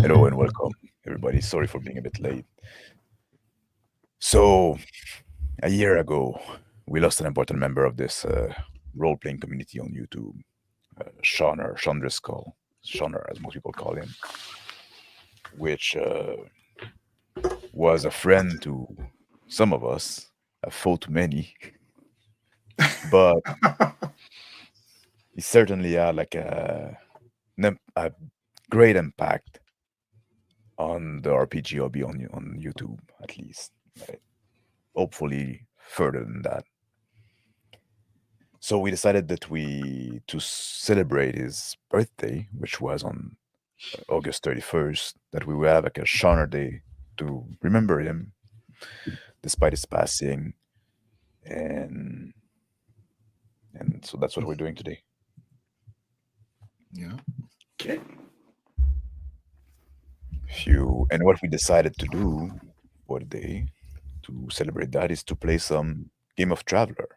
Hello and welcome, everybody. Sorry for being a bit late. So, a year ago, we lost an important member of this role-playing community on YouTube, Sean Driscoll, Shonner, as most people call him, which was a friend to some of us, a foe to many, but he certainly had like a great impact on the RPG hobby on YouTube, at least. Right? Hopefully, further than that. So we decided that we to celebrate his birthday, which was on August 31st, that we would have like a Shonner-Day to remember him despite his passing, and so that's what we're doing today. Yeah. Okay. And what we decided to do for the day to celebrate that is to play some Game of Traveler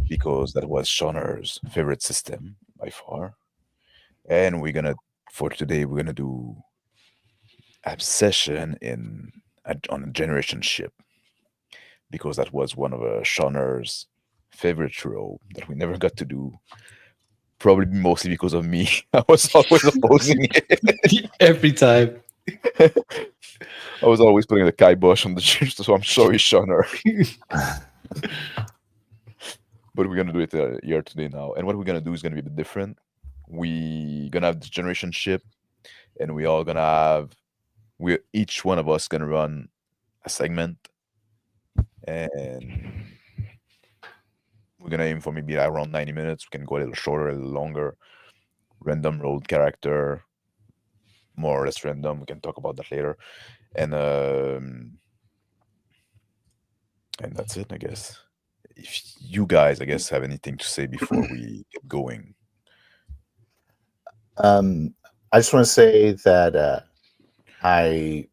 because that was Shonner's favorite system by far. And for today, we're gonna do Obsession on a generation ship because that was one of Shonner's favorite role that we never got to do. Probably mostly because of me. I was always opposing it. Every time. I was always putting the kibosh on the ship, so I'm sorry, Shonner. But we're gonna do it here today now. And what we're gonna do is gonna be a bit different. We gonna have this generation ship, and we all gonna have each one of us gonna run a segment, and we're gonna aim for maybe around 90 minutes. We can go a little shorter, a little longer. Random rolled character, more or less random. We can talk about that later, and that's it, I guess. If you guys, I guess, have anything to say before we get going. I just want to say that I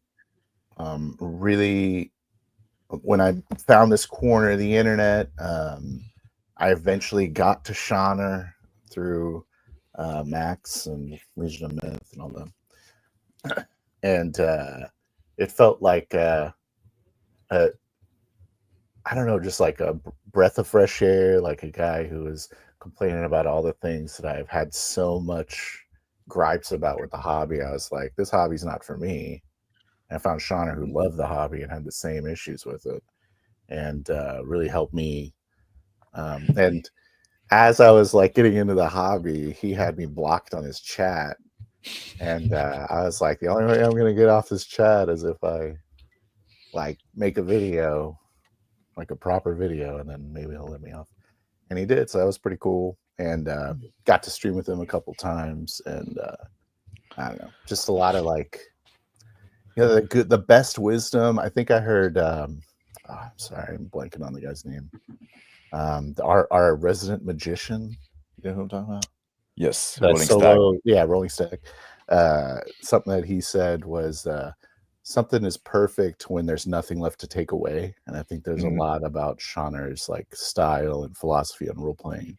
really, when I found this corner of the internet, I eventually got to Shonner through Max and Legion of Myth and all them, and it felt like I don't know, just like a breath of fresh air, like a guy who was complaining about all the things that I've had so much gripes about with the hobby. I was like, this hobby's not for me. And I found Shonner who loved the hobby and had the same issues with it, and really helped me. And as I was like getting into the hobby, he had me blocked on his chat, and I was like, the only way I'm going to get off this chat is if I like make a video, like a proper video, and then maybe he'll let me off. And he did, so that was pretty cool. And got to stream with him a couple times, and I don't know, just a lot of like, the best wisdom. I think I heard. I'm sorry, I'm blanking on the guy's name. Our resident magician. You know who I'm talking about? Yes, Rolling Solo, Stack. Yeah, Rolling Stack. Something that he said was something is perfect when there's nothing left to take away, and I think there's a lot about Shonner's like style and philosophy on role playing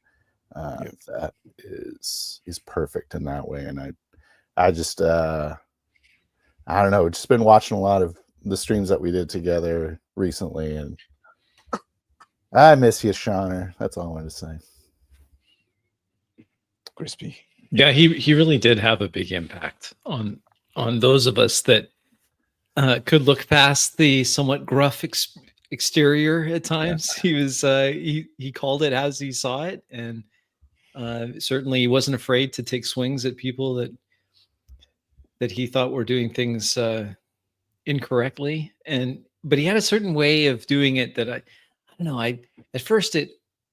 that is perfect in that way. And I just I don't know, just been watching a lot of the streams that we did together recently, and I miss you, Shonner. That's all I wanted to say. Crispy. Yeah, he really did have a big impact on those of us that could look past the somewhat gruff exterior at times. Yeah. He was he called it as he saw it, and certainly he wasn't afraid to take swings at people that he thought were doing things incorrectly. But he had a certain way of doing it that I don't know. At first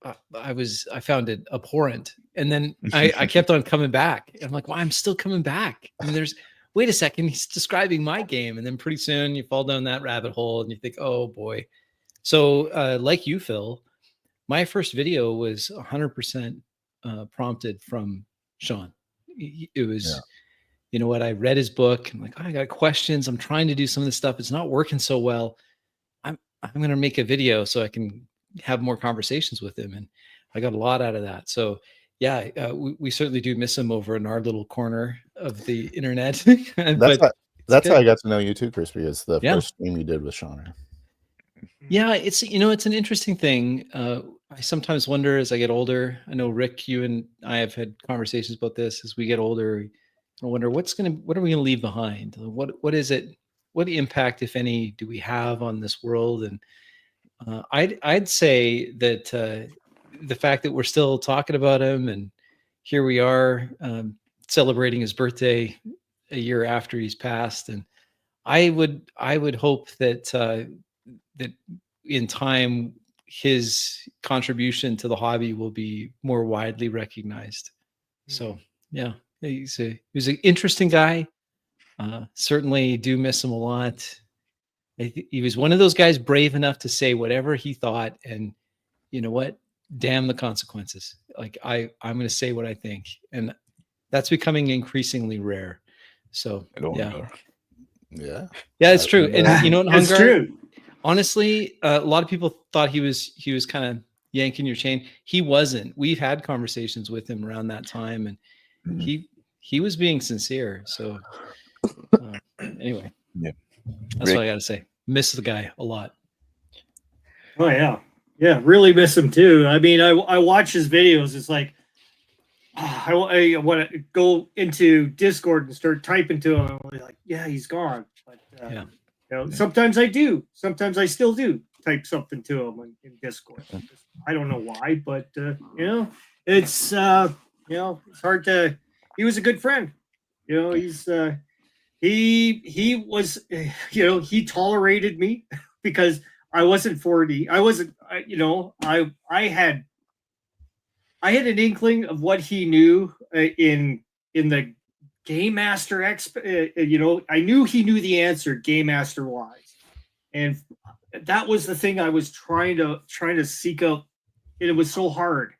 I found it abhorrent, and then I kept on coming back. I'm like, well, I'm still coming back. And wait a second, he's describing my game. And then pretty soon you fall down that rabbit hole and you think, oh boy. So like you, Phil, my first video was 100% prompted from Sean. It was, you know what, I read his book. I'm like, oh, I got questions. I'm trying to do some of this stuff. It's not working so well. I'm going to make a video so I can have more conversations with him. And I got a lot out of that. So yeah, we certainly do miss him over in our little corner of the internet. That's how good. I got to know you too, Crispy. Is the Yeah. first stream you did with Shonner. Yeah, it's it's an interesting thing. I sometimes wonder as I get older. I know Rick, you and I have had conversations about this. As we get older, I wonder what are we gonna leave behind? What is it? What impact, if any, do we have on this world? And I'd say that the fact that we're still talking about him, and here we are celebrating his birthday a year after he's passed, and I would hope that that in time his contribution to the hobby will be more widely recognized. So yeah, he was an interesting guy. Certainly do miss him a lot. He was one of those guys brave enough to say whatever he thought, and you know what? Damn the consequences. Like I'm going to say what I think, and that's becoming increasingly rare. So yeah, Yeah, it's true. And you know, in It's Hungar, true. honestly, a lot of people thought he was kind of yanking your chain. He wasn't. We've had conversations with him around that time, and he was being sincere. So anyway, Yeah, that's what I got to say. Miss the guy a lot. Oh yeah, really miss him too. I mean, I watch his videos. It's like I want to go into Discord and start typing to him. I'm like, yeah, he's gone. But Yeah. you know, sometimes I do. Sometimes I still do type something to him in Discord. I don't know why, but you know, it's it's hard to. He was a good friend. You know, he was, you know, he tolerated me because I wasn't 40. I wasn't, I had an inkling of what he knew in the Game Master I knew he knew the answer Game Master wise, and that was the thing I was trying to seek out, and it was so hard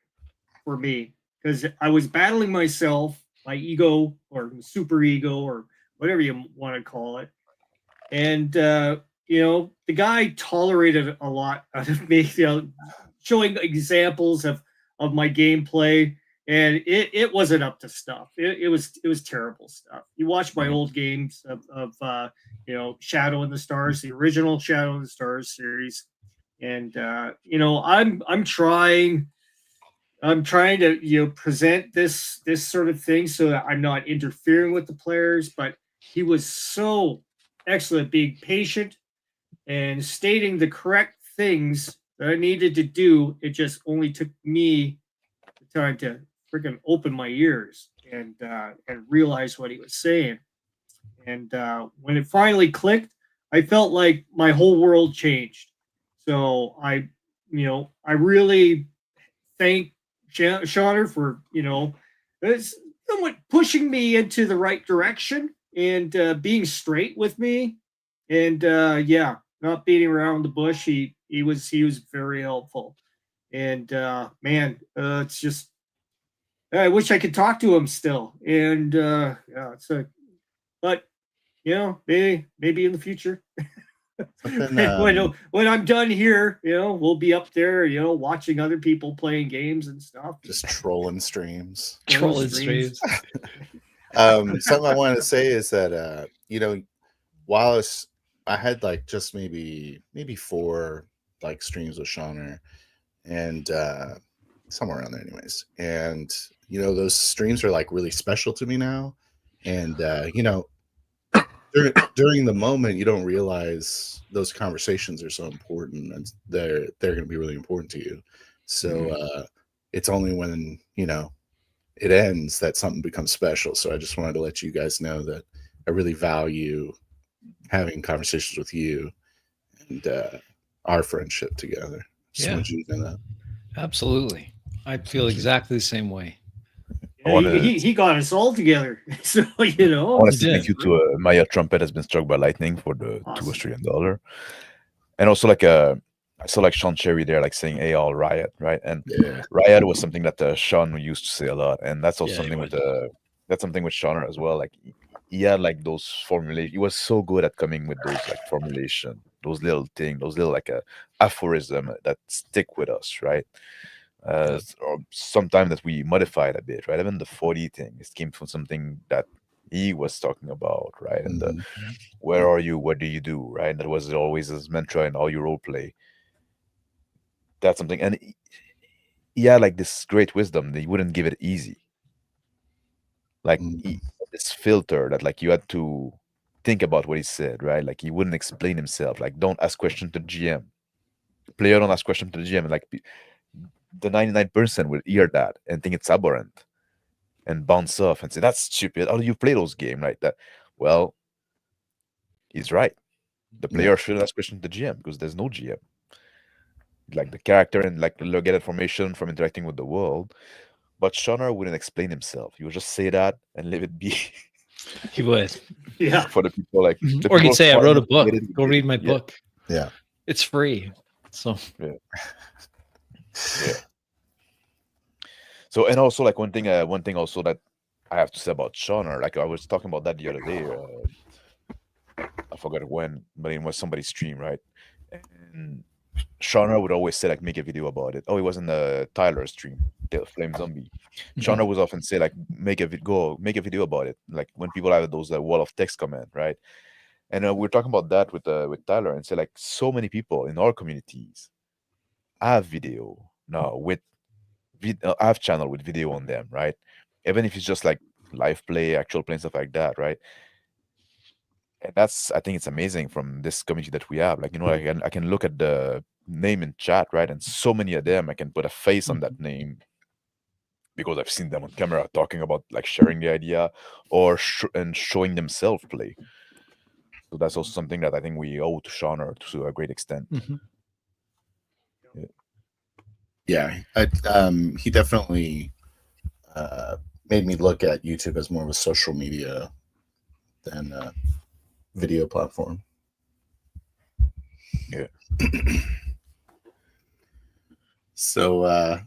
for me because I was battling myself, my ego or super ego or whatever you want to call it, and the guy tolerated a lot out of me, showing examples of my gameplay, and it wasn't up to stuff. It was terrible stuff. You watch my old games of Shadow in the Stars, the original Shadow in the Stars series, and I'm trying to present this sort of thing so that I'm not interfering with the players, but he was so excellent being patient and stating the correct things that I needed to do. It just only took me the time to freaking open my ears and realize what he was saying. And when it finally clicked, I felt like my whole world changed. So I really thank Shonner for somewhat pushing me into the right direction and being straight with me, and not beating around the bush. He was very helpful, and it's just I wish I could talk to him still, and but maybe in the future. When I'm done here, we'll be up there, watching other people playing games and stuff. Just trolling streams. Something I wanted to say is that while I had like just maybe 4 like streams with Shonner, and somewhere around there, anyways. And those streams are like really special to me now, and during the moment you don't realize those conversations are so important, and they're going to be really important to you. So it's only when it ends that something becomes special. So I just wanted to let you guys know that I really value having conversations with you and our friendship together. Just want you to know that. Absolutely, I feel exactly the same way. He got us all together. So, I want to say thank you to Maya Trumpet has been struck by lightning for the $2 Australian. And also I saw like Sean Cherry there, like saying "Hey, all Riot," right? And Riot was something that Sean used to say a lot, and that's also something with Shonner as well. Like he had like those formulations. He was so good at coming with those like formulation, those little things, those little like aphorism that stick with us, right? Or sometimes that we modified a bit, right? Even the 40 thing, it came from something that he was talking about, right? And the Mhm. where are you? What do you do? Right? That was always his mantra in all your role play. That's something, and he had like this great wisdom that he wouldn't give it easy. Like Mhm. this filter that like you had to think about what he said, right? Like he wouldn't explain himself. Like don't ask question to GM. Player don't ask question to the GM. Like the 99% will hear that and think it's abhorrent and bounce off and say that's stupid. How do you play those game like that? Well, he's right. The Yeah. player should ask question to the GM because there's no GM. Like the character and like they'll get information from interacting with the world. But Shonner wouldn't explain himself. He would just say that and leave it be. He would. Yeah. For the people like the Or he'd people say, I smart wrote a enough to book. get it, he Go did read it. my Yeah, book. Yeah. It's free. So yeah. So and also like one thing also that I have to say about Shonner, like I was talking about that the other day. I forgot when, but it was somebody's stream, right? And Shonner would always say like make a video about it. Oh, it was in the Tyler's stream, the Flame Zombie. Shonner would often say like make a video about it. Like when people have those wall of text comment, right? And we're talking about that with Tyler and say like so many people in our communities have video now with I have channel with video on them, right? Even if it's just like live play, actual play, and stuff like that, right? And that's I think it's amazing from this community that we have. Like, you know, I can look at the name in chat, right? And so many of them, I can put a face on that name because I've seen them on camera talking about like sharing the idea or and showing themselves play. So that's also something that I think we owe to Shonner to a great extent. Yeah, he definitely made me look at YouTube as more of a social media than a video platform. Yeah. So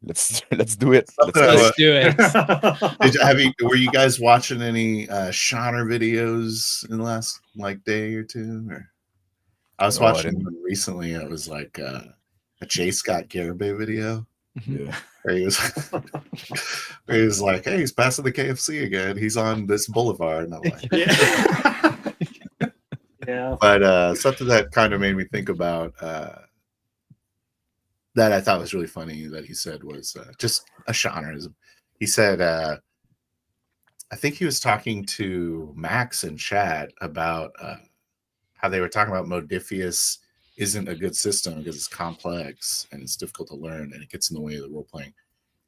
let's do it. let's do it. Were you guys watching any Shonner videos in the last like day or two? Or I was watching one recently. It was like a J. Scott Garibay video. Yeah. Where he was like, hey, he's passing the KFC again. He's on this boulevard. And I'm like, Yeah. Yeah. But something that kind of made me think about that I thought was really funny that he said was just a Shonnerism. He said, I think he was talking to Max in chat about how they were talking about Modifius isn't a good system because it's complex and it's difficult to learn and it gets in the way of the role playing.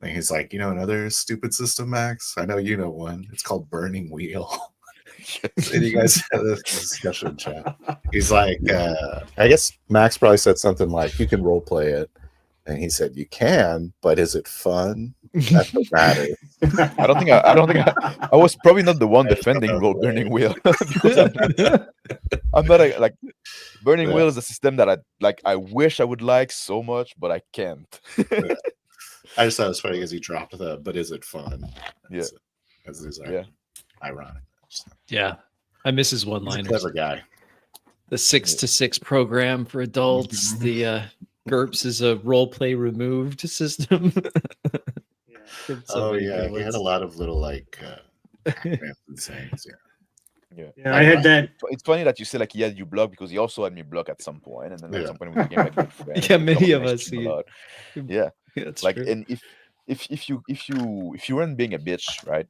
And he's like, you know, another stupid system, Max? I know you know one. It's called Burning Wheel. And you guys had this discussion in chat. He's like, I guess Max probably said something like, you can role play it. And he said, you can, but is it fun? That's what matters. I don't think I was probably not the one defending Burning Wheel. Because I'm not like Burning Wheel is a system that I wish I would like so much, but I can't. I just thought it was funny because he dropped the "but is it fun?" Yeah, as ironic. Yeah, I miss his one-liners. Clever guy. The 6 to 6 program for adults. The GURPS is a role play removed system. Oh yeah, he had a lot of little like sayings. Yeah, I had that. It's funny that you say like he had you blocked because he also had me blocked at some point, and then at some point we became like good friends. Yeah, many of us. Yeah, like true. and if you weren't being a bitch, right,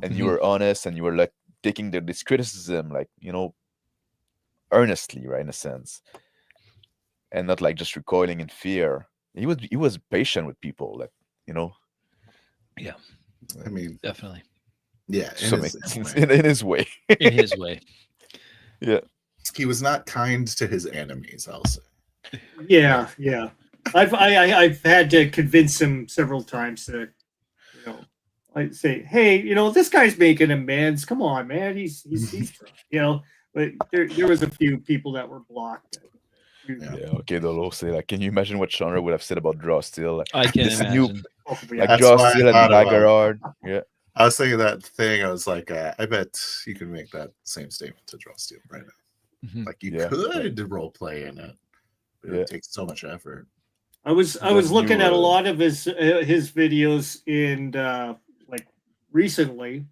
and you were honest and you were like taking this criticism like, you know, earnestly, right, in a sense, and not like just recoiling in fear. He was patient with people, like, you know. Yeah, I mean, definitely. Yeah, in his way. In his way. Yeah. He was not kind to his enemies, I'll say. Yeah. I've had to convince him several times to, you know, I say, hey, you know, this guy's making amends. Come on, man. He's you know, but there was a few people that were blocked. Yeah, okay, they'll say like, can you imagine what Shonner would have said about Draw Steel? Like, I can imagine. Like Draw Steel and Lagerard. Yeah. I was thinking that thing. I was like, I bet you can make that same statement to Draw Steel right now. Like you could role play in it, but it takes so much effort. I was looking at a lot of his videos in like recently,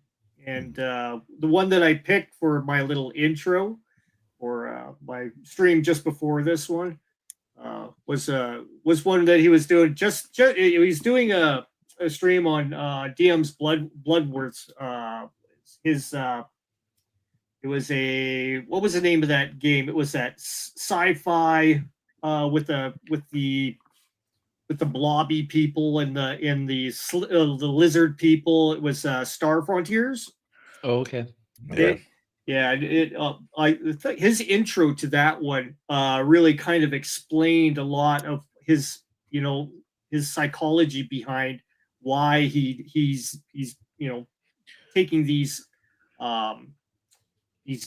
And the one that I picked for my little intro or my stream just before this one was one that he was doing. He was doing a stream on DM's Bloodworth's. His it was what was the name of that game? It was that sci-fi with the blobby people and the lizard people. It was Star Frontiers. Oh, okay. Yeah. His intro to that one really kind of explained a lot of his psychology behind why he's taking these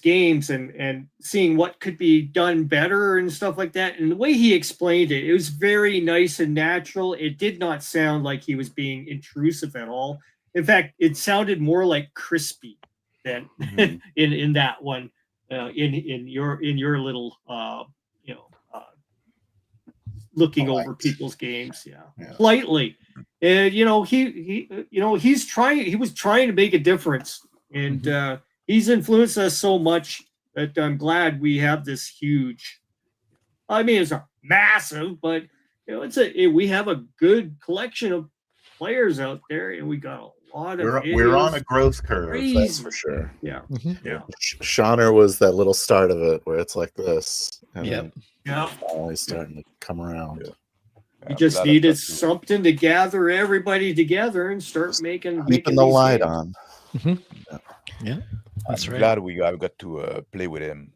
games and seeing what could be done better and stuff like that. And the way he explained it, it was very nice and natural. It did not sound like he was being intrusive at all. In fact, it sounded more like crispy than in that one. In your little looking over people's games, politely, and he was trying to make a difference, and he's influenced us so much that I'm glad we have this huge. I mean, it's not massive, but we have a good collection of players out there, and we got a lot of. We're on a growth curve, crazy. that's for sure. Yeah, Yeah. Shonner was that little start of it where it's like this, and Yep. yeah. finally starting to come around. Yeah. You I'm just glad needed I got to something to gather everybody together and start making Keeping the these light games. on. Yeah, that's I'm right. glad I got to play with him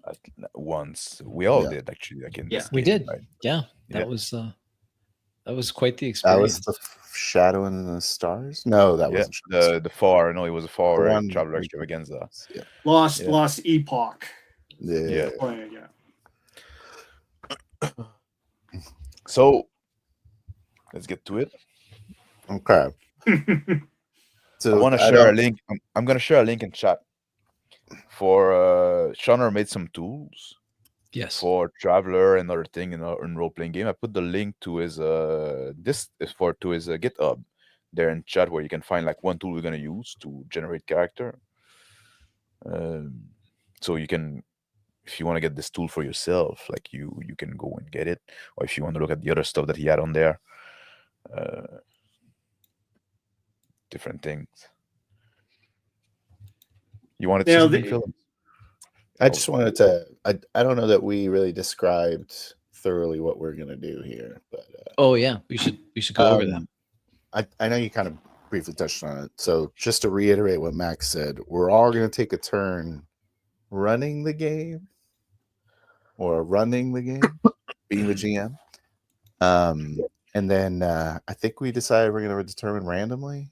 once. We all Yeah. did actually. Like in Yeah. this We game, did. right? Yeah, Yeah. that was quite the That experience. was the Shadow in the Stars. No, that Yeah, wasn't Shadow the far. No, it was a far The one- Traveler Extravaganza. Yeah. Lost Yeah. Epoch. Yeah. Oh, yeah. So let's get to it. Okay. So I want to share a link. I'm going to share a link in chat for Shonner made some tools Yes. for Traveler and other thing in role playing game. I put the link to his to his GitHub there in chat where you can find like one tool we're going to use to generate character. So you can, if you want to get this tool for yourself, like you can go and get it, or if you want to look at the other stuff that he had on there, different things. You wanted to Now, say something, Phil? I just wanted to. I don't know that we really described thoroughly what we're gonna do here, but Oh yeah, we should go over that. I know you kind of briefly touched on it. So just to reiterate what Max said, we're all going to take a turn running the game being the GM. And then I think we decided we're going to determine randomly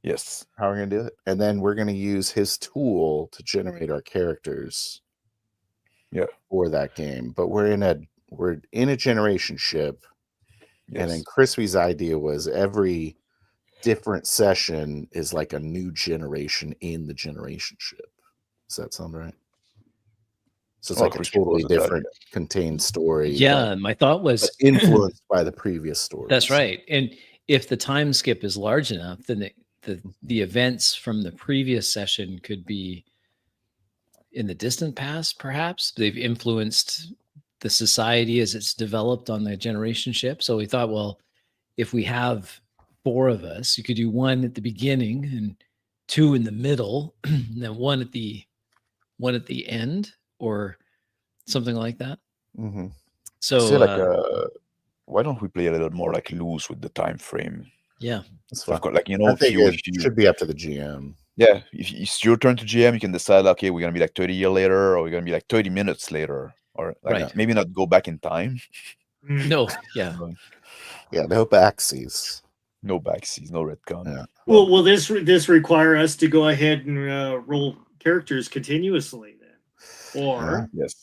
Yes. how we're going to do it. And then we're going to use his tool to generate our characters for that game. But we're in a generation ship. Yes. And then Crispy's idea was every different session is like a new generation in the generation ship. Does that sound right? So it's like a Crispy totally was a different contained story. Yeah, my thought was but influenced by the previous story. That's right. And if the time skip is large enough, then the events from the previous session could be in the distant past, perhaps. They've influenced the society as it's developed on the generation ship. So we thought, well, if we have 4 of us, you could do 1 at the beginning and 2 in the middle, and then 1 at the end, or something like that. Mm-hmm. So why don't we play a little more like loose with the time frame? Yeah, that's fine. Like, you know, I think if you should be up to the GM. Yeah, if it's your turn to GM, you can decide, okay, we're gonna be like 30 years later, or we're gonna be like 30 minutes later, or like Right. maybe not go back in time. no, yeah. Yeah, no backseas. No backseas, no retcon. Yeah. Well, will this require us to go ahead and roll characters continuously then, or Yes.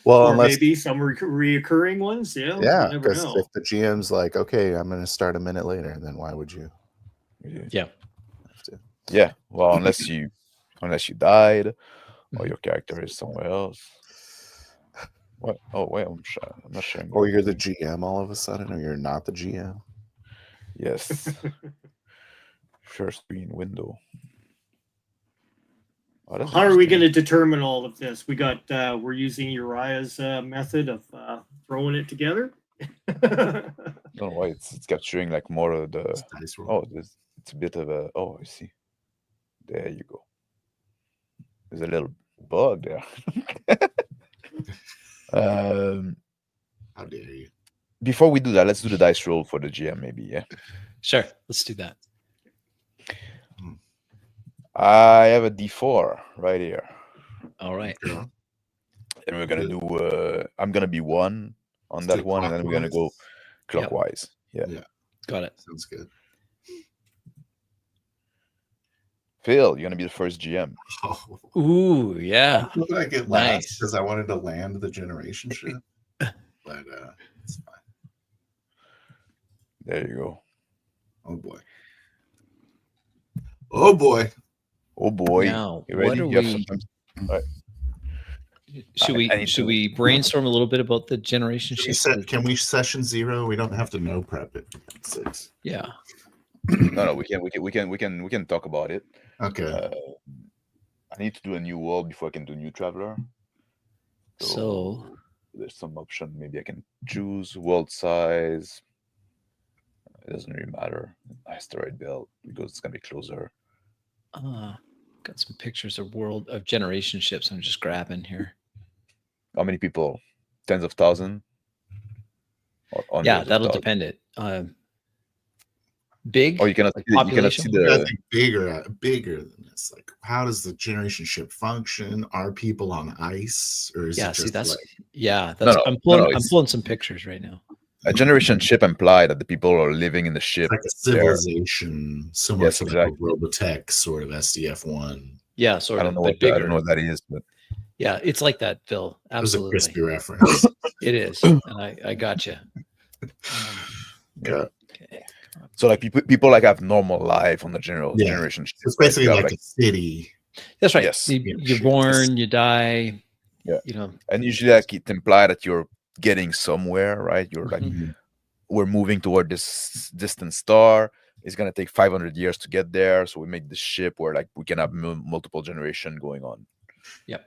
Well, or unless maybe some reoccurring ones? Yeah, yeah, you never because know. if the GM's like, okay, I'm going to start a minute later, then why would you Yeah. have to? Yeah. Well, unless you died, or your character is somewhere else. What? Oh wait, I'm not sharing. Or you're the GM all of a sudden, or you're not the GM. Yes. Share screen window. Oh, that's How are we interesting. going to determine all of this? We're using Uriah's method of throwing it together. I don't know why it's capturing like more of the. It's dice roll. Oh, it's a bit of a. Oh, I see. There you go. There's a little bug there. How dare you? Before we do that, let's do the dice roll for the GM, maybe. Yeah. Sure, let's do that. I have a D4 right here, All right. Yeah. and we're gonna do. I'm gonna be 1 on Let's that do one, and then we're gonna go clockwise. clockwise. Yeah. Yeah, Got it. sounds good. Phil, you're gonna be the first GM. Oh, Ooh, yeah. I thought I get last Nice. because I wanted to land the generation ship, but it's fine. There you go. Oh boy. Oh boy. Oh boy. Now, You what ready? are You have we? some time? Should I need we should to- we brainstorm a little bit about the generation shift? Can we session 0? We don't have to know prep it. 6. Yeah. No, we can talk about it. Okay. I need to do a new world before I can do new traveler. So there's some option. Maybe I can choose world size. It doesn't really matter. Asteroid belt because it's gonna be closer. got some pictures of generation ships. I'm just grabbing here. How many people? Tens of thousands? Or Yeah, hundreds of that'll thousands? depend it. Big. Or you cannot like see, you cannot see population? I the. think bigger than this. Like, how does the generation ship function? Are people on ice, or is Yeah. it See, just that's like that's. no, I'm no, no, I'm it's- pulling some pictures right now. A generation ship implied that the people are living in the ship. like a civilization similar Yes, to exactly. like a Robotech sort of SDF1? Yeah, sort I of, don't know but what bigger. I don't know what that is, but Yeah, it's like that, Phil. It was a Absolutely, crispy reference. it is, and I got you. Okay. Okay. so like people like have normal life on the Yeah. generation ship. It's right? basically You have, like a city. That's right. Yes. You're born, you die. Yeah. You know. and usually like it implies that you're getting somewhere, right? You're like Mhm. we're moving toward this distant star. It's gonna take 500 years to get there, so we make this ship where like we can have multiple generation going on.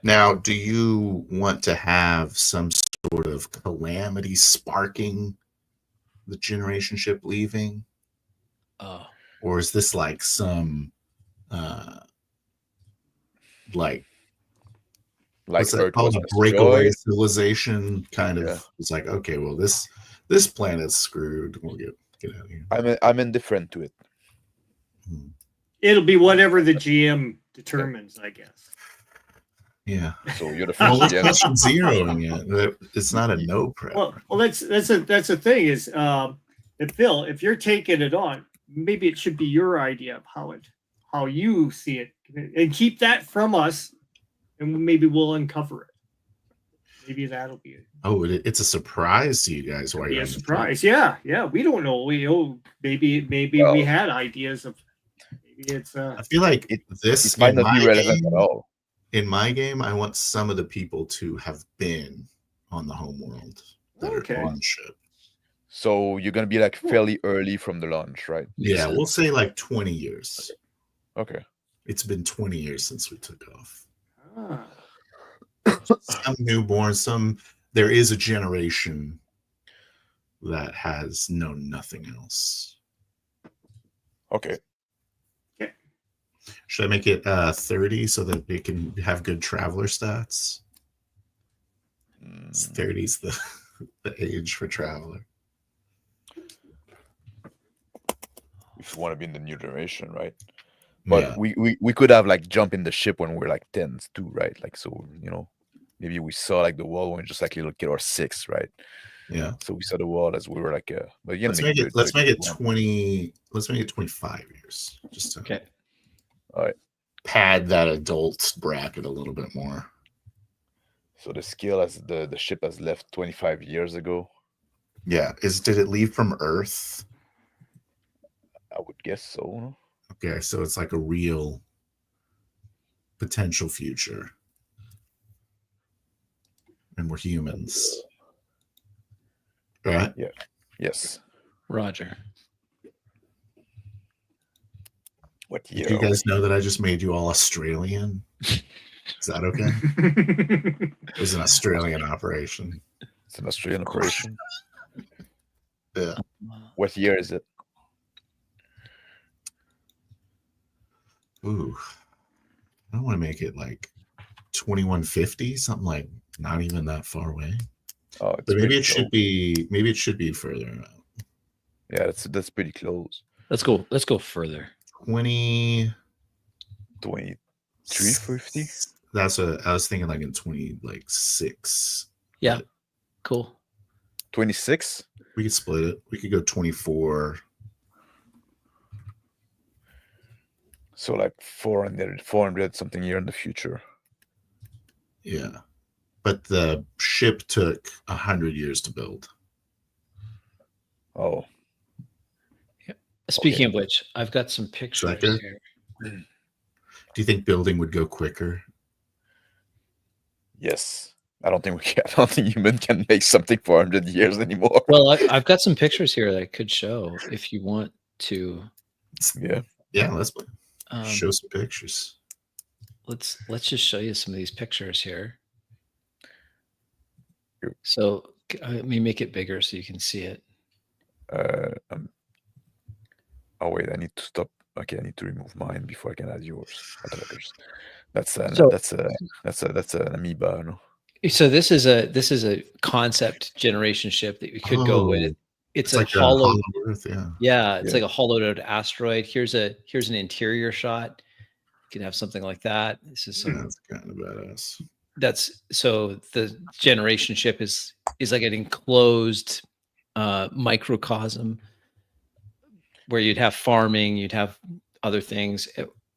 Now, do you want to have some sort of calamity sparking the generation ship leaving? Oh, Or is this like some like what's that Earth called, was a breakaway destroyed. civilization kind of? Yeah. It's like, okay, well this planet's screwed. We'll get out of here. I'm indifferent to it. It'll be whatever the GM determines, I guess. Yeah. So you're the Well, first let's GM. mention zeroing it. It's not a no prep. Well, that's the thing is, if Phil, if you're taking it on, maybe it should be your idea of how you see it, and keep that from us, and maybe we'll uncover it. Maybe that'll be it. Oh, it's a surprise to you guys. Why Be you're a on the surprise. Yeah, we don't know. Maybe Well, we had ideas of. Maybe it's I feel like this It might in not my be relevant game, at all. in my game, I want some of the people to have been on the homeworld that Okay. are on ship. So you're gonna be like fairly early from the launch, right? Yeah, we'll say like 20 years. Okay. It's been 20 years since we took off. Ah. Some newborn, there is a generation that has known nothing else. Okay. Should I make it 30 so that they can have good traveler stats? 30 is the age for traveler. If you want to be in the new generation, right? But Yeah. we could have like jump in the ship when we're like 10s too, right? Like so, maybe we saw like the world when we're just like little kid or 6, right? Yeah. So we saw the world as we were like but Let's make it 20. Let's make it 25 years. Just to okay. All right. pad that adult bracket a little bit more. So the skill as the ship has left 25 years ago. Yeah. Did it leave from Earth? I would guess so. No? Okay, so it's like a real potential future. And we're humans. Right? Yes. Roger. What Did year? you are guys we? know that I just made you all Australian? Is that okay? It was an Australian operation. It's an Australian operation. Yeah. What year is it? Ooh. I don't want to make it like 2150, something like not even that far away. Oh, it's But maybe pretty it should close. be further out. Yeah, that's pretty close. Let's go further. 20 2350. That's what I was thinking, like in 26. Yeah, But cool. 26. we could split it. We could go 24. So like 400 something year in the future. Yeah. But the ship took 100 years to build. Oh, Speaking Okay. of which, I've got some pictures good? here. Do you think building would go quicker? yes. I don't think human can make something for 100 years anymore. Well, I've got some pictures here that I could show if you want to. Yeah. Yeah, let's Um, show some pictures. let's just show you some of these pictures here. Yep. So let me make it bigger so you can see it. Oh wait, I need to stop. Okay, I need to remove mine before I can add yours. That's So- that's an amoeba. No? So this is a concept generation ship that we could go with. It's a like hollow. Hollow Earth, yeah. Yeah, it's Yeah. like a hollowed out asteroid. Here's an interior shot. You can have something like that. This is Yeah, some. that's kind of badass. That's so the generation ship is like an enclosed microcosm where you'd have farming, you'd have other things.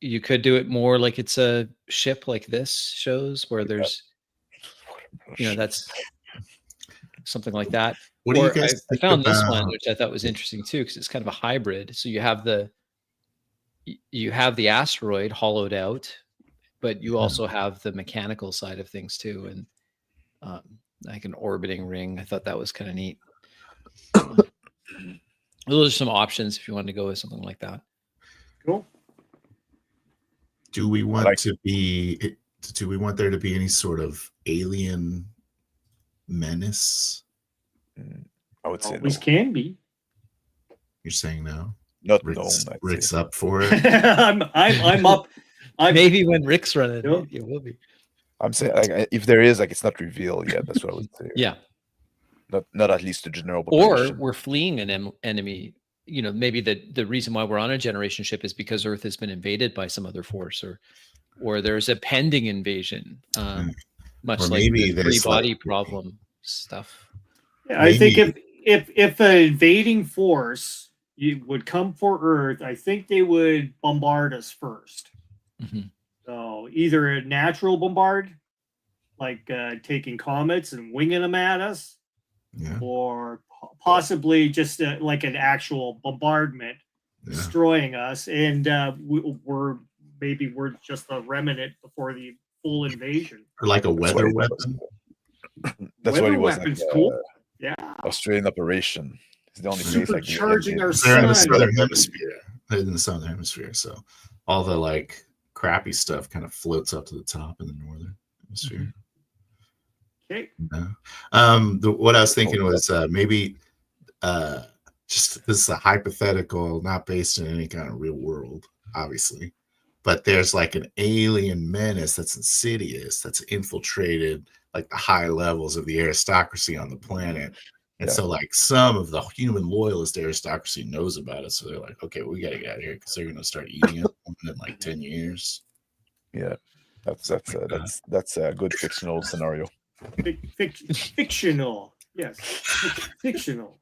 You could do it more like it's a ship like this shows where there's, that's something like that. What do you Or guys I think found this about- one, which I thought was interesting too, because it's kind of a hybrid. So you have the asteroid hollowed out, but you also have the mechanical side of things too, and like an orbiting ring. I thought that was kind of neat. Those are some options if you want to go with something like that. Cool. Do we want like- to be? Do we want there to be any sort of alien menace? I would say no. Always can be. You're saying no? Not Rick's, known. I'd Rick's say. up for it. I'm up. Maybe when Rick's running, Yep. it will be. I'm saying like if there is like it's not revealed yet. That's what I would say. Yeah. Not at least the general Or population. we're fleeing an enemy. Maybe the reason why we're on a generation ship is because Earth has been invaded by some other force, or there's a pending invasion, much Or like maybe the there's, three-body like- problem stuff. I think Maybe- if an invading force would come for Earth, I think they would bombard us first. Mhm. So either a natural bombard, like taking comets and winging them at us, Yeah. or possibly just like an actual bombardment Yeah. destroying us, and we're just a remnant before the full invasion. Or like a That's weather what it was. weapon. That's what Weather it was. weapons, like, cool. Yeah, Australian operation. It's the only place like Supercharging our They're in the sun. southern hemisphere. They're in the southern hemisphere, so all the like crappy stuff kind of floats up to the top in the northern hemisphere. Okay. Yeah. What I was thinking was maybe just this is a hypothetical, not based in any kind of real world, obviously. But there's like an alien menace that's insidious, that's infiltrated like the high levels of the aristocracy on the planet. And Yeah. so like some of the human loyalist aristocracy knows about it. So they're like, okay, we got to get out of here because they're going to start eating it in like 10 years. Yeah, that's a good fictional scenario. Fictional. Yes. Fictional.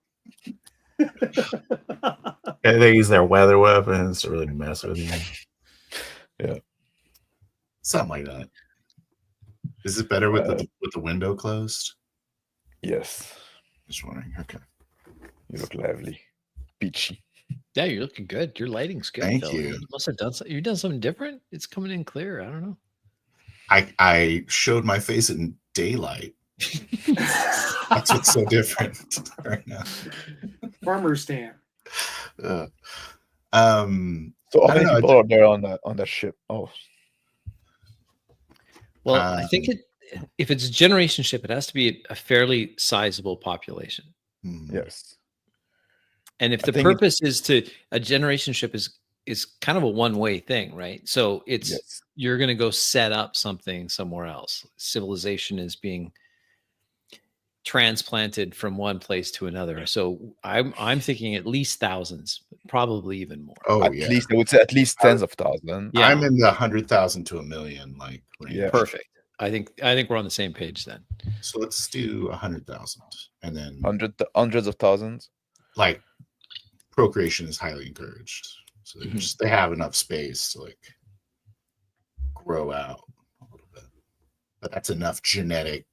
And they use their weather weapons to really mess with you. Yeah. Something like that. Is it better with the window closed? Yes, Just wondering. Okay. you look lively, peachy. Yeah, you're looking good. Your lighting's good. Thank Phil. you. Must have done something. You've done something different. It's coming in clear. I don't know. I showed my face in daylight. That's what's so different right now. Farmer stand. So how I don't many know. people are there on that ship? Oh, Well, I think if it's a generation ship, it has to be a fairly sizable population. yes. And if I the think purpose is to a generation ship is kind of a one-way thing, right? So it's yes. you're going to go set up something somewhere else. Civilization is being transplanted from one place to another. So I'm thinking at least thousands, probably even more. Oh At yeah, least I would say at least tens of thousands. Yeah. I'm in the 100,000 to a million like range. Yeah. Perfect. I think we're on the same page then. So let's do 100,000, and then Hundreds of thousands. like procreation is highly encouraged. So they have enough space to like grow out a little bit, but that's enough genetic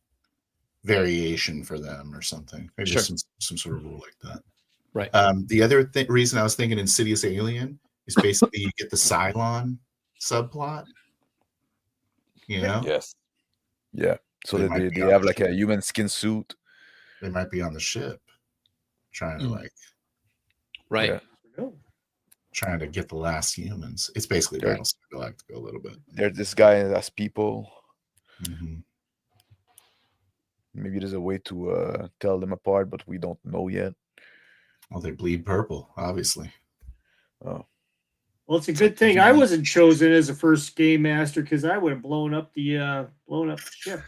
variation for them or something. Maybe Sure. some sort of rule like that. Right. The other reason I was thinking Insidious Alien is basically you get the Cylon subplot. You know? Yes. Yeah. So They they, might they, be they on have the like a human skin suit. They might be on the ship trying to Right. Yeah. trying to get the last humans. It's basically There- Battlestar Galactica a little bit. There's this guy as people. Mhm. Maybe there's a way to tell them apart, but we don't know yet. Well, they bleed purple, obviously. Oh, Well, it's a good thing I wasn't chosen as a first game master because I would have blown up the ship.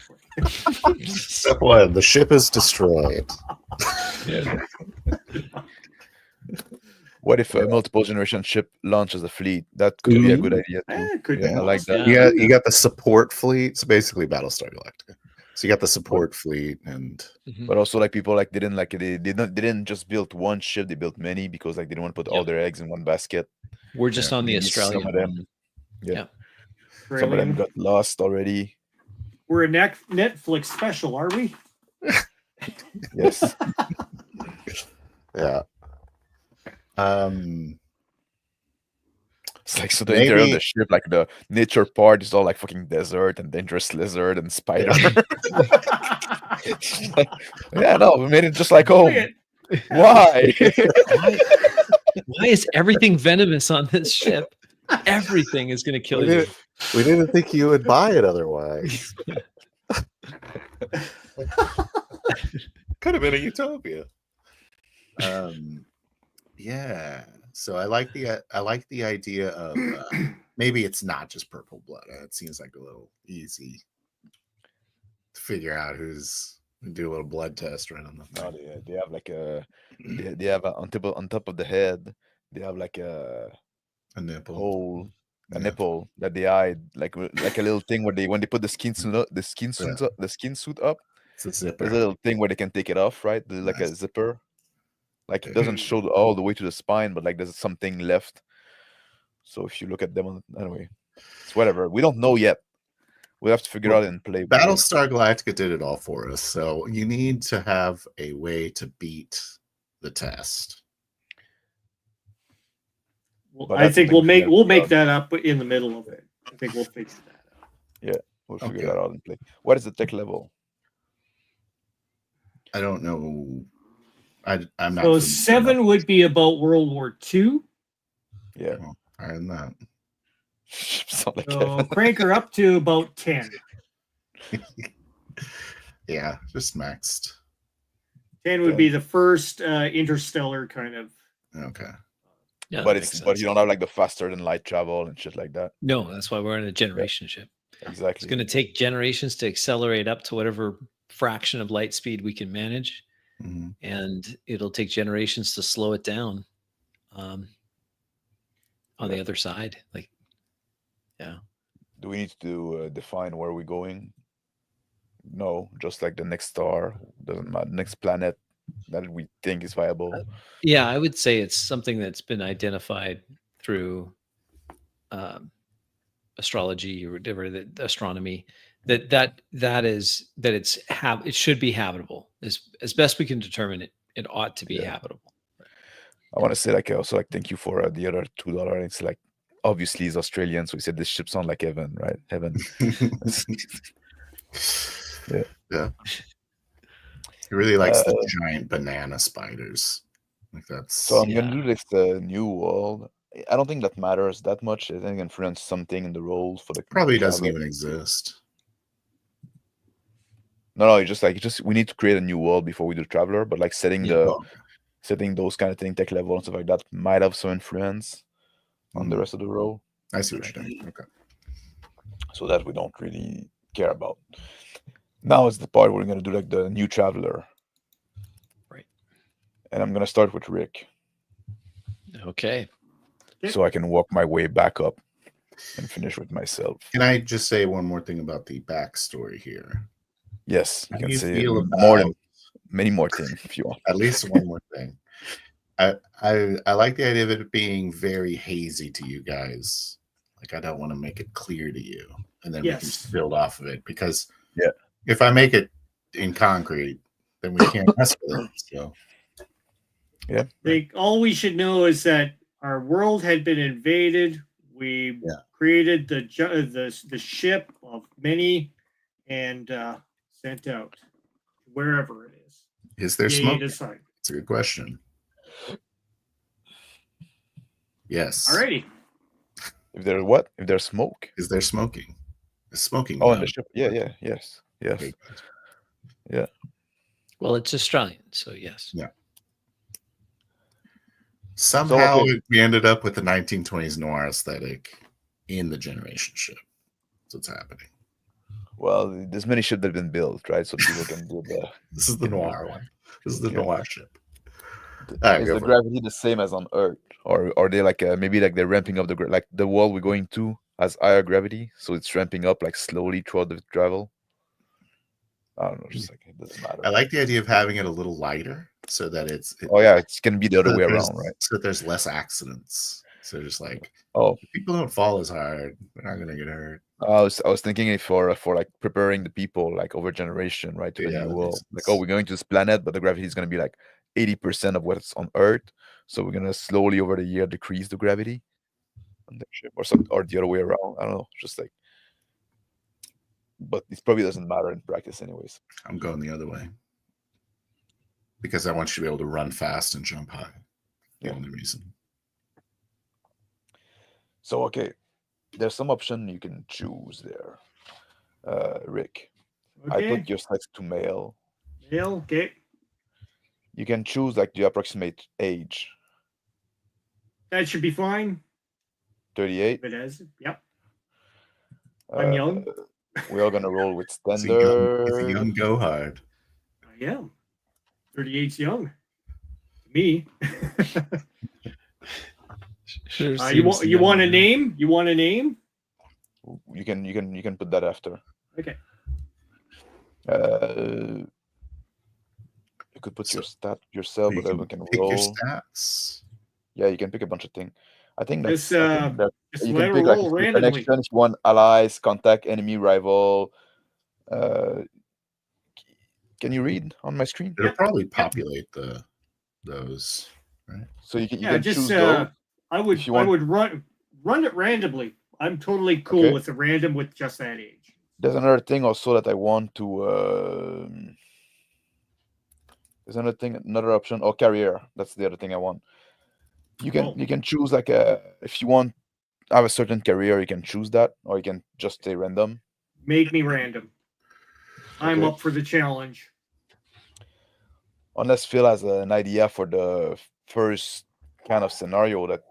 Step one: the ship is destroyed. Yeah. what if a multiple generation ship launches a fleet? That could be a good idea too. It could be Yeah, I like that. Yeah. You got the support fleet. It's basically Battlestar Galactica. So you got the support fleet, and But also like people like didn't like they didn't just build one ship, they built many because like they didn't want to put all their eggs in one basket. We're just on the Maybe Australian some of them. one. Yeah. Some of them got lost already. We're a Netflix special, are we? Yes. yeah. It's like so the interior of Maybe- the ship, like the nature part is all like fucking desert and dangerous lizard and spider. Yeah, no, we made it just like home. Why? Why is everything venomous on this ship? Everything is going to kill you. We didn't think you would buy it otherwise. Could have been a utopia. Yeah. So I like the idea of maybe it's not just purple blood. It seems like a little easy to figure out who's do a little blood test right on the No, thing. they have like a they have on top of the head. They have like a nipple. hole, a Yeah. nipple that they hide, like a little thing where when they put the skin suit up, the skin suit up. It's a zipper. There's a little thing where they can take it off, right? There's like a Yes. zipper. Like it doesn't show all the way to the spine, but like there's something left. So if you look at them, anyway, it's whatever. We don't know yet. We'll have to figure out and play. Battlestar Galactica did it all for us. So you need to have a way to beat the test. Well, But I that's think the we'll thing we make have to that up in the middle of it. I think we'll fix that up. We'll figure Okay. that out and play. What is the tech level? I don't know. I'm not. So familiar 7 enough. would be about World War II. Yeah. Higher than that. Sound like So Kevin. crank her up to about 10. Yeah, just maxed. 10 would be the first interstellar kind of. Okay. Yeah, But that it's makes but sense. you don't have like the faster than light travel and shit like that. No, that's why we're in a generation ship. It's Exactly. going to take generations to accelerate up to whatever fraction of light speed we can manage, Mhm. and it'll take generations to slow it down. On the other side, like, yeah. Do we need to define where we're going? No, just like the next star, doesn't matter. Next planet that we think is viable. Yeah, I would say it's something that's been identified through astrology or whatever, that astronomy, it should be habitable. As best we can determine it, it ought to be Yeah. habitable. I want to say like also like thank you for the other $2. It's like obviously he's Australian, so he said this ship sound like heaven, right? Heaven. Yeah. He really likes the giant banana spiders. Like that's So I'm gonna do this new world. I don't think that matters that much. I think influence something in the roles for the Probably doesn't traveler. even exist. No, it's just we need to create a new world before we do traveler. But like Yeah, setting those kind of thing, tech level and stuff like that, might have some influence on the Mhm. rest of the role. I see what you're saying. Okay. So that we don't really care about. Now it's the part where we're gonna do like the new traveler. Right. And I'm gonna start with Rick, Okay. Okay. so I can walk my way back up and finish with myself. Can I just say one more thing about the backstory here? Yes, you How can do you say feel more about than many more things if you want. at least one more thing? I like the idea of it being very hazy to you guys. Like I don't want to make it clear to you, and then we can Yes. just build off of it. Because Yeah. if I make it in concrete, then we can't mess with it. So All we should know is that our world had been invaded. We Yeah. created the ship of many and sent out wherever it is. is there Yay, smoke? decide. It's a good question. Yes. Alrighty. If there's what? If there's smoke? Is there smoking? Is smoking? Oh, in the allowed? ship. Yeah. Yes. Okay, good. Well, it's Australian, so yes. Yeah. Somehow okay. we ended up with the 1920s noir aesthetic in the generation ship. That's what's happening. Well, there's many ships that have been built, right? So people can do the. This is the noir one. This is the Okay. noir ship. All right, Is go the for it. gravity the same as on Earth, or are they like maybe like they're ramping up like the wall we're going to has higher gravity, so it's ramping up like slowly throughout the travel? I don't know, just like it doesn't matter. I like the idea of having it a little lighter so that it's. Oh yeah, it's gonna be the other way around, right? So that there's less accidents. So just like Oh, if people don't fall as hard, they're not gonna get hurt. I was thinking it for like preparing the people like over generation, right, to the Yeah, new that world. makes Like, sense. oh, we're going to this planet, but the gravity is gonna be like 80% of what's on Earth, so we're gonna slowly over the year decrease the gravity on the ship, or the other way around. I don't know, just like. But it probably doesn't matter in practice, anyways. I'm going the other way because I want you to be able to run fast and jump high. The Yeah. only reason. So okay, there's some option you can choose there, Rick. I Okay. put your sex to male. Male. Okay. You can choose like the approximate age. That should be fine. 38. If it is. Yep. I'm young. We are gonna roll with It's a standard. young go hard. I am. 38's young. To me. Sure you want seems you want a young. name? You want a name? You can put that after. Okay. You could put So- your stat yourself, You but then can we can pick your roll. stats. Yeah, you can pick a bunch of things. I think Just, that's. I think that Just you let can it pick like roll if you randomly. connection, if you want allies, contact, enemy, rival. Can you read on my screen? It'll Yep. probably populate those, right? So you Yeah, can just choose those. I would if you want. run it randomly. I'm totally cool Okay. with the random with just that age. There's another thing also that I want to. There's another option. Oh, career. That's the other thing I want. You can choose like if you want have a certain career, you can choose that, or you can just stay random. Make me random. I'm Okay. up for the challenge. Unless Phil has an idea for the first kind of scenario that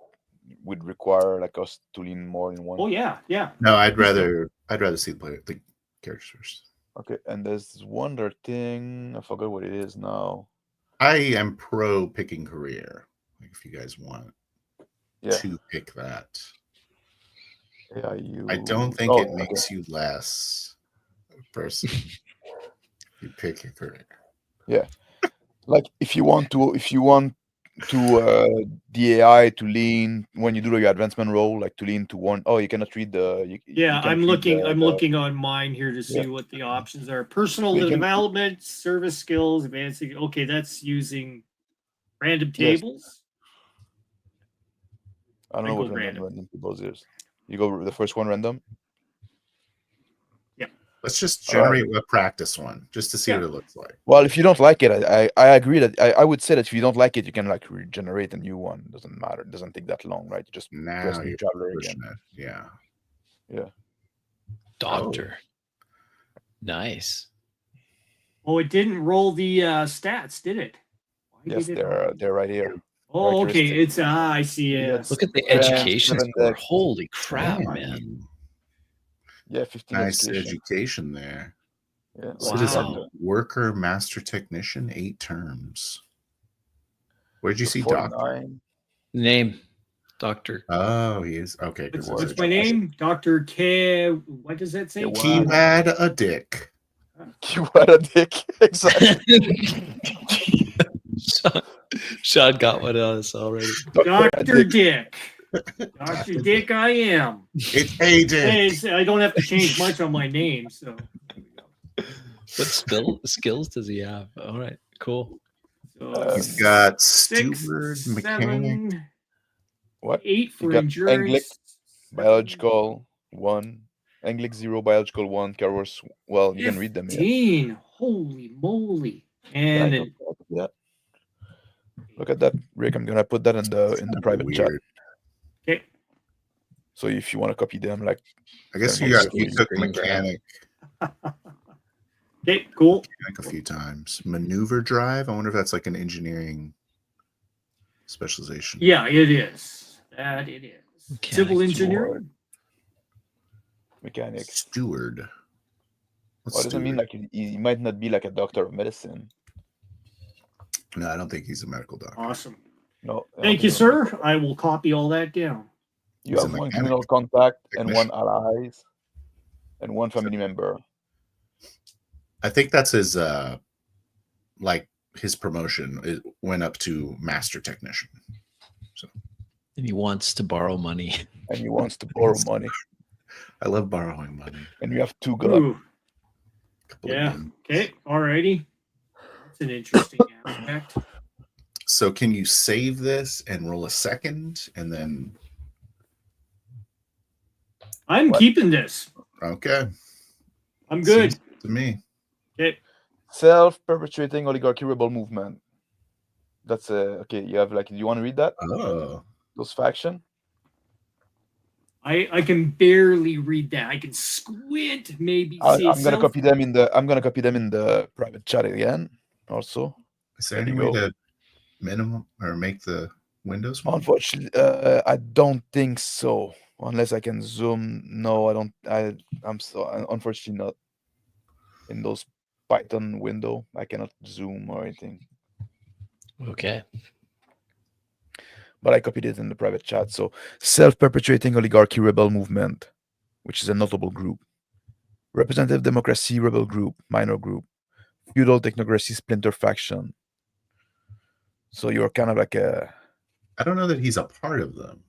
would require like us to lean more in one. Oh yeah, yeah. No, I'd Please do. rather see the characters first. Okay, and there's one other thing. I forgot what it is now. I am pro picking career. Like if you guys want Yeah. to pick that. Yeah, I don't think Oh, it makes you less of a person. You pick your career. Yeah. Like if you want to the AI to lean when you do your advancement role, like to lean to one. Oh, you cannot read the. Yeah, can I'm read looking. the- I'm the- looking on mine here to see Yeah. what the options are. Personal We can- development, service skills, advancing. Okay, that's using random Yes. tables. I don't I know go what random. random tables is. You go the first one random. Let's just All right. generate a practice one just to see Yeah. what it looks like. Well, if you don't like it, I agree that I would say that if you don't like it, you can like regenerate a new one. Doesn't matter. It doesn't take that long, right? You just press Now new you're traveler again. pushing it. Yeah. Yeah. Doctor. Nice. Oh, it didn't roll the stats, did it? Why Yes, did it they're right here. Oh, okay. characteristic. It's I see. Yes. Look at the Strength, education 7 score. dex. Holy crap, Damn. man. Yeah, 15 Nice education. education there. Yeah, like Citizen, Wow. worker, master technician, 8 terms. Where'd you So see doctor? 49. Name, Doctor. Oh, he is. Okay. What's, Good what's work. my name? Dr. K. What does that say? K- Keyword a dick. You had a dick. Exactly. Sean got one on us already. Dr. Dick. Dr. Dick, I am. It's a dick. I don't have to change much on my name, so. There we go. What skills does he have? All right, cool. So He's got 6, steward, mechanic. 7, What? 8 for got endurance. Biological 1. Anglic 0, biological 1, Carros. Well, you can read them. Yeah. 15. Holy moly. Yeah, And I got that. Look at that, Rick. I'm gonna put that in the private chat. Weird. okay. So if you want to copy them, like I guess Green you took green mechanic Okay, cool. a few times. Maneuver drive. I wonder if that's like an engineering specialization. Yeah, it is. That it is. Mechanic Civil sword. engineering. mechanics. Steward. What's Well, it doesn't mean steward? like he might not be like a doctor of medicine. No, I don't think he's a medical doctor. Awesome. No. I don't Thank you, think so. sir. I will copy all that down. You He's a have one mechanic. criminal contact and Technician. one allies, and one family member. I think that's his like his promotion. It went up to master technician. And he wants to borrow money. And he wants to borrow money. I love borrowing money. And you have 2 good luck. Ooh, Couple of yeah. men. Okay. Alrighty. That's an interesting aspect. So can you save this and roll a second and then I'm What? keeping this. okay. I'm good. Seems to me. Okay. Self-perpetuating oligarchy rebel movement. That's okay. You have like. Do you want to read that? Oh. Those faction. I can barely read that. I can squint, maybe. I'm see gonna self- copy them in the. I'm gonna copy them in the private chat again. Also, Is there There any you way go. to minimum or make the windows smaller? unfortunately, I don't think so. Unless I can zoom. No, I don't. I'm so unfortunately not in those Python window. I cannot zoom or anything. Okay. But I copied it in the private chat. So, self-perpetuating oligarchy rebel movement, which is a notable group. Representative democracy rebel group, minor group. Feudal technocracy splinter faction. So you're kind of like a. I don't know that he's a part of them.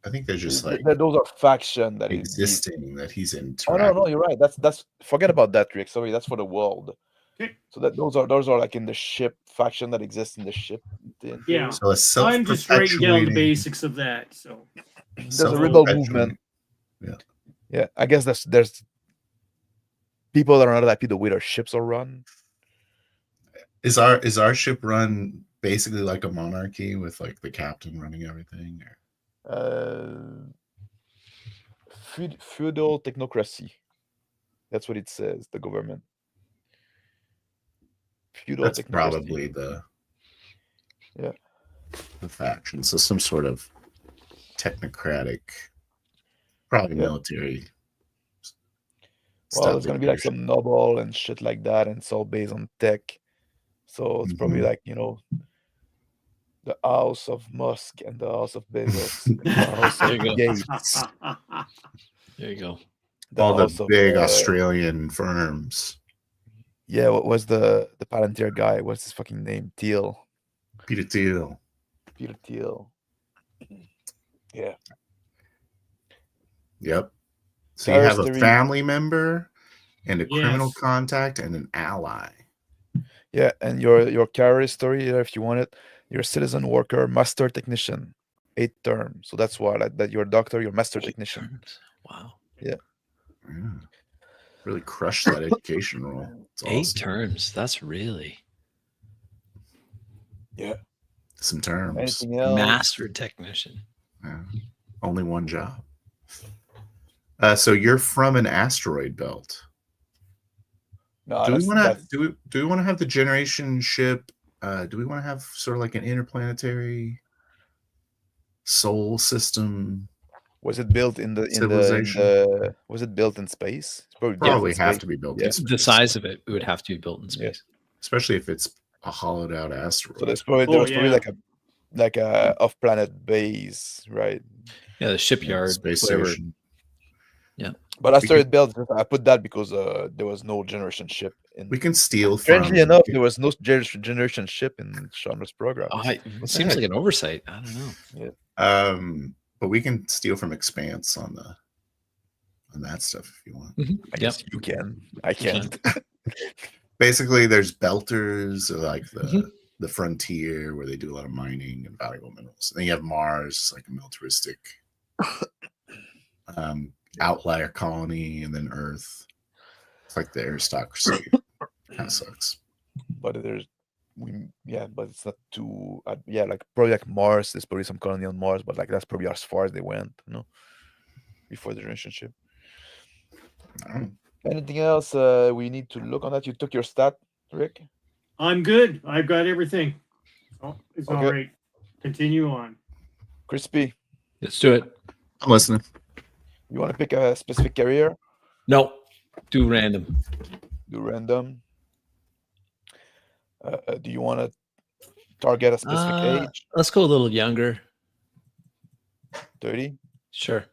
I think they're just like those are faction that is. existing that he's in. Oh no, you're right. That's forget about that, Rick. Sorry, that's for the world. Okay. So that those are like in the ship faction that exists in the ship. Yeah. So a I'm just writing down the self-perpetuating- basics of that. So There's a rebel self-perpetuating- movement. Yeah, I guess there's people that are not happy the way their ships are run. Is our ship run basically like a monarchy with like the captain running everything? Or? Feudal technocracy. That's what it says. The government. Feudal That's technocracy. probably the faction. So some sort of technocratic, probably military. Well, there's gonna be like some noble and shit like that, and it's all based on tech. So it's probably like the House of Musk and the House of Bezos, and the House There of you go. Gates, There you go. all House the of, big Australian firms. Yeah, what was the Palantir guy? What's his fucking name? Thiel. Peter Thiel. Peter Thiel. Yeah. Yep. So you have a Terrorist family member and a criminal Yes. contact and an ally. Yeah, and your career history, if you want it, you're a citizen worker, master technician, 8 term. So that's why that you're a doctor, you're a master technician. Wow. Yeah. Really crushed that education role. It's 8 awesome. terms. That's really Some terms. Anything else? master technician. Yeah. Only one job. So you're from an asteroid belt. No, Do we that's, want to that's do we want to have the generation ship? Do we want to have sort of like an interplanetary soul system was it built in the civilization? was it built in space? It's probably built Probably in have space. to be built Yeah. in space. The size of it would have to be built in space. Especially if it's a hollowed out asteroid. So there's probably there Oh, was probably yeah. like a off planet base, right? Yeah, the Yeah, shipyard, space whatever. station. But asteroid belt, I put that because there was no generation ship in. We can steal Strangely from. enough, there was no generation ship in Shonner's program. It the seems heck? like an oversight. I don't know. But we can steal from Expanse on that stuff if you want. I guess you can. I can't. Basically, there's belters, like Mhm. the frontier where they do a lot of mining and valuable minerals. And then you have Mars, like a militaristic outlier colony, and then Earth. It's like the aristocracy. Kind of sucks. But but it's not too. Like probably like Mars. There's probably some colony on Mars, but like that's probably as far as they went, before the relationship. I don't know. Anything else we need to look on that? You took your stat, Rick? I'm good. I've got everything. Oh, it's all Okay. right. Continue on. Crispy, Let's do it. I'm listening. you want to pick a specific career? No, do random. Do random. Do you want to target a specific age? Let's go a little younger. 30? Sure.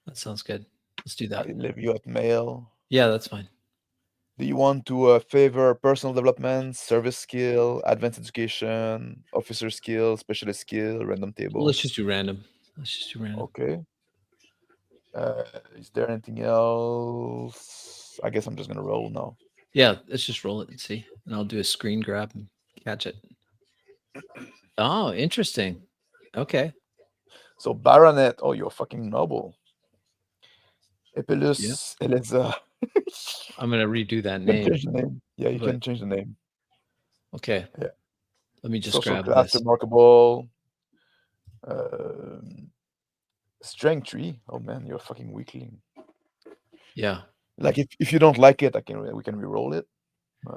That sounds good. Let's do that. I live you at male. Yeah, that's fine. Do you want to favor personal development, service skill, advanced education, officer skill, specialist skill, random table? Let's just do random. Okay. Is there anything else? I guess I'm just gonna roll now. Yeah, let's just roll it and see. And I'll do a screen grab and catch it. Oh, interesting. Okay. So Baronet, oh, you're fucking noble. Epilus, Eliza. I'm gonna redo that You can name. change the name. Yeah, you but- can change the name. Okay. Yeah. Let me just Social grab class, this. remarkable. Strength tree. Oh man, you're a fucking weakling. Yeah. Like if you don't like it, we can re-roll it.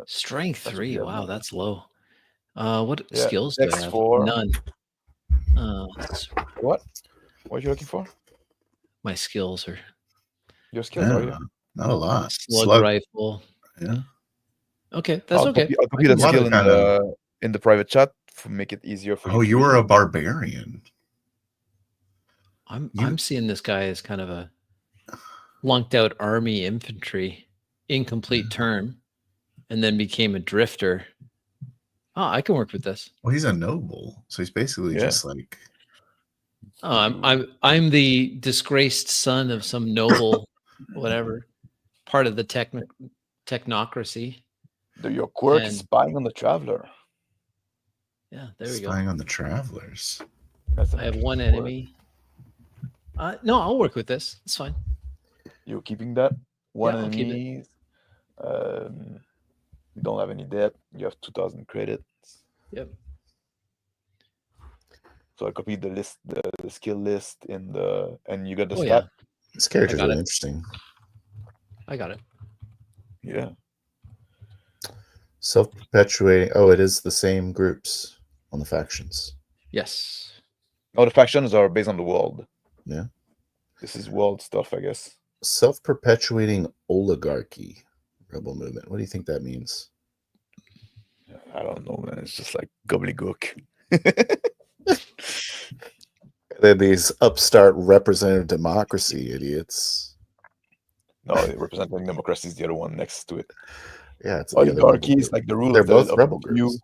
Strength That's 3. good. Wow, that's low. What Yeah, skills do I Dex have? 4. None. What? What are you looking for? My skills are Your skills, are you? Yeah, not a lot. slug rifle. Yeah. Okay, that's I'll okay. I'll copy I that can skill work in the private chat to make it easier for you. Oh, to you read. were a barbarian. I'm seeing this guy as kind of a lunked out army infantry, incomplete term, and then became a drifter. Oh, I can work with this. Well, he's a noble, so he's basically Yeah. just like Oh, I'm the disgraced son of some noble, whatever, part of the technocracy. Your quirk is And- spying on the traveler. Yeah, there we go. spying on the travelers. That's I have an one interesting word. enemy. No, I'll work with this. It's fine. You're keeping that one Yeah, I'll keep it. enemy. You don't have any debt. You have 2,000 credits. Yep. So I copied the list, the skill list and you got the Oh, stat. This character's got really it. interesting. I got it. Yeah. Self-perpetuating. Oh, it is the same groups on the factions. Yes. Oh, the factions are based on the world. Yeah. This is world stuff, I guess. Self-perpetuating oligarchy rebel movement. What do you think that means? I don't know, man. It's just like gobbledygook. They're these upstart representative democracy idiots. No, representing democracy is the other one next to it. Yeah, it's the other Oligarchy rebel is like the rule They're of the, both of rebel the few. groups.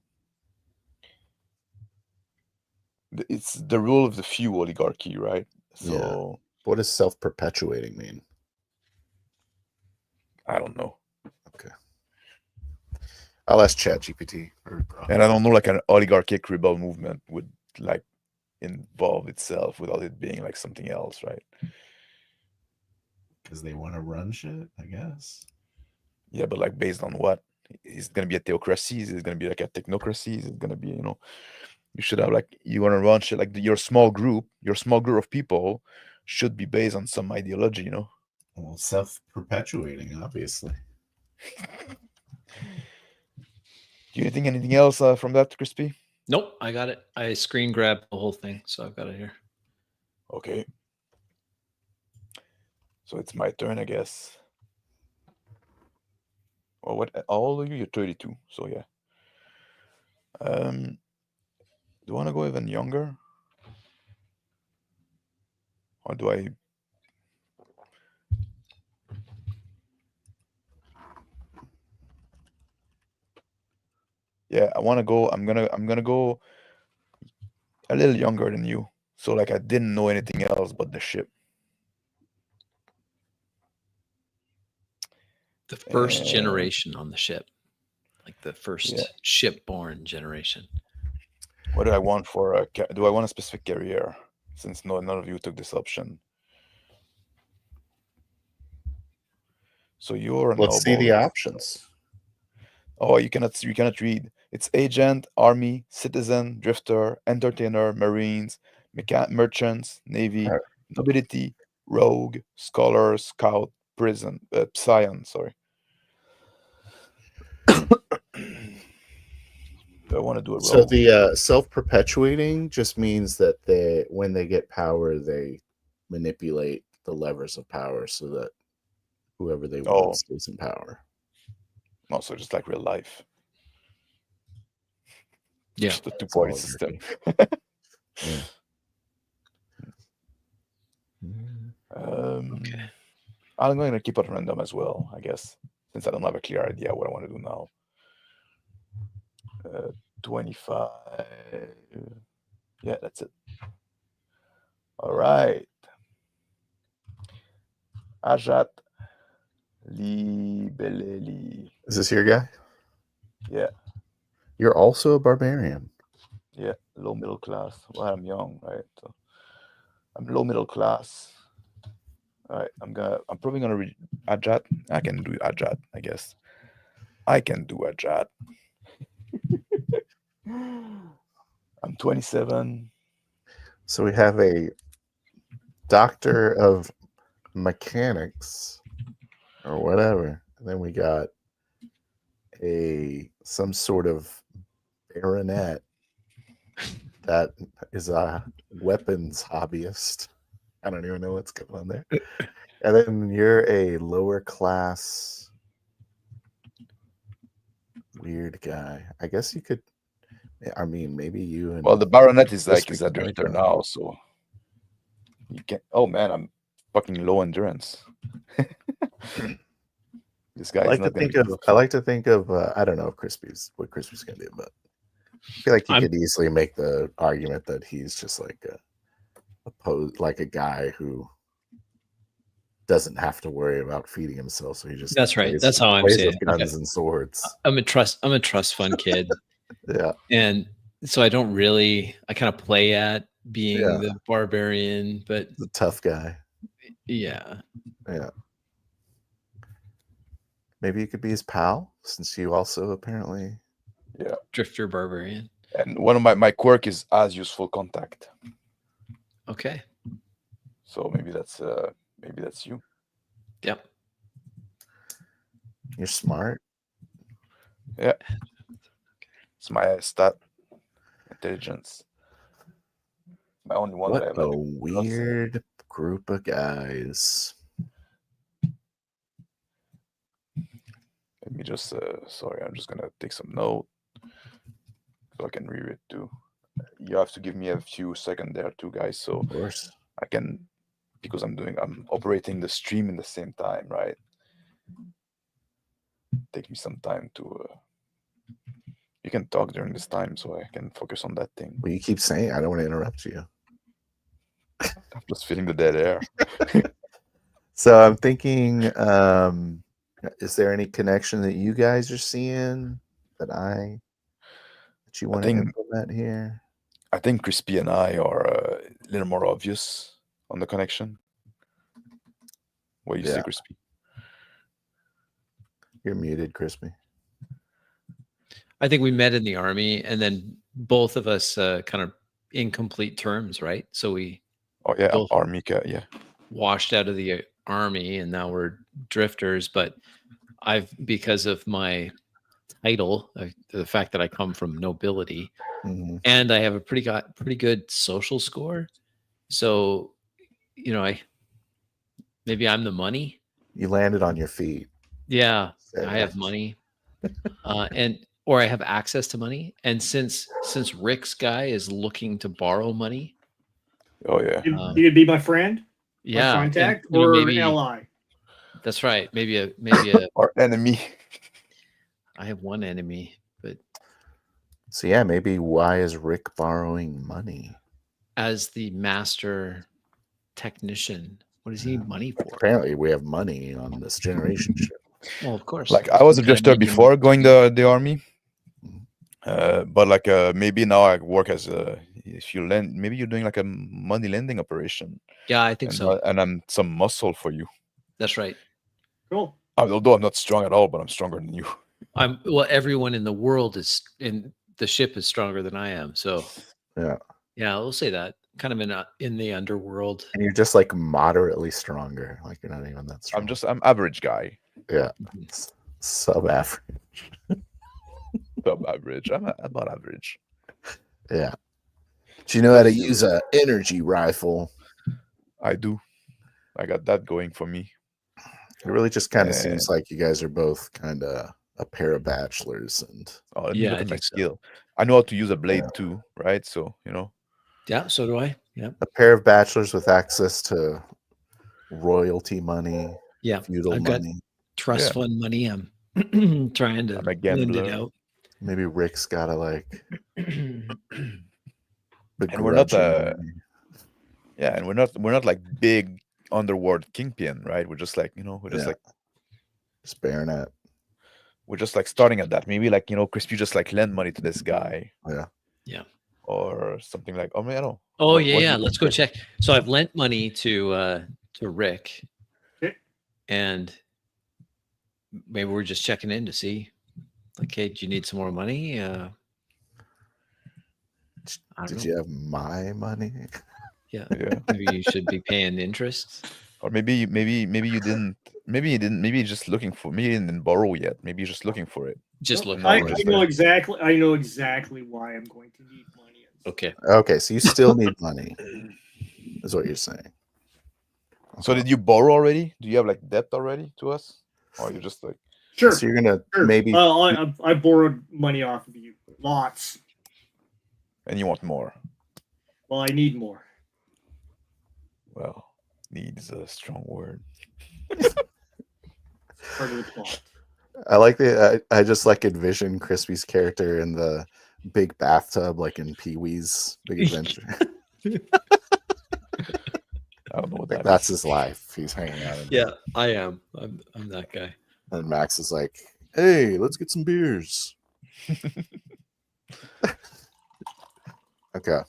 It's the rule of the few oligarchy, right? So What does self-perpetuating mean? I don't know. Okay. I'll ask ChatGPT. And I don't know like an oligarchic rebel movement would like involve itself without it being like something else, right? Because they want to run shit, I guess. Yeah, but like based on what? Is it gonna be a theocracy? Is it gonna be like a technocracy? Is it gonna be, you should have like you wanna run shit like your small group of people should be based on some ideology. Well, self-perpetuating, obviously. Do you think anything else from that, Crispy? Nope, I got it. I screen grabbed the whole thing, so I've got it here. Okay. So it's my turn, I guess. Or what? All of you? You're 32. So yeah. Do you want to go even younger? Or do I? Yeah, I want to go. I'm gonna go a little younger than you. So like I didn't know anything else but the ship. The first Uh, generation on the ship, like the first Yeah. ship-born generation. What do I want for a? Do I want a specific career? Since none of you took this option. So you're a Let's see noble. the options. Oh, you cannot read. It's agent, army, citizen, drifter, entertainer, marines, merchants, navy, Alright. nobility, rogue, scholar, scout, prison, scion. Sorry. Do I want to do a rogue? So the self-perpetuating just means that when they get power, they manipulate the levers of power so that whoever they want stays in power. Also, just like real life. Yeah, Just a It's two-party all system. Yeah. Okay. I'm going to keep it random as well, I guess, since I don't have a clear idea what I want to do now. 25. Yeah, that's it. All right. Ajat Libeleli. Is this your guy? Yeah, You're also a barbarian. yeah, low middle class. Well, I'm young, right? So I'm low middle class. All right, I'm probably gonna read Ajat. I can do Ajat, I guess. I can do Ajat. I'm 27. So we have a doctor of mechanics or whatever. And then we got some sort of baronet that is a weapons hobbyist. I don't even know what's going on there. And then you're a lower class weird guy. I guess you could. I mean, maybe you and. Well, the baronet is This like is a week, drifter like, now, so you can. Oh man, I'm fucking low endurance. This guy I is like to not gonna think be of. good I for- like to think of. I don't know if what Crispy's gonna do, but I feel like you could easily make the argument that he's just like like a guy who doesn't have to worry about feeding himself, so he just That's right. That's how I'm plays saying with it. guns Okay. and swords. I'm a trust fund kid. Yeah, And so I don't really, I kind of play at being Yeah. the barbarian, but the tough guy. yeah. Yeah, maybe you could be his pal, since you also apparently. Yeah, Drifter barbarian. and one of my quirk is as useful contact. Okay. So maybe that's you. Yep. You're smart. Yeah, it's my stat intelligence. My only one What that I have. a Plus, weird group of guys. let me just. Sorry, I'm just gonna take some note so I can read it too. You have to give me a few seconds there too, guys, so Of course. I can, because I'm operating the stream in the same time, right? Take me some time to. You can talk during this time, so I can focus on that thing. Well, you keep saying I don't want to interrupt you. I'm just feeling the dead air. So I'm thinking, is there any connection that you guys are seeing that you want to implement here? I think Crispy and I are a little more obvious on the connection. What you say, Yeah. Crispy? You're muted, Crispy. I think we met in the army, and then both of us kind of incomplete terms, right? So we Oh yeah, both Army cat. Yeah. washed out of the army, and now we're drifters. But because of my title, the fact that I come from nobility, Mm-hmm. and I have a pretty good social score. So, maybe I'm the money. You landed on your feet. Yeah, Say I have that. money, or I have access to money. And since Rick's guy is looking to borrow money, Oh yeah. You could be my friend, yeah, my and, contact, or maybe ally. that's right. Maybe a Our enemy. I have one enemy, but So yeah, maybe why is Rick borrowing money? as the master technician, what does he need money for? Apparently, we have money on this generation ship. Well, of course. Like I was a You gotta drifter make your before money. going the army. But like maybe now I work as if you lend, maybe you're doing like a money lending operation. Yeah, I think so. And I'm some muscle for you. That's right. Cool. Although I'm not strong at all, but I'm stronger than you. Everyone in the world is in the ship is stronger than I am. So Yeah, we'll say that. Kind of in the underworld. and you're just like moderately stronger. Like you're not even that strong. I'm average guy. Yeah, sub-average. Sub average. I'm about average. Yeah. Do you know how to use an energy rifle? I do. I got that going for me. It really just kind of seems like you guys are both kind of a pair of bachelors, and Let me Yeah, look I at my think so. skill. I know how to use a blade too, right? So Yeah, so do I. Yeah. a pair of bachelors with access to royalty money, Yeah. feudal I've got money. trust fund money. I'm trying to I'm a lend it gambler. out. Maybe Rick's got to like and we're not begrudging money. yeah, and we're not like big underworld kingpin, right? We're just like we're just Yeah. like Just baronet. we're just like starting at that. Maybe like Crispy just like lend money to this guy. Yeah. Yeah. Or something like I don't know. Oh What yeah. do you Let's go think? check. So I've lent money to Rick, Okay. and maybe we're just checking in to see. Like, hey, do you need some more money? I don't Did know. you have my money? Yeah. Yeah. Maybe you should be paying interest. Or maybe you didn't. Maybe you're just looking for. Maybe you didn't borrow yet. Maybe you're just looking for it. Just No, look. No, I just know like- exactly. I know exactly why I'm going to need money. Okay. Okay, so you still need money, is what you're saying. So did you borrow already? Do you have like debt already to us? Or you're just like Sure. So you're gonna Sure. maybe I borrowed money off of you. Lots. and you want more? Well, I need more. Well, need is a strong word. Part of the plot. I like the I just like envision Crispy's character in the big bathtub, like in Pee-wee's Big Adventure. I don't know what Like that that's is. his life. He's hanging out. In Yeah, I am. I'm that guy. And Max is like, "Hey, let's get some beers." Okay.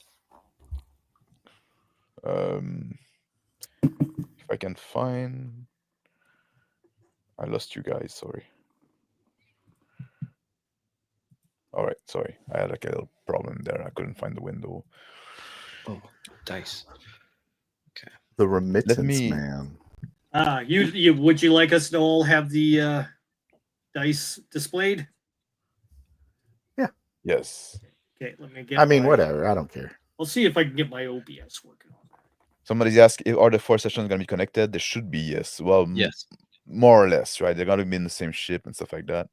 If I can find, I lost you guys. Sorry. All right, sorry. I had like a little problem there. I couldn't find the window. Oh, dice. The remittance me- man. You would you like us to all have the dice displayed? Yes. Okay, let me get. I mean, my- whatever. I don't care. I'll see if I can get my OBS working on that. Somebody's asking, are the 4 sessions going to be connected? They should be, yes. Well, Yes. more or less, right? They're going to be in the same ship and stuff like that.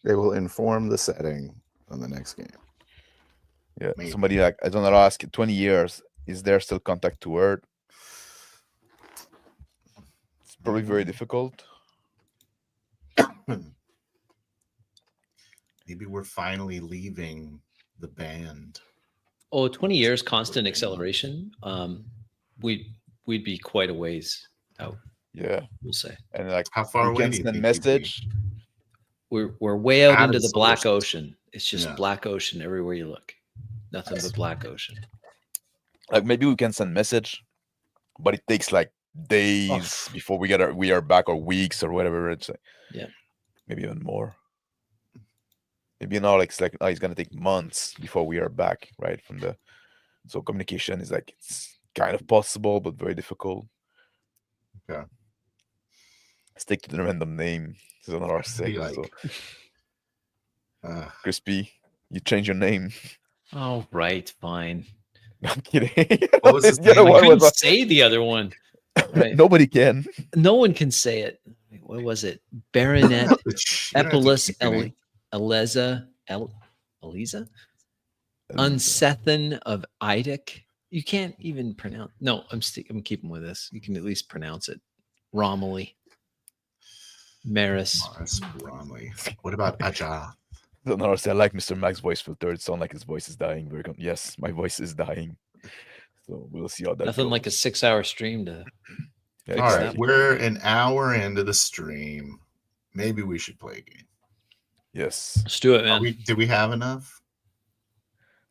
They will inform the setting on the next game. Yeah. Maybe. Somebody like, I don't know, ask 20 years, is there still contact to Earth? It's probably very difficult. Maybe we're finally leaving the band. Oh, 20 years constant acceleration. We'd be quite a ways out, Yeah. we'll say. And like, How far we away can do you send think you'd be? message. We're way out Out into of the the black solar ocean. It's just Yeah. black ocean everywhere you look. Nothing but black ocean. Like maybe we can send message, but it takes like days before we are back, or weeks or whatever. It's like, Yeah. maybe even more. Maybe it's like it's gonna take months before we are back, right? So communication is like, it's kind of possible but very difficult. Okay. Stick to the random name. This is another Be sec. So like, Crispy, you change your name. Oh, right, fine. I'm kidding. What was his The other name? I one couldn't was say the other one. Right. nobody can. No one can say it. Wait, what was it? Baronet Epilus Eliza Unsethan of Idic. You can't even pronounce. No, I'm keeping with this. You can at least pronounce it. Romilly. Maris. Morris Bromley. What about Aja? No, I like Mr. Mac's voice filter. It sounds like his voice is dying. Yes, my voice is dying. So we'll see how that Nothing goes. like a 6-hour stream to. Yeah, All right, exactly. we're an hour into the stream. Maybe we should play a game. Yes, Let's do it, man. Do we have enough?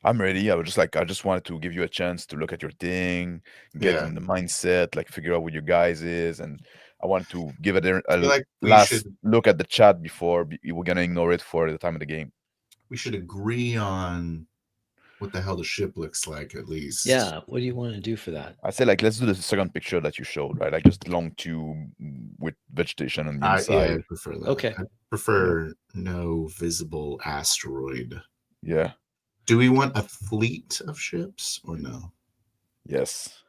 I'm ready. I just wanted to give you a chance to look at your thing, get Yeah. in the mindset, like figure out what your guys is, and I wanted to give it a I feel like we last should look at the chat before we're gonna ignore it for the time of the game. agree on what the hell the ship looks like, at least. Yeah. What do you want to do for that? I say, like, let's do the second picture that you showed, right? Like just long tube with vegetation on the inside. I prefer that. Okay. I prefer no visible asteroid. Yeah. Do we want a fleet of ships or no? Yes.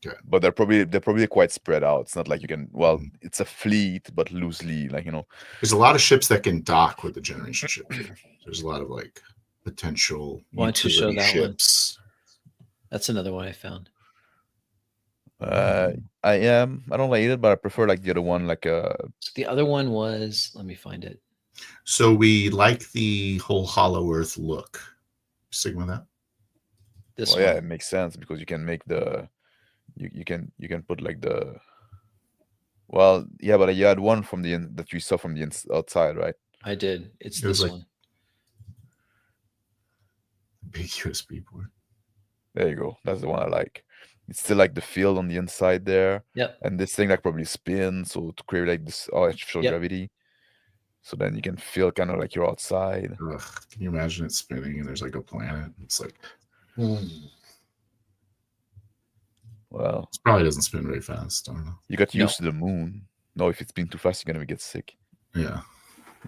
Okay. But they're probably quite spread out. It's not like you can. Well, Mhm. it's a fleet, but loosely, like, There's a lot of ships that can dock with the generation ship. There's a lot of like potential Why don't you show utility that one? ships. That's another one I found. I don't like it, but I prefer like the other one, like So the other one was. Let me find it. So we like the whole Hollow Earth look. Sticking with that. This well, yeah, one. it makes sense because you can make the you can put like the well, yeah, but you had one from the that you saw from the outside, right? I did. It's It was this like- one. Big USB port. There you go. That's the one I like. It's still like the field on the inside there, Yep. and this thing like probably spins, so to create like this artificial Yep. gravity. So then you can feel kind of like you're outside. Ugh, can you imagine it spinning and there's like a planet? It's like Well, it probably doesn't spin very fast. I don't know. you got No. used to the moon. No, if it's spin too fast, you're gonna get sick. Yeah.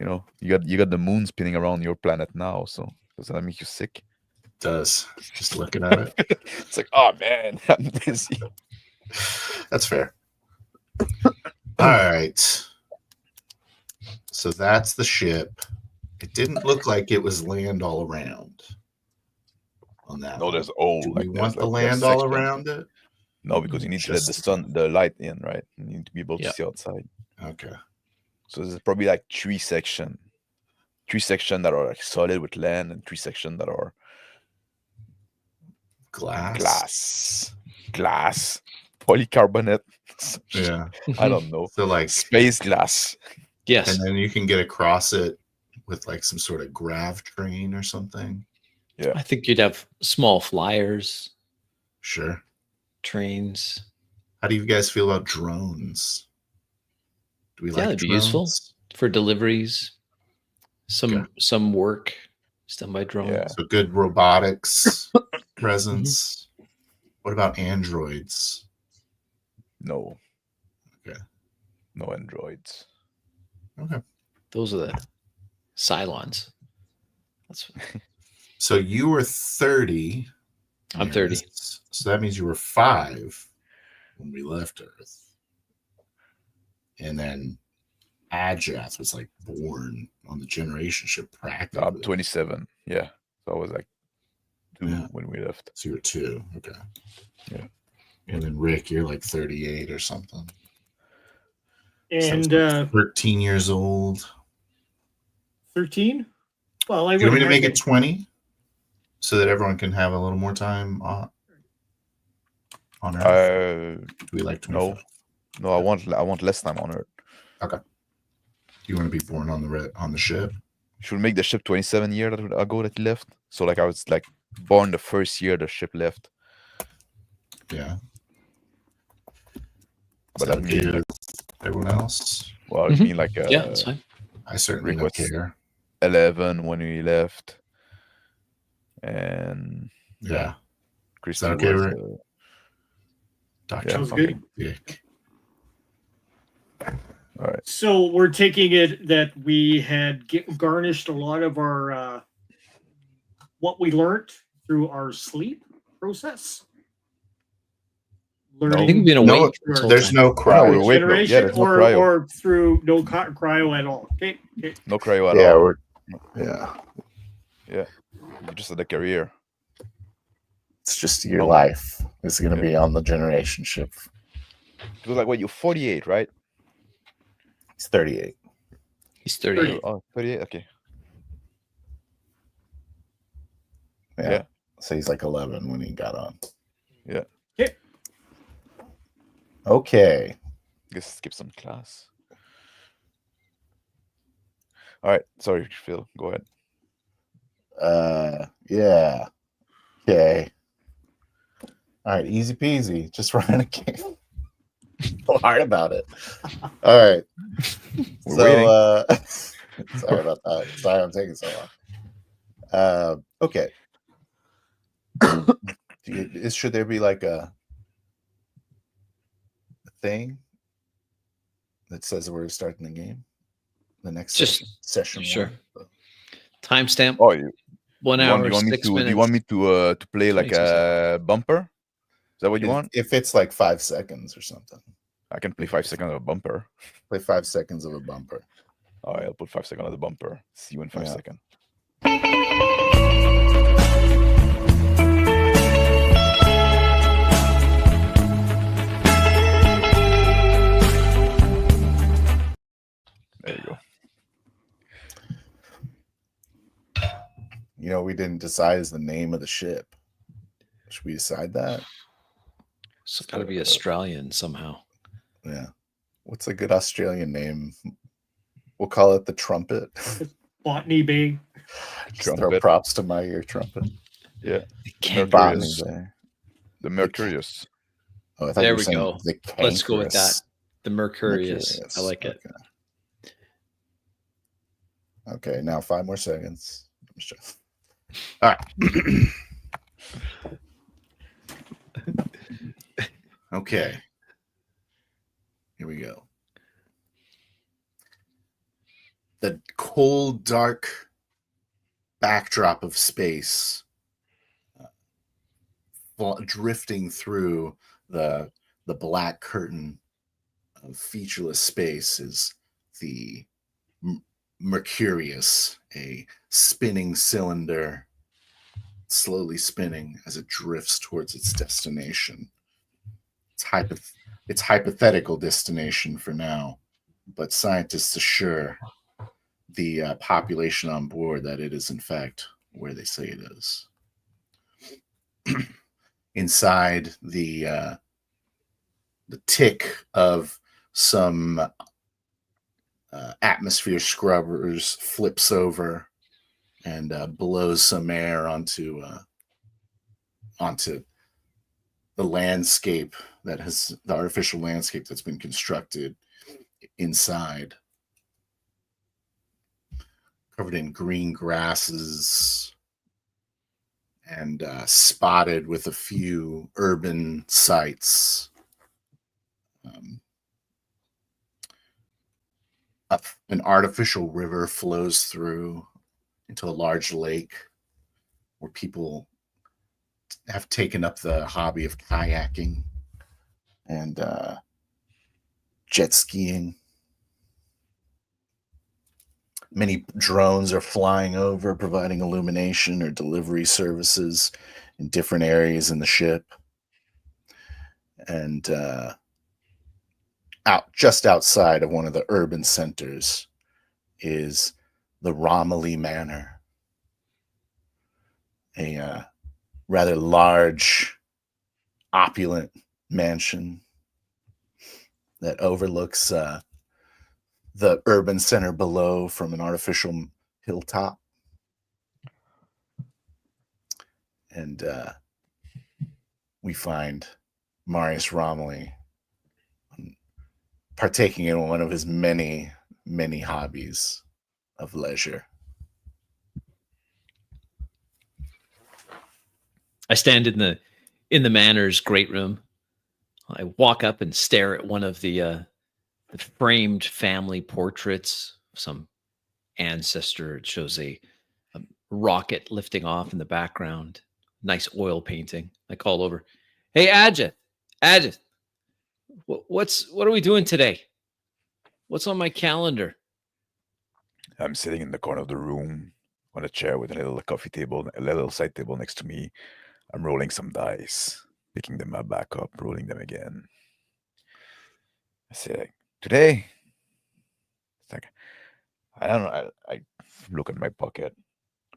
You got the moon spinning around your planet now, so doesn't that make you sick? It does. Just looking at it. It's like, oh man, I'm dizzy. That's fair. All right. So that's the ship. It didn't look like it was land all around on that. No, one. there's all Do like we there's, want the like, there's land all sections. around it? No, because you need to let the Just- the light in, right? You need to be able to Yeah. see outside. Okay. So there's probably like three sections that are like solid with land, and three sections that are glass, polycarbonate. Yeah. I don't know. So like, Space glass. Yes. and then you can get across it with like some sort of grav train or something. I think you'd have small flyers, Sure. trains. How do you guys feel about drones? Do we Yeah, like that'd be drones? useful. For deliveries. Some work is done by drones. Yeah. So good robotics presence. What about androids? No. Okay. No androids. Okay. Those are the Cylons. That's So you were 30. I'm 30. So that means you were 5 when we left Earth. And then Ajath was like born on the generation ship practically. I'm 27. Yeah. So I was like 2 Yeah. when we left. So you were 2. Okay. Yeah. And then Rick, you're like 38 or something. And 13 years old. 13. Well, I Do you want me to wouldn't make have it 20 so that everyone can have a little more time on Earth? Do we like 25? No, I want less time on Earth. Do you want to be born on the ship? Should we make the ship 27 years ago that he left? So like I was like born the first year the ship left. Yeah. But that I mean, okay like, with everyone else? well, I Mhm. mean, like, Yeah, that's fine. I certainly Rick don't was care. 11 when we left, and Yeah. Is Christy that okay, was. Rick? Dr. Yeah, Sounds okay. good. Dick. All right. So we're taking it that we had garnished a lot of our what we learned through our sleep process. I Learning think we've been No, awake this whole there's time. no Oh, no, cryo. we're awake. No, yeah, generation there's no cryo. or through no cryo at all. Okay. No cryo at Yeah, all. we're yeah. Yeah, you just had a career. It's just your Oh. life is going to Yeah. be on the generation ship. It was like, what, you're 48, right? He's 38. He's 38. Oh, 38, okay. Yeah. Yeah. So he's like 11 when he got on. Yeah. Okay. Guess skip some class. All right, sorry, Phil. Go ahead. Yeah. Okay. All right, easy peasy. Just run a game. So hard about it. All right. We're So waiting. sorry about that. Sorry I'm taking so long. Okay. Should there be like a thing that says we're starting the game? The next Just- session. sure. one? Timestamp, Oh, you 1 want, hour, you want me 6 to? minutes. Do you want me to play like 22 a bumper? Is that what you want? If it's like 5 seconds or something. I can play 5 seconds of a bumper. Play 5 seconds of a bumper. All right, I'll put 5 seconds on the bumper. See you in 5 Yeah. seconds. There you go. You know, we didn't decide the name of the ship. Should we decide that? It's got to be Australian somehow. Yeah. What's a good Australian name? We'll call it the Trumpet. Botany Bay. Just throw Trumpet. props to my ear, Trumpet. Yeah. Can't Botany Mercurius. Bay. The Mercurius. Oh, I thought There you were we saying go. the Let's go with that. Cankerous. The Mercurius. I like it. Okay, now 5 more seconds. I'm just All right. Okay. Here we go. The cold, dark backdrop of space, drifting through the black curtain of featureless space, is the Mercurius, a spinning cylinder, slowly spinning as it drifts towards its destination. Its hypothetical destination for now, but scientists assure the population on board that it is in fact where they say it is. Inside, the tick of some atmosphere scrubbers flips over and blows some air onto the landscape the artificial landscape that's been constructed inside, covered in green grasses and spotted with a few urban sites. An artificial river flows through into a large lake where people have taken up the hobby of kayaking and jet skiing. Many drones are flying over, providing illumination or delivery services in different areas in the ship. And just outside of one of the urban centers is the Romilly Manor, a rather large, opulent mansion that overlooks the urban center below from an artificial hilltop. And we find Marius Romilly partaking in one of his many, many hobbies of leisure. I stand in the manor's great room. I walk up and stare at one of the framed family portraits of some ancestor. It shows a rocket lifting off in the background. Nice oil painting. I call over, "Hey, Ajit, what are we doing today? What's on my calendar?" I'm sitting in the corner of the room on a chair with a little coffee table, a little side table next to me. I'm rolling some dice, picking them up back up, rolling them again. I say, like, today, it's like, I don't know. I look at my pocket,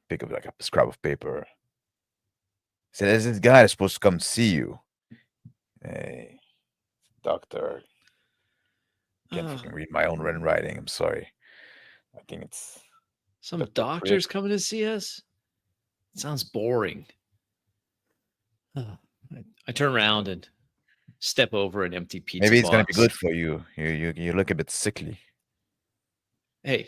pick up like a scrap of paper. I say, there's this guy that's supposed to come see you. Hey, doctor. Can't Oh, fucking read my own writing. I'm sorry. I think it's some the prick. doctor's coming to see us? Sounds boring. I turn around and step over an empty pizza Maybe it's gonna be box. good for you. You look a bit sickly. Hey,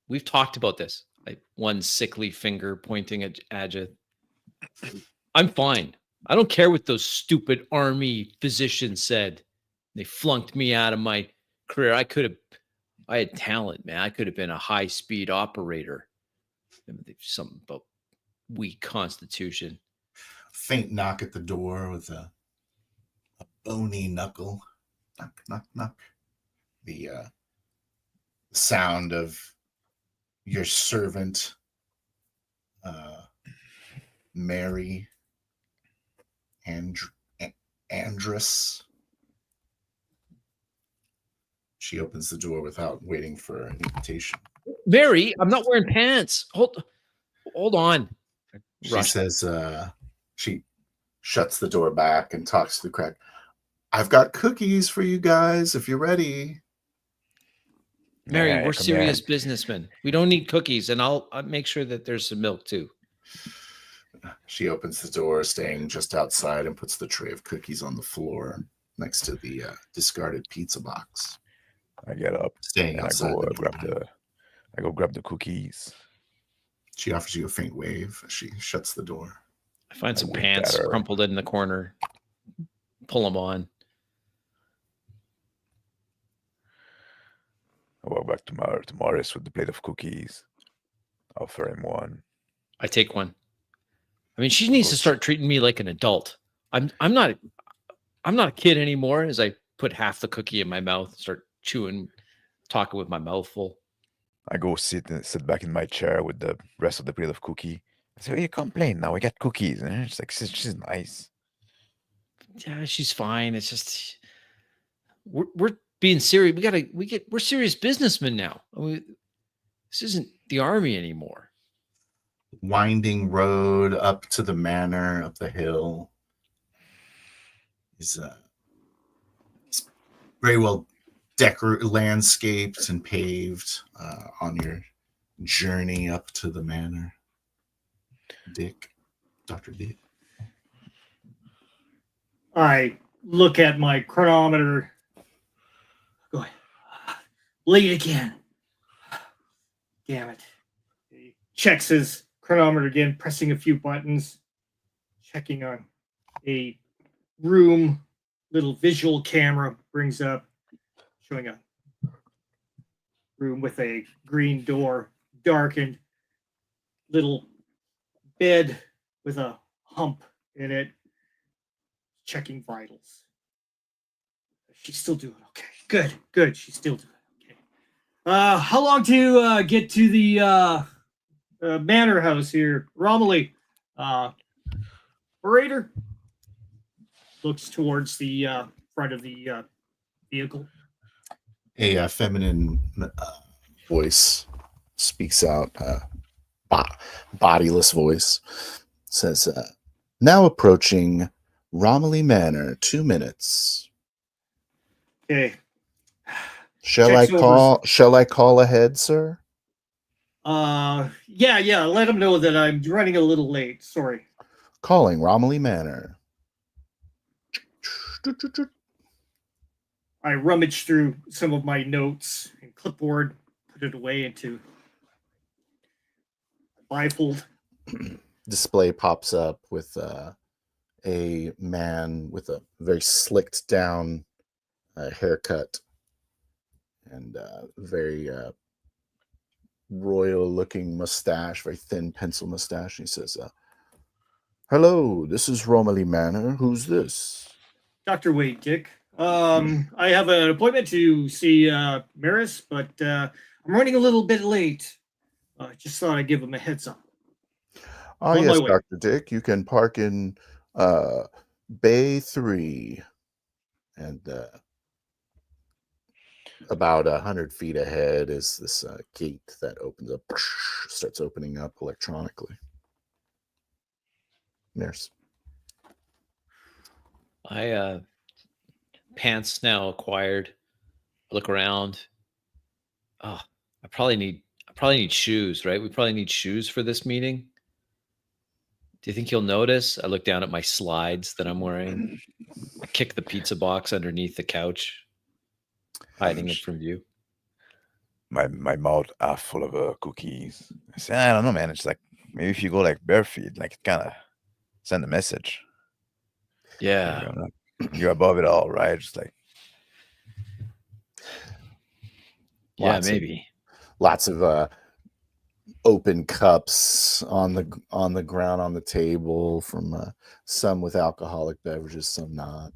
we've talked about this. Like one sickly finger pointing at Ajit. I'm fine. I don't care what those stupid army physicians said. They flunked me out of my career. I had talent, man. I could have been a high-speed operator. Something about weak constitution. Faint knock at the door with a bony knuckle. Knock, knock, knock. The sound of your servant, Mary Andress. She opens the door without waiting for an invitation. Mary, I'm not wearing pants. Hold on. She Rush. says, she shuts the door back and talks to the crack. I've got cookies for you guys if you're ready. Mary, Yeah, we're come serious here. businessmen. We don't need cookies, and I'll make sure that there's some milk too. She opens the door, staying just outside, and puts the tray of cookies on the floor next to the discarded pizza box. I get up Staying and outside the door. I go grab the cookies. She offers you a faint wave as she shuts the door. I find I some wink pants at her. crumpled in the corner. Pull them on. I walk back to Morris with the plate of cookies. Offer him one. I take one. I mean, she needs to start treating me like an adult. I'm not a kid anymore. As I put half the cookie in my mouth, start chewing, talking with my mouth full. I go sit back in my chair with the rest of the plate of cookie. I say, you complain now. We got cookies. And she's like, she's nice. Yeah, she's fine. It's just we're being serious. We're serious businessmen now. I mean, this isn't the army anymore. Winding road up to the manor, up the hill, is very well landscaped and paved on your journey up to the manor. Dr. Dick. I look at my chronometer. Go ahead. Late again. Damn it. He checks his chronometer again, pressing a few buttons, checking on a room. Little visual camera brings up, showing a room with a green door, darkened, little bed with a hump in it, checking vitals. She's still doing okay. Good. She's still doing okay. How long to get to the manor house here? Romilly, operator looks towards the front of the vehicle. A feminine voice speaks out, bodiless voice, says, now approaching Romilly Manor, 2 minutes. Okay. Shall I call ahead, sir? Yeah, let him know that I'm running a little late. Sorry. Calling Romilly Manor. I rummage through some of my notes and clipboard, put it away into bifold. Display pops up with a man with a very slicked down haircut and very royal looking mustache, very thin pencil mustache. And he says, hello, this is Romilly Manor. Who's this? Dr. Wade, Dick. I have an appointment to see Maris, but I'm running a little bit late. Just thought I'd give him a heads up. Oh, On my yes, way. Dr. Dick. You can park in Bay 3. And about 100 feet ahead is this gate that opens up, starts opening up electronically. Nurse. I pants now acquired. Look around. Oh, I probably need shoes, right? We probably need shoes for this meeting. Do you think you'll notice? I look down at my slides that I'm wearing. I kick the pizza box underneath the couch, hiding it from view. My mouth half full of cookies. I say, I don't know, man. It's like maybe if you go like bare feet, like it kind of send a message. Yeah. You're above it all, right? Just like Yeah, maybe. Lots of open cups on the ground on the table from some with alcoholic beverages, some not.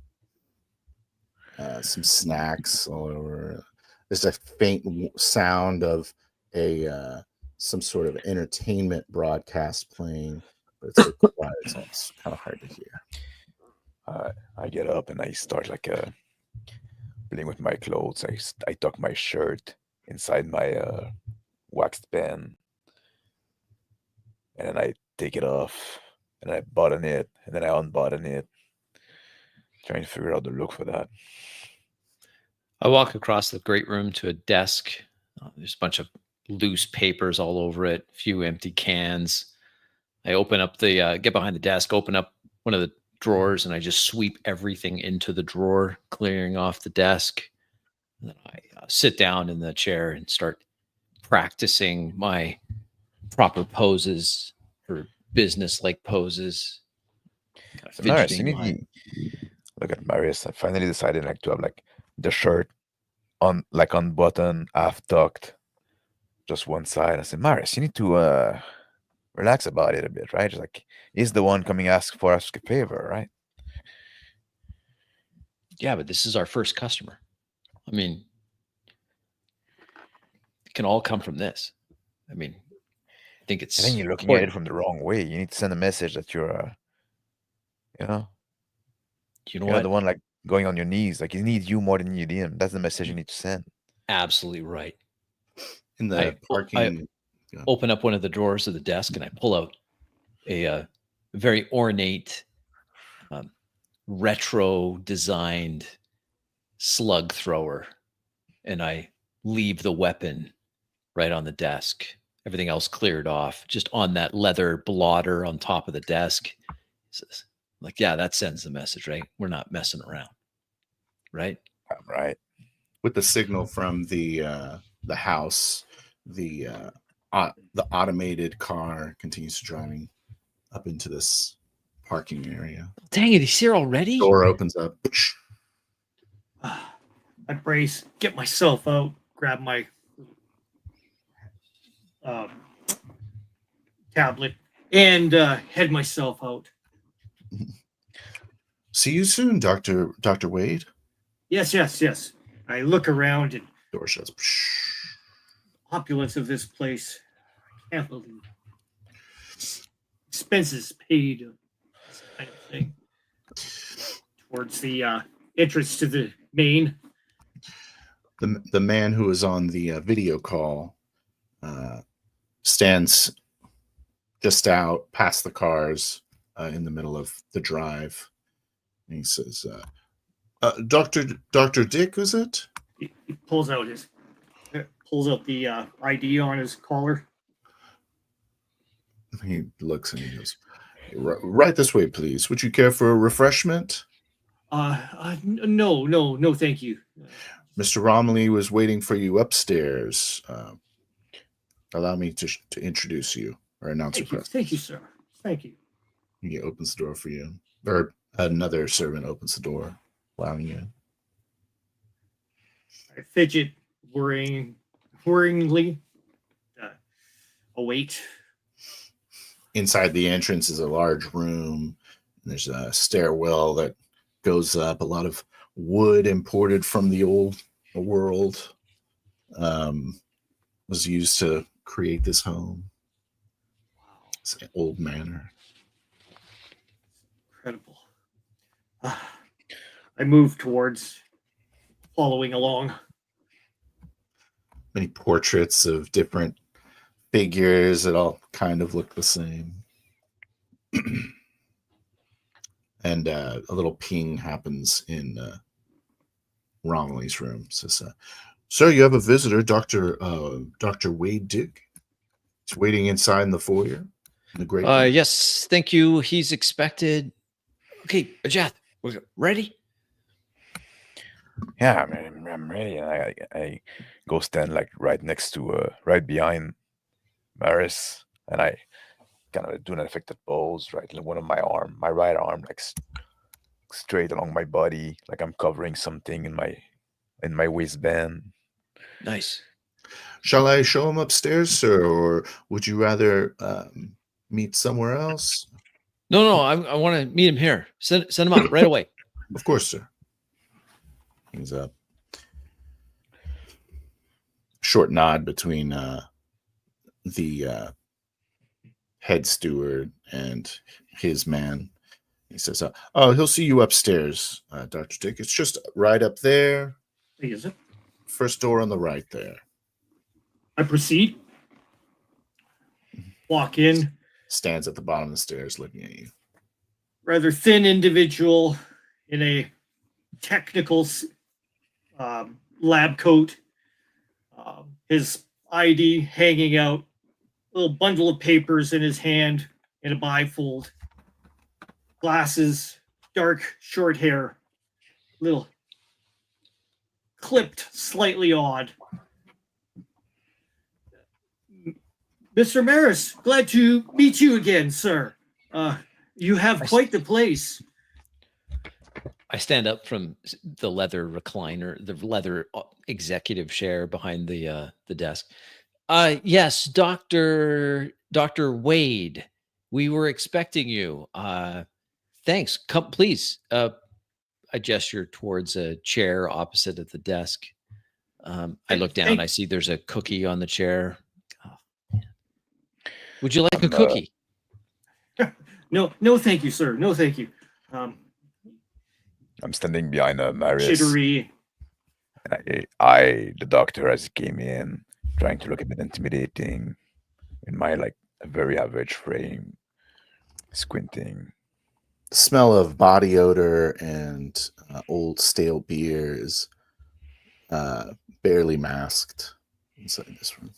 Some snacks all over. There's a faint sound of some sort of entertainment broadcast playing, but it's so quiet, so it's kind of hard to hear. I get up and I start like playing with my clothes. I tuck my shirt inside my waxed pen, and then I take it off and I button it, and then I unbutton it, trying to figure out the look for that. I walk across the great room to a desk. There's a bunch of loose papers all over it, a few empty cans. I open up get behind the desk, open up one of the drawers, and I just sweep everything into the drawer, clearing off the desk. And then I sit down in the chair and start practicing my proper poses or business-like poses. Kind of So Marius, you fidgeting need behind- look at Marius. I finally decided like to have like the shirt unbuttoned, half tucked, just one side. I said, Marius, you need to relax about it a bit, right? Just like he's the one coming ask a favor, right? Yeah, but this is our first customer. I mean, it can all come from this. I mean, I think it's. I think you're looking at it from the wrong way. You need to send a message that you're, You know you're what? the one like going on your knees. Like he needs you more than you need him. That's the message you need to send. Absolutely right. In the parking. Open up one of the drawers of the desk and I pull out a very ornate, retro designed slug thrower, and I leave the weapon right on the desk. Everything else cleared off, just on that leather blotter on top of the desk. Like, yeah, that sends the message, right? We're not messing around, right? Right. With the signal from the house, the automated car continues driving up into this parking area. Dang it, he's here already? Door opens up. I brace, get myself out, grab my tablet, and head myself out. See you soon, Dr. Wade. Yes. I look around and Door shuts. opulence of this place. I can't believe expenses paid, this kind of thing. Towards the entrance to the main. The man who is on the video call stands just out past the cars in the middle of the drive. And he says, Dr. Dick, is it? He pulls out the ID on his collar. He looks and he goes, right this way, please. Would you care for a refreshment? No, thank you. Mr. Romilly was waiting for you upstairs. Allow me to introduce you or announce your presence. Thank you, sir. Thank you. He opens the door for you, or another servant opens the door, allowing you in. I fidget worryingly. Await. Inside the entrance is a large room. And there's a stairwell that goes up. A lot of wood imported from the old world was used to create this home. It's an old manor. Incredible. I move towards, following along. Many portraits of different figures that all kind of look the same. And a little ping happens in Romilly's room. It says, "Sir, you have a visitor, Dr. Wade Duke. He's waiting inside in the foyer." In the great room. Yes, thank you. He's expected. Okay, Ajath, we're ready? Yeah, I'm ready. And I go stand like right next to, right behind Maris, and I kind of do an affected pose, right? Like one of my right arm, like straight along my body, like I'm covering something in my waistband. Nice. Shall I show him upstairs, sir, or would you rather meet somewhere else? No, I want to meet him here. Send him out right away. Of course, sir. He's up. Short nod between the head steward and his man. He says, "Oh, he'll see you upstairs, Dr. Dick. It's just right up there. Is it? First door on the right there." I proceed. Walk in. Stands at the bottom of the stairs looking at you. Rather thin individual in a technical lab coat. His ID hanging out. A little bundle of papers in his hand in a bifold. Glasses, dark, short hair. Little clipped, slightly odd. Mr. Maris, glad to meet you again, sir. You have quite the place. I stand up from the leather recliner, the leather executive chair behind the desk. Yes, Dr. Wade, we were expecting you. Thanks. Come, please. I gesture towards a chair opposite of the desk. I look down. I see there's a cookie on the chair. Would you like a cookie? No, thank you, sir. No, thank you. I'm standing behind Maris. Jittery. And the doctor, as he came in, trying to look a bit intimidating, in my like a very average frame, squinting. The smell of body odor and old stale beer is barely masked inside this room.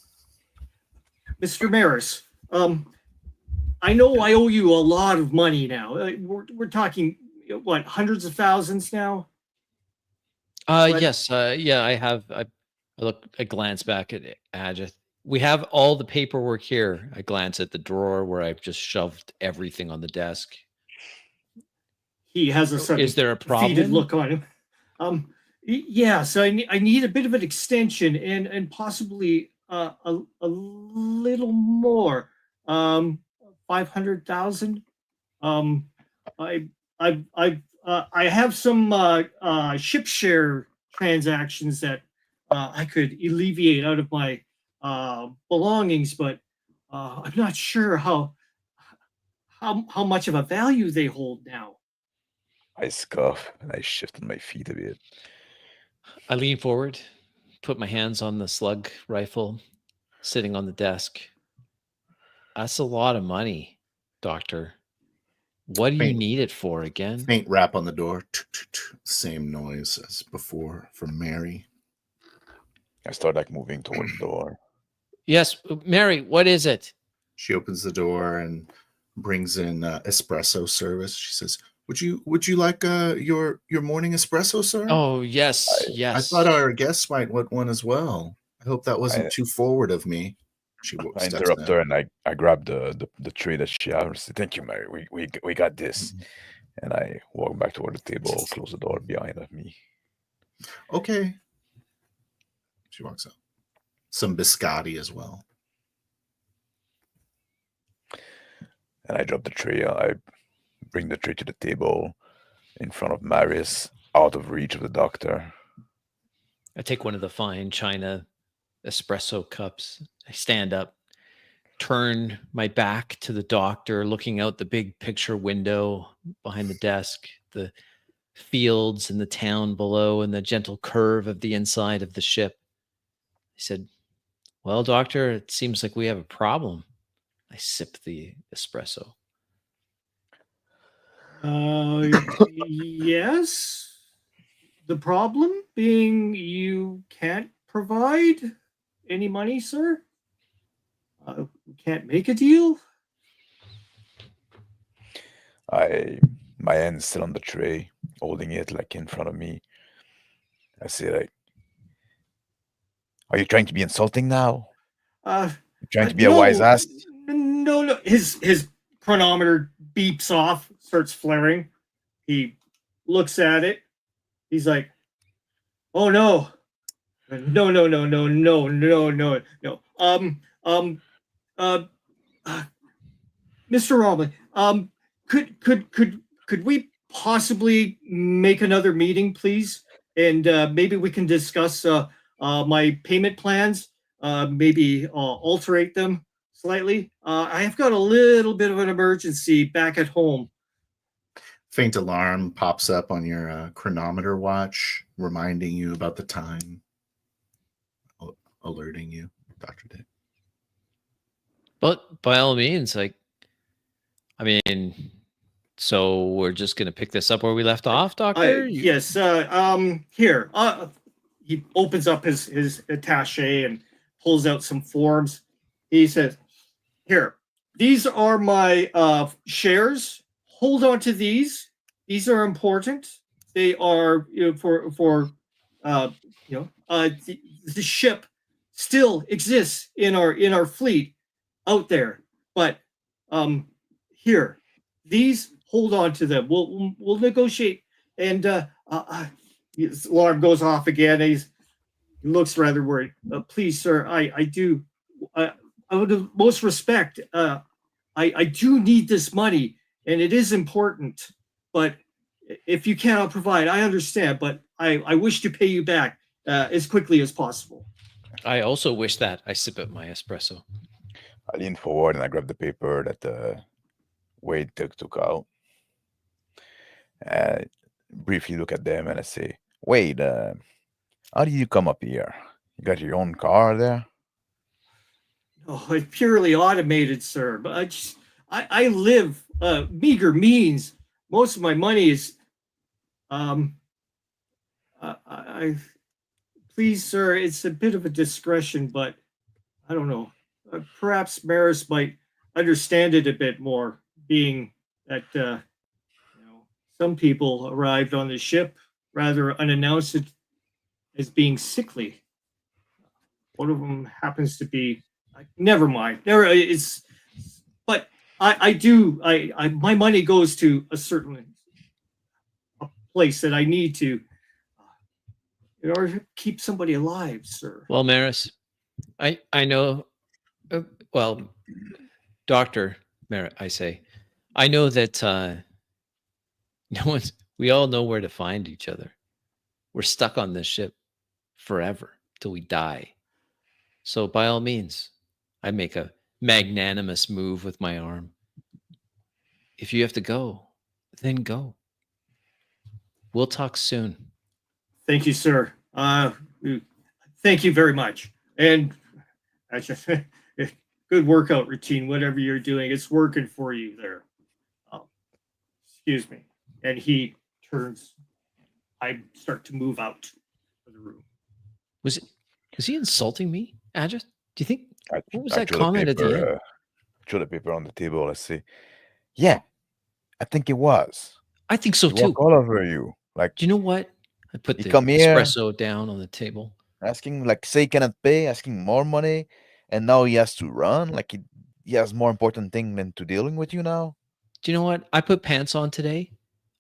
Mr. Maris, I know I owe you a lot of money now. We're talking, what, hundreds of thousands now? Yes. Yeah, I have. I glance back at Ajith. We have all the paperwork here. I glance at the drawer where I've just shoved everything on the desk. He has a sudden Is there a problem? defeated look on him. Yeah, so I need a bit of an extension and possibly a little more. 500,000. I have some ship share transactions that I could alleviate out of my belongings, but I'm not sure how much of a value they hold now. I scoff and I shift on my feet a bit. I lean forward, put my hands on the slug rifle sitting on the desk. That's a lot of money, Doctor. What do you need it for again? Faint rap on the door. Same noise as before from Mary. I start like moving towards the door. Yes, Mary, what is it? She opens the door and brings in espresso service. She says, Would you like your morning espresso, sir? Oh yes, I- I yes. thought our guests might want one as well. I hope that wasn't I- too forward of me. She I steps interrupt in. her and I grab the tray that she has. And say, "Thank you, Mary. We got this." Mhm. And I walk back toward the table, close the door behind of me. Okay. She walks out. Some biscotti as well. And I drop the tray. I bring the tray to the table in front of Maris, out of reach of the doctor. I take one of the fine china espresso cups. I stand up, turn my back to the doctor, looking out the big picture window behind the desk, the fields and the town below, and the gentle curve of the inside of the ship. I said, "Well, doctor, it seems like we have a problem." I sip the espresso. Yes. The problem being you can't provide any money, sir. We can't make a deal. My hand's still on the tray, holding it like in front of me. I say like, "Are you trying to be insulting now? Uh, You trying to be a wise ass?" No. His chronometer beeps off, starts flaring. He looks at it. He's like, "Oh no, no. Uh, Mr. Romley, could we possibly make another meeting, please? And maybe we can discuss my payment plans. Maybe alterate them slightly. I have got a little bit of an emergency back at home." Faint alarm pops up on your chronometer watch, reminding you about the time, alerting you, Dr. Dick. But by all means, like, I mean, so we're just going to pick this up where we left off, doctor? Yes. Here. He opens up his attaché and pulls out some forms. He says, "Here, these are my shares. Hold on to these. These are important. They are, for the ship still exists in our fleet out there. But here, these, hold on to them. We'll negotiate." And his alarm goes off again. He looks rather worried. "Please, sir, I do. I would have most respect. I do need this money, and it is important. But if you cannot provide, I understand. But I wish to pay you back as quickly as possible." I also wish that. I sip at my espresso. I lean forward and I grab the paper that Wade took out. I briefly look at them and I say, "Wade, how did you come up here? You got your own car there?" Oh, it's purely automated, sir. But I live meager means. Most of my money is I please, sir, it's a bit of a discretion, but I don't know. Perhaps Maris might understand it a bit more, being that some people arrived on the ship rather unannounced as being sickly. One of them happens to be. Never mind. Never. It's. But I do. My money goes to a certain place that I need to in order to keep somebody alive, sir. Well, Maris, I know. Well, Doctor Merritt, I say, I know that no one's. We all know where to find each other. We're stuck on this ship forever till we die. So by all means, I make a magnanimous move with my arm. If you have to go, then go. We'll talk soon. Thank you, sir. Thank you very much. And I just good workout routine, whatever you're doing, it's working for you there. Excuse me. And he turns. I start to move out of the room. Was he insulting me, Adjust? Do you think? What was I that throw the comment at the paper, end? throw the paper on the table. I say, "Yeah, I think it was. I think so He too. walk all over you. Like Do you know what? I put he the come here espresso down on the table. asking, like, say he cannot pay, asking more money, and now he has to run. Like he has more important thing than to dealing with you now. Do you know what? I put pants on today.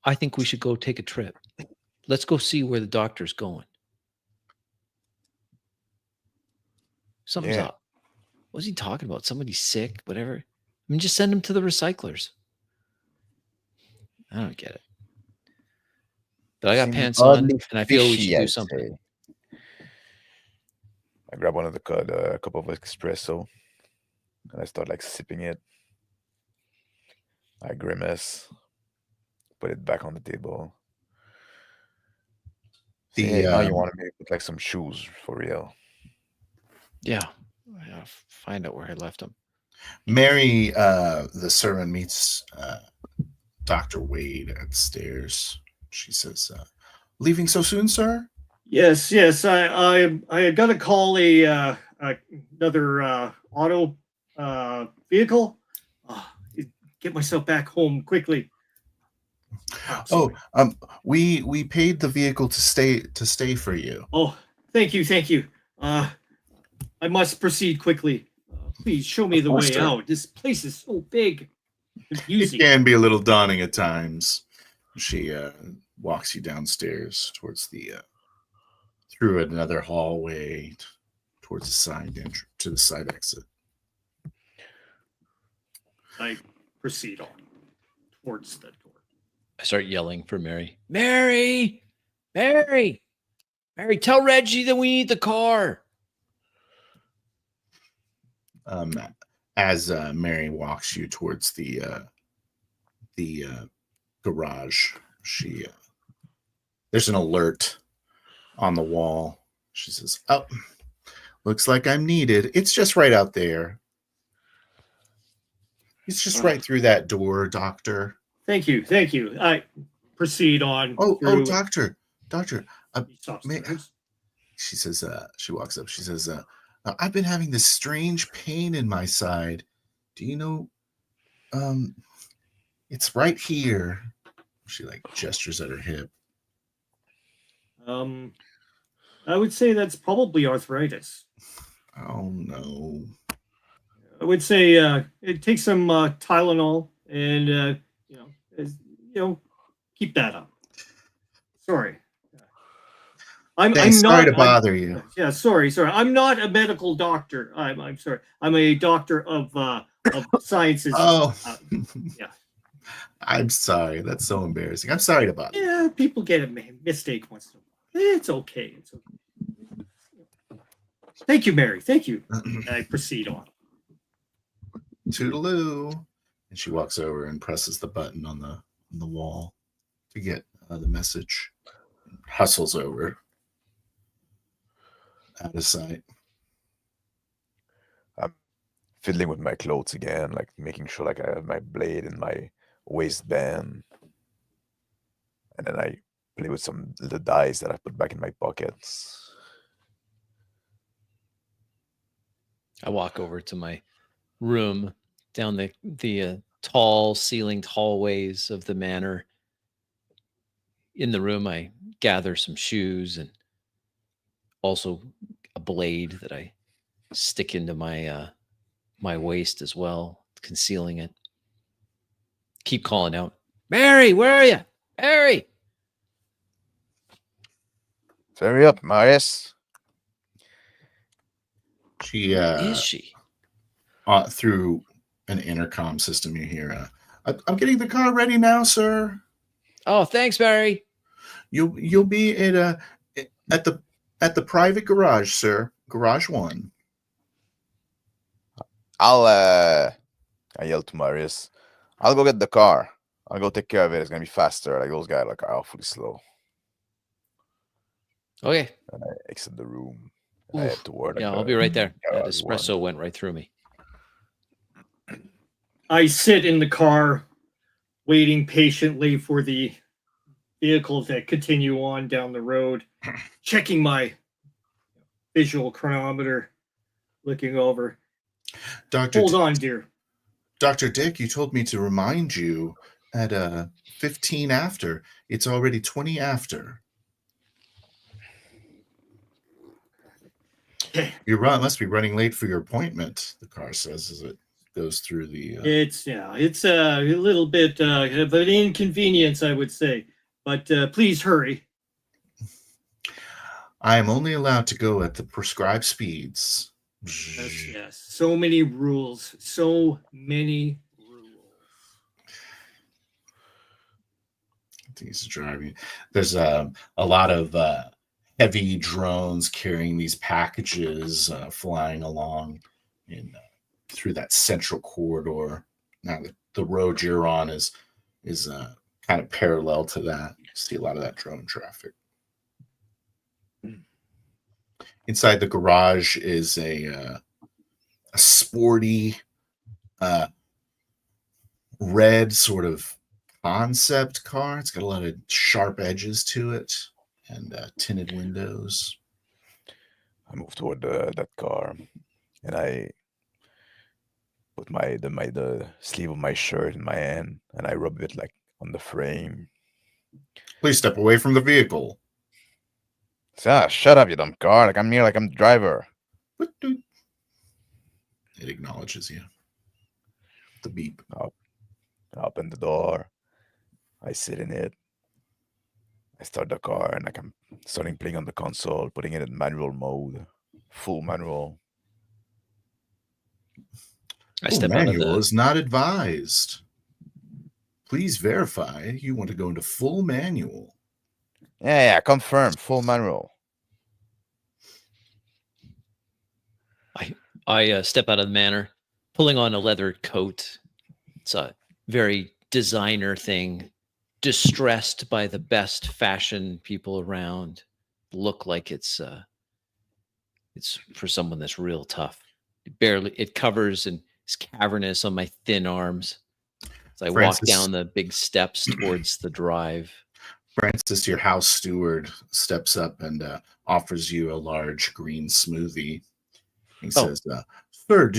I think we should go take a trip. Let's go see where the doctor's going. Something's Yeah. up. What's he talking about? Somebody's sick, whatever. I mean, just send him to the recyclers. I don't get it. But I got Seems pants on, oddly and I feel we fishy, should do I'd something. say. I grab one of the a cup of espresso, and I start like sipping it. I grimace, put it back on the table. Say, hey, now you want me to put like some shoes for real? Yeah. I gotta find out where I left them. Mary, the servant, meets Dr. Wade upstairs. She says, leaving so soon, sir? Yes. I had got to call another auto vehicle. Get myself back home quickly. Oh, we paid the vehicle to stay for you. Oh, thank you. I must proceed quickly. Please show me the way Sir. out. This place is so big. Confusing. It can be a little daunting at times. She walks you downstairs towards the through another hallway towards the side entrance to the side exit. I proceed on towards the door. I start yelling for Mary. Mary! Tell Reggie that we need the car. As Mary walks you towards the garage, she there's an alert on the wall. She says, "Oh, looks like I'm needed. It's just right out there. It's just right through that door, doctor." Thank you. I proceed on. Oh, doctor. She says, she walks up. She says, I've been having this strange pain in my side. Do you know? It's right here. She like gestures at her hip. I would say that's probably arthritis. Oh no. I would say it takes some Tylenol and keep that up. Sorry. I'm sorry not to bother you. Yeah, sorry. I'm not a medical doctor. I'm sorry. I'm a doctor of sciences. Oh, yeah. I'm sorry. That's so embarrassing. I'm sorry to bother you. Yeah, people get a mistake once in a while. It's okay. Thank you, Mary. Thank you. And I proceed on. Toodaloo. And she walks over and presses the button on the wall to get the message. Hustles over. Out of sight. I'm fiddling with my clothes again, like making sure like I have my blade in my waistband. And then I play with some little dice that I put back in my pockets. I walk over to my room down the tall ceilinged hallways of the manor. In the room, I gather some shoes and also a blade that I stick into my my waist as well, concealing it. Keep calling out, Mary, where are you? Mary! Hurry up, Marius. She Is she? Through an intercom system you hear, I'm getting the car ready now, sir. Oh, thanks, Mary. You'll be at the private garage, sir. Garage 1. I yell to Marius, I'll go get the car. I'll go take care of it. It's gonna be faster. Like those guys like are awfully slow. Okay. And I exit the room. I head toward. Like, Yeah, I'll be right there. That garage espresso went right through me. I sit in the car, waiting patiently for the vehicles that continue on down the road, checking my visual chronometer, looking over. Dr. Hold on, dear. Dr. Dick, you told me to remind you at 15 after. It's already 20 after. You must be running late for your appointment, the car says as it goes through the... It's a little bit of an inconvenience, I would say. But please hurry. I am only allowed to go at the prescribed speeds. Yes. So many rules. So many rules. He's driving. There's a lot of heavy drones carrying these packages flying along through that central corridor. Now the road you're on is kind of parallel to that. You see a lot of that drone traffic. Inside the garage is a sporty red sort of concept car. It's got a lot of sharp edges to it and tinted windows. I move toward that car, and I put the sleeve of my shirt in my hand, and I rub it like on the frame. Please step away from the vehicle. Shut up, you dumb car! Like I'm the driver. It acknowledges you. The beep. I open the door. I sit in it. I start the car, and like I'm starting playing on the console, putting it in manual mode, full manual. I step out of Manual the. is not advised. Please verify you want to go into full manual. Yeah, confirm, full manual. I step out of the manor, pulling on a leather coat. It's a very designer thing, distressed by the best fashion people around. Look like it's for someone that's real tough. It covers and is cavernous on my thin arms. As I walk down the big steps towards the drive. Francis, your house steward, steps up and offers you a large green smoothie. He says, "Sir,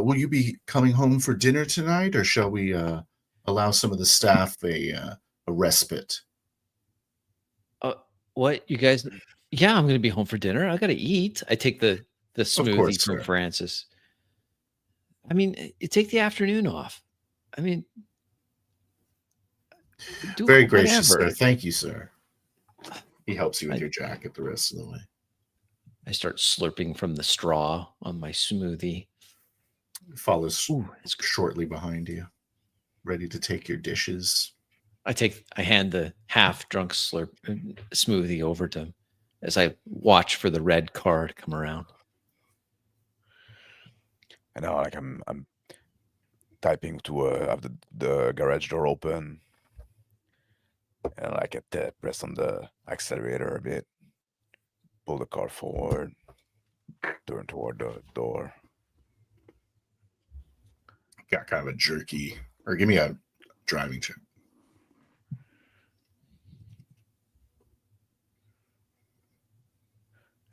will you be coming home for dinner tonight, or shall we allow some of the staff a respite?" What, you guys? Yeah, I'm going to be home for dinner. I got to eat. I take the smoothie from Francis. I mean, you take the afternoon off. I mean, very gracious, sir. Thank you, sir. He helps you with your jacket the rest of the way. I start slurping from the straw on my smoothie. Follows shortly behind you, ready to take your dishes. I hand the half-drunk smoothie over to him as I watch for the red car to come around. I know, like I'm typing to have the garage door open, and like I press on the accelerator a bit, pull the car forward, turn toward the door. Got kind of a jerky, or give me a driving check.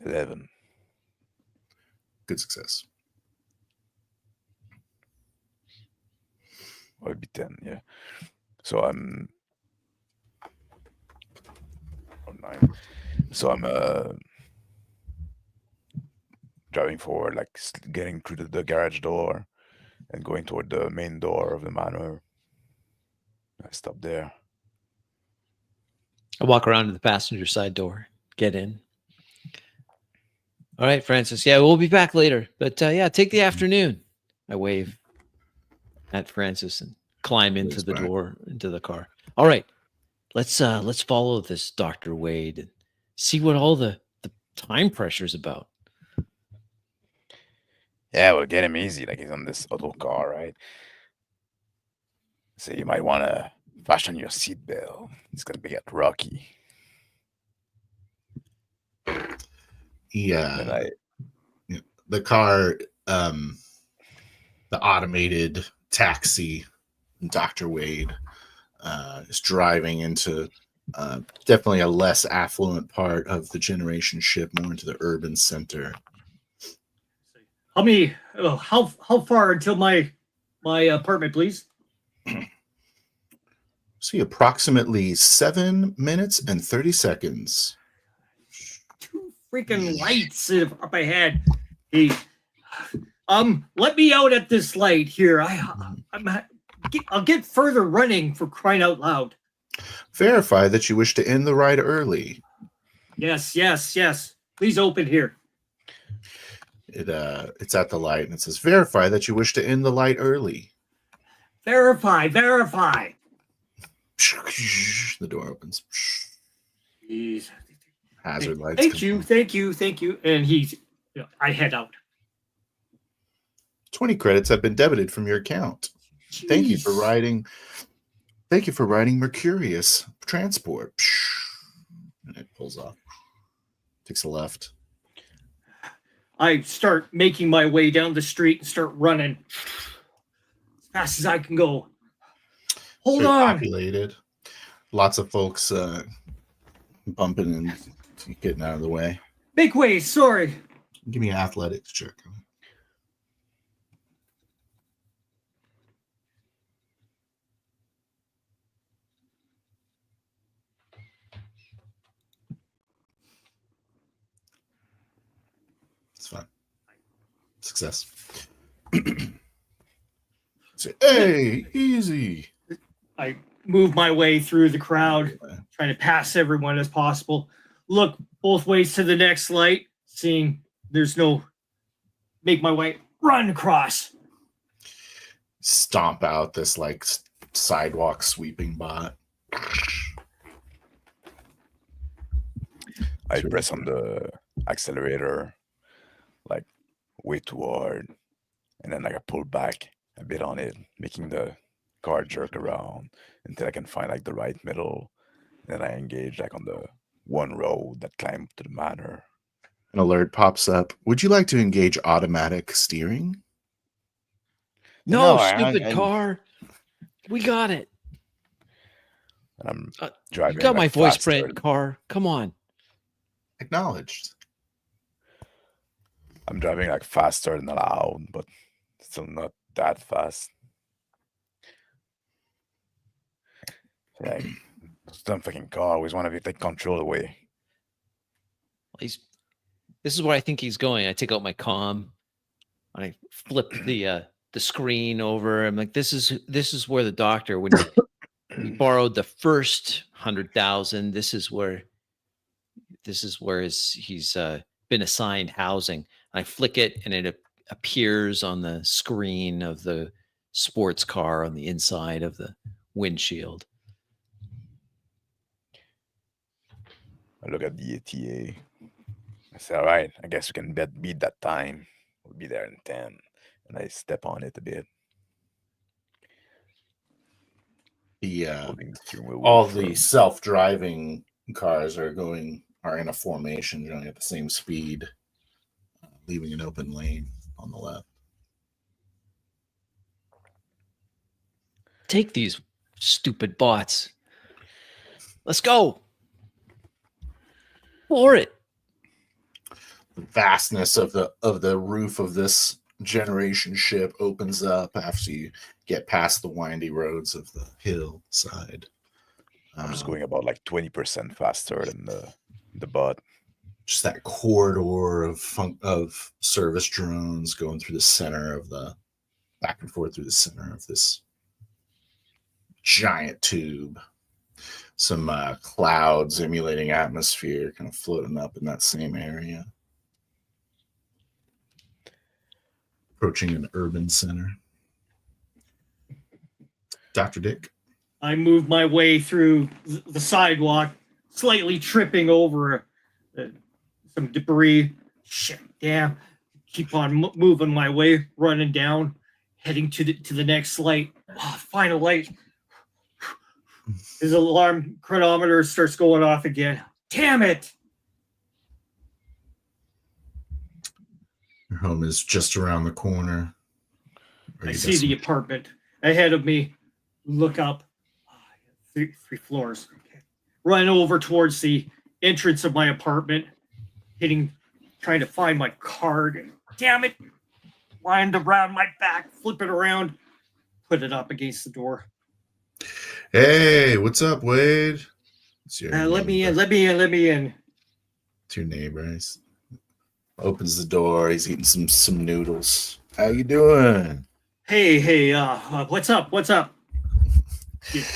$11. Good success. Or it'd be 10, yeah. So I'm 9. So I'm driving forward, like getting through the garage door and going toward the main door of the manor. I stop there. I walk around to the passenger side door, get in. All right, Francis. Yeah, we'll be back later. But yeah, take the afternoon. I wave at Francis and climb into the door, into the car. All right, let's follow this Dr. Wade and see what all the time pressure's about. Yeah, we'll get him easy. Like he's on this auto car, right? So you might want to fasten your seatbelt. It's gonna be rocky. Yeah, the car, the automated taxi, Dr. Wade is driving into definitely a less affluent part of the generation ship, more into the urban center. How far until my apartment, please? See, approximately 7 minutes and 30 seconds. 2 freaking lights up ahead. Hey, let me out at this light here. I'll get further running, for crying out loud. Verify that you wish to end the ride early. Yes. Please open here. It's at the light, and it says, verify that you wish to end the light early. Verify. The door opens. Jeez. Hazard lights. Thank you. And I head out. 20 credits have been debited from your account. Jeez. Thank you for riding Mercurius Transport. And it pulls off. Takes a left. I start making my way down the street and start running as fast as I can go. Hold on. Populated. Lots of folks bumping and getting out of the way. Make way, sorry. Give me an athletics check. It's fine. Success. Say, hey, easy. I move my way through the crowd, trying to pass everyone as possible. Look both ways to the next light, seeing there's no... Make my way, run across. Stomp out this sidewalk sweeping bot. I press on the accelerator way too hard, and then I pull back a bit on it, making the car jerk around until I can find the right middle. Then I engage on the one road that climbs to the manor. An alert pops up. Would you like to engage automatic steering? No, No, stupid car. We got it. And I'm driving. You got my voice faster. print, car. Come on. Acknowledged. I'm driving faster than allowed, but still not that fast. Some fucking car always want to take control away. This is where I think he's going. I take out my comm. I flip the screen over. I'm like, this is where the doctor, when he borrowed the first 100,000, this is where he's been assigned housing. I flick it and it appears on the screen of the sports car on the inside of the windshield. I look at the ETA. I say, all right, I guess we can beat that time. We'll be there in 10. And I step on it a bit. All the self-driving cars are in a formation, going at the same speed, leaving an open lane on the left. Take these stupid bots. Let's go. For it. The vastness of the roof of this generation ship opens up after you get past the windy roads of the hillside. I'm just going about 20% faster than the bot. Just that corridor of service drones going through the center of back and forth through the center of this giant tube. Some clouds emulating atmosphere kind of floating up in that same area. Approaching an urban center. Dr. Dick. I move my way through the sidewalk, slightly tripping over some debris. Shit, damn. Keep on moving my way, running down, heading to the next light. Oh, final light. His alarm chronometer starts going off again. Damn it! Your home is just around the corner. I see the apartment ahead of me. Look up. Three floors. Okay. Run over towards the entrance of my apartment, trying to find my card. Damn it! Wind around my back, flip it around, put it up against the door. Hey, what's up, Wade? It's your Let me in. neighbor. Let me in. Let me in. It's your neighbor. He opens the door. He's eating some noodles. How you doing? Hey. What's up? What's up?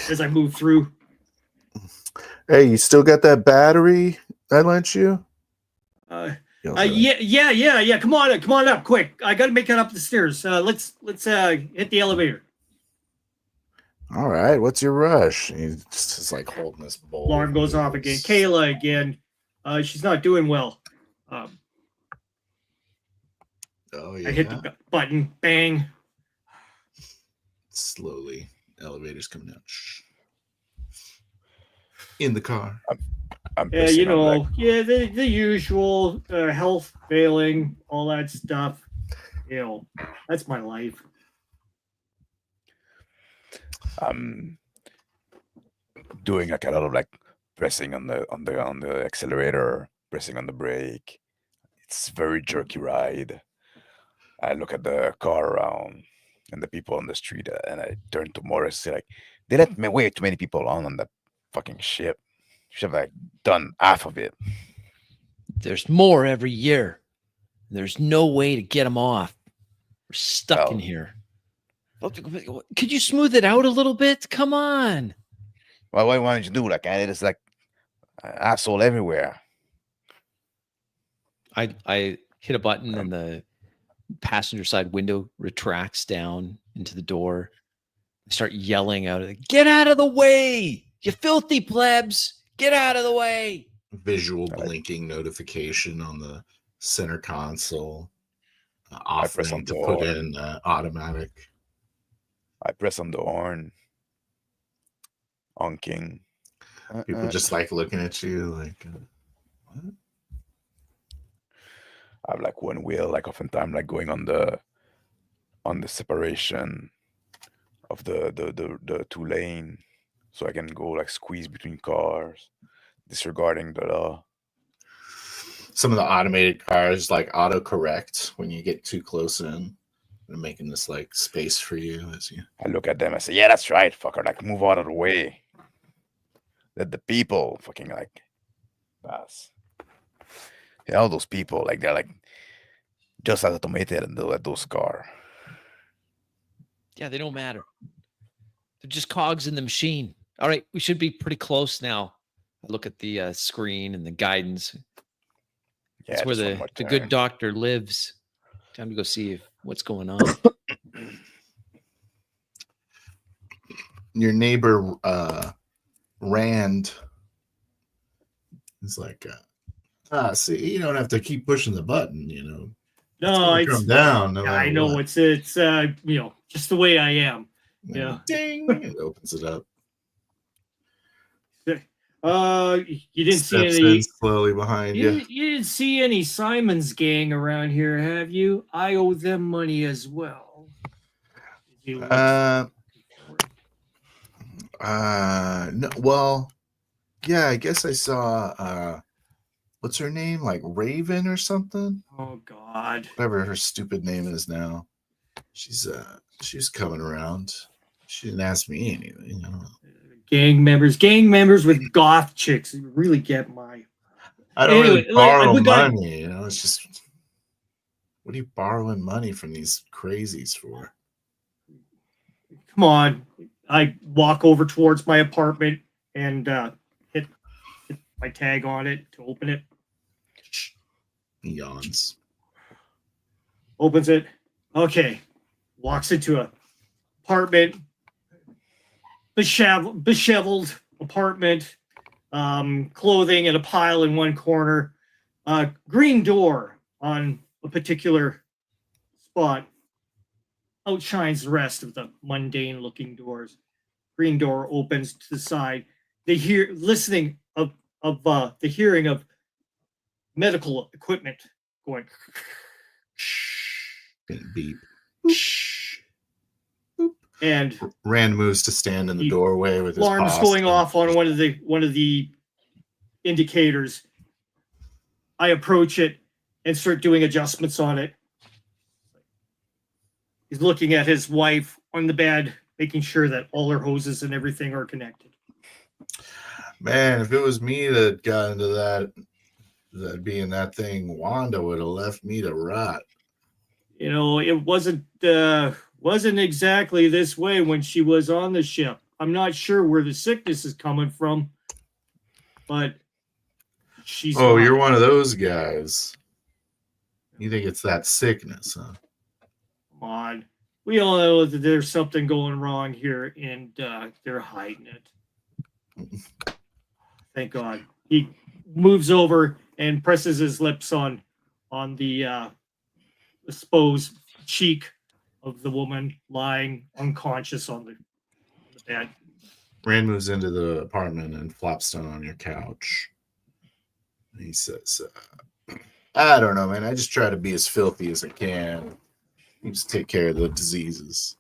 As I move through. Hey, you still got that battery I lent you? Yeah. Come on up, quick. I got to make it up the stairs. Let's hit the elevator. All right, what's your rush? He's just like holding this bowl. Alarm goes off again. Kayla again. She's not doing well. Oh yeah. I hit the button. Bang. Slowly, elevators coming down. In the car. I'm Yeah, pissing on, like, the usual health failing, all that stuff. That's my life. I'm doing like a lot of like pressing on the accelerator, pressing on the brake. It's very jerky ride. I look at the car around and the people on the street, and I turn to Morris, say like, they let me way too many people on that fucking ship. Should have like done half of it. There's more every year. There's no way to get them off. We're stuck in Well, here. Could you smooth it out a little bit? Come on. Well, what wanted you do? Like, it's like asshole everywhere. I hit a button and the passenger side window retracts down into the door. I start yelling out, "Get out of the way, you filthy plebs! Get out of the way!" Visual blinking notification on the center console. I press Offering on to the put horn. in automatic. I press on the horn, honking. People just like looking at you like, what? I have like one wheel, like oftentimes like going on the separation of the two lane, so I can go like squeeze between cars, disregarding the law. Some of the automated cars like autocorrect when you get too close in. They're making this like space for you as you. I look at them, I say, yeah, that's right, fucker, like move out of the way. Let the people fucking like pass. Yeah, all those people, like they're like just as automated and those car. Yeah, they don't matter. They're just cogs in the machine. All right, we should be pretty close now. I look at the screen and the guidance. Yeah, That's where just one more the good turn. doctor lives. Time to go see what's going on. Your neighbor Rand is like, see, you don't have to keep pushing the button, you know. No, it's come down. No I matter know what. it's just the way I am. Yeah. Ding! It opens it up. You didn't see Steps any in slowly behind you. You didn't see any Simon's gang around here, have you? I owe them money as well. No. Well, yeah, I guess I saw what's her name? Like Raven or something? Oh God. Whatever her stupid name is now. She's coming around. She didn't ask me anything. I don't know. Gang members with goth chicks really get my. I don't Anyway, really borrow we got- money, you know. It's just, what are you borrowing money from these crazies for? Come on. I walk over towards my apartment and hit my tag on it to open it. He yawns. Opens it. Okay. Walks into a apartment. Disheveled apartment. Clothing in a pile in one corner. Green door on a particular spot outshines the rest of the mundane looking doors. Green door opens to the side. They hear listening of the hearing of medical equipment going. Beep. And Rand moves to stand in the doorway with his alarms boss. going off on one of the indicators. I approach it and start doing adjustments on it. He's looking at his wife on the bed, making sure that all her hoses and everything are connected. Man, if it was me that got into that being that thing, Wanda would have left me to rot. You know, it wasn't exactly this way when she was on the ship. I'm not sure where the sickness is coming from, but she's Oh, got you're it. one of those guys. You think it's that sickness, huh? Come on. We all know that there's something going wrong here, and they're hiding it. Thank God. He moves over and presses his lips on the exposed cheek of the woman lying unconscious on the bed. Rand moves into the apartment and flops down on your couch. He says, I don't know, man. I just try to be as filthy as I can. You just take care of the diseases.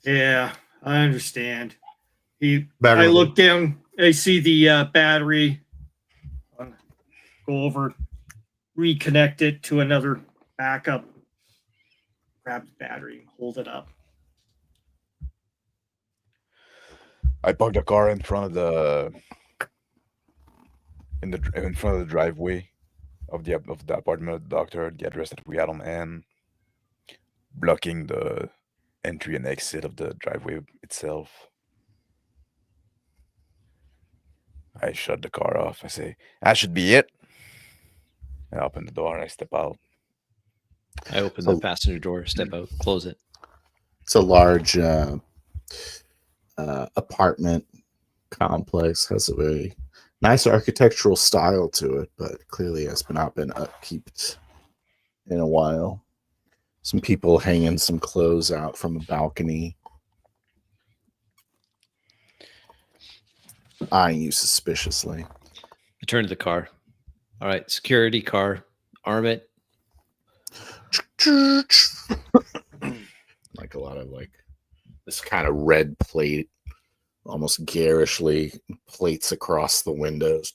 Yeah, I understand. I Better look down. I see the battery. Go over, reconnect it to another backup. Grab the battery, hold it up. I parked the car in front of the in front of the driveway of the apartment of the doctor, the address that we had on hand, blocking the entry and exit of the driveway itself. I shut the car off. I say, that should be it. I open the door and I step out. I open So- the passenger door, step out, close it. It's a large apartment complex. Has a very nice architectural style to it, but clearly has not been upkept in a while. Some people hanging some clothes out from a balcony, eyeing you suspiciously. I turn to the car. All right, security car, arm it. Like a lot of like this kind of red plate, almost garishly plates across the windows.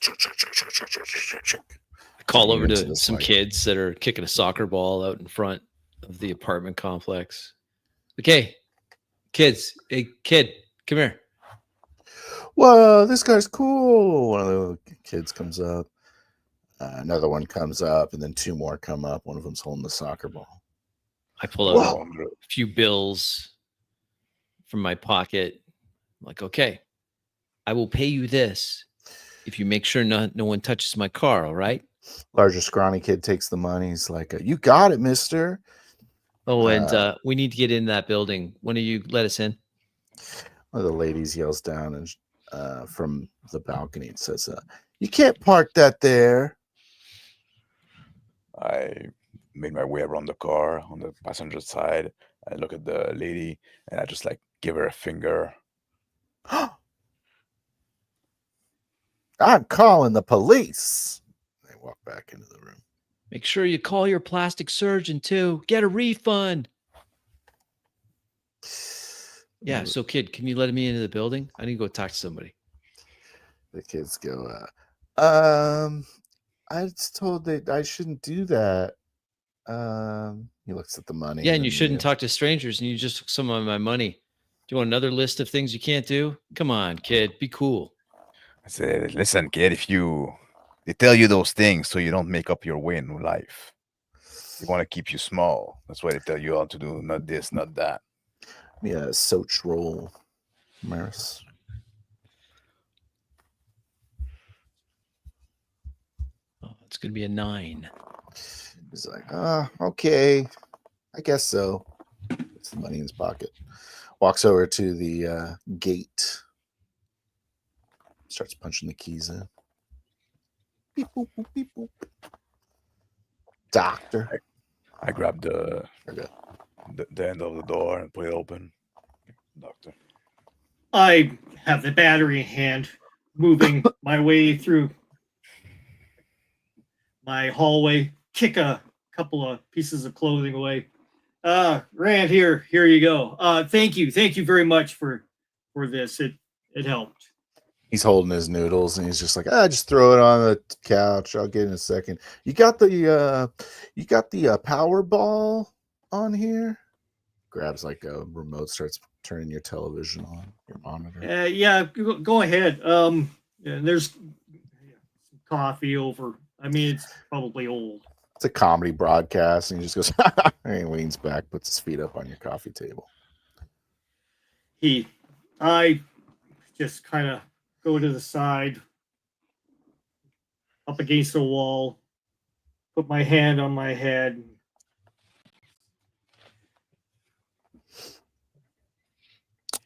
I call over Into to this, some like- kids that are kicking a soccer ball out in front of the apartment complex. Okay, kids, hey kid, come here. Whoa, this guy's cool. One of the kids comes up. Another one comes up, and then two more come up. One of them's holding the soccer ball. I pull out Whoa. a few bills from my pocket. I'm like, okay, I will pay you this if you make sure no one touches my car. All right. Larger, scrawny kid takes the money. He's like, "You got it, mister." Oh, and we need to get in that building. When do you let us in? One of the ladies yells down and from the balcony and says, "You can't park that there." I made my way around the car on the passenger side. I look at the lady and I just like give her a finger. I'm calling the police. They walk back into the room. Make sure you call your plastic surgeon too. Get a refund. Yeah. So, kid, can you let me into the building? I need to go talk to somebody. The kids go, I was told that I shouldn't do that. He looks at the money. Yeah, and you then shouldn't he talk to strangers. And you just took some of my money. Do you want another list of things you can't do? Come on, kid, be cool. I said, listen, kid, they tell you those things so you don't make up your way in life. They want to keep you small. That's why they tell you all to do not this, not that. Yeah, Soch roll, Maris. Oh, it's gonna be a 9. He's like, okay, I guess so. Puts the money in his pocket. Walks over to the gate. Starts punching the keys in. Beep, boop, boop, beep, boop. Doctor. I grabbed Okay. the end of the door and put it open. Doctor. I have the battery in hand, moving my way through my hallway, kick a couple of pieces of clothing away. Rand, here you go. Thank you very much for this. It helped. He's holding his noodles and he's just like, just throw it on the couch. I'll get it in a second. You got the Powerball on here? grabs like a remote, starts turning your television on, your monitor. Yeah, go ahead. Yeah, there's some coffee over. I mean, it's probably old. It's a comedy broadcast, and he just goes, and he leans back, puts his feet up on your coffee table. I just kind of go to the side, up against the wall, put my hand on my head.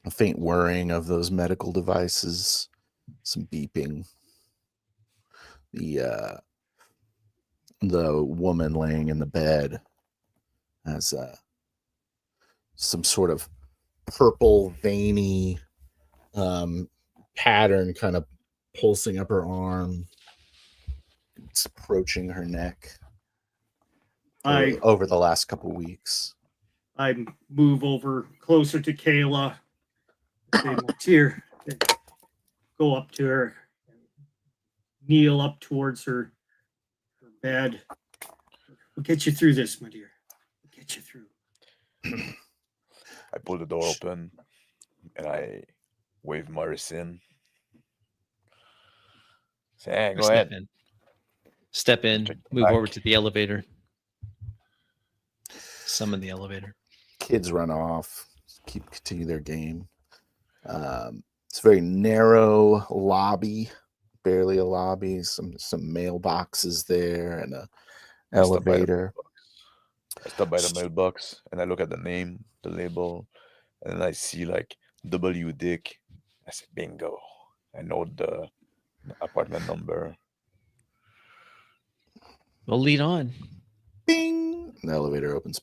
A faint whirring of those medical devices, some beeping. The woman laying in the bed has some sort of purple veiny pattern kind of pulsing up her arm. It's approaching her neck over the last couple weeks. I move over closer to Kayla. Say, Tear, go up to her, kneel up towards her bed. We'll get you through this, my dear. We'll get you through. I pull the door open and I wave Morris in. Say, hey, go ahead. Step in, Check the move back. over to the elevator. Summon the elevator. Kids run off, continue their game. It's a very narrow lobby, barely a lobby. Some mailboxes there and a elevator. I stop by the mailbox and I look at the name, the label, and then I see like W Dick. I say, bingo. I know the apartment number. We'll lead on. Bing! And the elevator opens.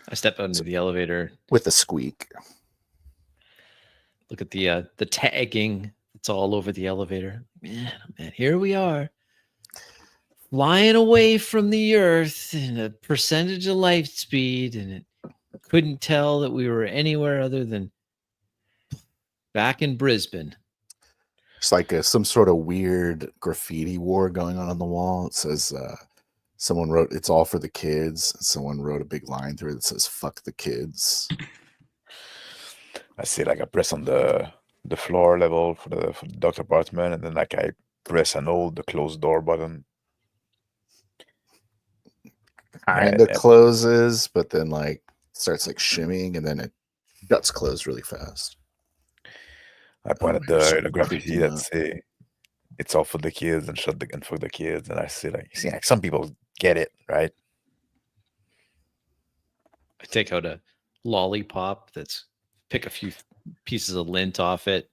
I step out into the elevator, With a squeak. look at the tagging. It's all over the elevator. Man, oh man, here we are. Flying away from the earth in a percentage of light speed, and it couldn't tell that we were anywhere other than back in Brisbane. It's like some sort of weird graffiti war going on the wall. It says, someone wrote, "It's all for the kids." Someone wrote a big line through it that says, "Fuck the kids." I see like I press on the floor level for the doctor apartment, and then like I press and hold the closed door button. Kind of closes, but then like starts like shimmying, and then it guts closed really fast. I point at you're the graffiti freaking that out. say it's all for the kids and and fuck the kids, and I say like, you see, like some people get it, right? I take out a lollipop pick a few pieces of lint off it,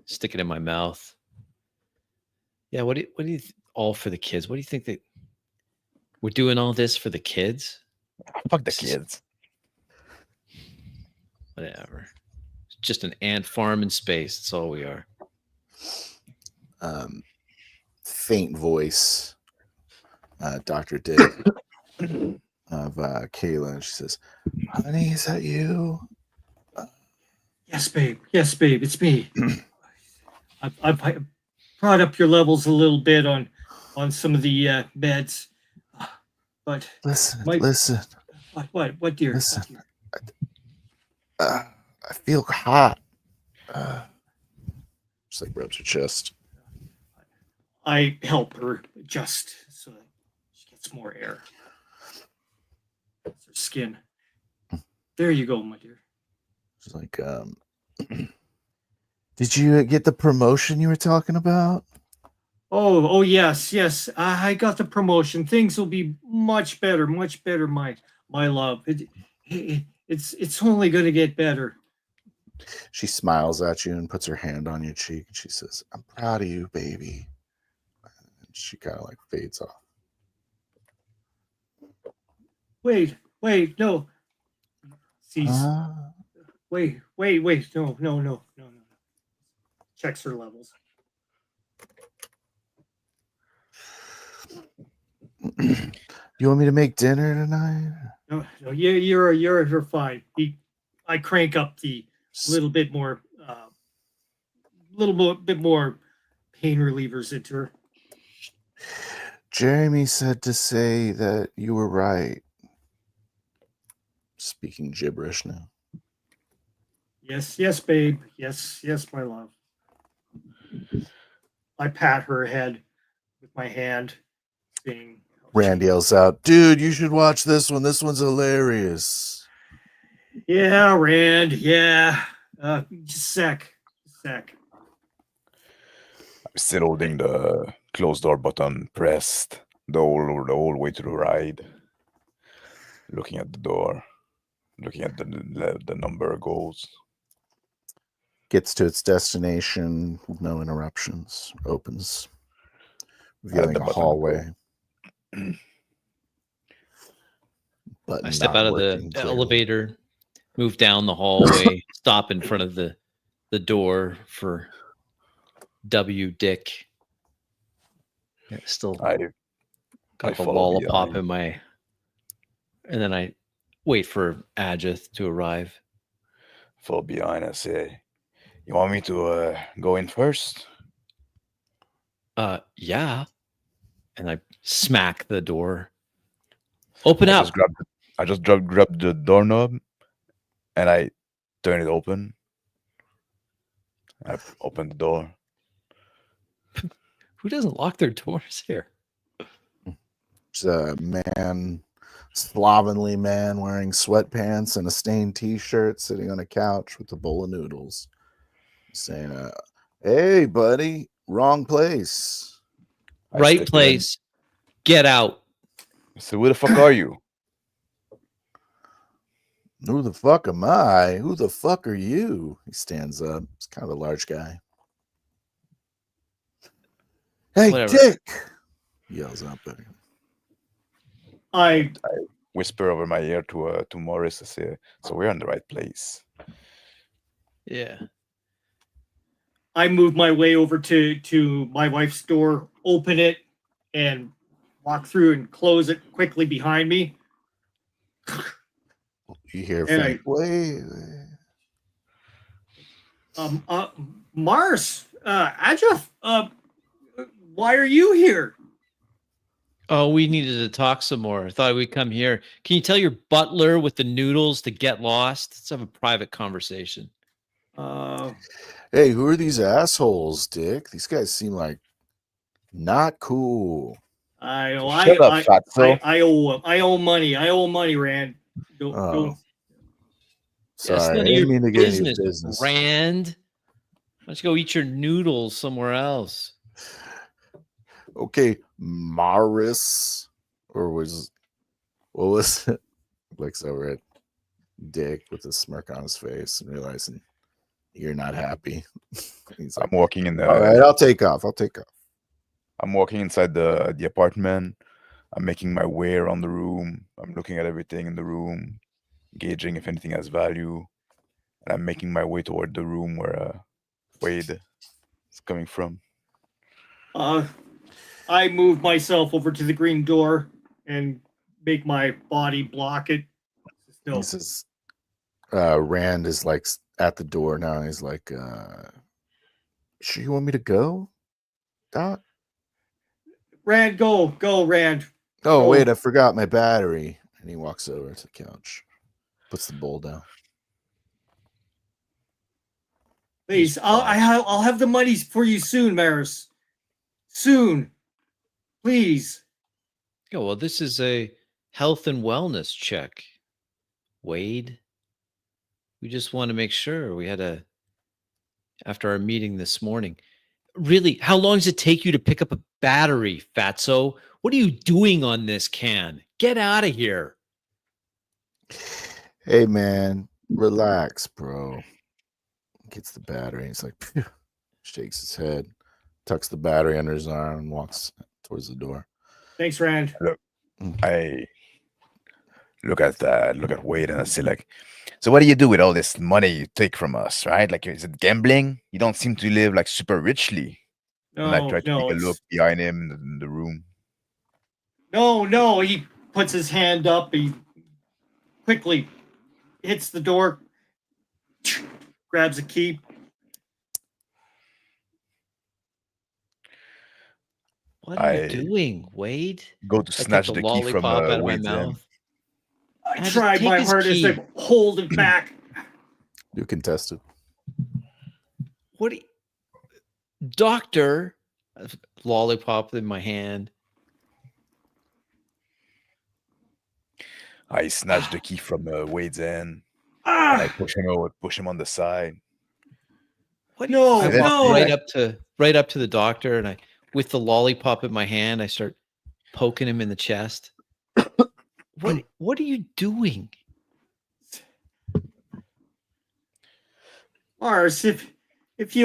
stick it in my mouth. Yeah, what do you all for the kids? What do you think that we're doing all this for the kids? Fuck the This is- kids. Whatever. It's just an ant farm in space. That's all we are. Faint voice, Dr. Dick of Kayla, and she says, "Honey, is that you?" Yes, babe. Yes, babe. It's me. I brought up your levels a little bit on some of the meds, but Listen. what, dear? Listen. What, dear? I feel hot. Just like rubs her chest. I help her adjust so that she gets more air. It's her skin. There you go, my dear. She's like, did you get the promotion you were talking about? Oh, yes. I got the promotion. Things will be much better, my love. It's only going to get better. She smiles at you and puts her hand on your cheek, and she says, "I'm proud of you, baby." And she kind of like fades off. Wait, no. Sees. Wait. No. Checks her levels. You want me to make dinner tonight? No, you're fine. I crank up the little bit more pain relievers into her. Jeremy said to say that you were right. Speaking gibberish now. Yes, yes, babe. Yes, yes, my love. I pat her head with my hand, saying, Rand yells out, "Dude, you should watch this one. This one's hilarious." "Yeah, Rand. Yeah. Just a sec. I'm still holding the closed door button pressed the whole way to the ride. Looking at the door, looking at the number goes. Gets to its destination with no interruptions. Opens, revealing the a button hallway. I Button step not out of the working clearly. elevator, move down the hallway, stop in front of the door for W. Dick. Yeah, still I got the follow lollipop behind. in my, and then I wait for Adjeth to arrive. Fall behind. I say, "You want me to go in first?" Yeah. And I smack the door. Open I up. just grab the doorknob, and I turn it open. I open the door. Who doesn't lock their doors here? There's a man, slovenly man wearing sweatpants and a stained t-shirt sitting on a couch with a bowl of noodles. Saying, "Hey, buddy, wrong place." I Right step in. place. Get out. I say, "Who the fuck are you?" Who the fuck am I? Who the fuck are you? He stands up. He's kind of a large guy. "Hey, Whatever. Dick!" He yells out at him. I Whisper over my ear to Morris. I say, "So we're in the right place." Yeah. I move my way over to my wife's door, open it, and walk through and close it quickly behind me. You hear And faint, "Wait." Mars, Adjeth, why are you here? Oh, we needed to talk some more. I thought we'd come here. Can you tell your butler with the noodles to get lost? Let's have a private conversation. Hey, who are these assholes, Dick? These guys seem like not cool. I So shut up, fatso. I owe money. I owe money, Rand. Don't. Sorry, That's I none of didn't your mean to get any business, business. Rand. Why don't you go eat your noodles somewhere else? Okay, Maris, or what was it? Looks over at Dick with a smirk on his face and realizing you're not happy. He's like, I'm walking in the. "All right, I'll take off. I'm walking inside the apartment. I'm making my way around the room. I'm looking at everything in the room, gauging if anything has value, and I'm making my way toward the room where Wade is coming from. I move myself over to the green door and make my body block it. He No. says, Rand is like at the door now. And he's like, "Sure you want me to go, Doc?" Rand, go, Rand. Oh, Go. wait, I forgot my battery. And he walks over to the couch, puts the bowl down. Please, I'll have the money for you soon, Maris. Soon, please. Yeah, well, this is a health and wellness check, Wade. We just want to make sure after our meeting this morning. Really, how long does it take you to pick up a battery, fatso? What are you doing on this can? Get out of here. Hey, man, relax, bro. Gets the battery. He's like, "Phew," shakes his head, tucks the battery under his arm, and walks towards the door. Thanks, Rand. I look at Wade and I say, like, "So what do you do with all this money you take from us, right? Like, is it gambling? You don't seem to live like super richly." And I try to take a look behind him in the room. No. He puts his hand up. He quickly hits the door, grabs a key. What are you I doing, Wade? go to I take snatch the the key from lollipop out of my Wade's hand. mouth. I just tried take my his hardest key. to hold it back. You contested. What do you, doctor? Lollipop in my hand. I snatch the key from Wade's hand, and I Ah, push him on the side. What? No, I then- walk no. right up to the doctor, and I, with the lollipop in my hand, I start poking him in the chest. What are you doing? Mars, if you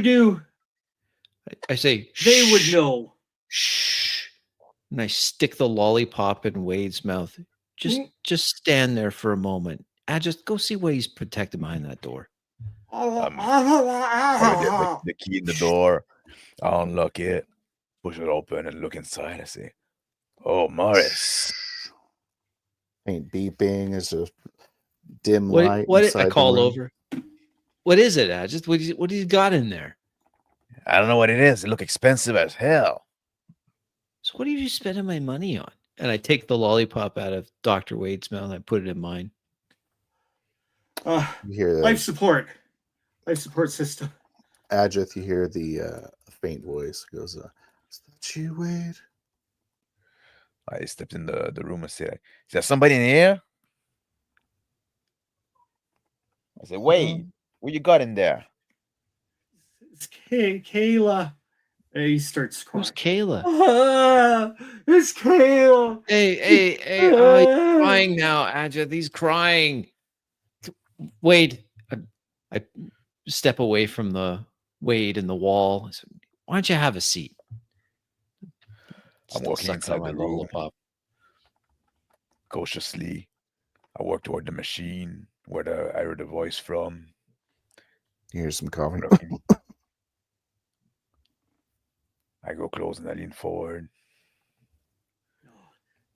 do, I say, they would "Shh, know. shh," and I stick the lollipop in Wade's mouth. Just stand there for a moment. I just go see what he's protected behind that door. Already have the key in the door. I unlock it, push it open, and look inside. I say, "Oh, Morris." Ain't beeping. There's a dim What? light What? inside I the call room. over. What is it? Just what he's got in there? I don't know what it is. It look expensive as hell. So what are you spending my money on? And I take the lollipop out of Dr. Wade's mouth and I put it in mine. You hear the Life support system. Adjeth, you hear the faint voice. It goes, is that you, Wade? I stepped in the room and said, "Is there somebody in here?" I said, "Wade, what you got in there?" It's Kayla. And he starts crying. Who's Kayla? It's Kayla. Hey, oh, he's crying now, Adjeth. He's crying. Wade, I step away from the Wade and the wall. I said, why don't you have a seat? I'm walking Sucking inside on my the room. lollipop. Cautiously, I walk toward the machine where I heard the voice from. You hear some coughing. Looking. I go close and I lean forward.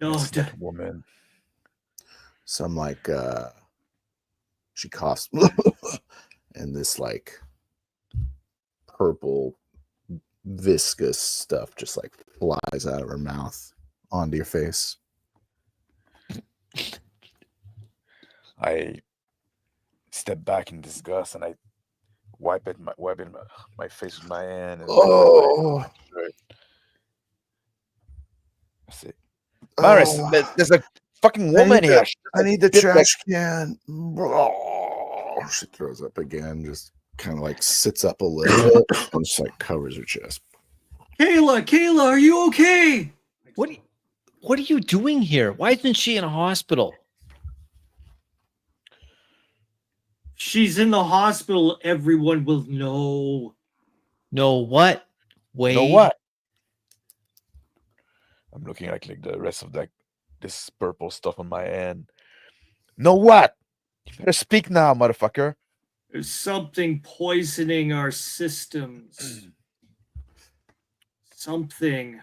No, I see that woman. Some like she coughs and this like purple viscous stuff just like flies out of her mouth onto your face. I step back in disgust and I wipe my face with my hand. And Oh, I say, Maris, oh, there's a fucking woman here. I need the Dip that- trash can. Oh, she throws up again, just kind of like sits up a little bit and just like covers her chest. Kayla, are you okay? What are you doing here? Why isn't she in a hospital? She's in the hospital. Everyone will know. No, what? Wade? You know what? I'm looking like the rest of this purple stuff on my hand. Know what? You better speak now, motherfucker. There's something poisoning our systems. Something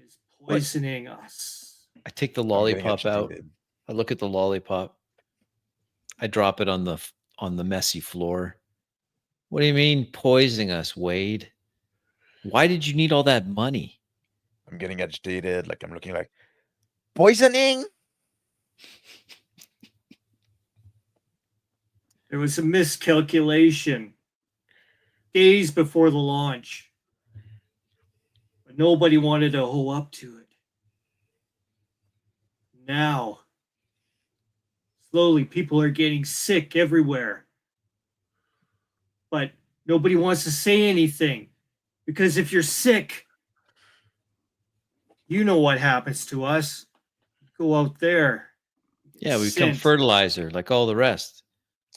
is poisoning us. I take the I'm getting lollipop out. agitated. I look at the lollipop. I drop it on the messy floor. What do you mean poisoning us, Wade? Why did you need all that money? I'm getting agitated. Like I'm looking like poisoning. There was a miscalculation days before the launch. But nobody wanted to hoe up to it. Now, slowly, people are getting sick everywhere. But nobody wants to say anything. Because if you're sick, you know what happens to us. Go out there. Yeah, we become Sent. fertilizer like all the rest.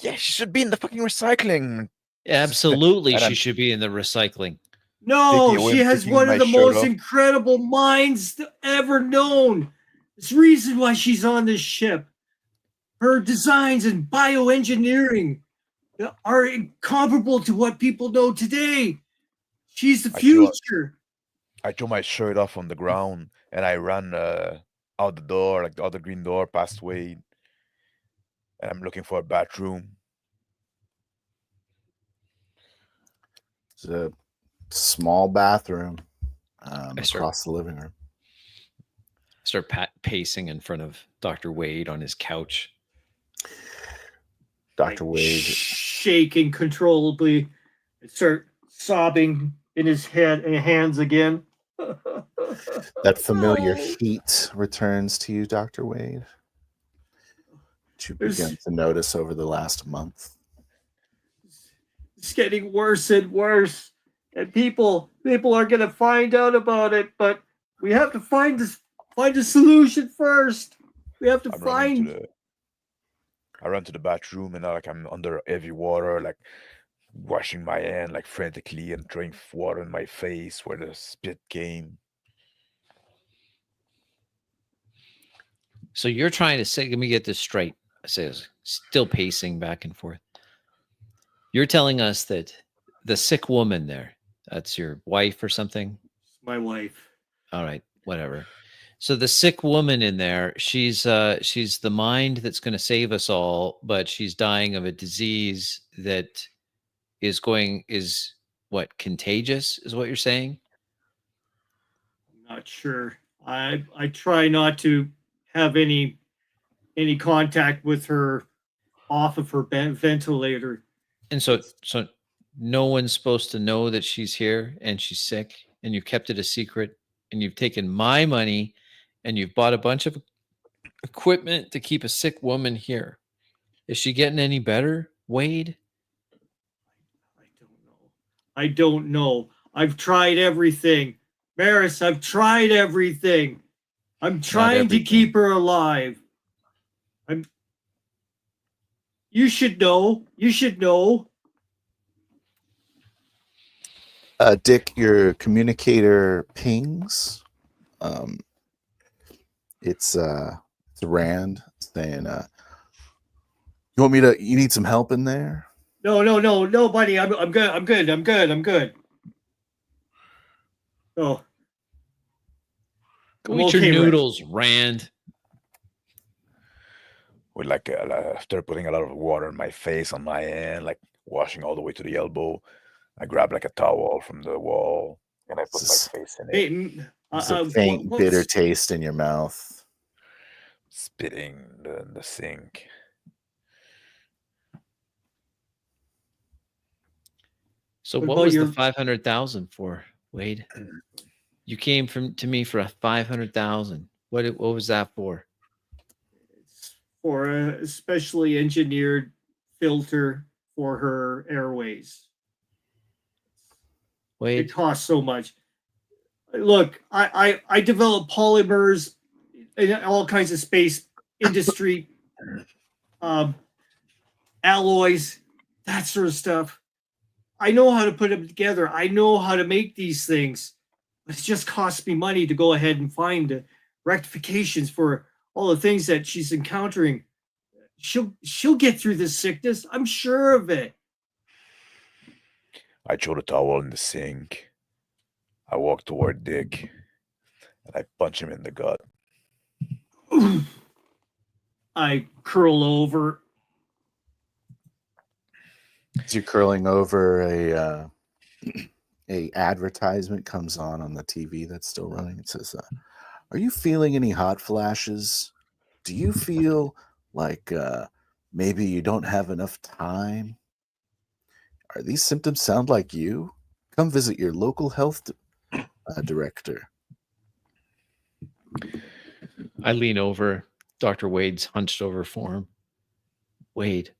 Yeah, she should be in the fucking recycling. Absolutely, And she I'm- should be in the recycling. No, Taking away- she has taking one my of the shirt most off. incredible minds ever known. It's the reason why she's on this ship. Her designs and bioengineering are incomparable to what people know today. She's the I threw- future. I threw my shirt off on the ground and I ran out the door, like the other green door, past Wade. And I'm looking for a bathroom. It's a small bathroom start- across the living room. Start pacing in front of Dr. Wade on his couch. Dr. I Wade. shake uncontrollably and start sobbing in his head and hands again. That familiar No. heat returns to you, Dr. Wade. That you There's- begin to notice over the last month. It's getting worse and worse, and people are gonna find out about it. But we have to find a solution first. We have to I run to the bathroom and like I'm under heavy water, like washing my hand like frantically and throwing water in my face where the spit came. So you're trying to say, let me get this straight. I says, still pacing back and forth. You're telling us that the sick woman there, that's your wife or something? My wife. All right, whatever. So the sick woman in there, she's the mind that's going to save us all, but she's dying of a disease that is what, contagious is what you're saying? I'm not sure. I try not to have any contact with her off of her ventilator. And so no one's supposed to know that she's here and she's sick, and you've kept it a secret, and you've taken my money and you've bought a bunch of equipment to keep a sick woman here. Is she getting any better, Wade? I don't know. I've tried everything. Maris, I've tried everything. I'm trying to keep her alive. You should know. You should know. Dick, your communicator pings. It's Rand saying, you need some help in there? No, buddy. I'm good. Oh. Go eat your noodles, Rand. With like after putting a lot of water in my face, on my hand, like washing all the way to the elbow, I grab like a towel from the wall and I put my face in it. It's a faint, bitter taste in your mouth. Spitting in the sink. So what was the 500,000 for, Wade? You came to me for a 500,000. What was that for? It's for a specially engineered filter for her airways. Wade, it costs so much. Look, I develop polymers in all kinds of space industry, alloys, that sort of stuff. I know how to put them together. I know how to make these things. But it just costs me money to go ahead and find rectifications for all the things that she's encountering. She'll get through this sickness. I'm sure of it. I throw the towel in the sink. I walk toward Dick and I punch him in the gut. I curl over. As you're curling over, a advertisement comes on the TV that's still running. It says, are you feeling any hot flashes? Do you feel like maybe you don't have enough time? Are these symptoms sound like you? Come visit your local health director. I lean over. Dr. Wade's hunched over for him. Wade,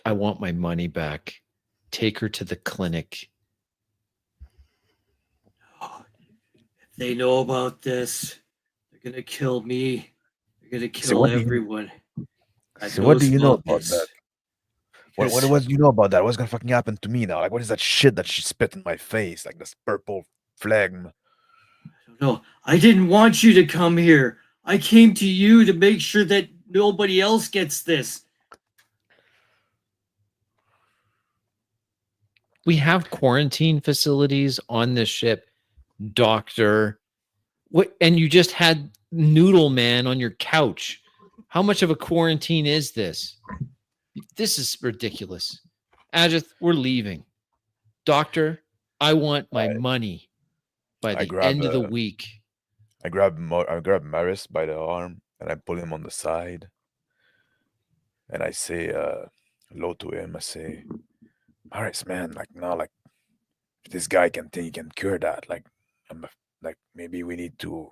I want my money back. Take her to the clinic. If they know about this, they're going to kill me. They're going to kill everyone. So what do you know about that? What do you know about that? What's gonna fucking happen to me now? Like, what is that shit that she spit in my face? Like this purple phlegm. I don't know. I didn't want you to come here. I came to you to make sure that nobody else gets this. We have quarantine facilities on this ship, doctor. What? And you just had Noodle Man on your couch. How much of a quarantine is this? This is ridiculous. Ajith, we're leaving. Doctor, I want my Right. money by I the grab end of the week. I grab Maris by the arm and I pull him on the side and I say hello to him. I say, Maris, man, like now, like if this guy can think he can cure that. Like maybe we need to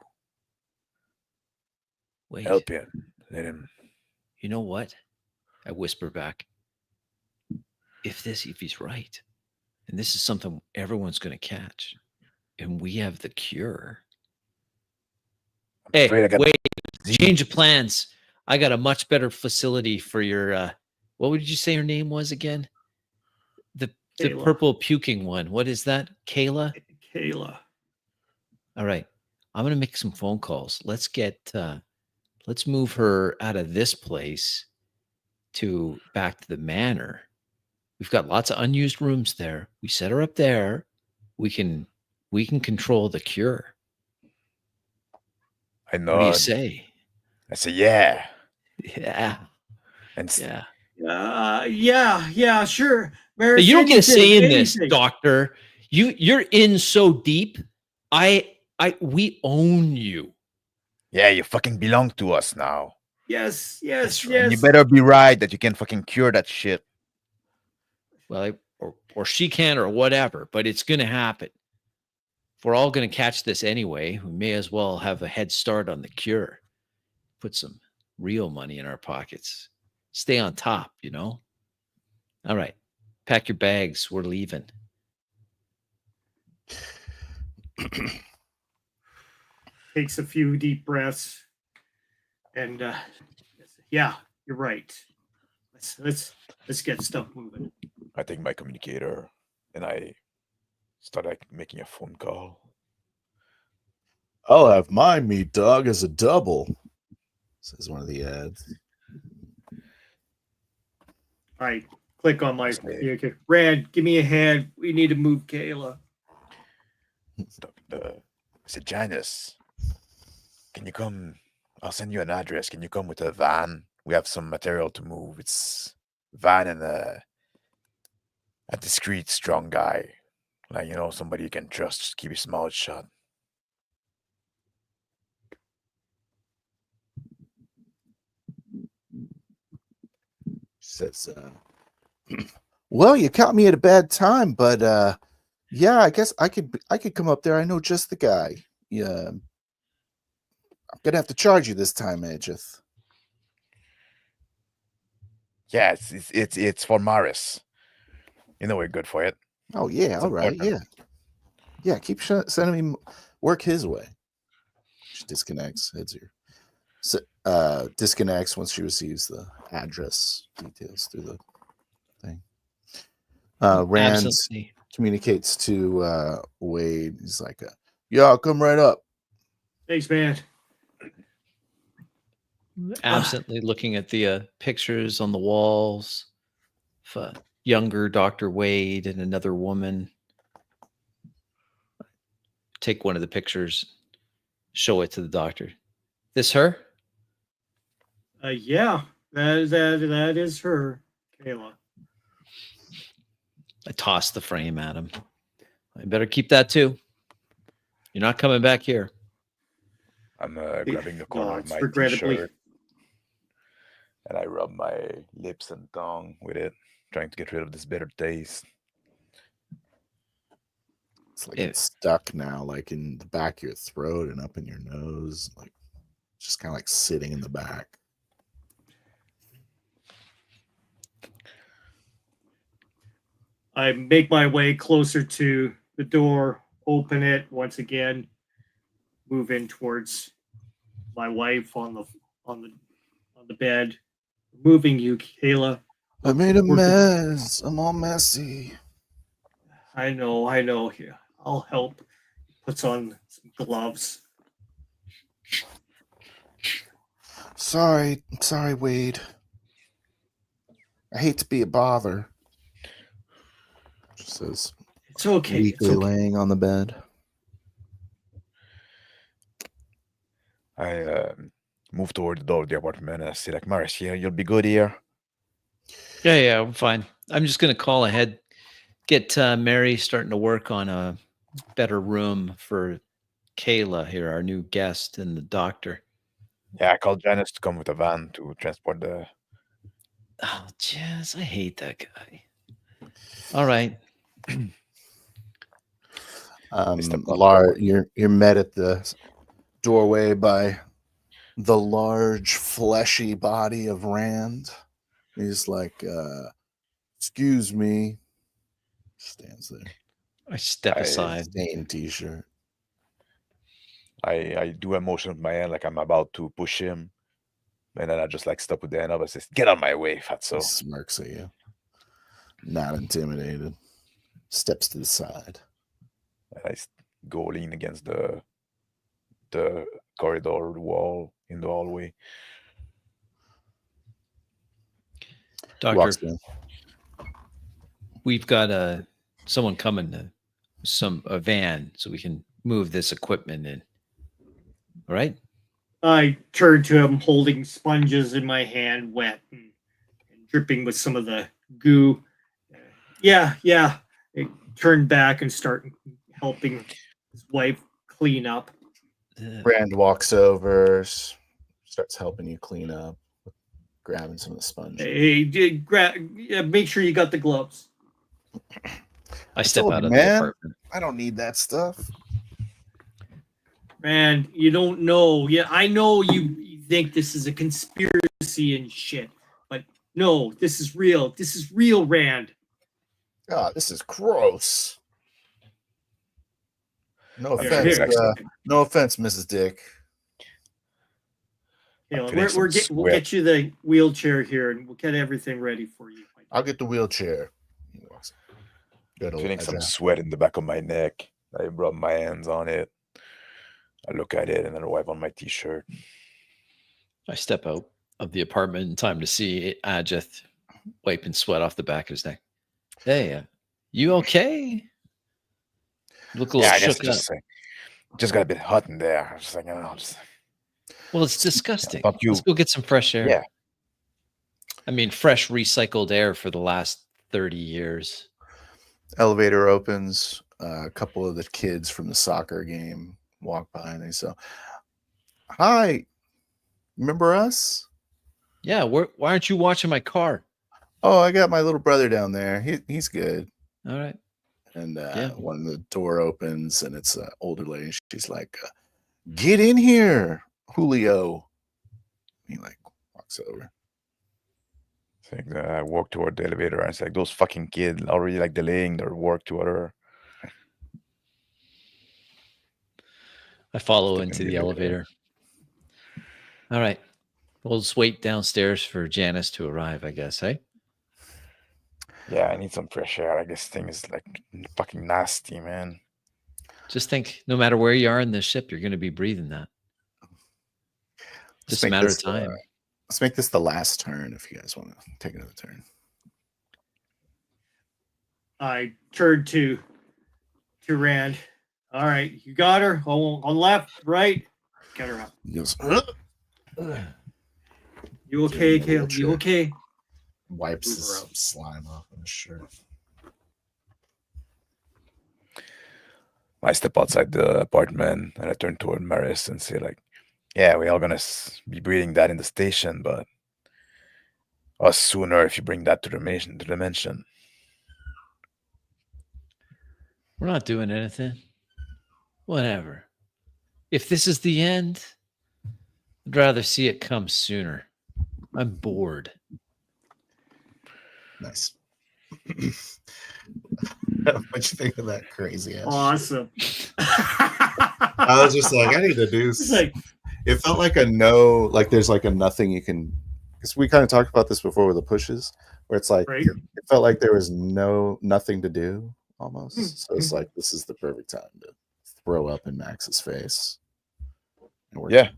Wait, help him. Let him. you know what? I whisper back. If he's right, and this is something everyone's going to catch, and we have the cure. I'm afraid Hey, I got wait, disease. change of plans. I got a much better facility for your what would you say her name was again? The Kayla. purple puking one. What is that? Kayla? Kayla. All right. I'm gonna make some phone calls. Let's move her out of this place to back to the manor. We've got lots of unused rooms there. We set her up there. We can control the cure. I What do you nod. say? I say, yeah. Yeah. And Yeah. Yeah, sure. Hey, Maris, you don't get a say in this, anything. doctor. You're in so deep. We own you. yeah, you fucking belong to us now. Yes, That's right. And you yes. better be right that you can fucking cure that shit. Well, or she can or whatever, but it's going to happen. If we're all going to catch this anyway, we may as well have a head start on the cure. Put some real money in our pockets. Stay on top, you know? All right. Pack your bags. We're leaving. Takes a few deep breaths, and yeah, you're right. Let's get stuff moving. I take my communicator and I start like making a phone call. I'll have my meat dog as a double, says one of the ads. I click on my Yes, ma'am. okay. Brad, give me a hand. We need to move Kayla. I said, Janice, can you come? I'll send you an address. Can you come with a van? We have some material to move. It's a van and a discreet, strong guy. Like, you know, somebody you can trust. Just keep his mouth shut. Says, well, you caught me at a bad time, but yeah, I guess I could come up there. I know just the guy. Yeah, I'm gonna have to charge you this time, Edgeth. Yeah, it's for Maris. You know we're good for it. Oh yeah, It's all right, important. yeah. Keep sending me work his way. She disconnects. Heads here. So, disconnects once she receives the address details through the thing. Rand Absolutely. communicates to Wade. He's like, "Yeah, I'll come right up." Thanks, man. Absently looking at the pictures on the walls of a younger Dr. Wade and another woman. Take one of the pictures, show it to the doctor. This her? Yeah, that is her, Kayla. I tossed the frame at him. I better keep that too. You're not coming back here. I'm grabbing the corner No, of it's my regrettably. t-shirt and I rub my lips and tongue with it, trying to get rid of this bitter taste. It's like Yeah. it's stuck now, like in the back of your throat and up in your nose, like just kind of like sitting in the back. I make my way closer to the door, open it once again, move in towards my wife on the bed. Moving you, Kayla. I made a We're- mess. I'm all messy. I know. Here, I'll help. Puts on some gloves. Sorry, Wade. I hate to be a bother. She says, It's okay. It's weakly okay. laying on the bed. I move toward the door of the apartment and I say, like, Maris, yeah, you'll be good here. Yeah, I'm fine. I'm just gonna call ahead, get Mary starting to work on a better room for Kayla here, our new guest and the doctor. Yeah, I called Janice to come with a van to transport the. Oh, Jazz, I hate that guy. All right. You're met at the doorway by the large, fleshy body of Rand. He's like, excuse me. Stands there. I step aside. Stained t-shirt. I do a motion with my hand like I'm about to push him, and then I just like stop with the hand up and says, "Get on my way, He fatso." smirks at you. Not intimidated. Steps to the side. And I go lean against the corridor wall in the hallway. Doctor, Walks in. we've got someone coming to a van so we can move this equipment in. All right. I turned to him, holding sponges in my hand, wet and dripping with some of the goo. Yeah. I turned back and start helping his wife clean up. Rand walks over, starts helping you clean up, grabbing some of the sponge. Hey, make sure you got the gloves. I step told out you, of the man. apartment. I don't need that stuff. Man, you don't know. Yeah, I know you think this is a conspiracy and shit, but no, this is real. This is real, Rand. God, this is gross. No I'm offense, feeling like no offense, Mrs. Dick. You know, feeling some we'll sweat. get you the wheelchair here, and we'll get everything ready for you. I'll get the wheelchair. He walks. Good old feeling some agile. sweat in the back of my neck. I rub my hands on it. I look at it and then I wipe on my t-shirt. I step out of the apartment in time to see Ajith wiping sweat off the back of his neck. Hey, you okay? You look a little I guess shook up. just got a bit hot in there. I was just like, just Well, it's disgusting. Fuck you. Let's go get some fresh air. Yeah. I mean, fresh recycled air for the last 30 years. Elevator opens. A couple of the kids from the soccer game walk by and they say, "Hi, remember us? Yeah, why aren't you watching my car? Oh, I got my little brother down there. He's good." All right. And Yeah. when the door opens and it's an older lady, she's like, "Get in here, Julio." He like walks over. I walk toward the elevator and it's like those fucking kids already like delaying their work to other. I follow Step in into the the elevator. elevator. All right. We'll just wait downstairs for Janice to arrive, I guess, eh? Yeah, I need some fresh air. I guess thing is like fucking nasty, man. Just think, no matter where you are in this ship, you're going to be breathing that. Just a matter of time. Let's make this the last turn if you guys want to take another turn. I turned to Rand. All right, you got her on left, right. Get her up. He goes, You okay, Give him a Kale? You okay? wipes Move his her out. slime off on his shirt. I step outside the apartment and I turn toward Maris and say like, yeah, we're all gonna be breathing that in the station, but us sooner if you bring that to the mansion. We're not doing anything. Whatever. If this is the end, I'd rather see it come sooner. I'm bored. Nice. What'd you think of that crazy ass? Awesome. I was just like, I need to do. It's like, It felt like a no, like there's like a nothing you can. Because we kind of talked about this before with the pushes, where it's like right? it felt like there was nothing to do almost. So it's like this is the perfect time to throw up in Max's face. And we're Yeah.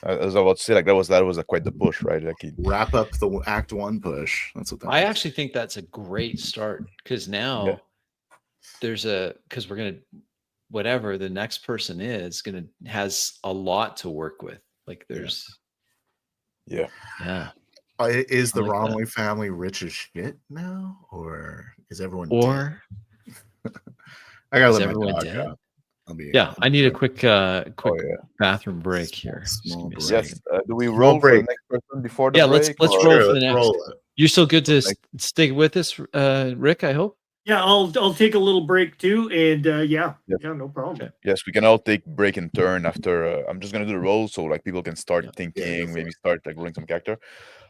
I was about to say like that was quite the push, right? Like he, wrap up the Act 1 push. That's what that I was. actually think that's a great start because now because we're going to, whatever the next person is has a lot to work with. Like there's, yeah. Is the I like that. Romley family rich as shit now, or is everyone Or I gotta Is let my everyone dog dead? out. I'll be Yeah, I need a quick Oh quick yeah. bathroom break here. Just Small give me a break. second. Yes. Do we Small roll for break. the next person before the Yeah, break? let's or- roll Sure, for the let's next. roll it. You're still good to Like- stay with us, Rick, I hope. Yeah, I'll take a little break too, and yeah, Yes. yeah, no problem. Okay. Yes, we can all take break in turn after. I'm just gonna do the roll, so like people can start Yeah. thinking, for maybe start like rolling some character.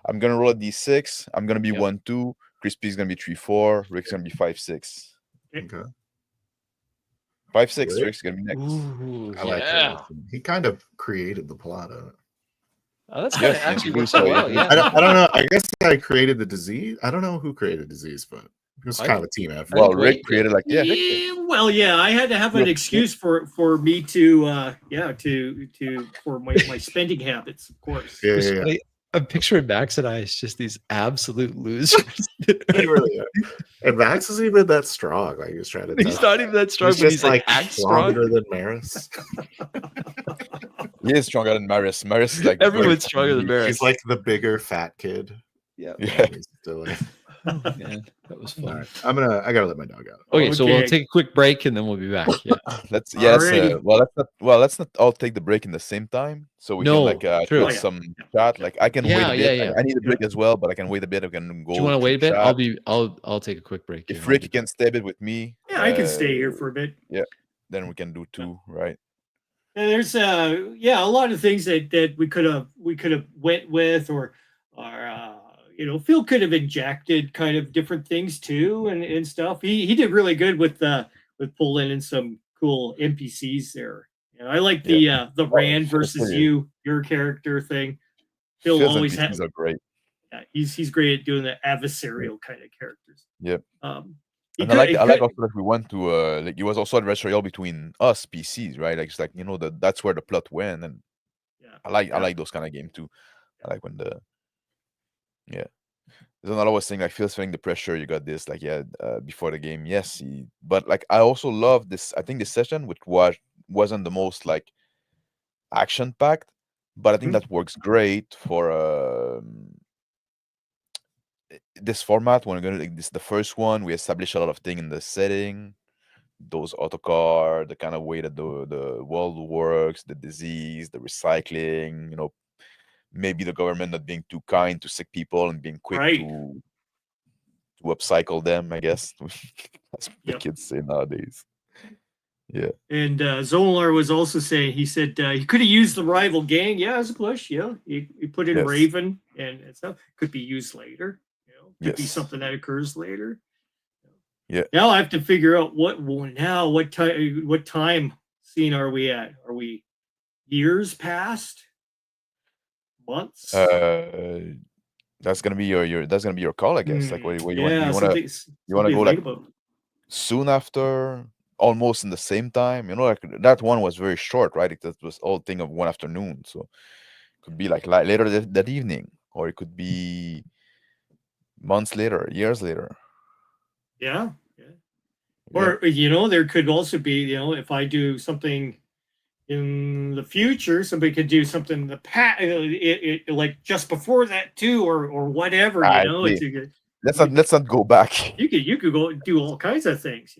I'm gonna roll a d6. I'm gonna be Yep. 1-2. Crispy's gonna be 3-4. Rick's gonna be 5-6. Okay. 5-6. Rick? Rick's gonna be next. Ooh, I like yeah. that. He kind of created the plot of it. Oh, that's Yes, kind of actually introduce works out it. well. Yeah. I don't know. I guess I created the disease. I don't know who created disease, but it was I- kind of a team effort. Well, think Rick Wade created like Yeah, well, yeah, I had to have an Yep. excuse for me to for my spending habits, of course. Yeah, It's yeah, yeah. funny, I'm picturing Max and I as just these absolute losers. They really are. And Max isn't even that strong. Like he was trying to tell. He's not even that strong, He's but just he's like hack strong. stronger than Maris. he is stronger than Maris. Maris is like Everyone's stronger than Maris. He's like the bigger fat kid. Yeah. Yeah. He's still like, Oh, man, that was all fun. right, I gotta let my dog out. Okay, so we'll Okay. take a quick break and then we'll be back. Yeah. Let's Alrighty. let's not all take the break in the same time, so we No, can like true. put Oh, yeah. some chat. Like I can wait Yeah, a bit. yeah. I need a break as well, but I can wait a bit. I can go. Do you want to wait a through bit? chat. I'll take a quick break. If and I'll Rick be can stay a bit with me, Yeah, I can stay here for a bit. then we can do two, right? And there's a lot of things that we could have went with, or Phil could have injected kind of different things too, and stuff. He did really good with pulling in some cool NPCs there. I like the Rand versus pretty- your character thing. Phil Phil's always NPCs has. are great. Yeah, he's great at doing the adversarial kind of characters. Yep. He And could- I it like could- also that we went to like it was also adversarial between us PCs, right? Like it's like that's where the plot went, and yeah. I like Yeah. those kind of games too. I like when there's another was saying like Phil's feeling the pressure. You got this, like before the game, yes. But like I also love this. I think this session, which wasn't the most like action packed, but I think that works great for this format. When we're gonna like this, the first one, we establish a lot of things in the setting, those autocar, the kind of way that the world works, the disease, the recycling. Maybe the government not being too kind to sick people and being quick Right. to upcycle them, I guess. That's what the Yep. kids say nowadays. Yeah. And Zolar was also saying, he said he could have used the rival gang. Yeah, as a push. Yeah, he put in Yes. Raven and stuff. Could be used later. Could be Yes. something that occurs later. Yeah. Now I have to figure out what time scene are we at? Are we years past? Months? That's gonna be your call, I guess. Like, what you want? Yeah, You wanna something go to like think about. soon after, almost in the same time? Like that one was very short, right? That was all thing of one afternoon, so it could be like later that evening, or it could be months later, years later. Yeah. Yeah. Or there could also be, if I do something in the future, somebody could do something in the past, like just before that too, or whatever. I It's see. a good. Let's not go back. You could go do all kinds of things.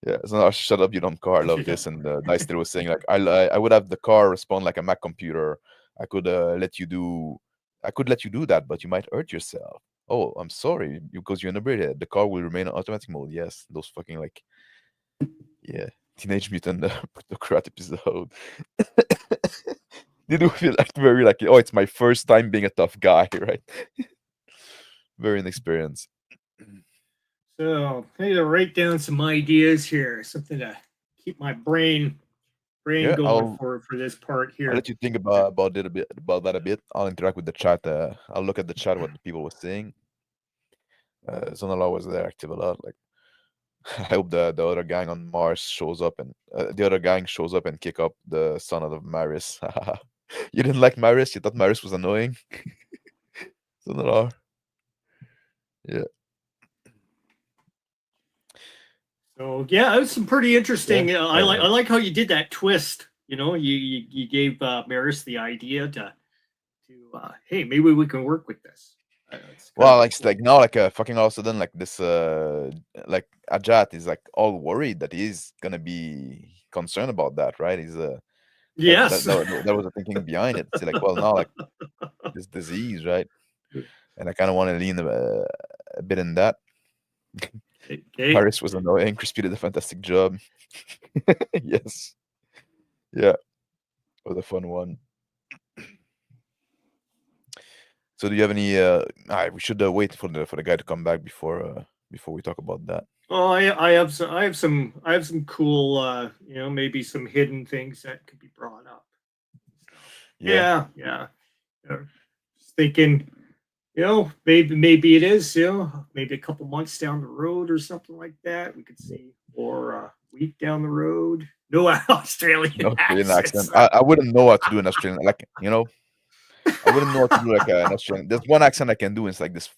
Yeah, it's not shut up, you dumb car. I love this. And Dice still was saying like I would have the car respond like a Mac computer. I could let you do that, but you might hurt yourself. Oh, I'm sorry, because you're inebriated. The car will remain on automatic mode. Yes, those fucking like Teenage Mutant Plutocrat episode. They do feel like very like, oh, it's my first time being a tough guy, right? Very inexperienced. So I need to write down some ideas here, something to keep my brain Yeah, going for this part here. I'll let you think about that a bit. I'll interact with the chat. I'll look at the chat what the people were saying. Zonala was there active a lot. Like I hope the other gang on Mars shows up and the other gang shows up and kick up the son of Maris. You didn't like Maris? You thought Maris was annoying? Zonala. Yeah. So yeah, it was some pretty interesting. Yeah. I like how you did that twist. You gave Maris the idea to hey, maybe we can work with this. It's Well, kinda like it's cool. like now, like fucking all of a sudden, like this, like Ajat is like all worried that he's gonna be concerned about that, right? He's Yes. that was the thinking behind it. It's like, well, now like this disease, right? And I kind of want to lean a bit in that. Okay. Paris was annoying. Crispy did a fantastic job. Yes, yeah, it was a fun one. So, do you have any? We should wait for the guy to come back before we talk about that. Oh, I have some cool maybe some hidden things that could be brought up. Yeah, Yeah. Just thinking, maybe it is, maybe a couple months down the road or something like that. We could see, or a week down the road. No Australian no Australian accent. accents. I wouldn't know how to do an Australian, like I wouldn't know how to do like an Australian. There's one accent I can do. It's like this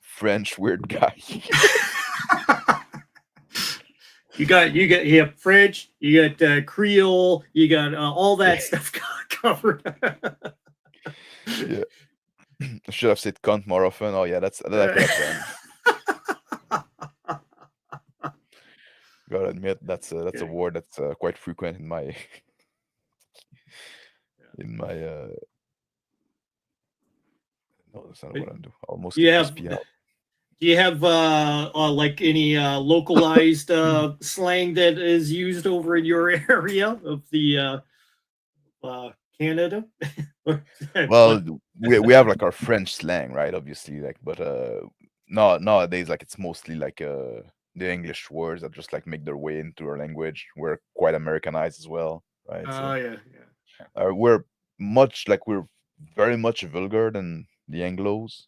French weird guy. You have French, you got Creole, you got all that stuff covered. Yeah, I should have said cunt more often. Oh yeah, that I could have done. Gotta admit, that's a word that's quite frequent in my in my. No, that's not what I do. Almost You get have crispy out. Do you have like any localized slang that is used over in your area of the Canada? Well, we have like our French slang, right? Obviously, like, but no, nowadays, like it's mostly like the English words that just like make their way into our language. We're quite Americanized as well, right? So yeah. we're very much vulgar than the Anglos.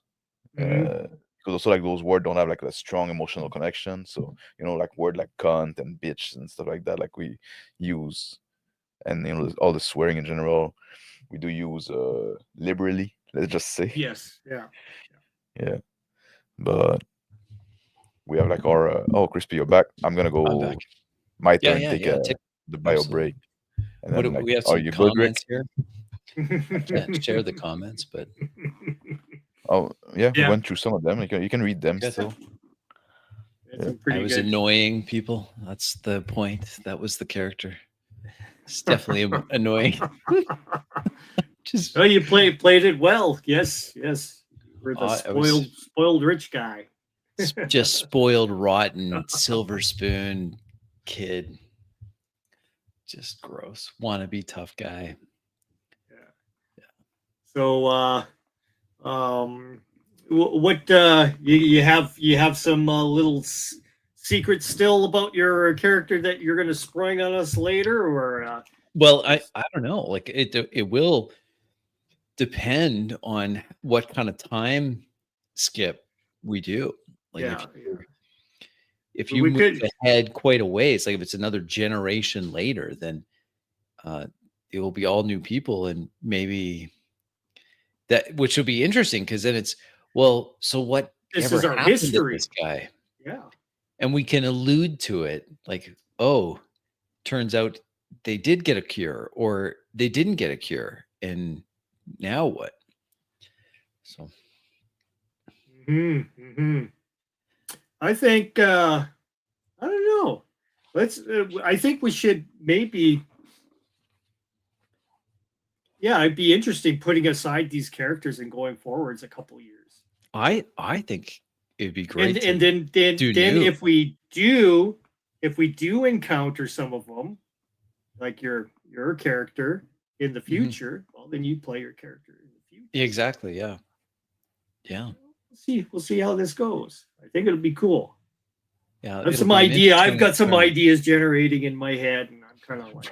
Because also like those words don't have like a strong emotional connection. So like word like cunt and bitch and stuff like that, like we use, and all the swearing in general, we do use liberally. Let's just say. Yes. Yeah. But we have like our Crispy, you're back. I'm gonna I'm go. back. My Yeah, turn. yeah, Take yeah. the bio absolutely. break, and then like, We have are some you good, Rick? comments here. Can't share the comments, but Oh yeah, we Yeah. went through some of them. You can read them Good. still. I was annoying people. That's the point. That was the character. It's definitely annoying. Just Oh, you played it well. Yes. We're the spoiled rich guy. just spoiled, rotten, silver spoon kid. Just gross. Wannabe tough guy. Yeah. So, what you have some little secrets still about your character that you're going to spring on us later, or well, I don't know. Like it will depend on what kind of time skip we do. Like if you move ahead quite a ways, like if it's another generation later, then it will be all new people, and maybe that, which will be interesting, because then it's, well, so what this is our history. This guy, yeah, and we can allude to it, like, oh, turns out they did get a cure, or they didn't get a cure, and now what? So I think I don't know. I think we should maybe. Yeah, it'd be interesting putting aside these characters and going forwards a couple years. I think it'd be great. And then if we do encounter some of them, like your character in the future, well, then you play your character in the future. Exactly. Yeah. We'll see how this goes. I think it'll be cool. Yeah, I've I've got some ideas generating in my head, and I'm kind of like,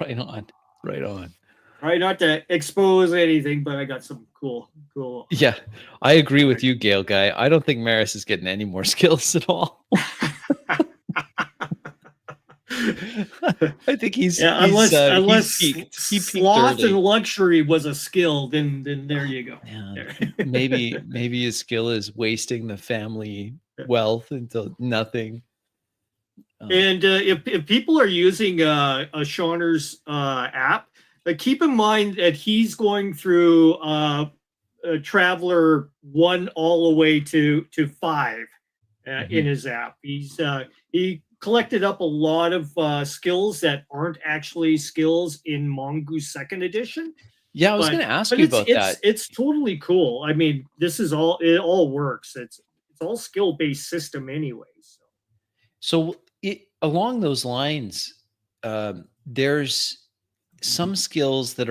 right on. Try not to expose anything, but I got some cool. Yeah, I agree with you, Gale guy. I don't think Maris is getting any more skills at all. I think unless sloth and luxury was a skill, then there you go. Yeah, maybe his skill is wasting the family wealth into nothing. And if people are using a Shonner's app, keep in mind that he's going through Traveler 1 all the way to 5 in his app. He collected up a lot of skills that aren't actually skills in Mongoose Second Edition. Yeah, I was going to ask you about that. It's totally cool. I mean, it all works. It's all skill based system anyways. So along those lines, there's some skills that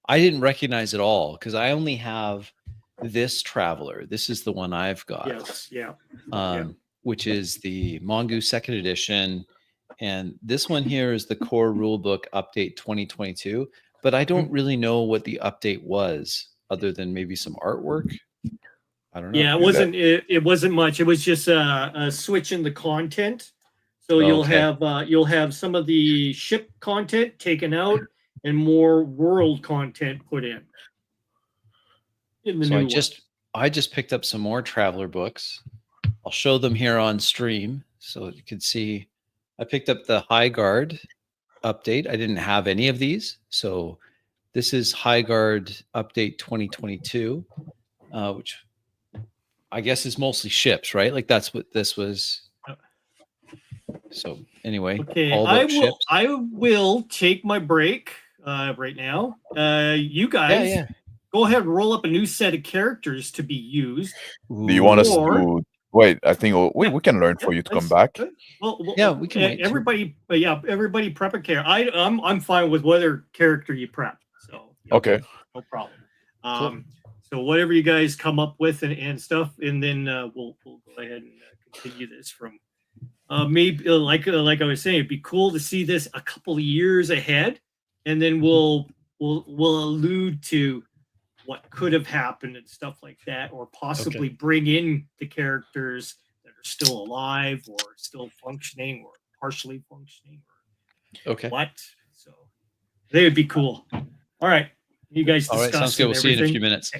I didn't recognize at all because I only have this Traveler. This is the one I've got. Yes, yeah. Which is the Mongoose Second Edition. And this one here is the Core Rulebook Update 2022. But I don't really know what the update was other than maybe some artwork. I don't know. Yeah, it wasn't much. It was just a switch in the content. So you'll have some of the ship content taken out and more world content put in. So I just picked up some more Traveler books. I'll show them here on stream so you can see. I picked up the High Guard update. I didn't have any of these. So this is High Guard update 2022, which I guess is mostly ships, right? Like that's what this was. So anyway, okay, all about ships. I will take my break right now. You guys go ahead and roll up a new set of characters to be used. Do you want us to wait? I think we can learn for you to come back. Well, we can wait. Everybody prep a character. I'm fine with whatever character you prep. So okay, no problem. So whatever you guys come up with and stuff, and then we'll go ahead and continue this from maybe like I was saying, it'd be cool to see this a couple of years ahead, and then we'll allude to what could have happened and stuff like that, or possibly bring in the characters that are still alive or still functioning or partially functioning. Or what? So they would be cool. All right. You guys discuss. All right, sounds good. We'll see you in a few minutes.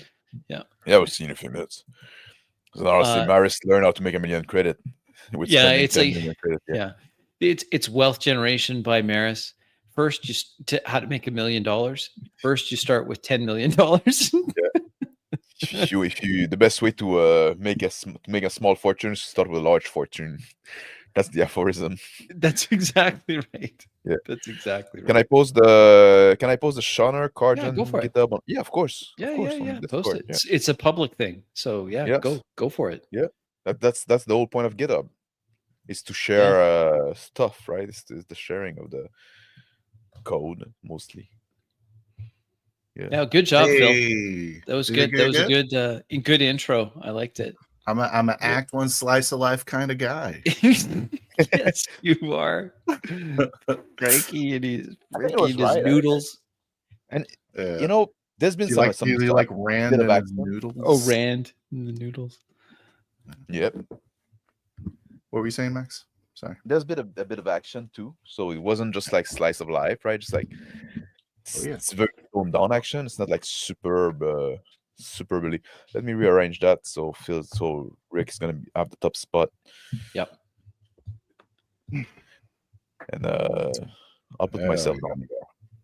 Yeah, we'll see you in a few minutes. So honestly, Maris learned how to make $1 million credit. It's it's wealth generation by Maris. First, how to make $1 million. First, you start with $10 million. The best way to make a small fortune is to start with a large fortune. That's the aphorism. That's exactly right. Yeah, that's exactly right. Can I post the Shonner card on go for GitHub? Yeah, of course. Yeah, of course, Post it. Yeah. It's a public thing, so go for it. Yeah, that's the whole point of GitHub, is to share stuff, right? It's the sharing of the code mostly. Yeah, good job, Phil. That was good. That was a good intro. I liked it. I'm an act one slice of life kind of guy. Yes, you are. Frankie and his noodles. And there's been some like Rand and his noodles. Oh, Rand and the noodles. Yep. What were you saying, Max? Sorry. There's a bit of action too. So it wasn't just like slice of life, right? Just like it's very toned down action. It's not like superbly. Let me rearrange that so Rick is gonna have the top spot. Yep. And I'll put myself down there.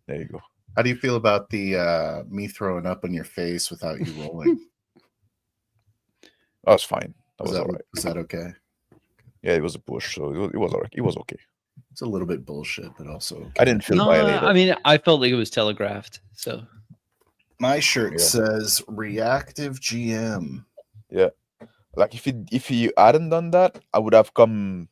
There you go. How do you feel about the me throwing up in your face without you rolling? That was fine. That was all right. Was that okay? Yeah, it was a push, so it was all right. It was okay. It's a little bit bullshit, but also okay. I didn't feel violated. I mean, I felt like it was telegraphed. So my shirt says reactive GM. Yeah, like if he hadn't done that, I would have gone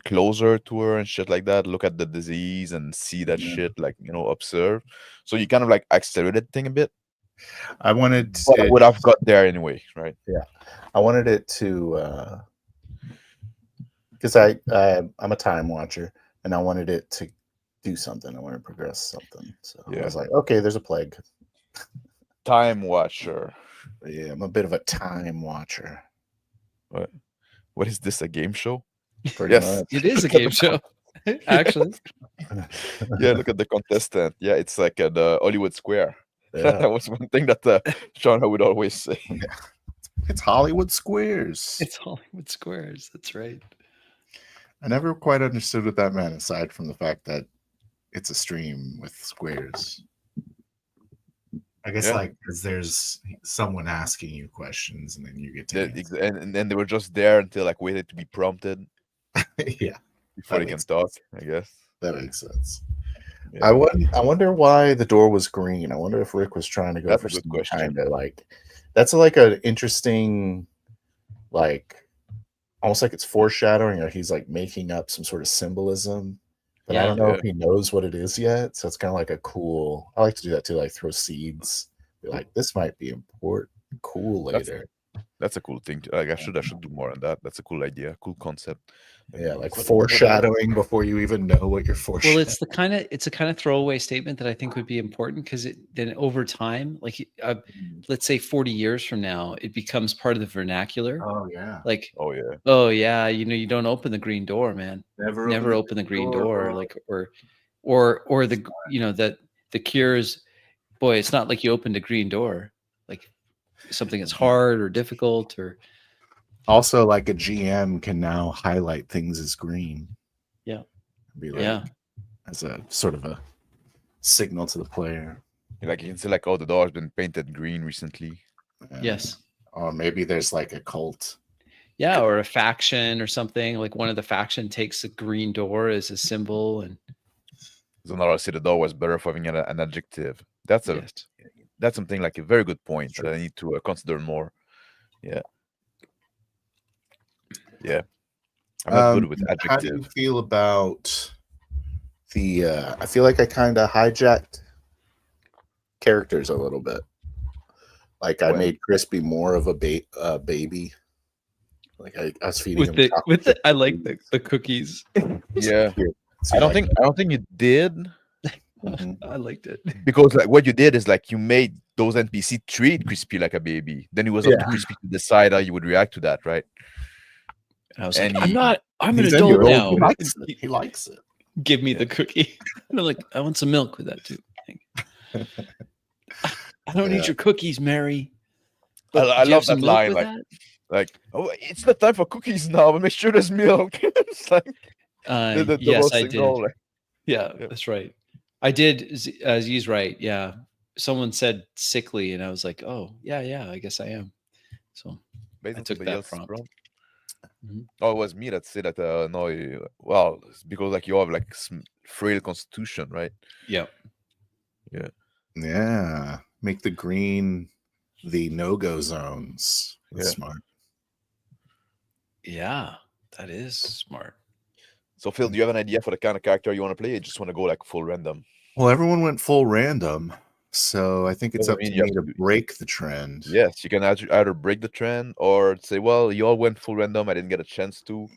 closer to her and shit like that. Look at the disease and see that shit, like observe. So you kind of like accelerated the thing a bit. I wanted but I would have got there anyway, right? Yeah, I wanted it to because I'm a time watcher and I wanted it to do something. I wanted to progress something. So I was like, okay, there's a plague. Time watcher. Yeah, I'm a bit of a time watcher. What is this? A game show? Pretty much. It is a game show. Actually. Yeah, look at the contestant. Yeah, it's like the Hollywood Square. Yeah. That was one thing that Sean would always say. It's Hollywood Squares. It's Hollywood Squares. That's right. I never quite understood what that meant, aside from the fact that it's a stream with squares. I guess Yeah. like because there's someone asking you questions and then you get to answer. And then they were just there until like waited to be prompted Yeah, before That they can makes talk, I guess. that makes sense. Yeah. I wonder why the door was green. I wonder if Rick was trying to go That's for a good some question. kind of like that's like an interesting like almost like it's foreshadowing or he's like making up some sort of symbolism. But I don't know Yeah. if he knows what it is yet. So it's kind of like a cool I like to do that too, like throw seeds. Be like, this might be important cool That's later. That's a cool thing. Like I should do more on that. That's a cool idea, cool concept. Yeah, like What- foreshadowing before you even know what you're Well, foreshadowing. it's a kind of throwaway statement that I think would be important because then over time, like let's say 40 years from now, it becomes part of the vernacular. Oh yeah, Like, Oh yeah. oh yeah, you don't open the green door, man. never Never open the green door. bro. Like, or the that the cures. Boy, it's not like you opened a green door. Like something that's hard or difficult or Also, like a GM can now highlight things as green. Yeah. Be like yeah. as a sort of a signal to the player. Like you can see like, oh, the door has been painted green recently. Yes. Or maybe there's like a cult. Yeah, or a faction or something. Like one of the faction takes a green door as a symbol, and So now I see the door was better for having an adjective. That's yes. that's something like a very good point Sure. that I need to consider more. Yeah. Yeah. I'm not good with How do you adjective. feel about the I feel like I kind of hijacked characters a little bit. Like I When? made Crispy more of a baby. Like I was feeding him chocolate with the chip I like cookies. the cookies. Yeah. So I don't like- think you did, Mhm. I liked it. because like what you did is like you made those NPC treat Crispy like a baby. Then it was up to Yeah. Crispy to decide how you would react to that, right? And I was And like, I'm he- not. I'm an He's adult into it. now. He likes it. He likes it. Give me the cookie. And I'm like, I want some milk with that too. I don't Yeah. need your cookies, Mary. I But do you love have some that milk line, with like- that? Like, oh, it's the time for cookies now, but make sure there's milk. It's like the Yes, most I thing did. all, like, Yeah, Yeah. that's right. I did. Z's right. Yeah. Someone said sickly, and I was like, oh, yeah, I guess I am. So based I on took somebody that else's prompt. prompt. Mhm. Oh, it was me that said that. No, well, it's because like you have like frail constitution, right? Yeah. Yeah. Make the green the no-go zones. That's Yeah. smart. Yeah, that is smart. So Phil, do you have an idea for the kind of character you want to play? You just want to go like full random. Well, everyone went full random. So I think it's Doesn't up to mean you me have to to do- break the trend. Yes, you can either break the trend or say, well, you all went full random. I didn't get a chance to.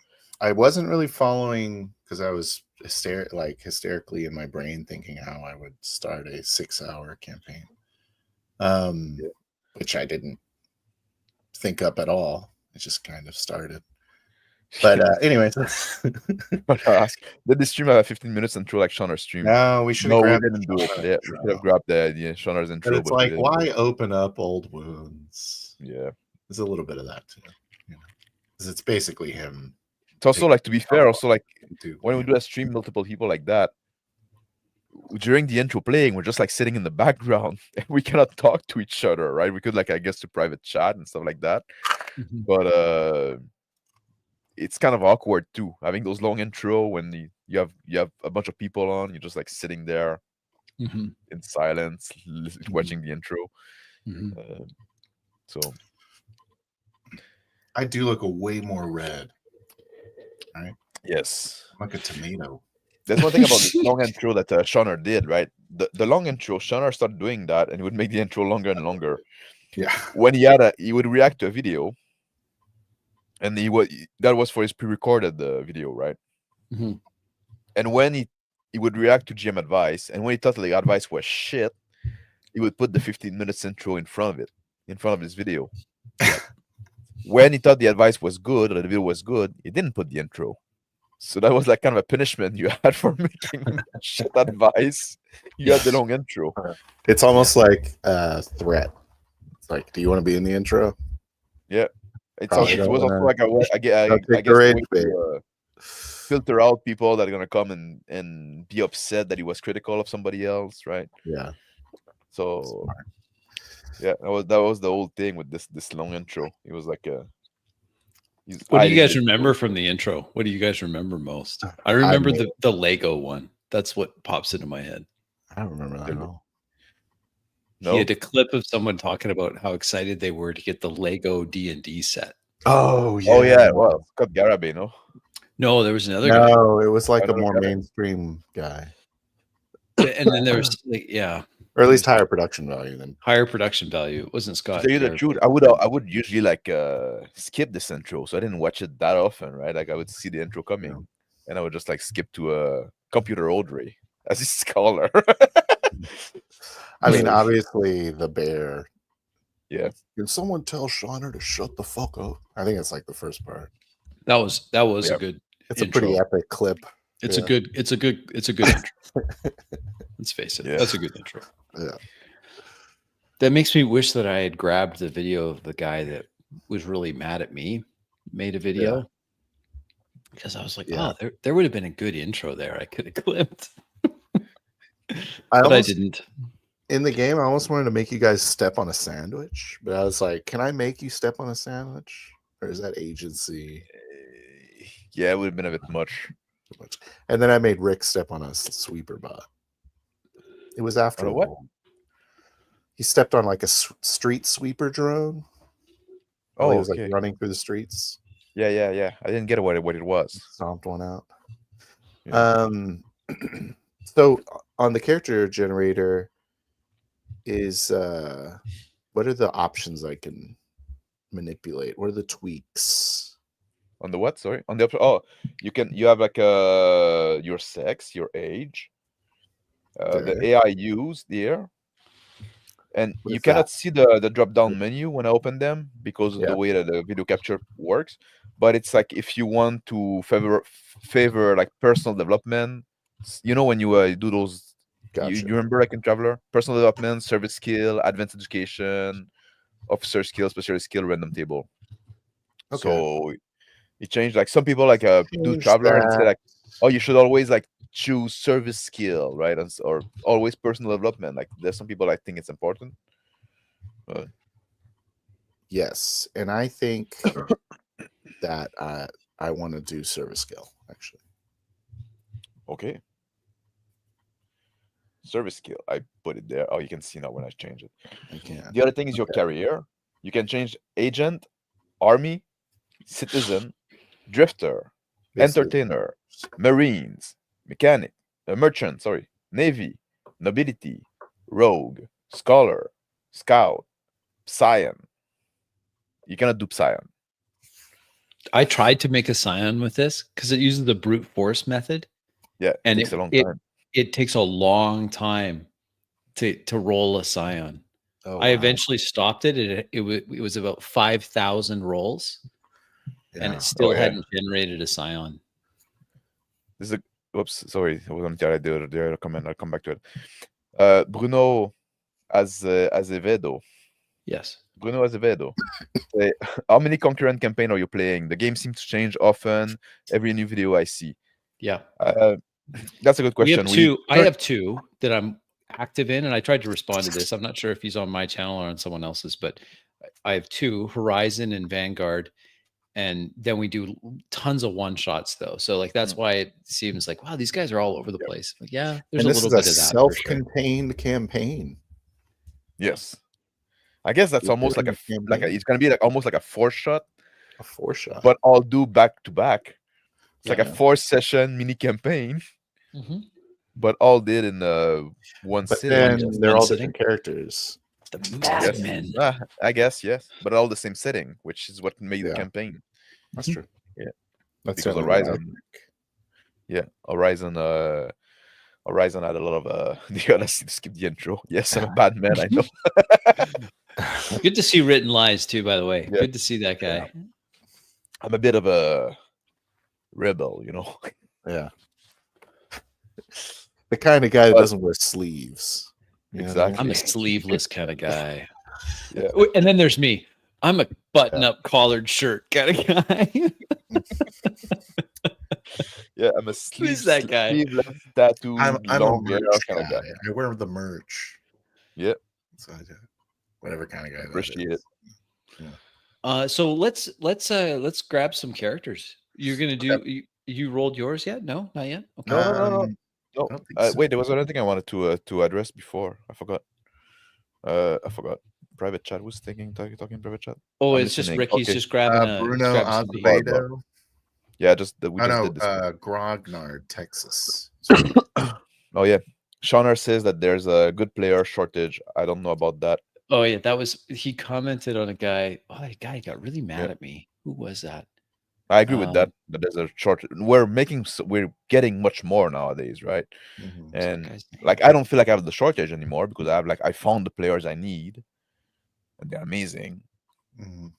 I wasn't really following because I was hysterically in my brain thinking how I would start a 6-hour campaign, Yeah. which I didn't think up at all. It just kind of started. But anyway, Ask, did this stream have 15 minutes intro like Shonner stream? no, we should. No, we grab didn't do it. Yeah, we should have grabbed the Shonner's intro. But it's we like, didn't. why open up old wounds? Yeah. There's a little bit of that too, you know, because it's basically him. It's also like, to be fair, also like to- when we do a stream, multiple people like that, during the intro playing, we're just like sitting in the background and we cannot talk to each other, right? We could like, I guess, to private chat and stuff like that. Mhm. But it's kind of awkward too, having those long intro when you have a bunch of people on, you're just like sitting there Mhm. in silence, watching the intro. Mhm. So I do look way more red. yes, I'm like a tomato. there's one thing about the long intro that Shonner did, right? The long intro, Shonner started doing that, and he would make the intro longer and longer. Yeah. When he would react to a video, and that was for his pre-recorded video, right? Mhm. And when he would react to GM advice, and when he thought the advice was shit, he would put the 15 minutes intro in front of it, in front of his video. When he thought the advice was good or the video was good, he didn't put the intro. So that was like kind of a punishment you had for making shit advice. You had the long intro. It's almost like a threat. It's like, do you want to be in the intro? It Probably was don't also wanna- like I guess Don't take the a rage way bait. to filter out people that are gonna come and be upset that he was critical of somebody else, right? Yeah. So Yeah, that was the whole thing with this long intro. It was like he's What do you hiding guys the remember intro. from the intro? What do you guys remember most? I remember the Lego one. That's what pops into my head. I don't remember that at all. He No, had a clip of someone talking about how excited they were to get the Lego D&D set. Oh yeah. oh yeah, well, Scott Garabay, no, No, there was another guy. No, it was like a Another more guy. mainstream guy, And then there was yeah, or at least higher production value than. higher production value. It wasn't To Scott. tell you the Garrett. truth, I would usually like skip this intro, so I didn't watch it that often, right? Like I would see the intro coming, and I would just like skip to Computer Audrey as his scholar. I mean, So, obviously, the bear. yeah, Can someone tell Shonner to shut the fuck up? I think it's like the first part. That was Yeah. a good. It's intro. a pretty epic clip. It's Yeah. a good intro. Let's face it. Yeah. That's a good intro. Yeah. That makes me wish that I had grabbed the video of the guy that was really mad at me, made a video. Because I was like, Yeah. oh, there would have been a good intro there. I could have clipped. I But I almost, didn't. in the game, I almost wanted to make you guys step on a sandwich, but I was like, can I make you step on a sandwich? Or is that agency? yeah, it would have been a bit much. And then I made Rick step on a sweeper bot. It was after On a what? all. He stepped on like a street sweeper drone. Oh, He was okay. like running through the streets. Yeah. I didn't get what it was. Stomped one out. Yeah. So on the character generator is what are the options I can manipulate? What are the tweaks? On the what? Sorry. On the you have like your sex, your age, the Okay. AI used here, and What you is cannot that? see the drop down menu when I open them because of Yeah. the way that the video capture works. But it's like if you want to favor like personal development, you know, when you do those, Gotcha. you remember like in Traveler, personal development, service skill, advanced education, officer skill, specialist skill, random table. Okay. So it changed. Like some people like do Change Traveler and say that. like, oh, you should always like choose service skill, right? Or always personal development. Like there's some people I think it's important. Yes, and I think that I want to do service skill actually. Okay. Service skill. I put it there. Oh, you can see now when I change it. I can't. The other thing is your career. You can change agent, army, citizen, drifter, Basically, entertainer, marines, mechanic, merchant, sorry, navy, nobility, rogue, scholar, scout, scion. You cannot do scion. I tried to make a scion with this because it uses the brute force method. Yeah, it And takes a long time. It takes a long time to roll a scion. Oh, I wow. eventually stopped it. It was about 5,000 rolls, and Yeah. it still Oh, yeah. hadn't generated a scion. This is a whoops, sorry, I wasn't there. I did a comment. I'll come back to it. Bruno Azevedo. Yes. Bruno Azevedo. Say, how many concurrent campaign are you playing? The game seems to change often. Every new video I see. Yeah. That's a good We question. have two. I have two that I'm active in, and I tried to respond to this. I'm not sure if he's on my channel or on someone else's, but I have two, Horizon and Vanguard, and then we do tons of one shots though. So like that's why it seems like wow, these guys are all over the place. Like, yeah, there's And a this little is bit a of that. For sure. self-contained campaign. Yes. I guess that's You're almost like doing a a like campaign. it's gonna be like almost like a 4-shot, A 4-shot. but I'll do back to back. It's like a Yeah. 4-session mini campaign, Mhm. but all did in one But sitting. then Just they're one all sitting? different characters. The Yes. madmen. I guess yes, but all the same setting, which is what made the Yeah. campaign. That's true. Yeah. That's Because certainly what I Horizon, think. yeah, Horizon had a lot of you gotta skip the intro. Yes, I'm a bad man, I know. Good to see Written Lies too, by the way. Yeah. Good to see that guy. I'm a bit of a rebel, you know. Yeah. The kind of guy that But- doesn't wear sleeves. You know what I mean? Exactly. I'm a sleeveless kind of guy. Yeah. And then there's me. I'm a button-up collared shirt kind of guy. Yeah, I'm a Who's that guy? sleeveless tattoo, I'm a long hair merch kind of guy. guy. I wear the merch. Yeah. That's what I do. whatever kind of guy that Appreciate is. So let's grab some characters. You're gonna do you rolled yours yet? No, not yet. Okay. No. I don't think so. Wait, there was another thing I wanted to address before. I forgot. Private chat. Who's talking private chat? Oh, I'm it's just listening. Ricky's Okay. just grabbing Bruno grabbing somebody. Azevedo. Yeah, we just No, did this. Grognard, Texas. Oh yeah, Shonner says that there's a good player shortage. I don't know about that. Oh yeah, that was he commented on a guy. Oh, that guy got really mad Yeah. at me. Who was that? I agree with that. But there's a shortage. We're getting much more nowadays, right? Mhm. What's that And guy's name? like I don't feel like I have the shortage anymore because I found the players I need, and they're amazing. Mhm.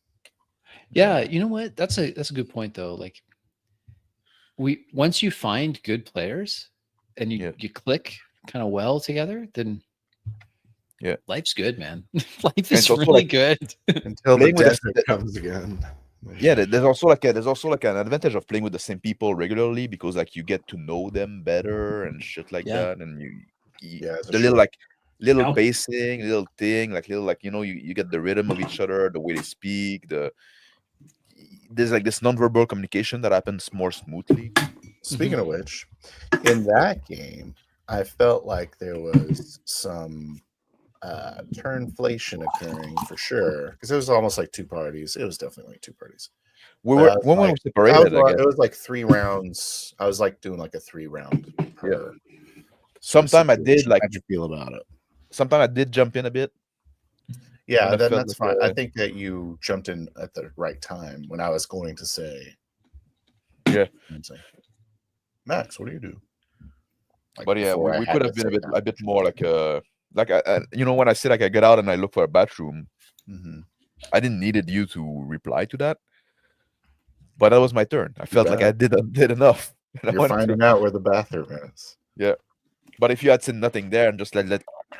Yeah, you know what? That's a good point though. Like once you find good players and you click kind of well together, then Yeah. life's good, man. Life And is it's also really like- good. Until the Playing with desert the- comes again. Yeah, there's also like an advantage of playing with the same people regularly because like you get to know them better and shit like Yeah. that, and you Yeah, that's the little true. little Yeah. pacing, little thing, like you get the rhythm of each other, the way they speak, there's like this nonverbal communication that happens more smoothly. Speaking of which, in that game, I felt like there was some turnflation occurring for sure because it was almost like two parties. It was definitely like two parties. We But were I was when we like- were separated, I guess. It was like 3 rounds. I was like doing like a 3-round per. Sometime I did like How'd you feel about it? sometime I did jump in a bit. Yeah, And I then felt that's like, fine. I think that you jumped in at the right time when I was going to say, Yeah. and say, Max, what do you do? Like, But yeah, before I we had could to have been say a bit more like when I say like I get out and I look for a bathroom, Mhm. I didn't needed you to reply to that. But that was my turn. I felt like I did enough. and I You're wanted to- finding out where the bathroom is. But if you had seen nothing there and just let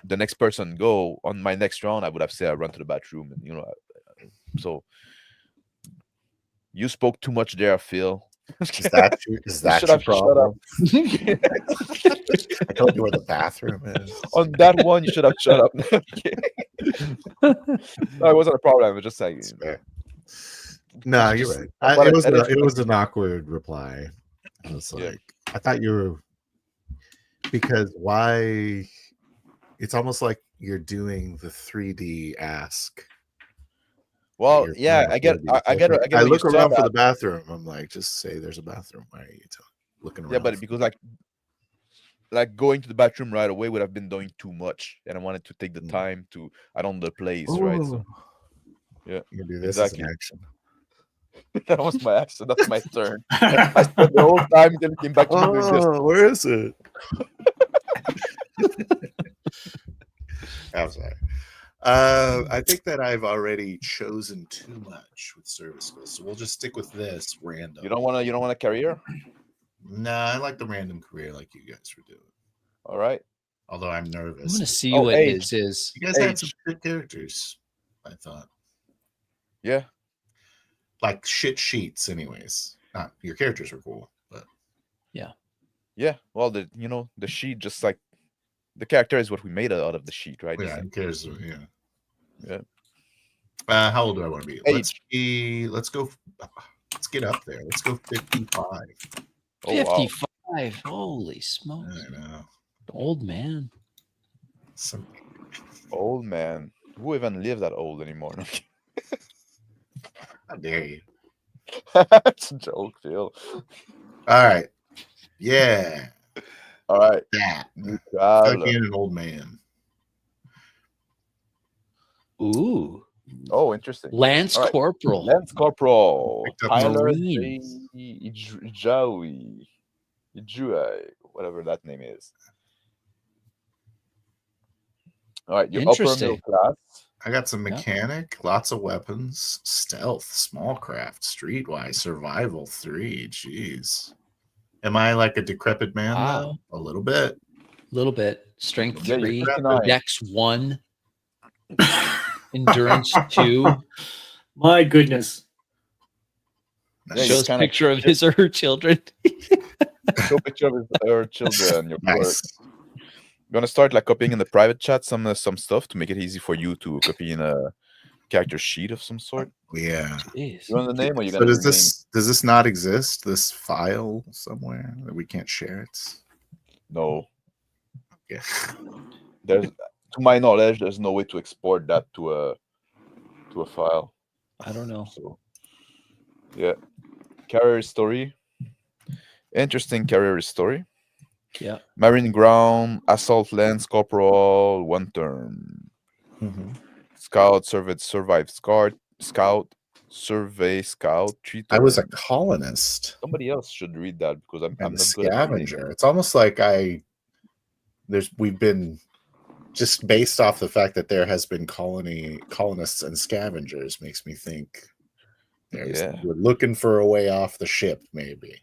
the next person go on my next round, I would have said I run to the bathroom, and so you spoke too much there, Phil. Is that your, is that should your have shut up. problem? I told you where the bathroom is. On that one, you should have shut up. No, it wasn't a problem. It was just like It's fair. No, you're just- right. but It was I didn't it was an awkward reply. I was Yeah. like, I thought you were because why? It's almost like you're doing the 3D ask. well, You're yeah, playing I get, 4D. I get, I what you look said around for at. the bathroom. I'm like, just say there's a bathroom. Why are you looking around? Yeah, but because like going to the bathroom right away would have been doing too much, and I wanted to take the time to I don't know the place, right? So yeah, you can do this exactly. as an action. that was my action. That's my turn. I spent the whole time until it came back to me doing this. Where is it? I'm sorry. I think that I've already chosen too much with service skills, so we'll just stick with this random. You don't want a career? Nah, I like the random career like you guys were doing. All right. Although I'm I'm nervous. gonna see Oh, what age. his is. You guys had Age. some good characters, I thought. Yeah. Like shit sheets, anyways. Not your characters were cool, but Yeah. Well, the sheet just like the character is what we made out of the sheet, right? yeah, who cares? Yeah. Yeah. How old do I want to be? Let's get up there. Let's go 55. Oh, wow. 55. Holy smokes. I know. Old man. Some Old man. Who even lives that old anymore? how dare you? It's a joke, Phil. All right. Yeah. All right. That. Neutral. Being an old man. Ooh. Oh, interesting. Lance All right. Corporal. Lance Corporal. Picked up Tyler Marines. Ijui, whatever that name is. All right, you're upper middle Interesting. class. I got some Yeah. mechanic, lots of weapons, stealth, small craft, streetwise, survival 3. Jeez. Am I like a decrepit man Wow. now? A little bit. A little bit. Strength Yeah, you're 3. 59. Dex 1. Endurance 2. My goodness. Yeah, you're Shows kinda- picture of his or her children. Show a picture of her children. Your Nice. gonna start like copying in the private chat some stuff to make it easy for you to copy in a character sheet of some sort. Yeah. Jeez. You want the name, or you So gonna does rename? this not exist? This file somewhere that we can't share it? No, Yeah. there's to my knowledge, there's no way to export that to a file. I don't know. So yeah, career story. Interesting career story. Yeah. Marine ground, assault lance corporal, 1 turn. Mhm. Scout, survive scout, survey scout, 3 I was a turn. colonist Somebody else should read that because I'm and a not good at reading. scavenger. It's almost like we've been just based off the fact that there has been colonists and scavengers makes me think we're looking for a way off the ship, maybe.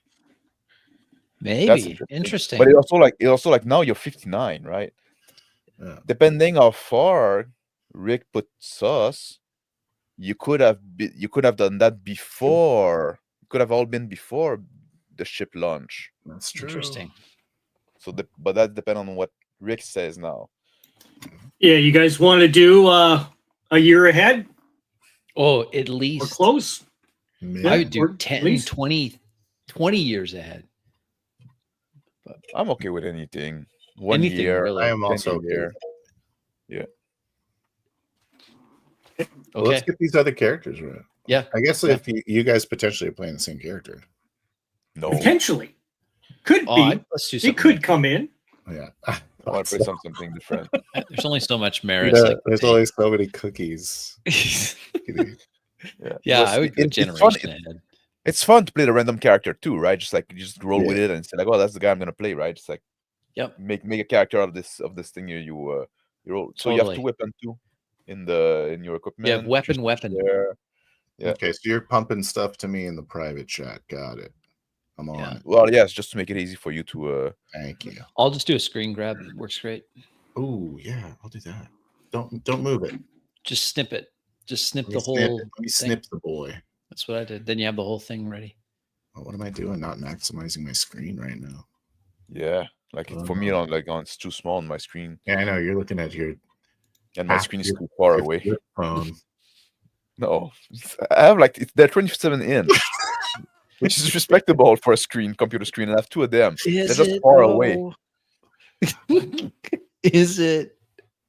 Maybe. Interesting. But it also like now you're 59, right? Yeah. Depending how far Rick puts us, you could have done that before. It could have all been before the ship launch. That's true. Interesting. So but that depends on what Rick says now. Yeah, you guys want to do a year ahead Oh, at or least close? I would Or do at 10, least- 20 years ahead. But I'm okay with anything. 1 Anything, year. really. I am also 10 okay year. with Okay. Well, let's get these other characters right. Yeah. I guess Yeah. if you guys potentially are playing the same character. No. Potentially. Could be. Let's do It something. could come in. Yeah. I want to play something different. There's only so much merit. There's only so many cookies. Yeah, Plus, I would go it's fun. generation ahead. It's fun to play the random character too, right? Just like you just roll Yeah. with it and say like, "Oh, that's the guy I'm gonna play," right? Just like, Yep. make a character out of this thing you roll. So you have Totally. 2 weapons too in your equipment. Yeah, weapon. Share. Yeah. Okay, so you're pumping stuff to me in the private chat. Got it. I'm on Yeah. it. Well, yes, just to make it easy for you to. Thank you. I'll just do a screen grab. Works great. Oh yeah, I'll do that. Don't move it. Just snip it. Just snip Let the me whole. snip, let me thing. snip the boy. That's what I did. Then you have the whole thing ready. Oh, what am I doing? Not maximizing my screen right now. Yeah, like for me, it's too small on my screen, Yeah, I know you're looking at your and my half screen is your- too far your away. flip phone. No, I have they're 27 inch, which is respectable for a computer screen. And I have 2 of them. They're just far away. Is it?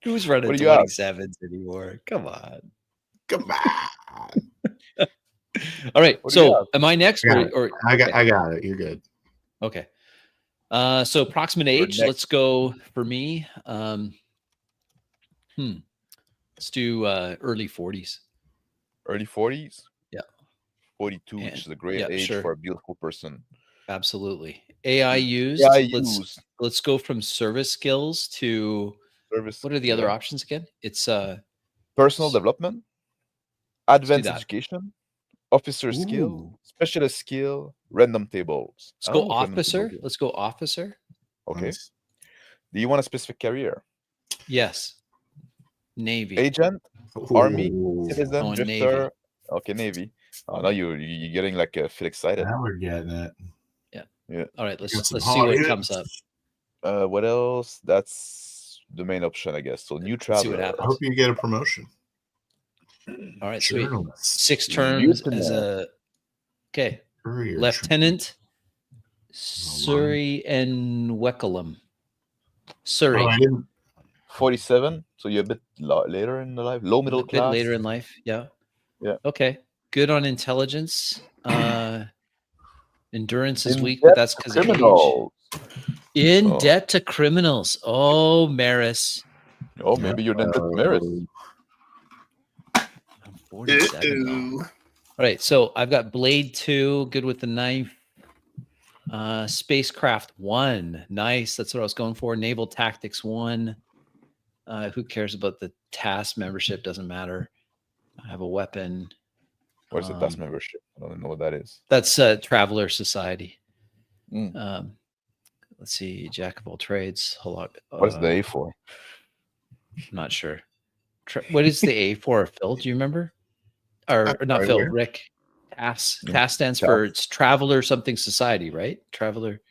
Who's running What do you have? 27s anymore? Come on. Come on. All right. What do you have? So am I next? I got it. Or I got it. You're good. okay. So approximate You're age. next. Let's go for me. Let's do early 40s. Early 40s. Yeah. 42, And- which is a great yeah, age sure. for a beautiful person. Absolutely. AI used. AI let's used. let's go from service skills to Service. what are the other options again? It's Personal development, advanced that. education, officer skill, Ooh. specialist skill, random tables. let's I go don't know what random officer. tables is. Let's go officer. Okay. Nice. Do you want a specific career? Yes. Navy. Agent, Army, Ooh, citizen, Oh, Navy. drifter. Okay, Navy. Oh, now you're getting feel excited. now we're getting it. All right, let's Got some see what hot comes hits. up. What else? That's the main option, I guess. So new Let's see what traveler. I happens. hope you get a promotion. All right, sweet. Journalist. 6 turns as Lieutenant. a okay. Courier Lieutenant Surrey and Weckelham. Surrey. Oh, I didn't. 47. So you're a bit later in the life. Low middle a bit class. later in life. Yeah. Yeah. Okay. Good on intelligence. Endurance is In weak, but debt that's to because of age. criminals. In Oh. debt to criminals. Oh, Maris. Oh, maybe you're in debt to Maris. I'm 47. All right. So I've got Blade 2, good with the knife. Spacecraft 1. Nice. That's what I was going for. Naval Tactics 1. Who cares about the task membership? Doesn't matter. I have a weapon. Where's the task membership? I don't know what that is. That's Traveler Society. Mm. Let's see. Jack of all trades. Hold on. What's the A for? I'm not sure. What is the A for, Phil? Do you remember? Or not Right Phil, where? Rick. TAS. Yeah. TAS stands TAS. for it's Traveler something Society, right? Traveler.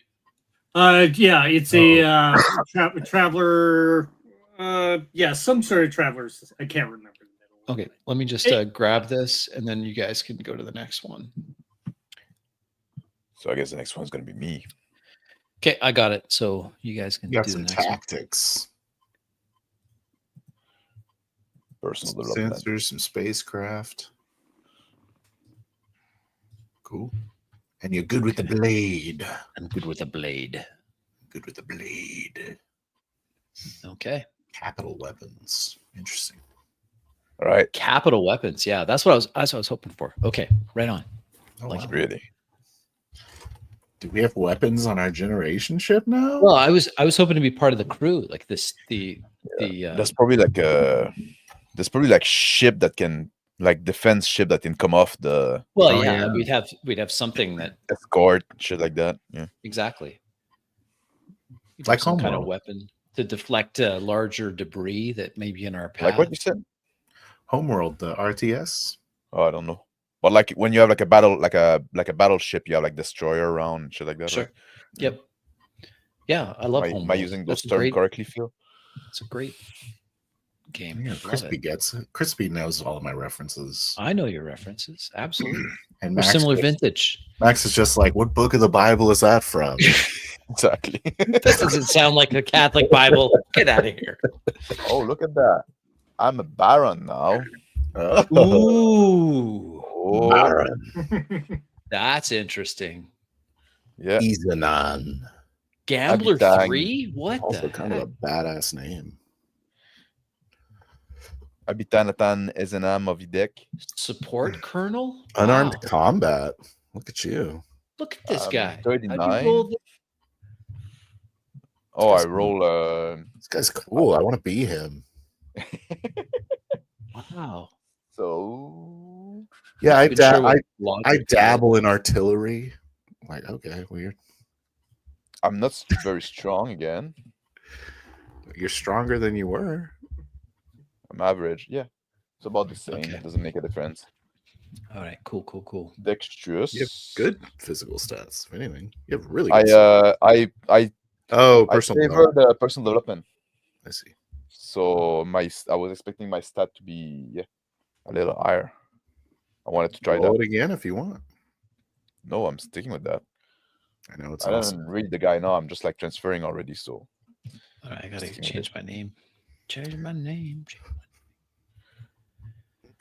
Yeah, it's a traveler. Yeah, some sort of travelers. I can't remember the middle. Okay, let me just grab this, and then you guys can go to the next one. So I guess the next one's gonna be me. Okay, I got it. So you guys can You got do the some next one. tactics, Personal some development. sensors, some spacecraft. Cool. And you're good with the blade. I'm good with a blade. Good with the blade. Okay. Capital weapons. Interesting. All right. Capital weapons. Yeah, that's what I was hoping for. Okay, right on. Oh, Like wow. Really? Do we have weapons on our generation ship now? Well, I was hoping to be part of the crew, like this. There's probably like ship that can like defense ship that can come off the Well, Oh, yeah, yeah. we'd have something that escort, shit like that. Yeah. exactly. You'd Like have some kind of Homeworld. weapon to deflect larger debris that may be in our path. Like what you said? Homeworld, the RTS. Oh, I don't know. But like when you have like a battle, like a battleship, you have like destroyer around, shit like that. Sure. Right? Yep. Yeah, I love Am I Homeworld. using those That's terms great. correctly, Phil? It's a great game. Yeah, Love Crispy it. gets it. Crispy knows all of my references. I know your references. Absolutely. And We're Max, similar vintage. Max is just like, what book of the Bible is that from? Exactly. That doesn't sound like a Catholic Bible. Get out of here. Oh, look at that! I'm a baron now. Ooh, Oh, Baron. that's interesting. yeah. Izanan. Gambler Abitang. 3? What Also the kind heck? of a badass name. Abitanatan Ezenam Ovidek. Support Colonel? Unarmed Wow. combat. Look at you. Look at this guy. How'd 39. you roll the- Oh, I That's roll. This guy's cool. I want to be him. Wow. So Yeah, Even sure what I logic dabble in artillery. Like, okay, weird. I'm not very strong again. You're stronger than you were. I'm average. Yeah, it's about the same. Okay. It doesn't make a difference. All right, cool. Dexterous. You have good physical stats. If anything, you have really I good. I Oh, I personal favor development. the personal development. I see. So I was expecting my stat to be a little higher. I wanted to try Roll that. it again if you want. No, I'm sticking with that. I know it's I awesome. didn't read the guy now. I'm just like transferring already. So All right, I gotta Sticking with change my name. Change my name.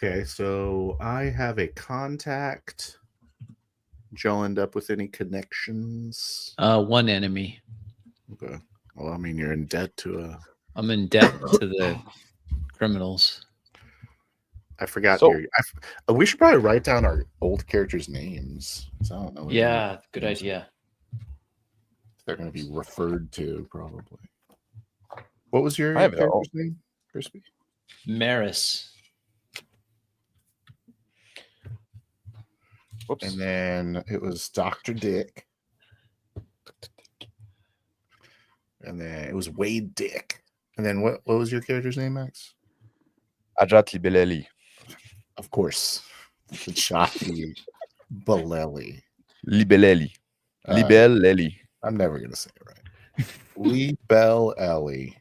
Okay, so I have a contact. Joe end up with any connections? One enemy. Okay. Well, I mean, you're in debt to a. I'm in debt to the criminals. I forgot So- your. We should probably write down our old characters' names. 'Cause I don't know. Yeah, good idea. They're going to be referred to probably. What was your I have it all. character's name, Crispy? Maris. whoops. And then it was Dr. Dick. And then it was Wade Dick. And then what was your character's name, Max? Ajat Libeleli. Of course. Shaki Baleli. Libeleli. Libeleli. I'm never going to say it right. Libeleli.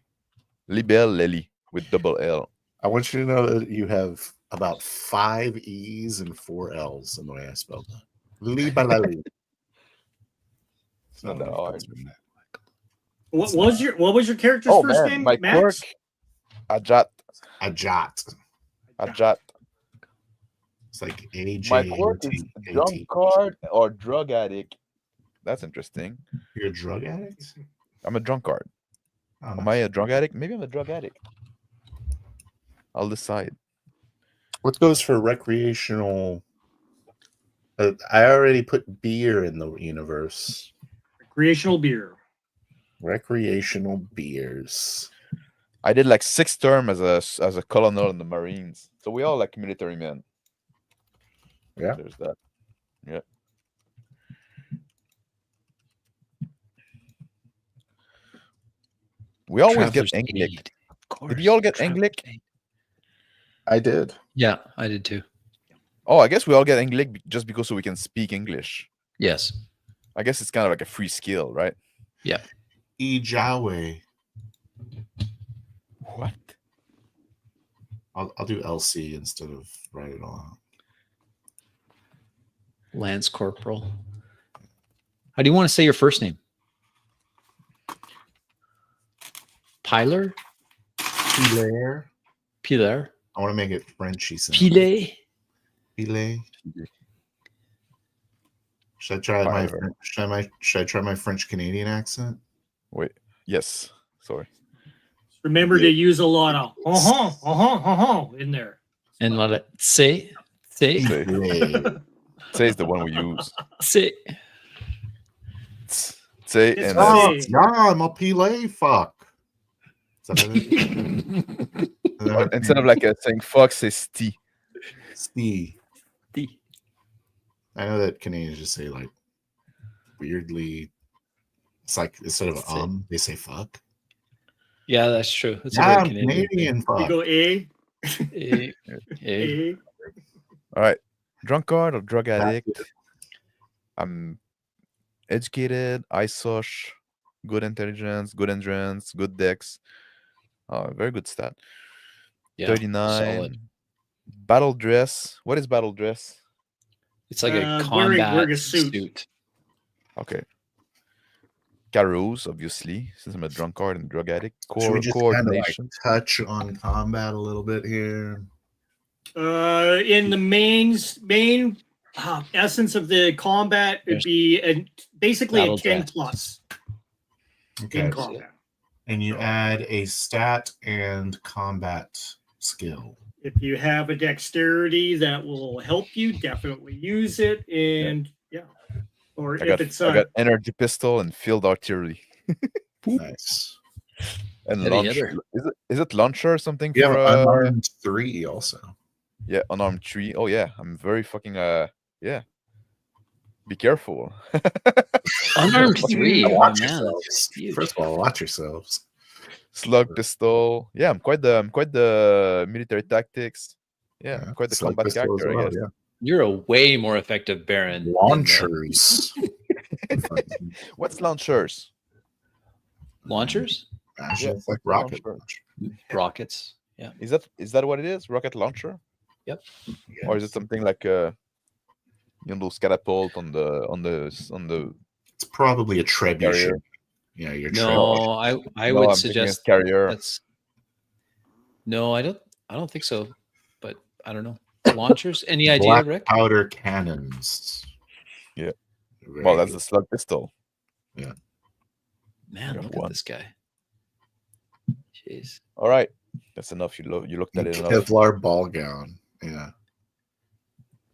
Libeleli with double L. I want you to know that you have about 5 E's and 4 L's in the way I spelled that. Libeleli. Not that hard. What was your character's Oh first man, name? my quirk. Max? Ajat. Ajat. Ajat. It's like AJ. My quirk is drunkard or drug addict. That's interesting. You're a drug addict? I'm a drunkard. Oh, Am I a drug addict? Maybe I'm a drug addict. I'll decide. What goes for recreational? I already put beer in the universe. Recreational beer. Recreational beers. I did like 6 term as a colonel in the Marines. So we all like military men. Yeah. There's that. Yeah. We always get Traveler's English. Aid. Of course. Did you all get Traveler's English? Aid. I did. Yeah, I did too. Oh, I guess we all get English just because so we can speak English. Yes. I guess it's kind of like a free skill, right? Yeah. Ijawe. What? I'll do LC instead of write it all out. Lance Corporal. How do you want to say your first name? Pilar? Pilar. Pilar? I want to make it Frenchy sound. Pilar? Pilar. Should I try my Pilar. should I try my French Canadian accent? Wait. Yes. Sorry. Remember to use a lot of in there. And a lot of say. Say is the one we use. Say. Say It's and all- Yeah, I'm a Pilar. Fuck. Is that what it is? instead of like saying fuck, say sti. Steve. I know that Canadians just say like weirdly. It's like instead of they say fuck. Yeah, that's true. That's Yeah, a I'm very Canadian. Canadian. You Fuck. go A. A. All right. Drunkard or drug addict? I'm educated, ISOSH, good intelligence, good endurance, good dex. Very good stat. Yeah, 39. solid. Battle dress. What is battle dress? It's like a Wearing combat a suit. suit. Okay. Carouse, obviously, since I'm a drunkard and drug addict. Should we just kind of like Coordination. touch on combat a little bit here? In the main essence of the combat, it'd be basically Battle a 10 dress. plus Okay. in combat. And you add a stat and combat skill. If you have a dexterity that will help you, definitely use it. And or I if got, it's I got energy pistol and field artillery. Nice. And Heavy launch. hitter. Is it launcher or something You have for unarmed 3 also. yeah, unarmed 3. Oh yeah, I'm very fucking yeah. Be careful. Unarmed 3. Oh, Watch man, yourselves. that's huge. First of all, watch yourselves. Slug pistol. Yeah, I'm quite the military tactics. Yeah, I'm quite the Slug combat pistol as character, I well, guess. yeah. You're a way more effective Baron. than, Launchers. What's launchers? launchers? Imagine Yeah, it's like rocket launcher. launch. Rockets. Yeah. Is that what it is? Rocket launcher? Or is it something like those catapult on the It's probably a trebuchet. Carrier. Yeah, your No, I No, would I'm thinking it's suggest carrier? that's no, I don't think so, but I don't know. Launchers? Any idea, black Rick? powder cannons. Yeah. Very Well, that's good. the slug pistol. Man, got look one. at this guy. Jeez. All right, that's enough. You looked at it enough. Kevlar ball gown. Yeah.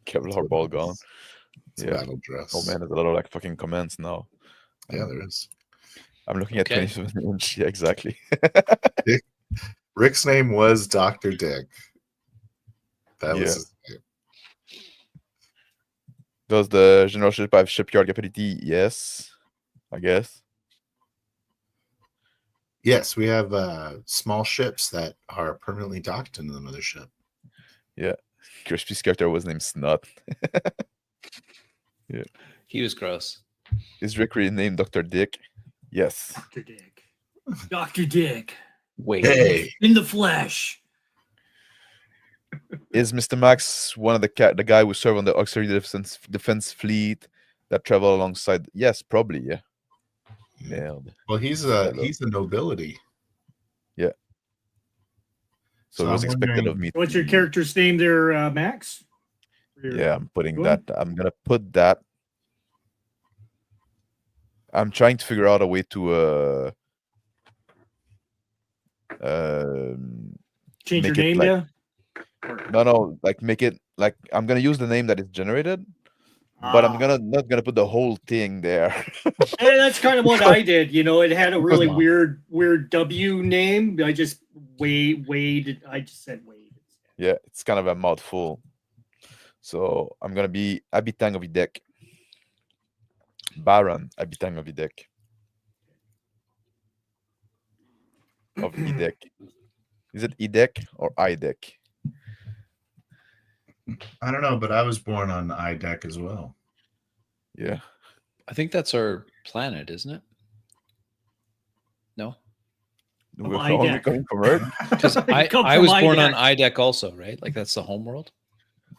Kevlar ball gone. It's a Yeah. battle dress. Oh man, there's a lot of like fucking comments now. Yeah, there is. I'm looking at Okay. 27 inch. Yeah, exactly. Rick's name was Dr. Dick. That was Yeah. his name. Does the generalship have shipyard capacity? Yes, I guess. Yes, we have small ships that are permanently docked into the mothership. Crispy's character was named Snot. He was gross. Is Rick really named Dr. Dick? Yes. Dr. Dick. Dr. Dick. Wait. Hey, In the flesh. Is Mr. Max one of the guy who served on the auxiliary defense fleet that travel alongside? Yes, probably. Yeah. Nailed. well, he's a nobility. So it So was I'm expected of wondering- me. What's your character's name there, Max? Yeah, I'm putting Go that. I'm gonna put that. I'm trying to figure out a way to Change your make it name, like- yeah? no, like make it like I'm gonna use the name that is generated, but I'm not gonna put the whole thing there. And that's kind of what I did. You know, it had a really Come on. weird W name. I just Wade. I just said Wade. Yeah, it's kind of a mouthful. So I'm gonna be Habitang of Idek. Baron Habitang of Idek. Of Idek. Is it Idek or Idek? I don't know, but I was born on IDEC as well. Yeah. I think that's our planet, isn't it? No, We're Of only IDEC. coming from Earth. because I Come I from was born on IDEC. IDEC also, right? Like that's the home world.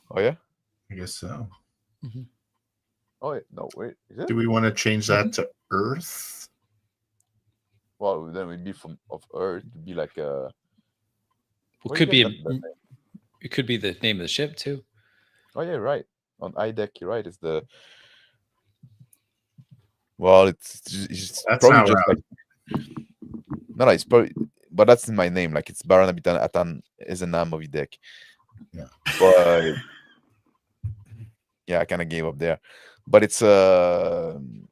Oh yeah. I guess so. Oh wait, no wait. Is it? Do we want to change that to Earth? Well, then we'd be from of Earth. It'd be like Well, Where could you be get that name? it could be the name of the ship too. Oh yeah, right. On IDEC, you're right. It's the well, it's That's probably not just like no, it's probably but that's in my name. Like it's Baron Habitan Atan is a name of IDEC. Yeah. But yeah, I kind of gave up there. But it's it'd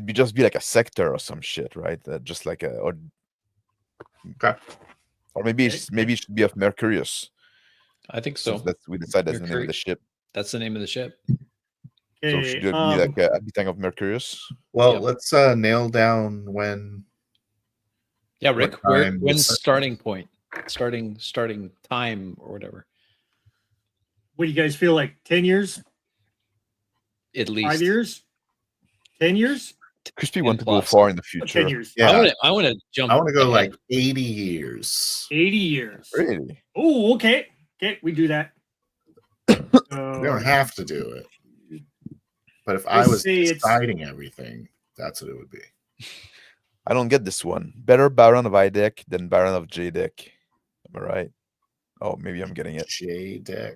be just be like a sector or some shit, right? Just like a Okay. or maybe it should be of Mercurius. I think so. Since that's we decide that's the name of the ship. That's the name of the ship. So Okay, should it be like a Habitant of Mercurius? Well, Yep. let's nail down when. Yeah, What Rick. time When's was that? starting point? Starting time or whatever. what do you guys feel like? 10 years? At least 5 years? 10 years? Crispy 10 want to go plus. far in the 10 future. years. Yeah, I want to jump. I want to go ahead. like 80 years. 80 years. Really? Oh, okay. Okay, we do that. We don't have to do it. But if I Let's was say it's- deciding everything, that's what it would be. I don't get this one. Better Baron of IDEC than Baron of JDEC. Am I right? Oh, maybe I'm getting it. J deck.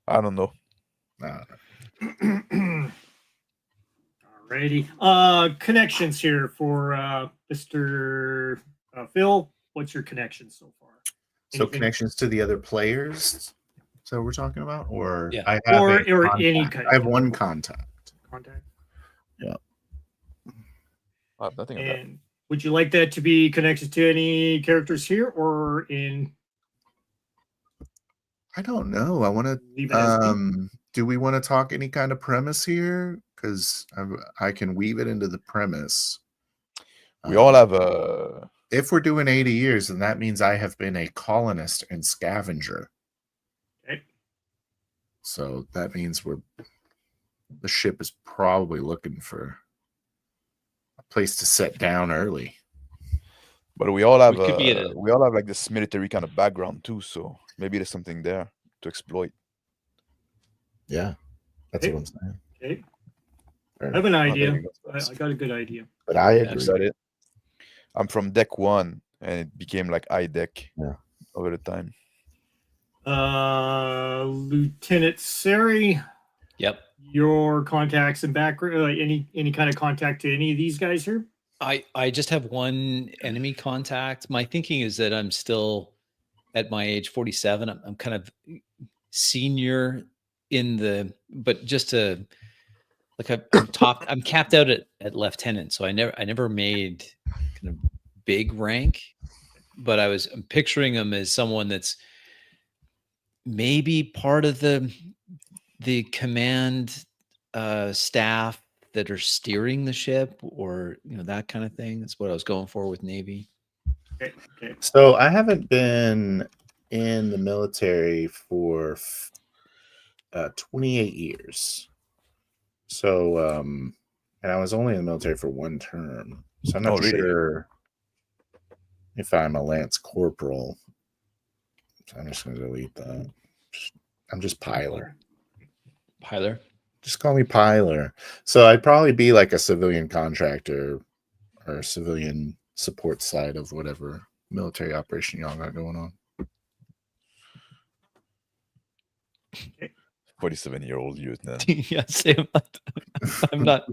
I don't know. Alrighty. Connections here for Mr. Phil. What's your connection so far? So Anything? connections to the other players. So we're talking about, or Yeah. I have Or- a or contact. any kind I have of- one contact. Contact. I have nothing on that. And would you like that to be connected to any characters here or in I don't know. I want leave it to. as me? Do we want to talk any kind of premise here? Because I can weave it into the premise. We all have a. If we're doing 80 years, then that means I have been a colonist and scavenger. Okay. So that means the ship is probably looking for a place to set down early. But we all have We could be at a- we all have like this military kind of background too. So maybe there's something there to exploit. Yeah, that's what I'm saying. Okay. Fair I have an Oh, there idea. you go. I got a good idea. But I Yeah, agree. Is that it? I'm from deck 1 and it became like IDEC Yeah. over the time. Lieutenant Sari, Yep. your contacts and background, any kind of contact to any of these guys here? I just have one enemy contact. My thinking is that I'm still at my age 47. I'm kind of senior in the, but just to like I'm capped out at lieutenant. So I never made kind of big rank, but I'm picturing him as someone that's maybe part of the command staff that are steering the ship, or that kind of thing. That's what I was going for with Navy. Okay. So I haven't been in the military for 28 years. So, and I was only in the military for one term. So I'm not Oh, really? sure if I'm a lance corporal. So I'm just going to delete that. I'm just Piler. Piler. Just call me Piler. So I'd probably be like a civilian contractor or civilian support side of whatever military operation y'all got going on. 47-year-old youth then. Yeah, same. I'm not.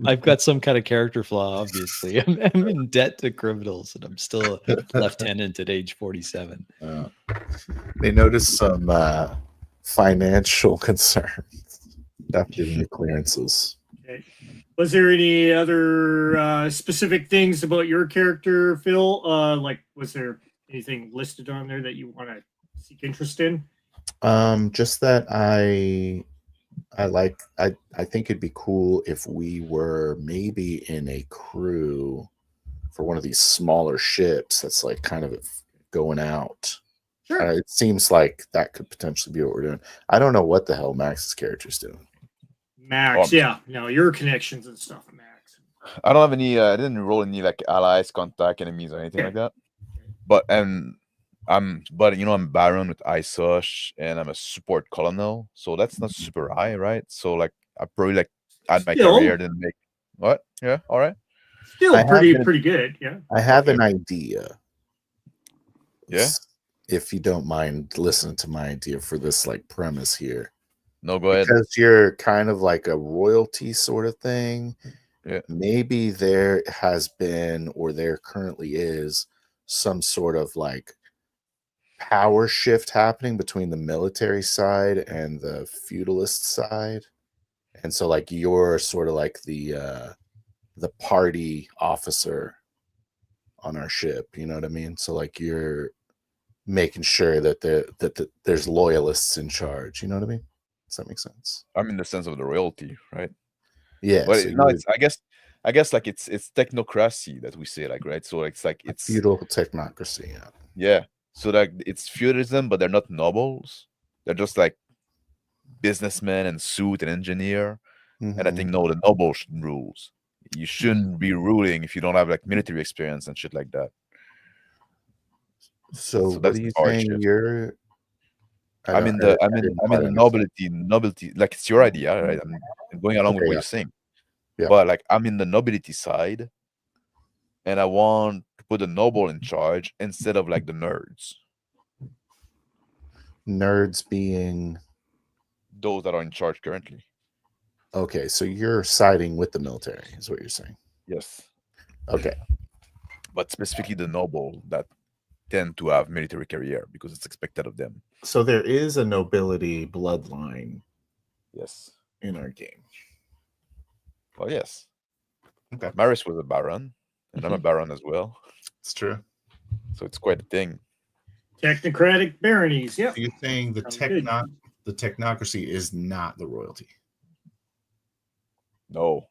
I've got some kind of character flaw. Obviously, I'm in debt to criminals, and I'm still a lieutenant at age 47. They noticed some financial concerns after giving you clearances. Okay. Was there any other specific things about your character, Phil? Like, was there anything listed on there that you want to seek interest in? Just that I think it'd be cool if we were maybe in a crew for one of these smaller ships that's like kind of going out. Sure. It seems like that could potentially be what we're doing. I don't know what the hell Max's character's doing. Max, Oh, yeah. No, your connections and stuff, Max. I don't have any. I didn't roll any like allies, contact, enemies, or anything Okay. like that. But I'm Baron with ISOSH, and I'm a support colonel, so that's not super high, right? So like I probably like add my Still. career, then make what? Yeah, all right. Still I have pretty been- pretty good, yeah. I have an idea. Yeah? If you don't mind listening to my idea for this like premise here. No, go ahead. Because you're kind of like a royalty sort of thing. Yeah. Maybe there has been, or there currently is, some sort of like power shift happening between the military side and the feudalist side. And so like you're sort of like the party officer on our ship, you know what I mean? So like you're making sure that there's loyalists in charge, you know what I mean? Does that make sense? I'm in the sense of the royalty, right? Yeah. But So no, you're it's I guess like it's technocracy that we say, like, right? So it's like it's feudal technocracy. Yeah. yeah. So like it's feudalism, but they're not nobles. They're just like businessmen and suit and engineer. And I think Mhm. no, the nobles should rules. You shouldn't be ruling if you don't have like military experience and shit like that. So So what that's are you the power saying? shift. You're I'm in the nobility. Like it's your idea, right? I'm going along with Okay, what yeah. you're saying. Yeah. But like I'm in the nobility side, and I want to put the noble in charge instead of like the nerds, Nerds being those that are in charge currently. okay. So you're siding with the military, is what you're saying. Yes, Okay. but specifically the noble that tend to have military career because it's expected of them. So there is a nobility bloodline Yes. in our game. Well, yes. Okay. Maris was a baron, and I'm a baron as well. It's true. So it's quite a thing. Technocratic baronies, yep. So you're saying the Sounds good. the technocracy is not the royalty, No.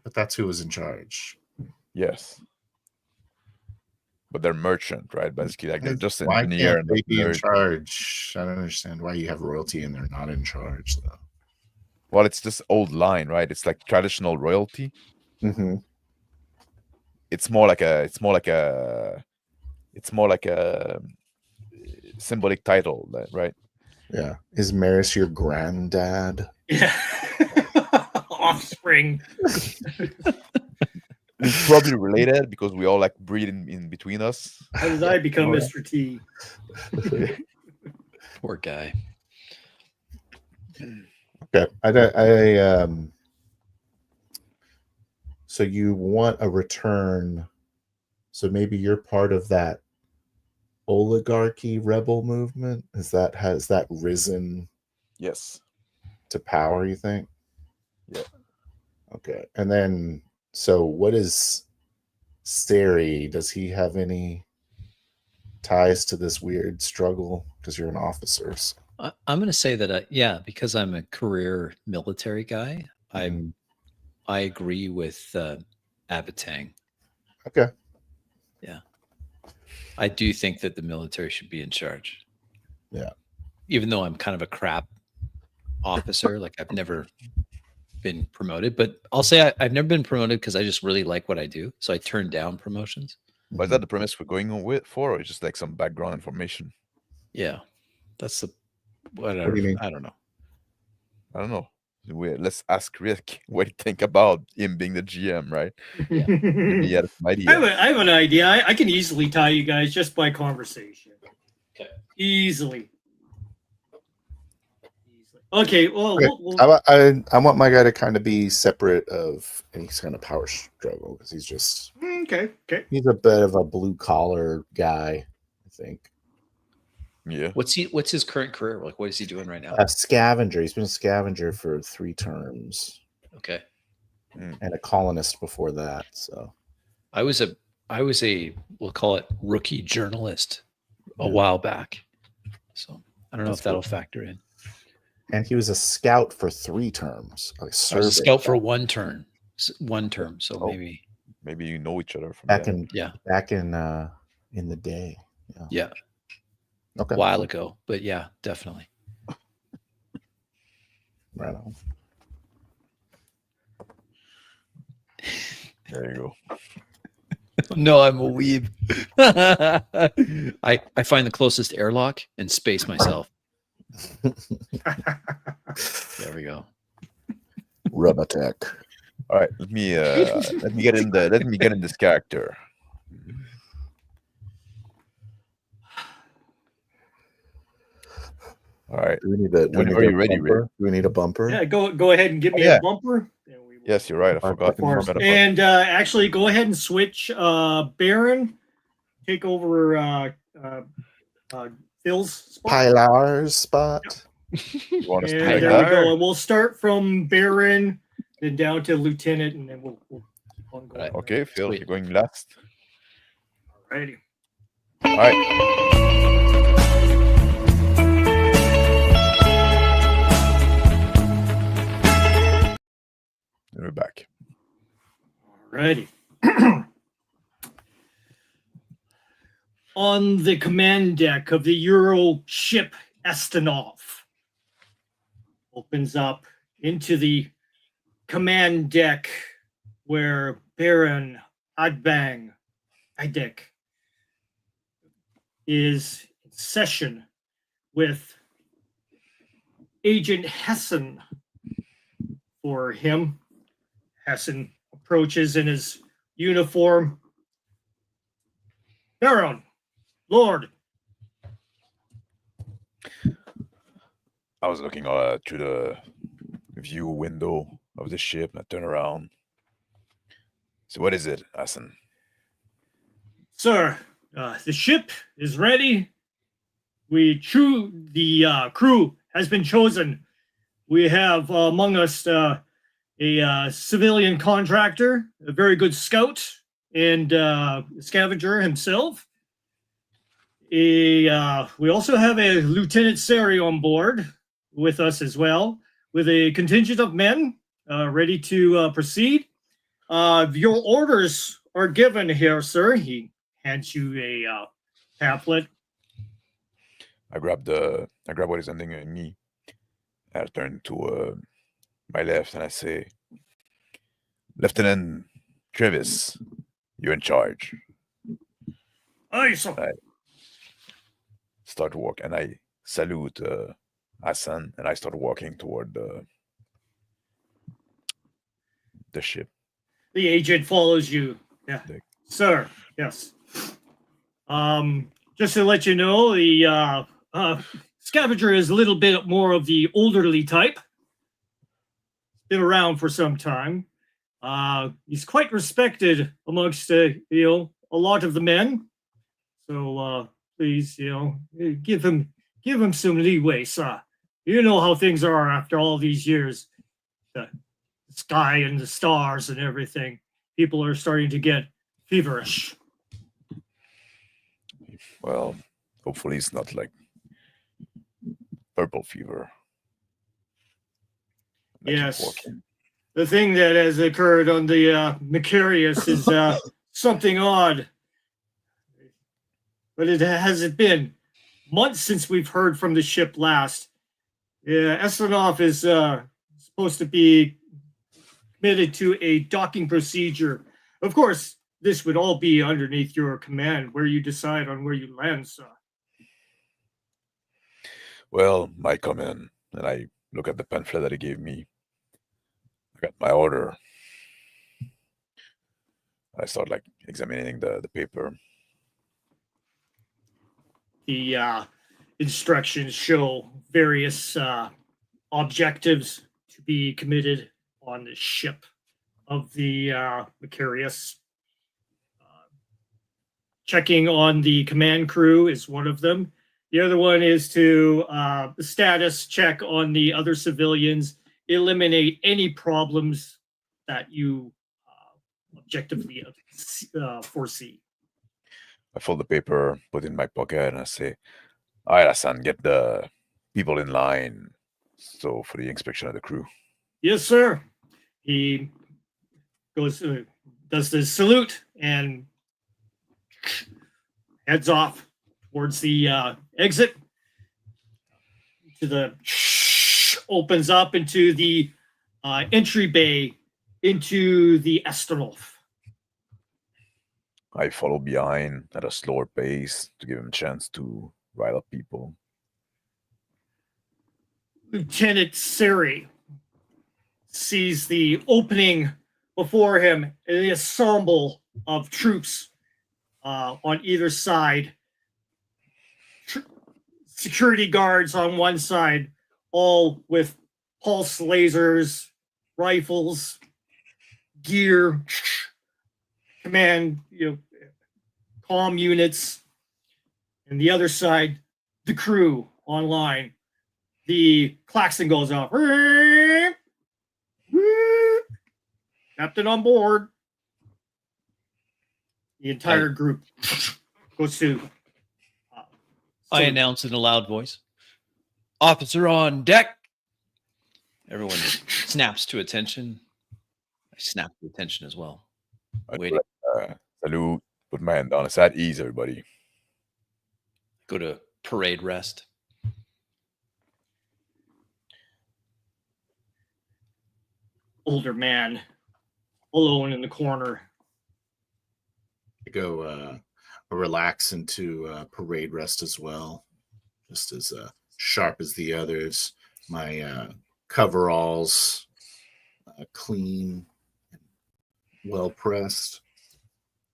but that's who is in charge. Yes. But they're merchant, right? Basically, like they're just Why engineer can't and they be in nerd. charge? I don't understand why you have royalty and they're not in charge, though. Well, it's this old line, right? It's like traditional royalty. Mm-hmm. It's more like a symbolic title, right? Yeah. Is Maris your granddad? Yeah. Offspring. We're probably related because we all like breed in between us. How did I become Yeah. Mr. T? Poor guy. Okay. So you want a return. So maybe you're part of that oligarchy rebel movement. Has that risen Yes. to power, you think? Yeah. Okay. And then so what is Sari? Does he have any ties to this weird struggle? Because you're an officer. So. I'm going to say that, yeah, because I'm a career military guy, Mhm. I agree with Abatang. Okay. Yeah. I do think that the military should be in charge. Yeah. Even though I'm kind of a crap officer, like I've never been promoted, but I'll say I've never been promoted because I just really like what I do. So I turn down promotions. But is that the premise we're going with for, or just like some background information? Yeah. That's the whatever. What do you mean? I don't know. I don't know. Let's ask Rick what he think about him being the GM, right? Maybe he had some idea. I have an idea. I can easily tie you guys just by conversation. Okay. Easily. Okay. Well, Okay. we'll I want my guy to kind of be separate of any kind of power struggle because he's just okay. he's a bit of a blue collar guy, I think. Yeah. What's his current career? Like what is he doing right now? A scavenger. He's been a scavenger for 3 terms Okay. and a colonist before that. So I was a we'll call it rookie journalist a Yeah. while back. So I don't know That's if that'll cool. factor in. and he was a scout for 3 terms. I was a scout for one term. So Oh. maybe Maybe you know each other from back there. in yeah, in the day. yeah, Okay. a while ago. But yeah, definitely. Right on. There you go. No, I'm a weeb. I find the closest airlock and space myself. There we go. Rub attack. All right, let me get in this character. All right. Do we need a, Are you ready, bumper? Rick? Do we need a bumper? Yeah, go ahead and give me yeah. a bumper. And we will- Yes, you're right. I forgot. Of course. And actually, go ahead and switch. Baron, take over Phil's spot. Pilar's spot. You want us to And do like there that? we go. And we'll start from Baron, then down to Lieutenant, and then we'll keep on going. Right. Okay, Phil, Sweet. you're going last. Alrighty. All right. And we're back. Alrighty. On the command deck of the Euro ship Estonov, opens up into the command deck where Baron Adbang Idek is in session with Agent Hessen. For him, Hessen approaches in his uniform. Baron, Lord. I was looking through the view window of the ship and I turn around. So what is it, Hassan? Sir, the ship is ready. The crew has been chosen. We have among us a civilian contractor, a very good scout, and scavenger himself. We also have a Lieutenant Sari on board with us as well, with a contingent of men ready to proceed. Your orders are given here, sir. He hands you a pamphlet. I grab what is ending in me. I turn to my left and I say, Lieutenant Travis, you're in charge. Aye, sir. I start walk and I salute Hassan and I start walking toward the ship. The agent follows you. Yeah. Sir, yes. Just to let you know, the scavenger is a little bit more of the elderly type. Been around for some time. He's quite respected amongst a lot of the men. So please, give him some leeway, sir. You know how things are after all these years. The sky and the stars and everything. People are starting to get feverish. Well, hopefully it's not like purple fever. And I keep Yes. walking. The thing that has occurred on the Macarius is something odd. But has it been months since we've heard from the ship last? Yeah, Estonov is supposed to be committed to a docking procedure. Of course, this would all be underneath your command, where you decide on where you land, sir. Well, I come in and I look at the pamphlet that he gave me. I got my order. I start like examining the paper. The instructions show various objectives to be committed on the ship of the Macarius. Checking on the command crew is one of them. The other one is to status check on the other civilians, eliminate any problems that you objectively foresee. I fold the paper, put it in my pocket, and I say, all right, Hassan, get the people in line. So for the inspection of the crew. Yes, sir. He goes, does the salute and heads off towards the exit. To the opens up into the entry bay into the Estonov. I follow behind at a slower pace to give him a chance to rile up people. Lieutenant Siri sees the opening before him and the ensemble of troops on either side. Security guards on one side, all with pulse lasers, rifles, gear, command, comm units. And the other side, the crew online. The klaxon goes off. Captain on board. The entire group goes to. I announce in a loud voice, "Officer on deck." Everyone snaps to attention. I snap to attention as well. I Waiting. Salute. Put my hand down. It's at ease, everybody. Go to parade rest. Older man, alone in the corner. I go relax into parade rest as well, just as sharp as the others. My coveralls clean, and well pressed.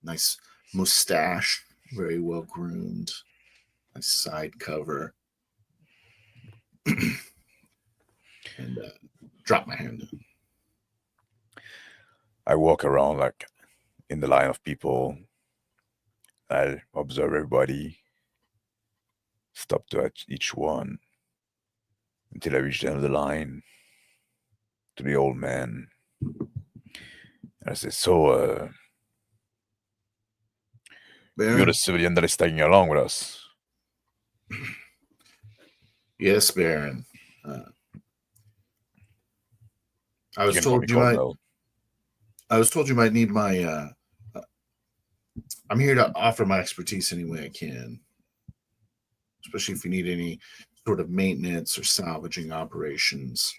Nice mustache, very well groomed. Nice side cover, and drop my hand down. I walk around like in the line of people. I observe everybody, stop to each one until I reach the end of the line to the old man. And I say, "So, you're Baron? the civilian that is tagging along with us?" Yes, Baron. I was You can call me told you might. Colonel. I was told you might need my. I'm here to offer my expertise any way I can, especially if you need any sort of maintenance or salvaging operations.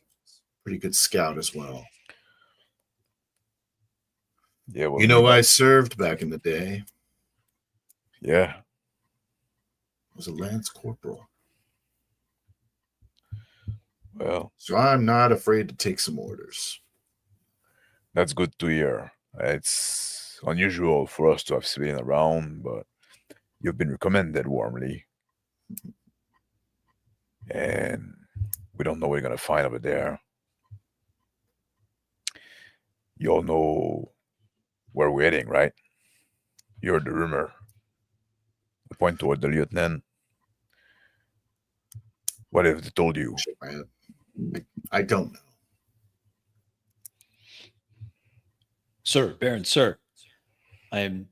Pretty good scout as well. Yeah, well, You know, I served back in the day. Yeah, I was a lance corporal, well, so I'm not afraid to take some orders. that's good to hear. It's unusual for us to have civilian around, but you've been recommended warmly. And we don't know what we're going to find over there. You all know where we're heading, right? You heard the rumor. I point toward the lieutenant. What have they told you? Shake my head. I don't know. Sir, Baron, sir, I am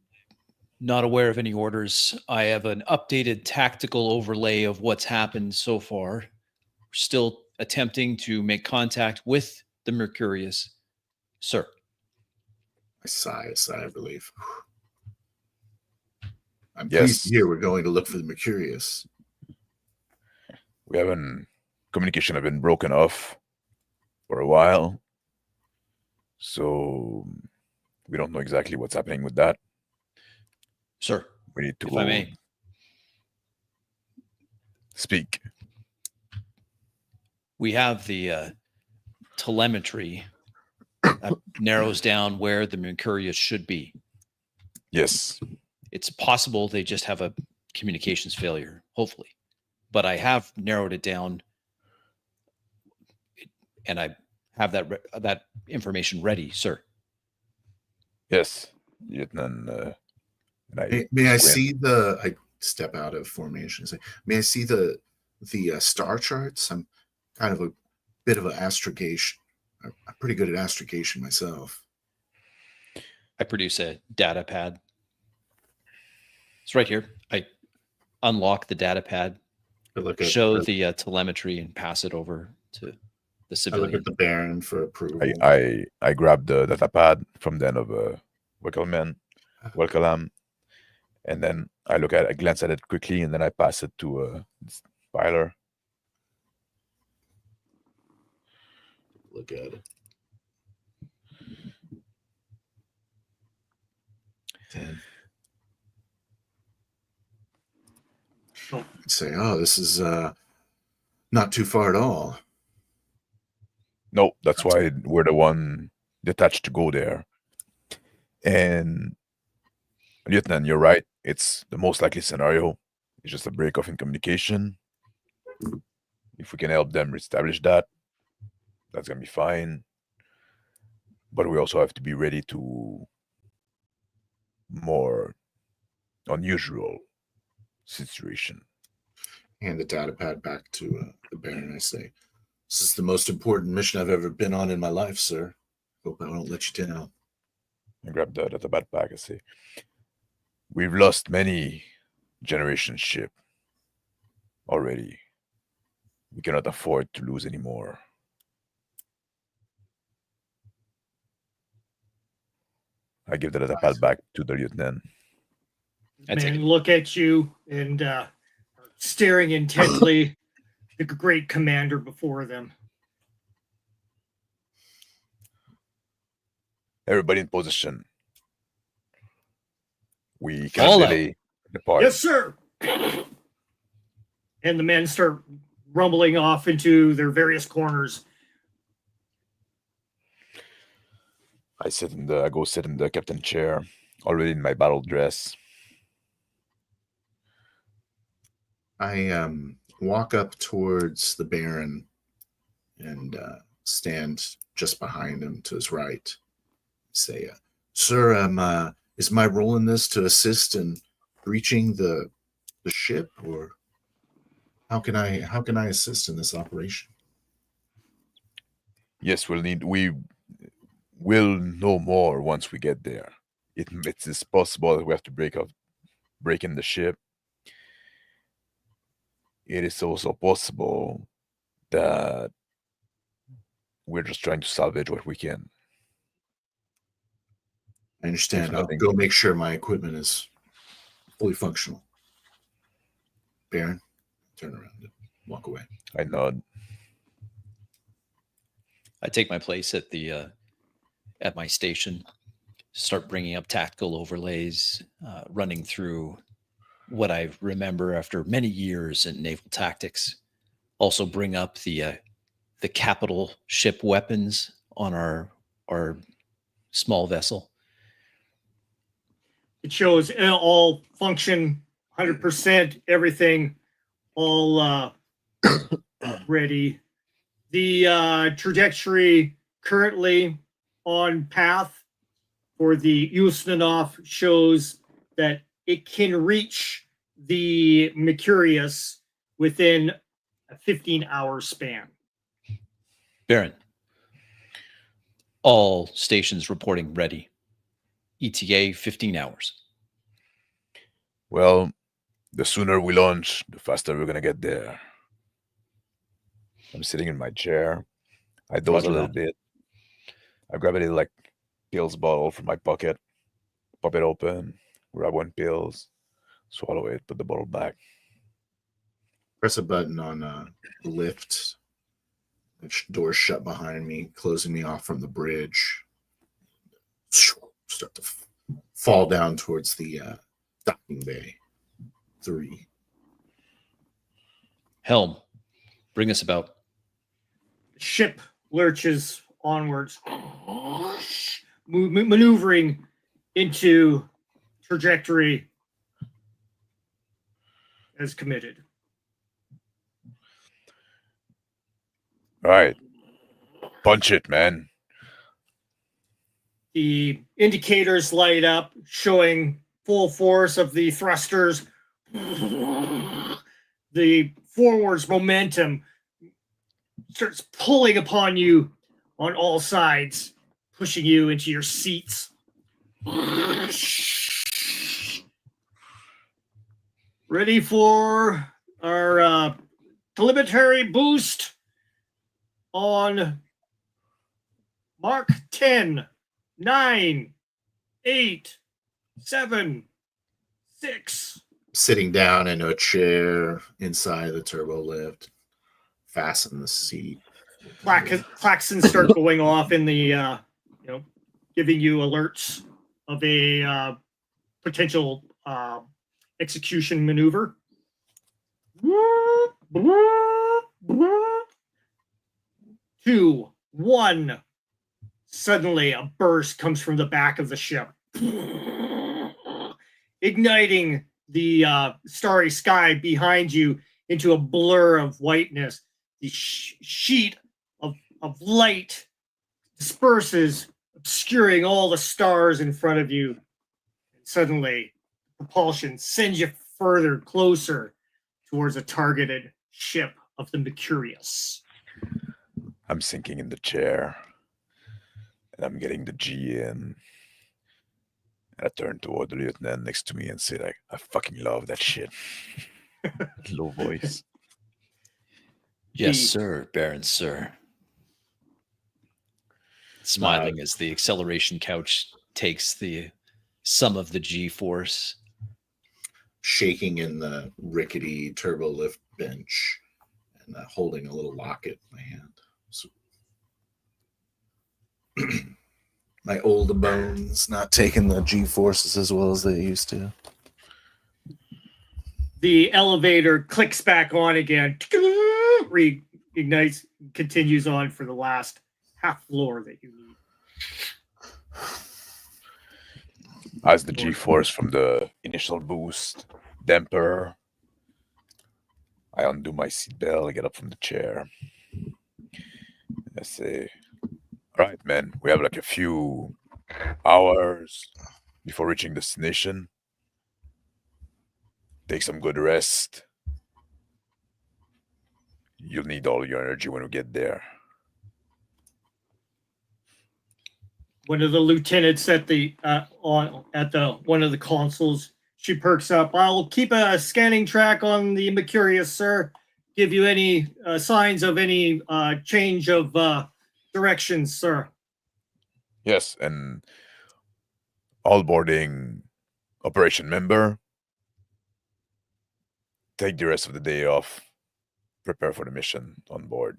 not aware of any orders. I have an updated tactical overlay of what's happened so far. We're still attempting to make contact with the Mercurius. Sir. I sigh a sigh of relief. I'm Yes. pleased to hear we're going to look for the Mercurius. We haven't communication have been broken off for a while, so we don't know exactly what's happening with that. Sir, We need to if go I may. speak. We have the telemetry that narrows down where the Mercurius should be. Yes. It's possible they just have a communications failure, hopefully. But I have narrowed it down, and I have that information ready, sir. Yes, Lieutenant. May I see the? I step out of formation. And say, may I see the star charts? I'm kind of a bit of an astrogation. I'm pretty good at astrogation myself. I produce a data pad. It's right here. I unlock the data pad, show the telemetry, and pass it over to the civilian. I look at the Baron for approval. I grab the data pad from the end of Wickelman, and then I glance at it quickly, and then I pass it to Byler. Look at it. 10. Say, oh, this is not too far at all. No, that's why we're the one detached to go there. And Lieutenant, you're right. It's the most likely scenario. It's just a break off in communication. If we can help them establish that, that's gonna be fine. But we also have to be ready to more unusual situation. Hand the data pad back to the Baron. I say, this is the most important mission I've ever been on in my life, sir. Hope I don't let you down. I grab the backpack. I say, we've lost many generation ship already. We cannot afford to lose any more. I give the pad back to the lieutenant. Men look at you and staring intently, the great commander before them. Everybody in position. We Fall can out. delay the party. Yes, sir. And the men start rumbling off into their various corners. I go sit in the captain chair, already in my battle dress. I walk up towards the Baron and stand just behind him to his right. Say, sir, is my role in this to assist in breaching the ship, or how can I assist in this operation? Yes, we will know more once we get there. It is possible that we have to break in the ship. It is also possible that we're just trying to salvage what we can. I understand. I'll nothing- go make sure my equipment is fully functional. Baron, turn around and walk away. I nod. I take my place at my station, start bringing up tactical overlays, running through what I remember after many years in naval tactics. Also bring up the capital ship weapons on our small vessel. It shows all function 100%, everything all ready. The trajectory currently on path for the Yusnanov shows that it can reach the Mercurius within a 15-hour span. Baron, all stations reporting ready. ETA 15 hours. Well, the sooner we launch, the faster we're gonna get there. I'm sitting in my chair. I doze Roger a little that. bit. I grab a little like pills bottle from my pocket, pop it open, grab one pills, swallow it, put the bottle back. Press a button on the lift. The door shut behind me, closing me off from the bridge. Start to fall down towards the docking bay. 3. Helm, bring us about. Ship lurches onwards, maneuvering into trajectory as committed. All right. Punch it, man. The indicators light up, showing full force of the thrusters. The forwards momentum starts pulling upon you on all sides, pushing you into your seats. Ready for our telemetry boost on Mark 10, 9, 8, 7, 6. Sitting down in a chair inside the turbo lift. Fasten the seat. Klaxons start going off in the, giving you alerts of a potential execution maneuver. Two, one. Suddenly, a burst comes from the back of the ship, igniting the starry sky behind you into a blur of whiteness. The sheet of light disperses, obscuring all the stars in front of you. Suddenly, propulsion sends you further, closer towards a targeted ship of the Mercurius. I'm sinking in the chair, and I'm getting the G in. And I turn toward the lieutenant next to me and say, like, I fucking love that shit. Low voice. Yes, The- sir, Baron, sir. Smiling as the acceleration couch takes the sum of the G-force. Shaking in the rickety turbo lift bench and holding a little locket in my hand. So my old bones not taking the G forces as well as they used to. The elevator clicks back on again, reignites, continues on for the last half floor that you need. As the G-force from the initial boost damper, I undo my seatbelt, I get up from the chair. I say, all right, man, we have like a few hours before reaching destination. Take some good rest. You'll need all your energy when we get there. One of the lieutenants at the one of the consoles, she perks up. I'll keep a scanning track on the Mercurius, sir. Give you any signs of any change of directions, sir. Yes, and all boarding operation member, take the rest of the day off. Prepare for the mission on board.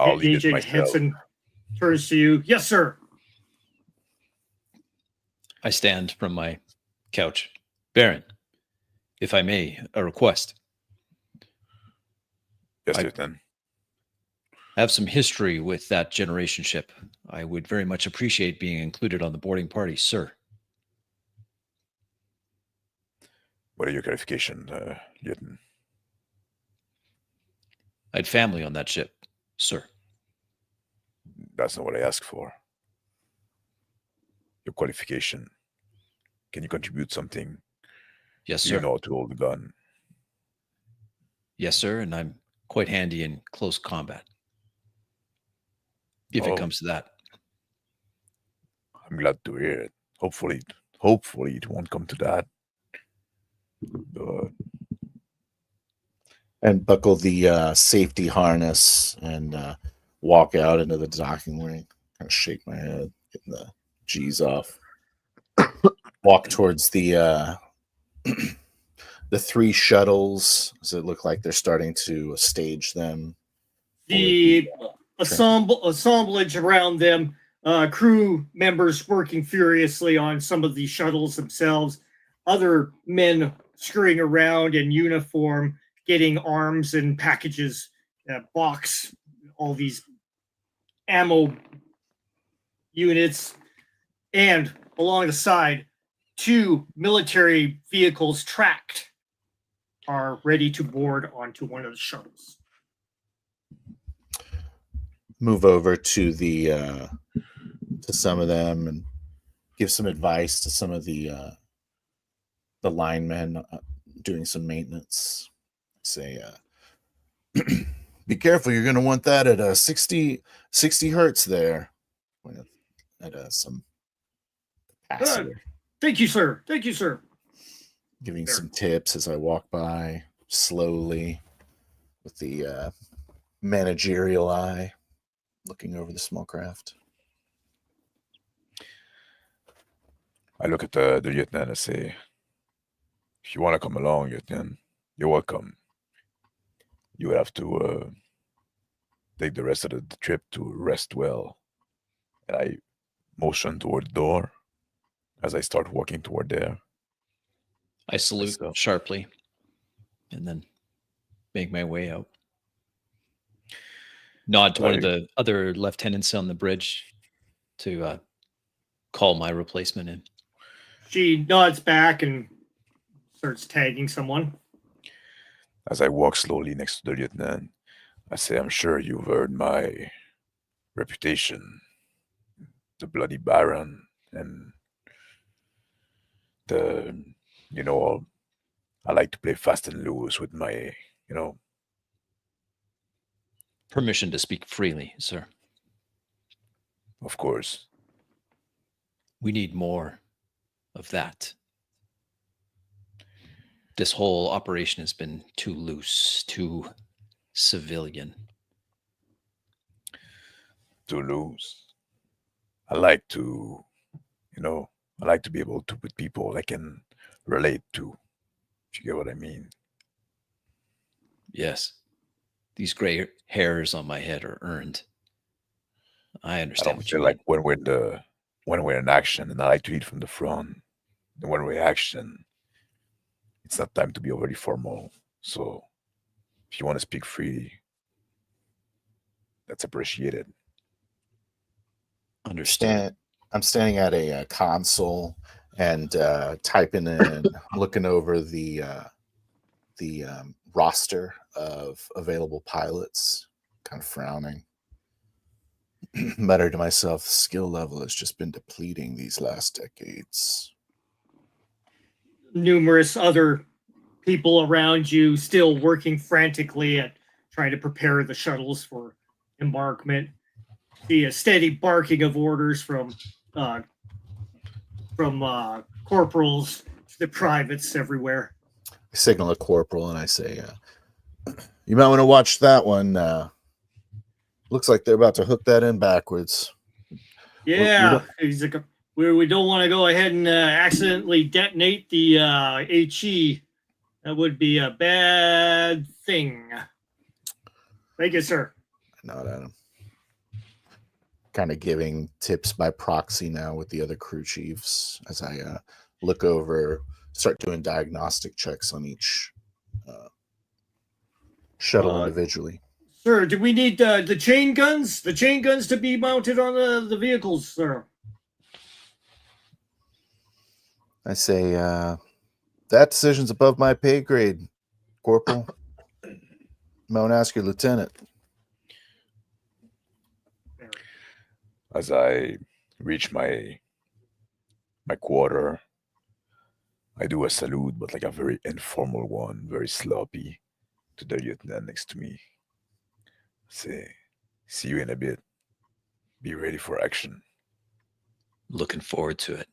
I'll lead it Agent myself. Henson turns to you. Yes, sir. I stand from my couch. Baron, if I may, a request. Yes, I- Lieutenant. I have some history with that generation ship. I would very much appreciate being included on the boarding party, sir. What are your clarifications, Lieutenant? I had family on that ship, sir. That's not what I asked for. Your qualification. Can you contribute something? Yes, Do sir. you know how to hold a gun? Yes, sir. And I'm quite handy in close combat. If Oh. it comes to that. I'm glad to hear it. Hopefully it won't come to that. But And buckle the safety harness and walk out into the docking ring. Kind of shake my head, getting the G's off. Walk towards the the three shuttles. Does it look like they're starting to stage them? The assemblage around them, crew members working furiously on some of the shuttles themselves, other men scurrying around in uniform, getting arms and packages, box, all these ammo units, and along the side, two military vehicles tracked are ready to board onto one of the shuttles. Move over to the to some of them and give some advice to some of the linemen doing some maintenance. Say, be careful, you're going to want that at 60 hertz there. At some capacitor. Thank you, sir. Thank you, sir. Giving There. some tips as I walk by slowly with the managerial eye looking over the small craft. I look at the lieutenant and say, if you want to come along, Lieutenant, you're welcome. You would have to take the rest of the trip to rest well. And I motion toward the door as I start walking toward there. I salute So- sharply. and then make my way out. Nod to one of the other lieutenants on the bridge to call my replacement in. She nods back and starts tagging someone. As I walk slowly next to the lieutenant, I say, I'm sure you've heard my reputation, the Bloody Baron, and I like to play fast and loose with my, Permission to speak freely, sir. of course. We need more of that. This whole operation has been too loose, too civilian. To lose. I like to be able to put people I can relate to. If you get what I mean. Yes. These gray hairs on my head are earned. I I understand don't what you feel mean. like when we're in action, and I like to lead from the front. And when we're in action, it's not time to be overly formal. So if you want to speak freely, that's appreciated. Understood. I'm standing at a console and typing in, looking over the roster of available pilots, kind of frowning. Mutter to myself, skill level has just been depleting these last decades. Numerous other people around you still working frantically at trying to prepare the shuttles for embarkment. See a steady barking of orders from corporals to the privates everywhere. I signal a corporal and I say, you might want to watch that one. Looks like they're about to hook that in backwards. Yeah, he's like, we don't want to go ahead and accidentally detonate the HE. That would be a bad thing. Thank you, sir. Not at him. Kind of giving tips by proxy now with the other crew chiefs as I look over, start doing diagnostic checks on each shuttle individually. Sir, do we need the chain guns? The chain guns to be mounted on the vehicles, sir. I say, that decision's above my pay grade, Corporal. I'm going to ask your lieutenant. As I reach my quarter, I do a salute, but like a very informal one, very sloppy, to the lieutenant next to me. Say, see you in a bit. Be ready for action. Looking forward to it.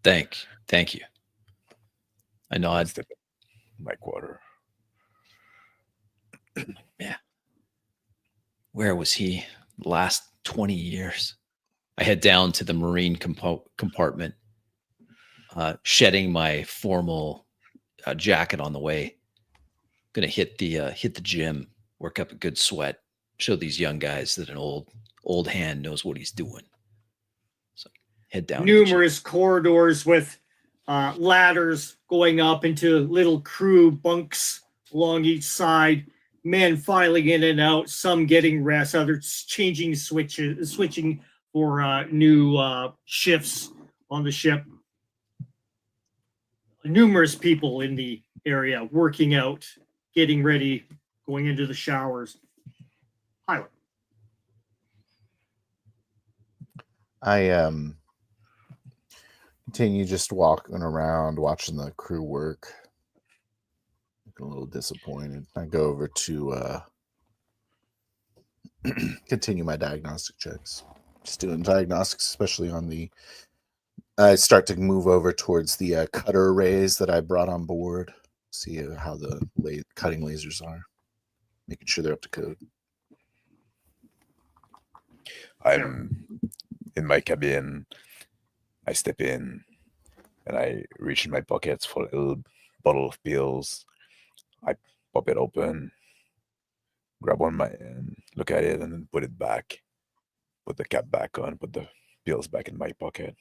Thank you. I nod. Step in my quarter. Yeah. Where was he the last 20 years? I head down to the Marine compartment, shedding my formal jacket on the way. Gonna hit the gym, work up a good sweat, show these young guys that an old hand knows what he's doing. So head down. Numerous corridors with ladders going up into little crew bunks along each side. Men filing in and out, some getting rest, others switching for new shifts on the ship. Numerous people in the area working out, getting ready, going into the showers. Pilot. I continue just walking around, watching the crew work. Looking a little disappointed. I go over to continue my diagnostic checks. Just doing diagnostics, especially on the. I start to move over towards the cutter arrays that I brought on board. See how the cutting lasers are. Making sure they're up to code. I'm in my cabin. I step in and I reach in my pockets for a little bottle of pills. I pop it open, grab one my hand, look at it, and then put it back. Put the cap back on, put the pills back in my pocket.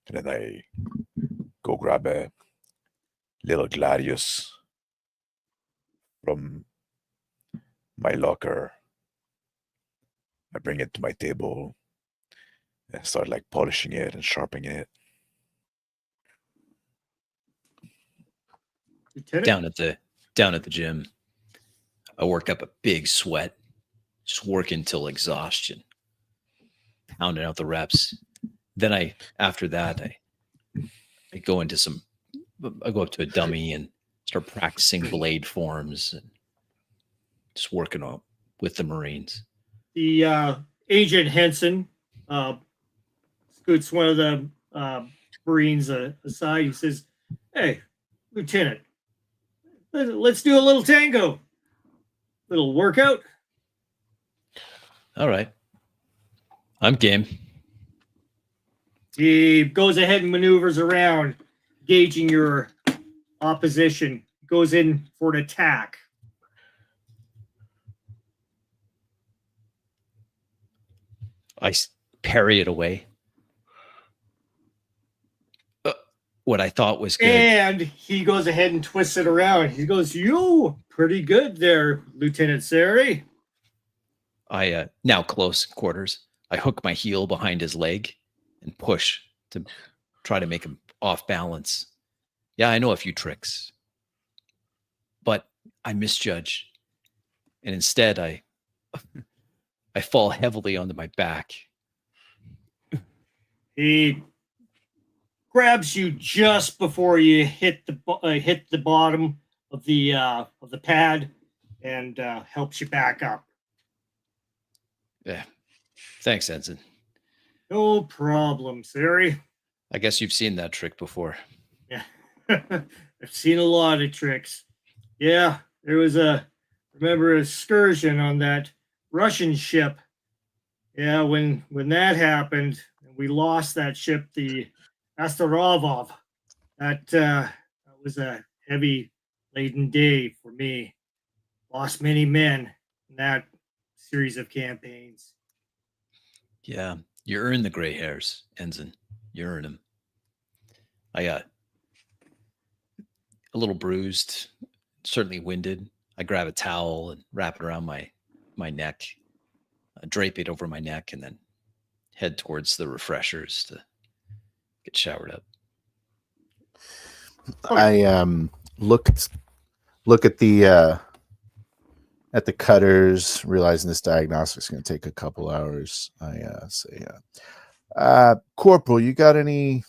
And then I go grab a little gladius from my locker. I bring it to my table and start like polishing it and sharpening it. Lieutenant? Down at the gym, I work up a big sweat, just working till exhaustion, pounding out the reps. Then after that, I go into I go up to a dummy and start practicing blade forms and just working on with the Marines. The Agent Henson scoots one of the Marines aside. He says, "Hey, Lieutenant, let's do a little tango, little workout." All right, I'm game. He goes ahead and maneuvers around, gauging your opposition. Goes in for an attack. I parry it away. What I thought was good. And he goes ahead and twists it around. He goes, "You pretty good there, Lieutenant Sari." I now close quarters. I hook my heel behind his leg and push to try to make him off balance. Yeah, I know a few tricks, but I misjudge, and instead I fall heavily onto my back. He grabs you just before you hit the bottom of the pad and helps you back up. Yeah, thanks, Ensign. No problem, Sari. I guess you've seen that trick before. Yeah, I've seen a lot of tricks. Yeah, there was remember an excursion on that Russian ship. Yeah, when that happened, we lost that ship, the Astarovov. That was a heavy laden day for me. Lost many men in that series of campaigns. Yeah, you earn the gray hairs, Ensign. You earn them. I got a little bruised, certainly winded. I grab a towel and wrap it around my neck, drape it over my neck, and then head towards the refreshers to get showered up. I look at the cutters, realizing this diagnostic is going to take a couple hours. I say, Corporal, you got any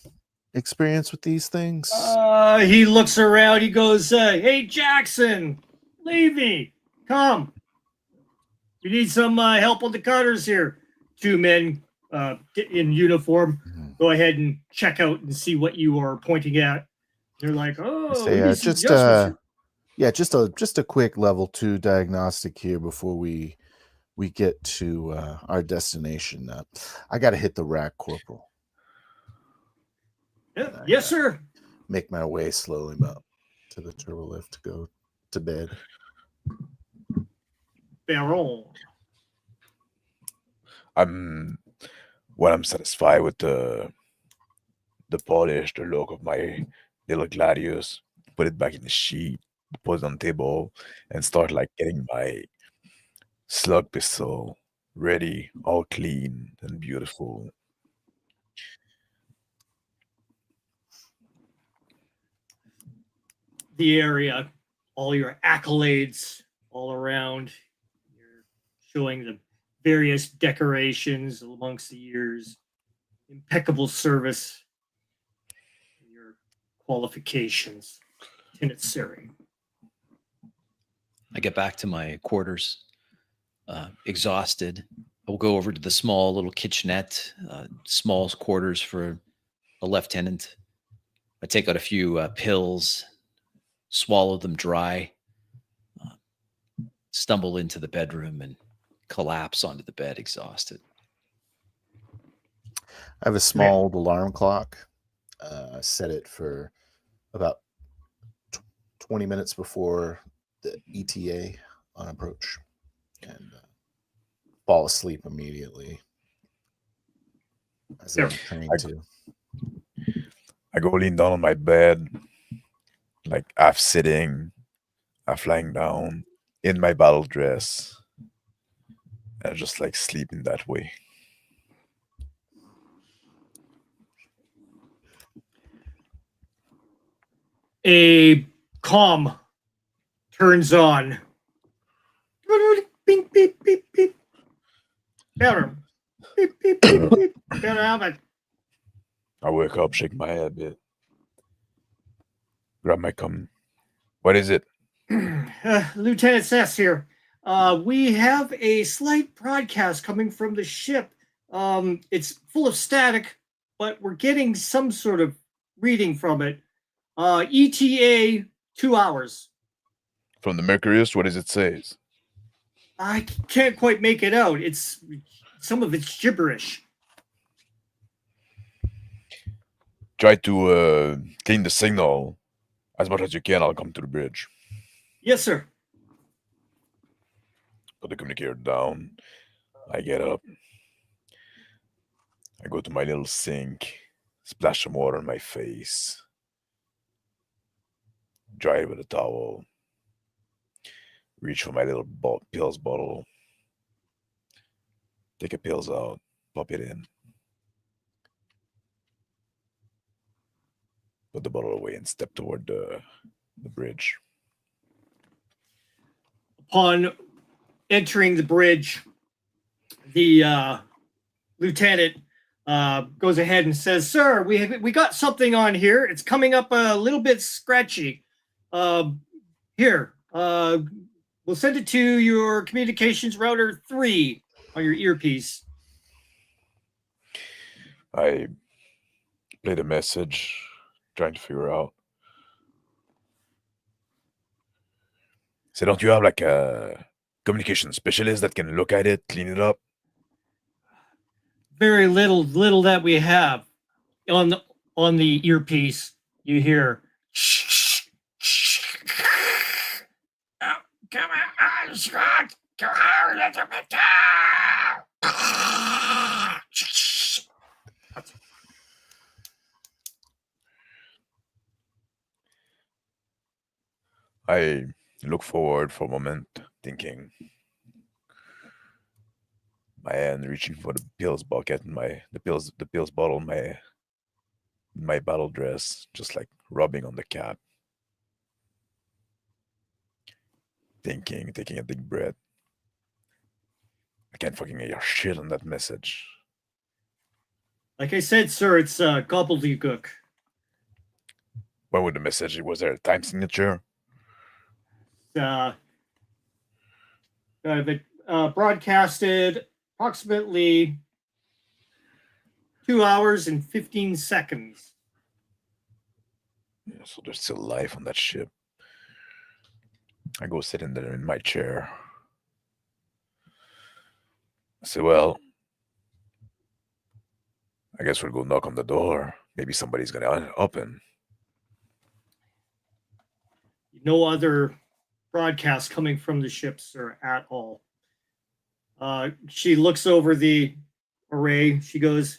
experience with these things? He looks around. He goes, "Hey, Jackson, Levy, come. We need some help on the cutters here." Two men in uniform go ahead and check out and see what you are pointing at. They're like, "Oh, Say, just a quick level 2 diagnostic here before we get to our destination. I got to hit the rack, Corporal." Yeah, yes, sir. Make my way slowly up to the turbo lift to go to bed. Baron. I'm satisfied with the polish, the look of my little gladius. Put it back in the sheet, put it on the table, and start like getting my slug pistol ready, all clean and beautiful. The area, all your accolades all around. You're showing the various decorations amongst the years, impeccable service, your qualifications. Lieutenant Sari. I get back to my quarters, exhausted. I will go over to the small little kitchenette, small quarters for a lieutenant. I take out a few pills, swallow them dry, stumble into the bedroom and collapse onto the bed exhausted. I have a small alarm clock. Set it for about 20 minutes before the ETA on approach, and fall asleep immediately, as I'm trained to. I go lean down on my bed, like half sitting, half lying down in my battle dress, and just like sleeping that way. A comm turns on. Beep, beep, beep, beep. Better. Beep, beep, beep, beep. Better have it. I wake up, shake my head a bit, grab my com. What is it? Lieutenant Sess here. We have a slight broadcast coming from the ship. It's full of static, but we're getting some sort of reading from it. ETA 2 hours. From the Mercurius? What does it say? I can't quite make it out. It's some of it's gibberish. Try to clean the signal as much as you can. I'll come to the bridge. Yes, sir. Put the communicator down. I get up. I go to my little sink, splash some water on my face, dry it with a towel, reach for my little pills bottle, take a pills out, pop it in, put the bottle away, and step toward the bridge. Upon entering the bridge, the lieutenant goes ahead and says, "Sir, we got something on here. It's coming up a little bit scratchy. Here, we'll send it to your communications router 3 on your earpiece." I play the message, trying to figure out. So don't you have like a communication specialist that can look at it, clean it up? Very little that we have. On the earpiece, you hear, "Oh, come on, Scott. Come on, let him down." I look forward for a moment, thinking. My hand reaching for the pills bucket and the pills bottle, my battle dress, just like rubbing on the cap. Thinking, taking a big breath. I can't fucking hear shit on that message. Like I said, sir, it's gobbledygook. When was the message? Was there a time signature? Broadcasted approximately 2 hours and 15 seconds. Yeah, so there's still life on that ship. I go sit in there in my chair. I say, well, I guess we'll go knock on the door. Maybe somebody's gonna open. No other broadcast coming from the ship, sir, at all. She looks over the array. She goes,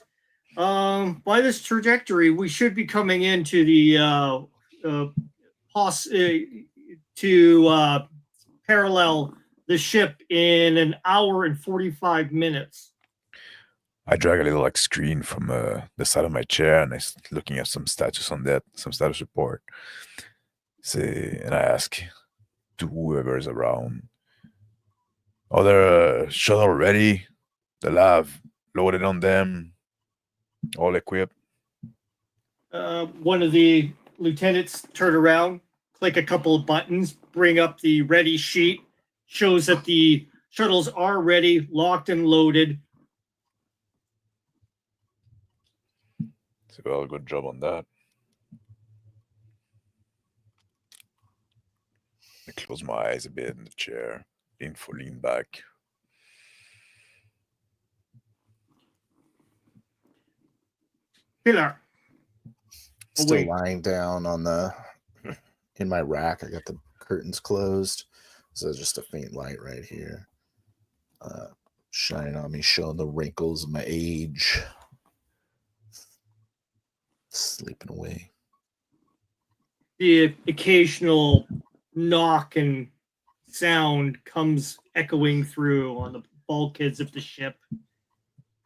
by this trajectory, we should be coming into the parallel the ship in an hour and 45 minutes. I drag a little like screen from the side of my chair, and I'm looking at some status on that, some status report. And I ask to whoever is around, are there shuttle ready? The lab loaded on them, all equipped. One of the lieutenants turn around, click a couple of buttons, bring up the ready sheet, shows that the shuttles are ready, locked and loaded. So, well, good job on that. I close my eyes a bit in the chair, lean back. Pillar. Still lying down on in my rack. I got the curtains closed, so there's just a faint light right here, shining on me, showing the wrinkles of my age. Sleeping away. the occasional knock and sound comes echoing through on the bulkheads of the ship,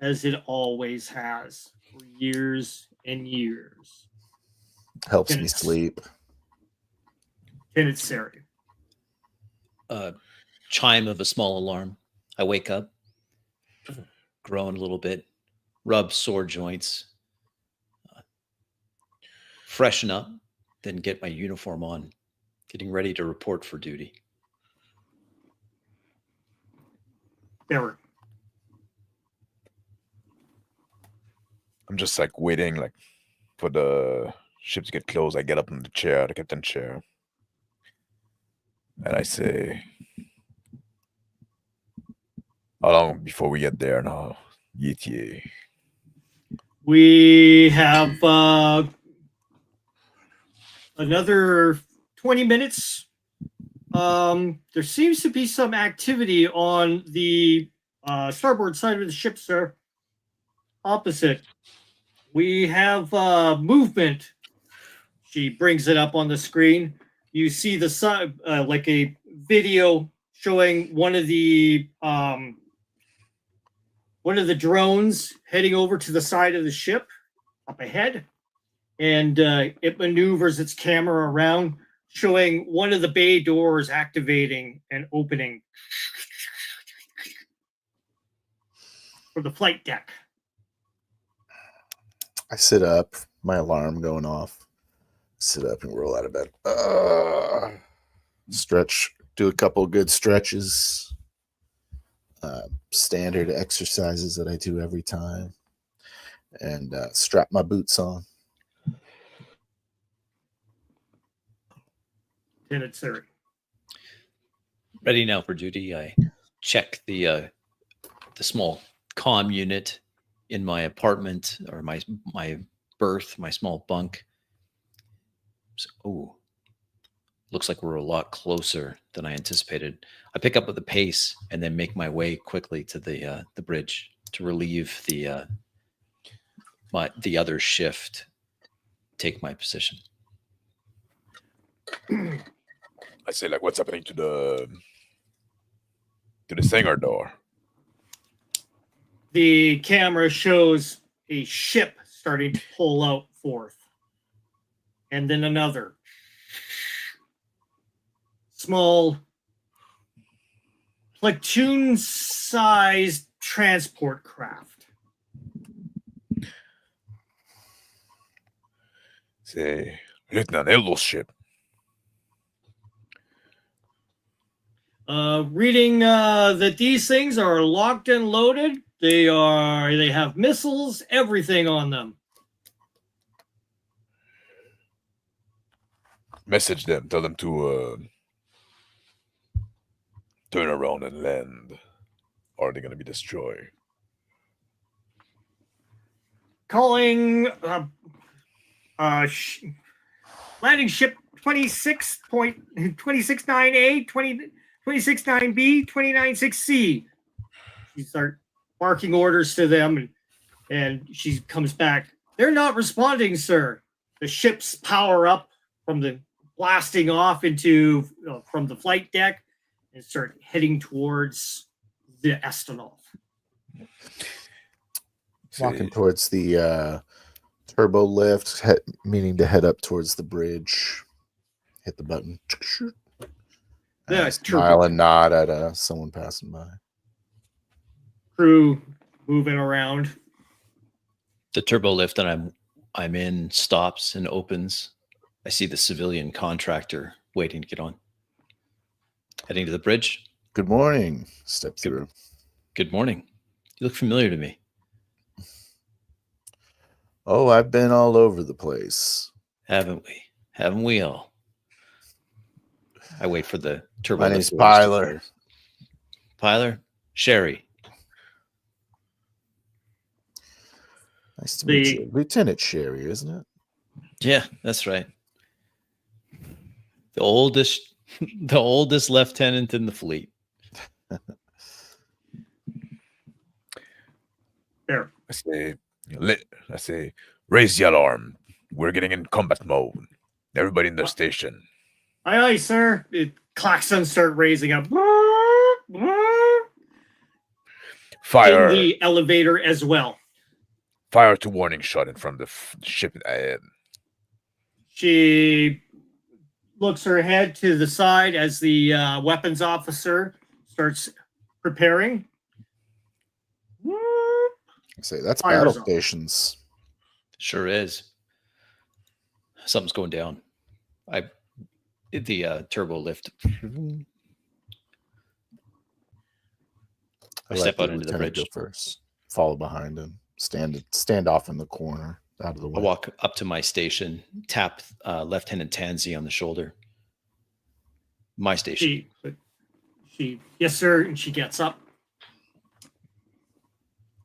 as it always has for years and years. Helps me Lieutenant- sleep. Lieutenant Sari. Chime of a small alarm. I wake up, groan a little bit, rub sore joints, freshen up, then get my uniform on, getting ready to report for duty. There. I'm just like waiting, like for the ship to get close. I get up in the chair, the captain chair, and I say, "How long before we get there now, ETA?" We have another 20 minutes. There seems to be some activity on the starboard side of the ship, sir. Opposite. We have movement. She brings it up on the screen. You see the side, like a video showing one of the drones heading over to the side of the ship up ahead, and it maneuvers its camera around, showing one of the bay doors activating and opening for the flight deck. I sit up, my alarm going off. Sit up and roll out of bed. Stretch, do a couple good stretches. Standard exercises that I do every time. And strap my boots on. Lieutenant Sari. Ready now for duty. I check the small comm unit in my apartment, or my berth, my small bunk. So, oh, looks like we're a lot closer than I anticipated. I pick up with the pace and then make my way quickly to the bridge to relieve the other shift. Take my position. I say, like, what's happening to the hangar door? The camera shows a ship starting to pull out forth. And then another. Small platoon-sized transport craft. Say, Lieutenant Eldo's ship. Reading that these things are locked and loaded. They have missiles, everything on them. Message them. Tell them to turn around and land, or they're gonna be destroyed. Calling landing ship 26.269A, 269B, 296C. She starts barking orders to them, and she comes back. They're not responding, sir. The ship's power up from the blasting off into from the flight deck and start heading towards the Estonov. Walking towards the turbo lift, meaning to head up towards the bridge. Hit the button. Yeah, Smile and nod at someone passing by. Crew moving around. The turbo lift that I'm in stops and opens. I see the civilian contractor waiting to get on. Heading to the bridge. Good morning. Step through. Good morning. You look familiar to me. Oh, I've been all over the place. Haven't we? Haven't we all? I wait for the turbo. My name's Pyler. Pyler? Sherry. Nice to meet you. Lieutenant Sherry, isn't it? Yeah, that's right. The oldest lieutenant in the fleet. There. I say, raise the alarm. We're getting in combat mode. Everybody in their station. Aye, aye, sir. Klaxons start raising up. Fire. In the elevator as well. Fire to warning shot in front of the ship. She looks her head to the side as the weapons officer starts preparing. I say that's Fires battle off. stations. Sure is. Something's going down. The turbo lift. I step out into the lieutenant bridge. Go first. Follow behind him. Stand off in the corner, out of the way. I walk up to my station, tap Lieutenant Tansy on the shoulder. My station. She, yes, sir. And she gets up.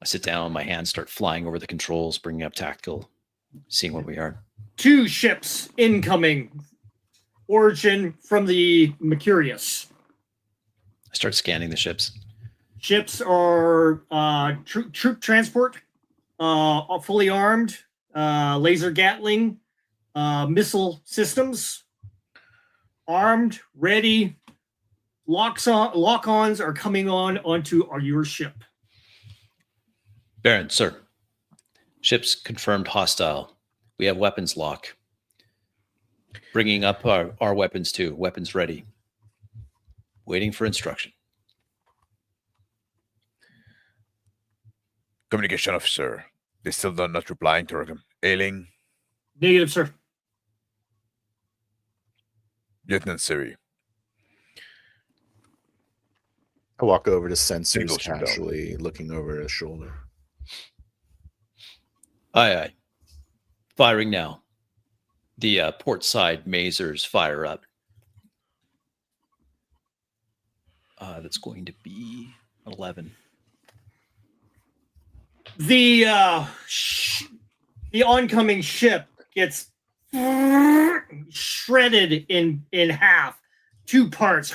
I sit down. My hands start flying over the controls, bringing up tactical, seeing where we are. 2 ships incoming. Origin from the Mercurius. I start scanning the ships. Ships are troop transport, fully armed, laser Gatling, missile systems, armed, ready. Lock-ons are coming onto your ship. Baron, sir. Ships confirmed hostile. We have weapons lock. Bringing up our weapons too. Weapons ready. Waiting for instruction. Communication officer. They still not replying to her. Ailing. Negative, sir. Lieutenant Siri. I walk over to sensors Signal shoot down. casually, looking over his shoulder. Aye, aye. Firing now. The port side masers fire up. That's going to be 11. The oncoming ship gets shredded in half. 2 parts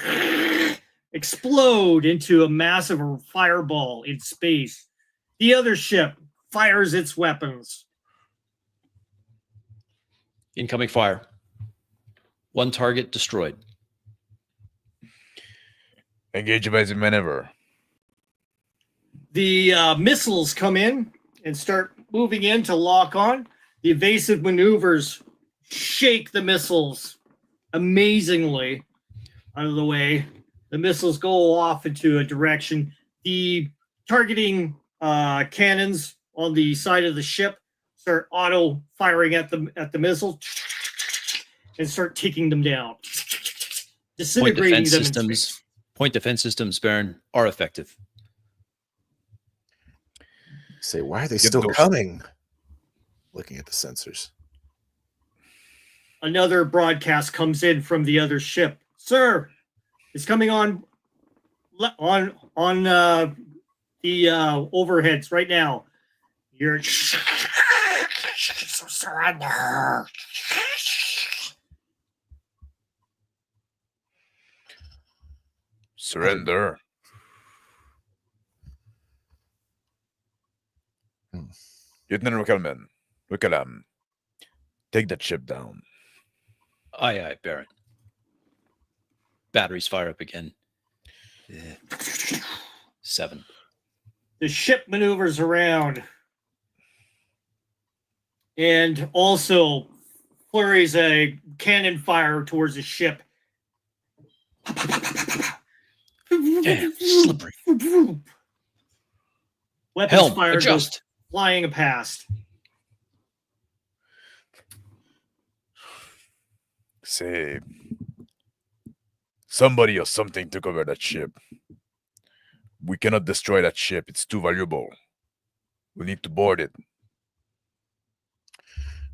explode into a massive fireball in space. The other ship fires its weapons. Incoming fire. 1 target destroyed. Engage as maneuver. The missiles come in and start moving in to lock on. The evasive maneuvers shake the missiles amazingly out of the way. The missiles go off into a direction. The targeting cannons on the side of the ship start auto firing at the missile and start taking them down, disintegrating them. Point defense systems, Baron, are effective. Say, why are they still coming? Looking at the sensors. Another broadcast comes in from the other ship. Sir, it's coming on the overheads right now. You're surrender. Surrender. Lieutenant Wickelham, take that ship down. Aye, aye, Baron. Batteries fire up again. 7. The ship maneuvers around and also flurries a cannon fire towards the ship. Damn, slippery. Weapons Helm, fire adjust. goes flying past. Say, somebody or something took over that ship. We cannot destroy that ship. It's too valuable. We need to board it.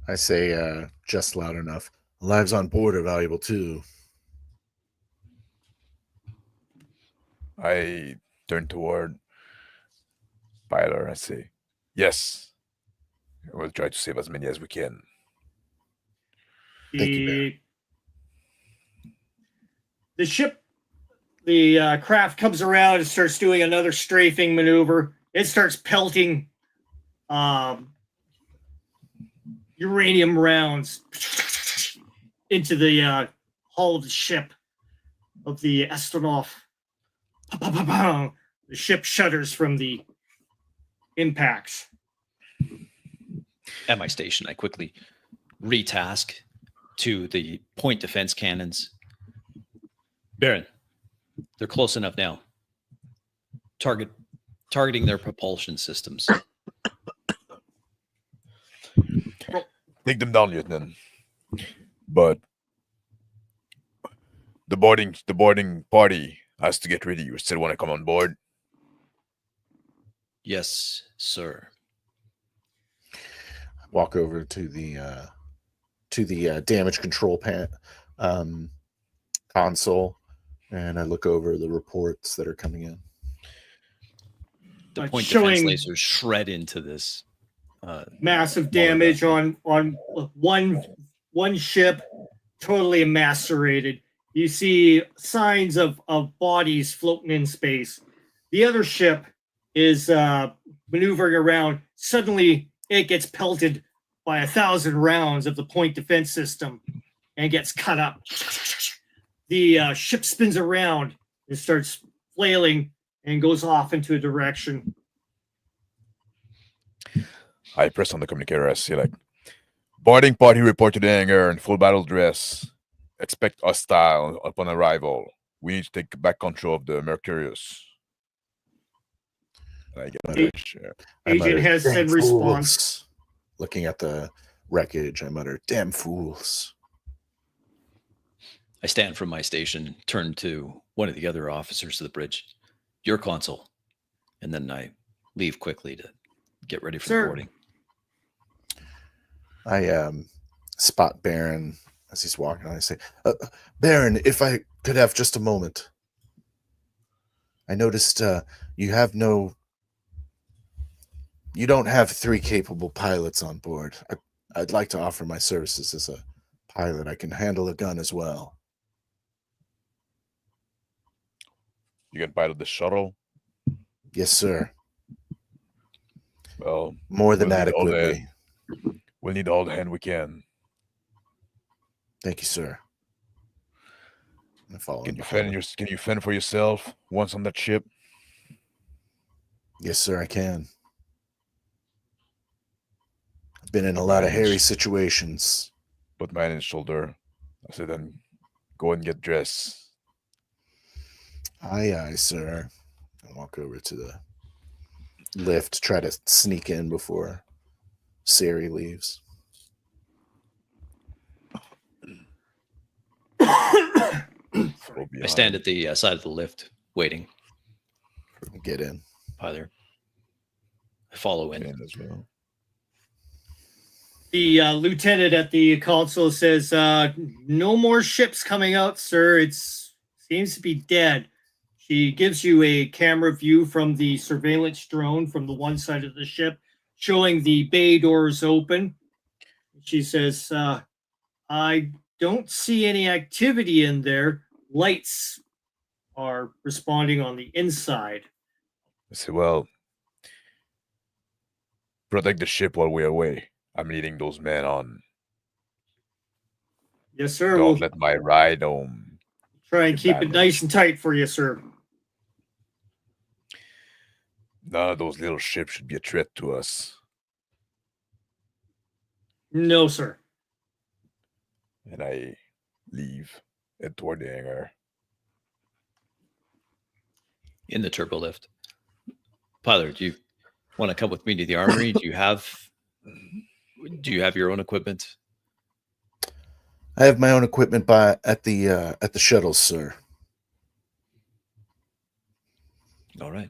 I say just loud enough. Lives on board are valuable too. I turn toward Pilar. I say, yes. We'll try to save as many as we can. Thank you, Baron. The ship, the craft comes around and starts doing another strafing maneuver. It starts pelting uranium rounds into the hull of the ship of the astronaut. The ship shudders from the impacts. At my station, I quickly retask to the point defense cannons. Baron, they're close enough now. Targeting their propulsion systems. Take them down, Lieutenant. But the boarding party has to get ready. You still want to come on board? Yes, sir. Walk over to the damage control console, and I look over the reports that are coming in. The point defense lasers shred into this. Massive damage on one ship, totally emasculated. You see signs of bodies floating in space. The other ship is maneuvering around. Suddenly, it gets pelted by 1,000 rounds of the point defense system and gets cut up. The ship spins around and starts flailing and goes off into a direction. I press on the communicator. I say, like, boarding party report to the hangar in full battle dress. Expect hostile upon arrival. We need to take back control of the Mercurius. And I get my share. Agent has said response. Fools. Looking at the wreckage, I mutter, "Damn fools." I stand from my station and turn to one of the other officers of the bridge. Your console. And then I leave quickly to get ready for the boarding. I spot Baron as he's walking on. I say, Baron, if I could have just a moment. I noticed you don't have 3 capable pilots on board. I'd like to offer my services as a pilot. I can handle a gun as well. You can pilot the shuttle? Yes, sir. Well, more than adequately. We'll need all the hand we can. Thank you, sir. Can you fend for yourself once on that ship? Yes, sir, I can. I've been in a lot of hairy situations. Put my hand in his shoulder. I said, then go and get dressed. Aye, aye, sir. I walk over to the lift, try to sneak in before Siri leaves. I stand at the side of the lift, waiting. Get in. Either. I follow in as well. The lieutenant at the console says, "No more ships coming out, sir. It seems to be dead." She gives you a camera view from the surveillance drone from the one side of the ship, showing the bay doors open. She says, "I don't see any activity in there. Lights are responding on the inside." I say, well, protect the ship while we're away. I'm leading those men on. Yes, sir. Don't let my ride home. Try and keep it nice and tight for you, sir. None of those little ships should be a threat to us. No, sir. And I leave, head toward the hangar. In the turbo lift. Pilot, do you want to come with me to the armory? Do you have your own equipment? I have my own equipment at the shuttles, sir. All right.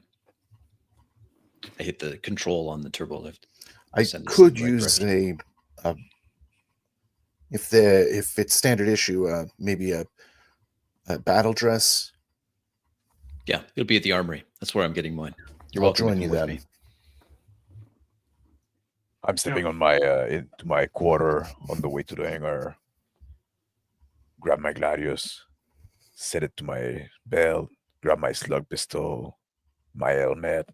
I hit the control on the turbo lift. I could use if it's standard issue, maybe a battle dress. Yeah, it'll be at the armory. That's where I'm getting mine. You're I'll welcome join you then. I'm stepping on my into my quarter on the way to the hangar. Grab my Gladius, set it to my belt, grab my slug pistol, my helmet.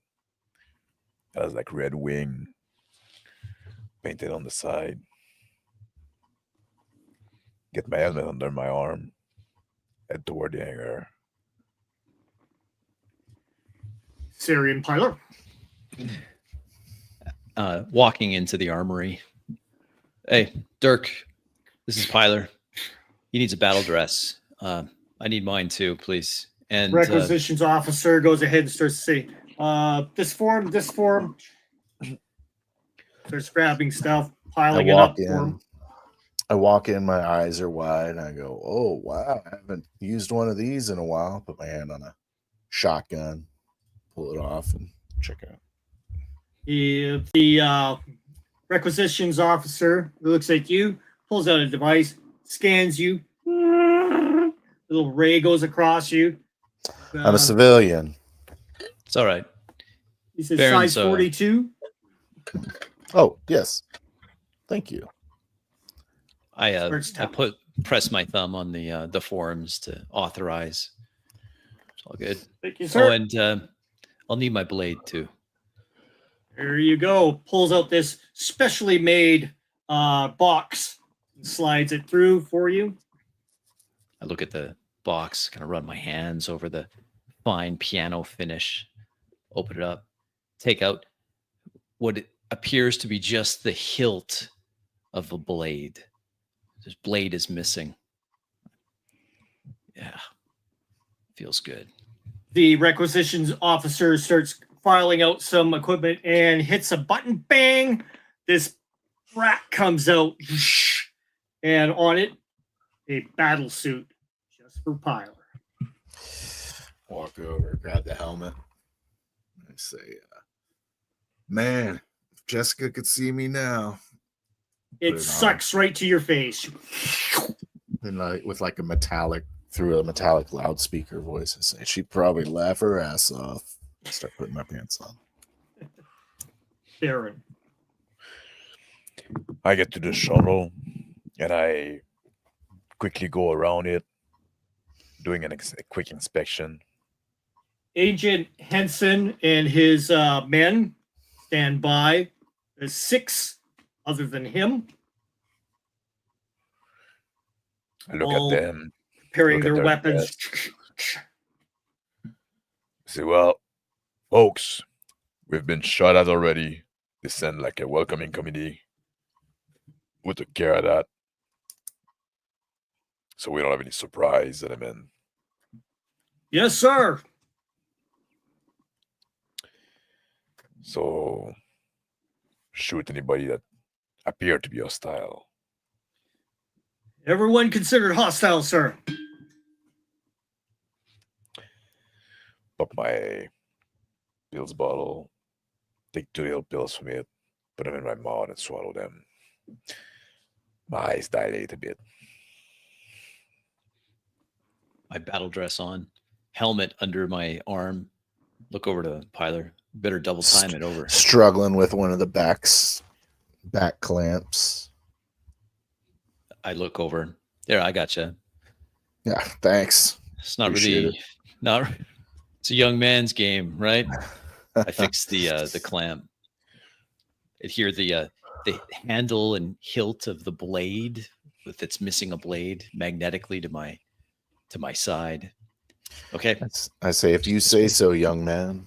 That has like Red Wing painted on the side. get my helmet under my arm, head toward the hangar. Syrian pilot. Walking into the armory. Hey, Dirk, this is Pilar. He needs a battle dress. I need mine too, please. And Requisitions officer goes ahead and starts to say, this form. Starts grabbing stuff, piling it up for him. I walk in, my eyes are wide, and I go, oh, wow, I haven't used one of these in a while. Put my hand on a shotgun, pull it off, and check out. The requisitions officer who looks at you, pulls out a device, scans you. A little ray goes across you. I'm a civilian. it's all right. He says Baron, size 42. Oh, yes. Thank you. I press my thumb on the forms to authorize. It's all good. Thank you, sir. Oh, and I'll need my blade too. There you go. Pulls out this specially made box and slides it through for you. I look at the box, kind of run my hands over the fine piano finish, open it up, take out what it appears to be just the hilt of a blade. This blade is missing. Yeah, feels good. The requisitions officer starts filing out some equipment and hits a button. Bang! This rat comes out, and on it, a battle suit just for Pilar. Walk over, grab the helmet. I say, man, if Jessica could see me now. It sucks right to your face. And with like a metallic loudspeaker voice, I say, she'd probably laugh her ass off. Start putting my pants on. Baron. I get to the shuttle and I quickly go around it, doing a quick inspection. Agent Henson and his men stand by. There's 6 other than him. I look all at them, preparing look at their their weapons. say, well, folks, we've been shot at already. They send like a welcoming committee. We took care of that. So we don't have any surprise that I'm in. Yes, sir. So shoot anybody that appeared to be hostile. Everyone considered hostile, sir. Pop my pills bottle, take 2 little pills from it, put them in my mouth and swallow them. My eyes dilate a bit. My battle dress on, helmet under my arm. Look over to Pilar. Better double time it over. Struggling with one of the back clamps. I look over. There, I gotcha. Yeah, thanks. It's not Appreciate really not. It's a young man's game, right? I fixed the clamp. Adhere the handle and hilt of the blade, with its missing a blade, magnetically to my side. Okay. I say, if you say so, young man.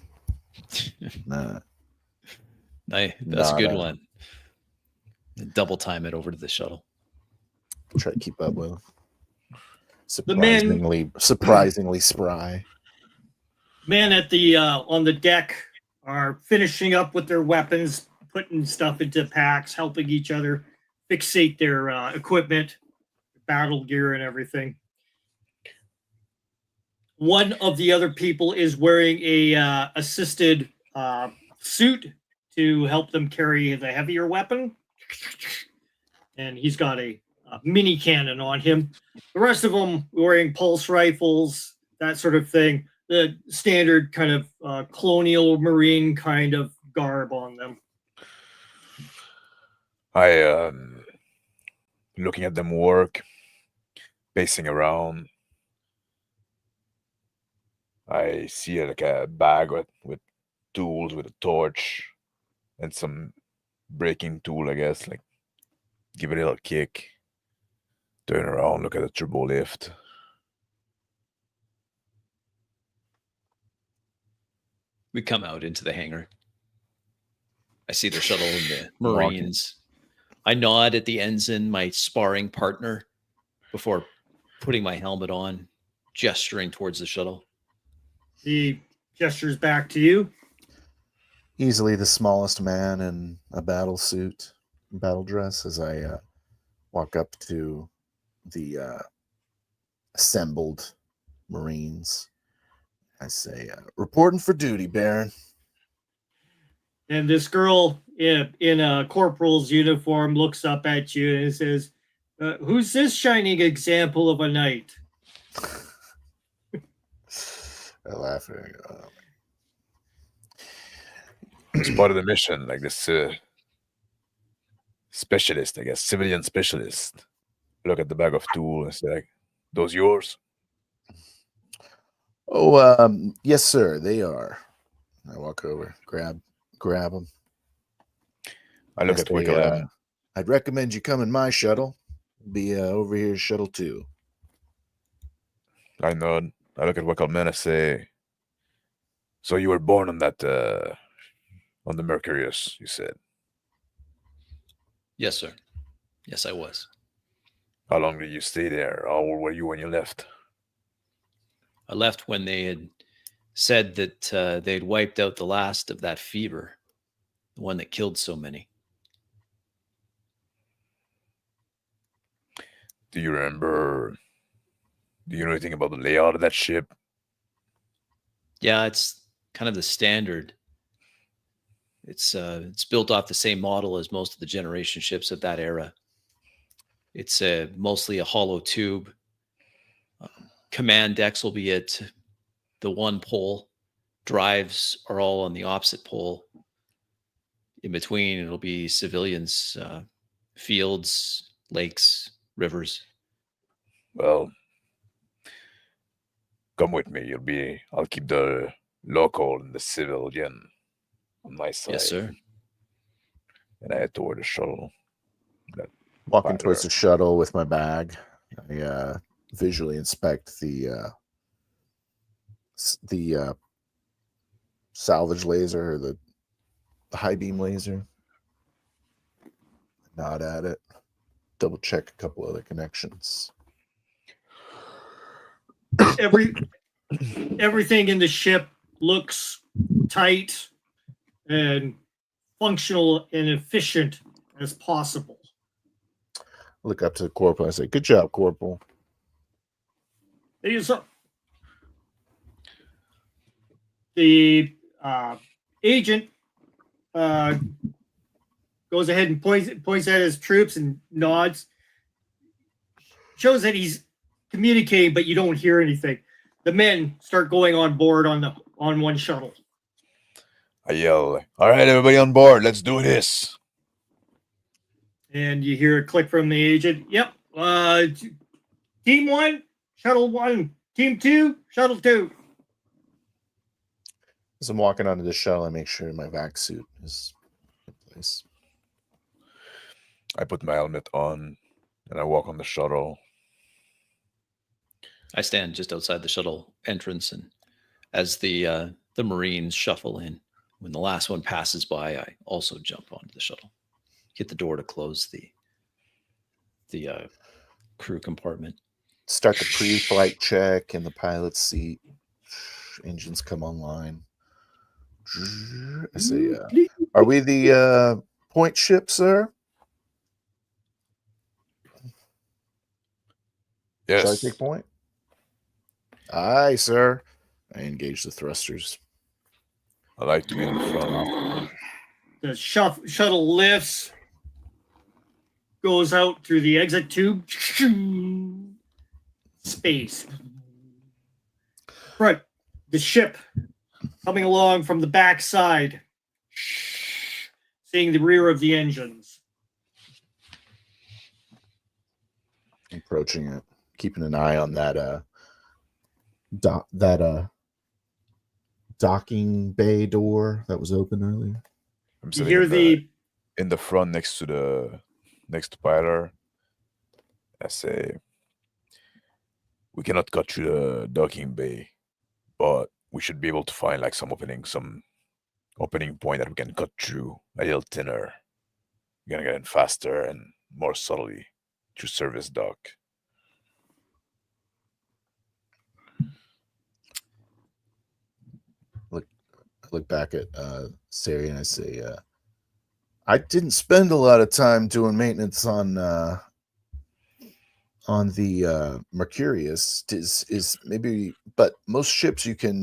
Nah. That's a good one. Double time it over to the shuttle. Try to keep up with him. men- Surprisingly spry. Men at the on the deck are finishing up with their weapons, putting stuff into packs, helping each other fixate their equipment, battle gear, and everything. One of the other people is wearing a assisted suit to help them carry the heavier weapon, and he's got a mini cannon on him. The rest of them wearing pulse rifles, that sort of thing. The standard kind of colonial marine kind of garb on them. I looking at them work, pacing around. I see like a bag with tools, with a torch, and some breaking tool, I guess. Like, give it a little kick. Turn around, look at the turbo lift. We come out into the hangar. I see the shuttle and the Walking. Marines. I nod at the ensign, my sparring partner, before putting my helmet on, gesturing towards the shuttle. He gestures back to you. Easily the smallest man in a battle suit, battle dress, as I walk up to the assembled Marines. I say, reporting for duty, Baron. And this girl in a corporal's uniform looks up at you and says, who's this shining example of a knight? I laugh. It's part of the mission, like this specialist, I guess, civilian specialist. Look at the bag of tools and say, like, those yours? Oh, yes, sir, they are. I walk over, grab them. I look at Wickham. I'd recommend you come in my shuttle. Be over here, shuttle 2. I nod. I look at Wickham and I say, so you were born on that, on the Mercurius, you said. Yes, sir. Yes, I was. How long did you stay there? How old were you when you left? I left when they had said that they'd wiped out the last of that fever, the one that killed so many. Do you remember? Do you know anything about the layout of that ship? Yeah, it's kind of the standard. It's built off the same model as most of the generation ships of that era. It's mostly a hollow tube. Command decks will be at the one pole. Drives are all on the opposite pole. In between, it'll be civilians, fields, lakes, rivers. Well, come with me. I'll keep the local and the civilian on my side. Yes, sir. And I head toward the shuttle. Walking towards the shuttle with my bag. I visually inspect the salvage laser, or the high beam laser. Nod at it. Double check a couple other connections. Everything in the ship looks tight and functional and efficient as possible. Look up to the corporal. I say, "Good job, Corporal." The agent goes ahead and points at his troops and nods. Shows that he's communicating, but you don't hear anything. The men start going on board on one shuttle. I yell, all right, everybody on board. Let's do this. And you hear a click from the agent. Yep. Team 1, shuttle 1. Team 2, shuttle 2. As I'm walking onto the shuttle, I make sure my vac suit is in place. I put my helmet on and I walk on the shuttle. I stand just outside the shuttle entrance, and as the Marines shuffle in, when the last one passes by, I also jump onto the shuttle, hit the door to close the crew compartment. Start the pre-flight check in the pilot's seat. Engines come online. I say, are we the point ship, sir? Yes. Shall I take point? Aye, sir. I engage the thrusters. I like to be in the front. The shuttle lifts, goes out through the exit tube. Space. Right. The ship coming along from the back side, seeing the rear of the engines. Approaching it, keeping an eye on that docking bay door that was open earlier. I'm You sitting hear in the front next to Pyler. I say we cannot cut through the docking bay, but we should be able to find like some opening point that we can cut through a little thinner. We're gonna get in faster and more subtly through service dock. I look back at Sari and I say, I didn't spend a lot of time doing maintenance on the Mercurius. Is maybe, but most ships you can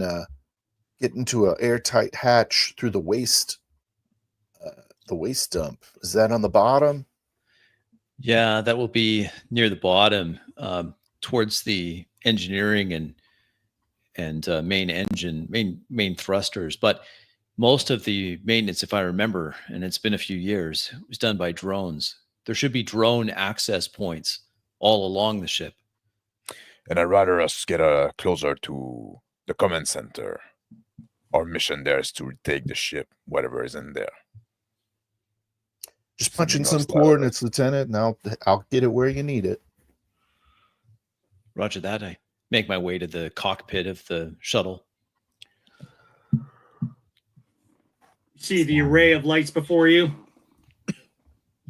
get into an airtight hatch through the waste dump. Is that on the bottom? Yeah, that will be near the bottom, towards the engineering and main thrusters. But most of the maintenance, if I remember, and it's been a few years, was done by drones. There should be drone access points all along the ship. And I'd rather us get closer to the command center. Our mission there is to retake the ship, whatever is in there. Just punch in Something some else, coordinates, Lieutenant, and I'll get it where you need it. Roger that. I make my way to the cockpit of the shuttle. See the array of lights before you.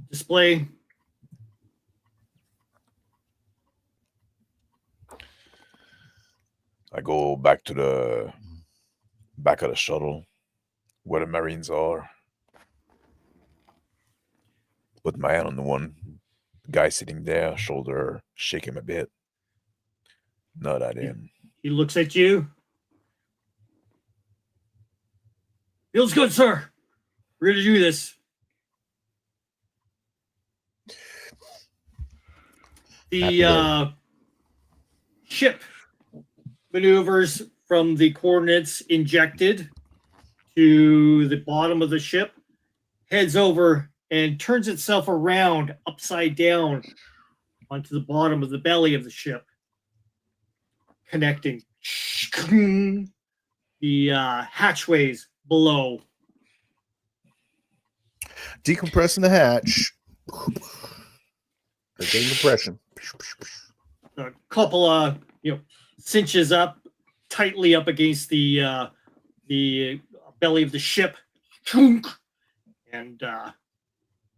Display. I go back to the back of the shuttle where the Marines are. Put my hand on the one guy sitting there, shoulder, shake him a bit. Nod at him. He looks at you. Feels good, sir. We're going to do this. The ship maneuvers from the coordinates injected to the bottom of the ship, heads over and turns itself around upside down onto the bottom of the belly of the ship, connecting the hatchways below. Decompressing the hatch. Getting compression. A couple of cinches up tightly up against the belly of the ship, and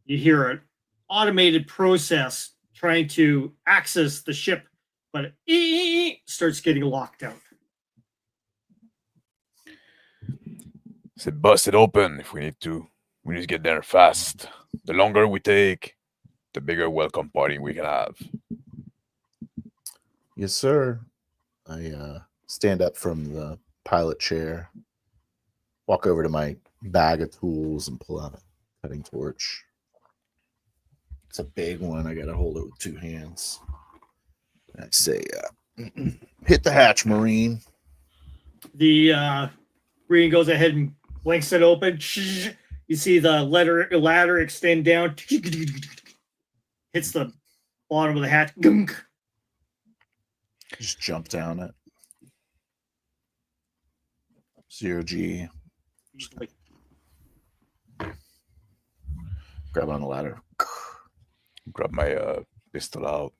you hear an automated process trying to access the ship, but it starts getting locked out. Say bust it open if we need to. We need to get there fast. The longer we take, the bigger welcome party we can have. Yes, sir. I stand up from the pilot chair, walk over to my bag of tools, and pull out a cutting torch. It's a big one. I got to hold it with two hands. I say, hit the hatch, Marine. The Marine goes ahead and blinks it open. You see the ladder extend down. Hits the bottom of the hatch. Just jump down it. 0G. Grab on the ladder. Grab my pistol out.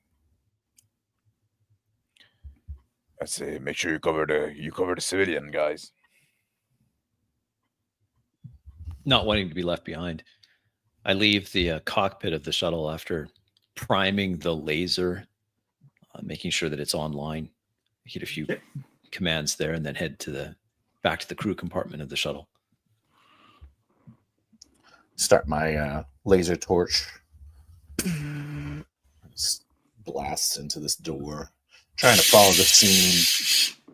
I say, make sure you cover the civilian guys. Not wanting to be left behind, I leave the cockpit of the shuttle after priming the laser, making sure that it's online. Hit a few commands there, and then head back to the crew compartment of the shuttle. Start my laser torch. Blasts into this door. Trying to follow the scene.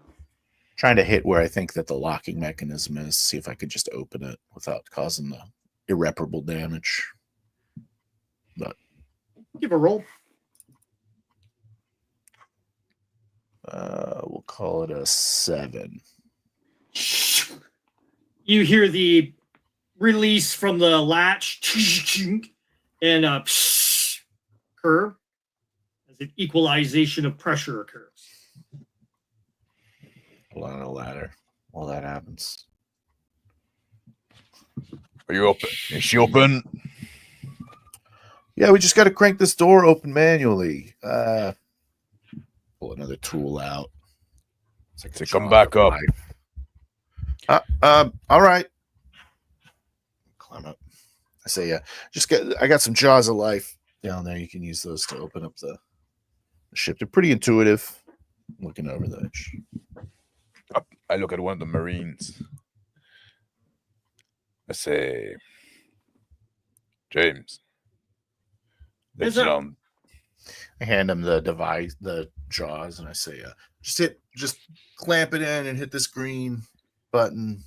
Trying to hit where I think that the locking mechanism is. See if I could just open it without causing the irreparable damage. But give a roll. We'll call it a 7. You hear the release from the latch and a curve as an equalization of pressure occurs. Pull on a ladder while that happens. Are you open? Is she open? Yeah, we just got to crank this door open manually. Pull another tool out. It's like So a come jaws back of up. life. All right. Climb up. I say, I got some jaws of life down there. You can use those to open up the ship. They're pretty intuitive. Looking over the edge. I look at one of the Marines. I say, James, Yes, let's sir. jump. I hand him the device, the jaws, and I say, just clamp it in and hit this green button.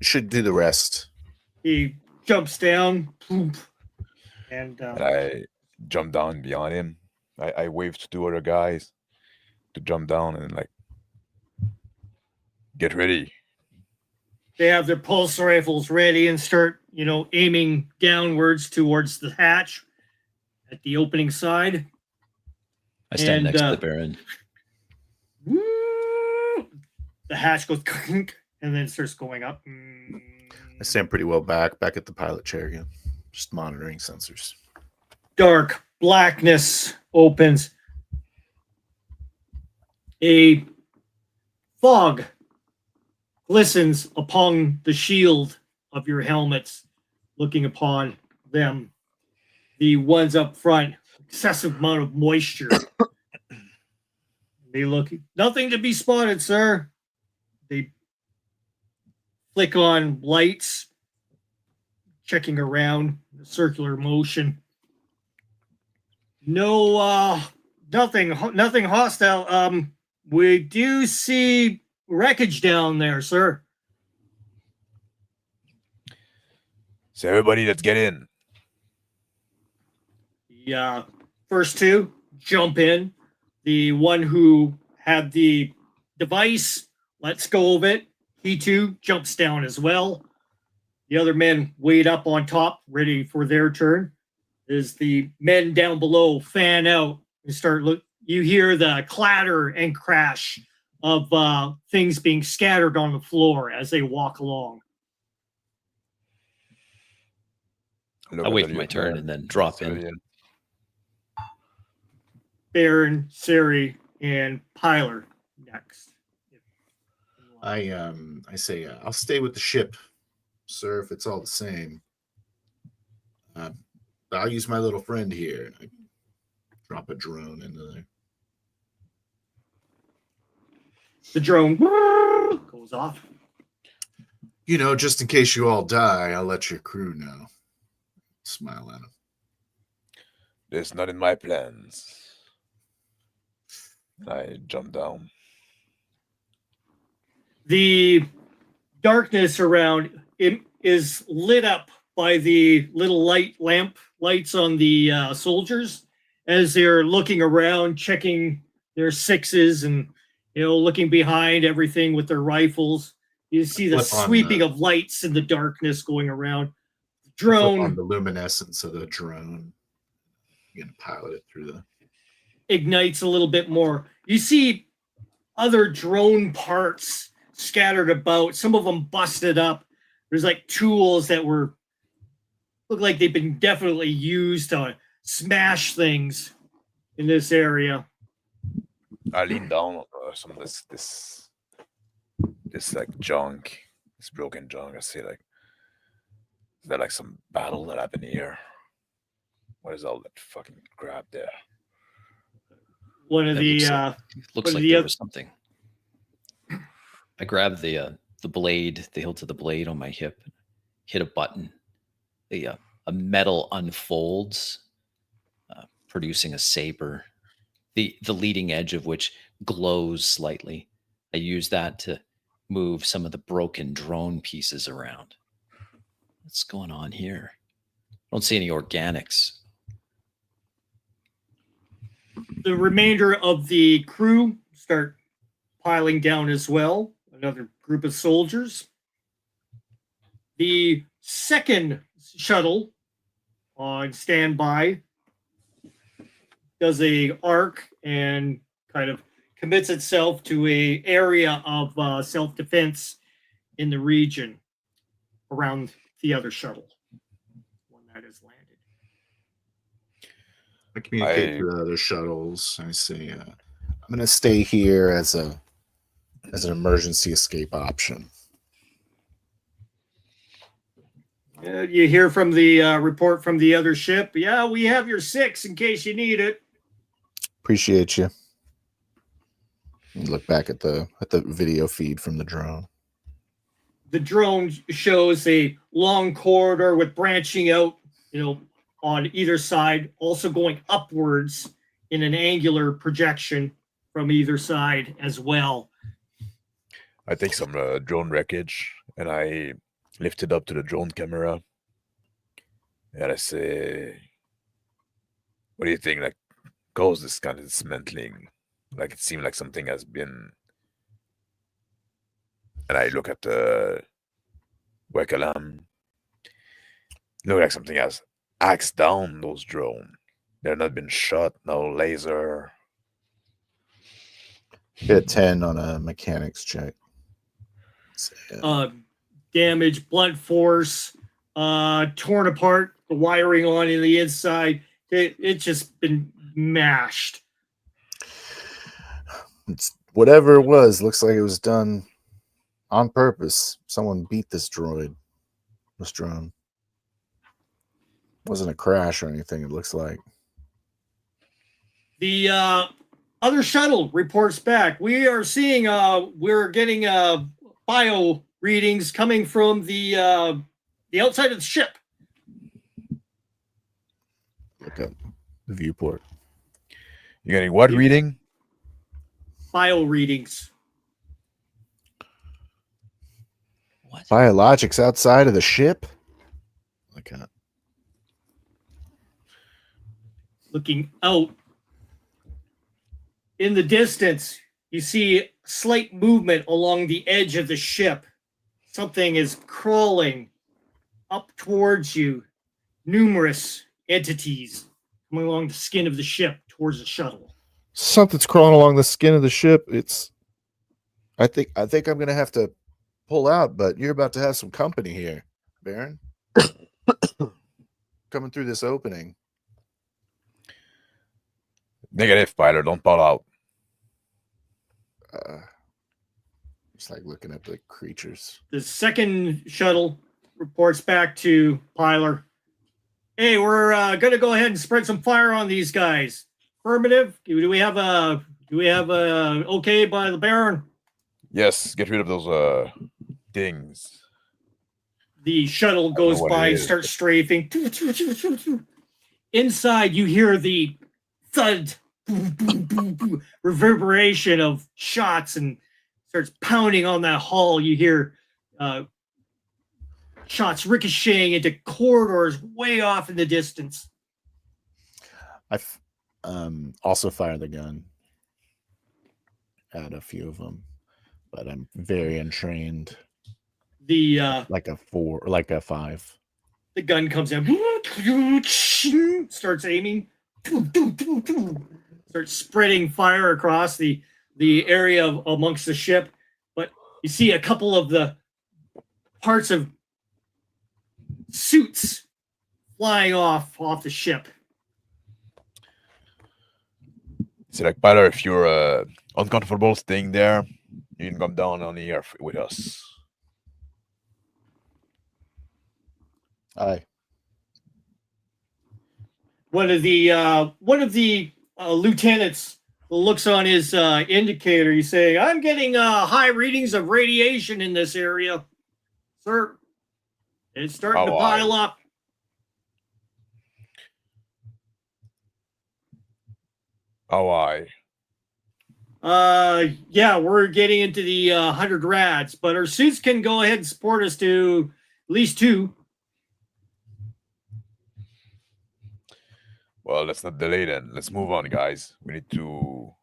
You should do the rest. He jumps down, ploop, and And I jump down behind him. I wave to two other guys to jump down and like get ready. they have their pulse rifles ready and start, aiming downwards towards the hatch at the opening side. I stand And, next to the Baron. Woo! The hatch goes clink, and then starts going up. I stand pretty well back at the pilot chair again, just monitoring sensors. Dark blackness opens. A fog glistens upon the shield of your helmets, looking upon them. The ones up front, excessive amount of moisture. They look, nothing to be spotted, sir. They flick on lights, checking around, the circular motion. No, nothing hostile. We do see wreckage down there, sir. So everybody, let's get in. The first two jump in. The one who had the device lets go of it. He too jumps down as well. The other men wait up on top, ready for their turn. As the men down below fan out and start you hear the clatter and crash of things being scattered on the floor as they walk along. I wait for my turn and then drop in. Baron, Siri, and Pyler next. I say, I'll stay with the ship, sir, if it's all the same. I'll use my little friend here. I drop a drone into there. The drone goes off. Just in case you all die, I'll let your crew know. Smile at him. That's not in my plans. I jump down. The darkness around it is lit up by the little lights on the soldiers as they're looking around, checking their sixes and looking behind everything with their rifles. You see the sweeping of lights in the darkness going around. Drone on the luminescence of the drone. You're gonna pilot it through the ignites a little bit more. You see other drone parts scattered about, some of them busted up. There's like tools that look like they've been definitely used to smash things in this area. I lean down on some of this like junk, this broken junk. I say like, is there like some battle that happened here? What is all that fucking crap there? One of the looks like there was something. I grab the blade, the hilt of the blade on my hip, hit a button. A metal unfolds, producing a saber. The leading edge of which glows slightly. I use that to move some of the broken drone pieces around. What's going on here? I don't see any organics. The remainder of the crew start piling down as well. Another group of soldiers. The second shuttle on standby does a arc and kind of commits itself to a area of self-defense in the region around the other shuttle, one that has landed. I communicate I to the other shuttles. I say, I'm gonna stay here as an emergency escape option. You hear from the report from the other ship. Yeah, we have your 6 in case you need it. Appreciate you. You look back at the video feed from the drone. The drone shows a long corridor with branching out, on either side, also going upwards in an angular projection from either side as well. I take some drone wreckage and I lift it up to the drone camera. And I say, what do you think like caused this kind of dismantling? Like it seemed like something has been. And I look at the Wekalam. Look like something has axed down those drones. They're not been shot, no laser. Get a 10 on a mechanics check. So, Damage, blunt force, torn apart, the wiring on in the inside. It's just been mashed. it's whatever it was. Looks like it was done on purpose. Someone beat this drone. Wasn't a crash or anything. It looks like. The other shuttle reports back. We are seeing. We're getting bio readings coming from the outside of the ship. Look up the viewport. You're getting what reading? Bio readings. What? Biologics outside of the ship. Look at. Looking out in the distance, you see slight movement along the edge of the ship. Something is crawling up towards you. Numerous entities coming along the skin of the ship towards the shuttle. Something's crawling along the skin of the ship. I think I'm gonna have to pull out, but you're about to have some company here, Baron. Coming through this opening. Negative, pilot. Don't pull out. Just like looking at the creatures. The second shuttle reports back to Pilar. Hey, we're gonna go ahead and spread some fire on these guys. Affirmative. Do we have a okay by the Baron? Yes, get rid of those things. The shuttle goes what by, it is. starts strafing. Inside, you hear the thud, reverberation of shots, and starts pounding on that hull. You hear shots ricocheting into corridors way off in the distance. I also fire the gun at a few of them, but I'm very untrained. The Like a 4 or like a 5. the gun comes in, starts aiming, starts spreading fire across the area amongst the ship. But you see a couple of the parts of suits flying off the ship. See, like, pilot, if you're uncomfortable staying there, you can come down on the air with us. Aye. One of the lieutenants looks on his indicator. He's saying, "I'm getting high readings of radiation in this area, sir. It's starting to pile up." How high? Yeah, we're getting into the 100 rads, but our suits can go ahead and support us to at least 2. Well, let's not delay then. Let's move on, guys. We need to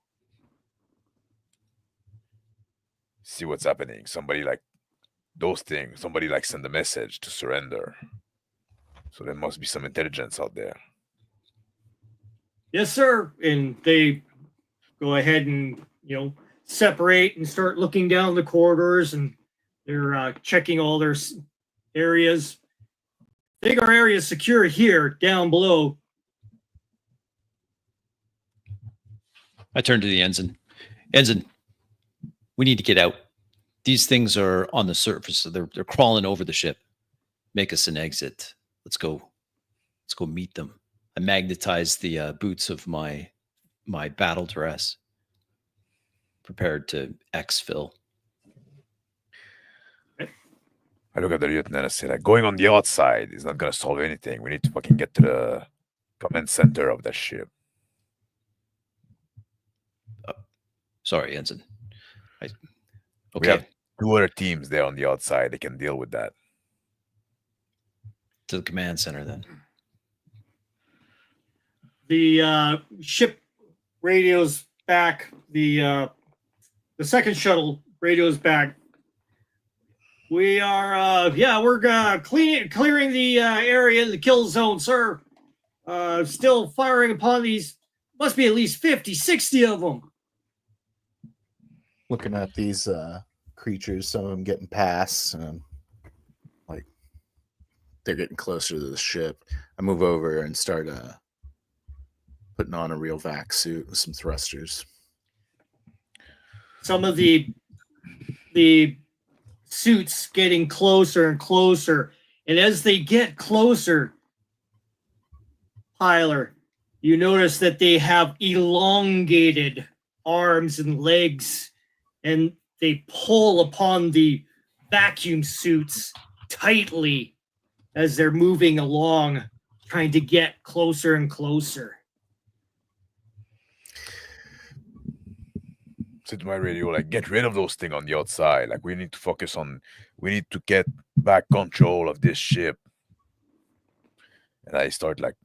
see what's happening. Somebody like send a message to surrender. So there must be some intelligence out there. Yes, sir. And they go ahead and, separate and start looking down the corridors, and they're checking all their areas. I think our area is secure here, down below. I turn to the ensign. Ensign, we need to get out. These things are on the surface. So they're crawling over the ship. Make us an exit. Let's go. Let's go meet them. I magnetize the boots of my battle dress, prepared to exfil. I look at the lieutenant and say, like, going on the outside is not gonna solve anything. We need to fucking get to the command center of that ship. Sorry, ensign. We Okay. have 2 other teams there on the outside. They can deal with that. To the command center then. The ship radios back. The second shuttle radios back. We are we're clearing the area, the kill zone, sir. Still firing upon these. Must be at least 50, 60 of them. Looking at these creatures, some of them getting past, like they're getting closer to the ship. I move over and start putting on a real vac suit with some thrusters. Some of the suits getting closer and closer, and as they get closer, Tyler, you notice that they have elongated arms and legs, and they pull upon the vacuum suits tightly as they're moving along, trying to get closer and closer. Said to my radio, like, get rid of those things on the outside. Like, we need to focus on, we need to get back control of this ship. And I start, like,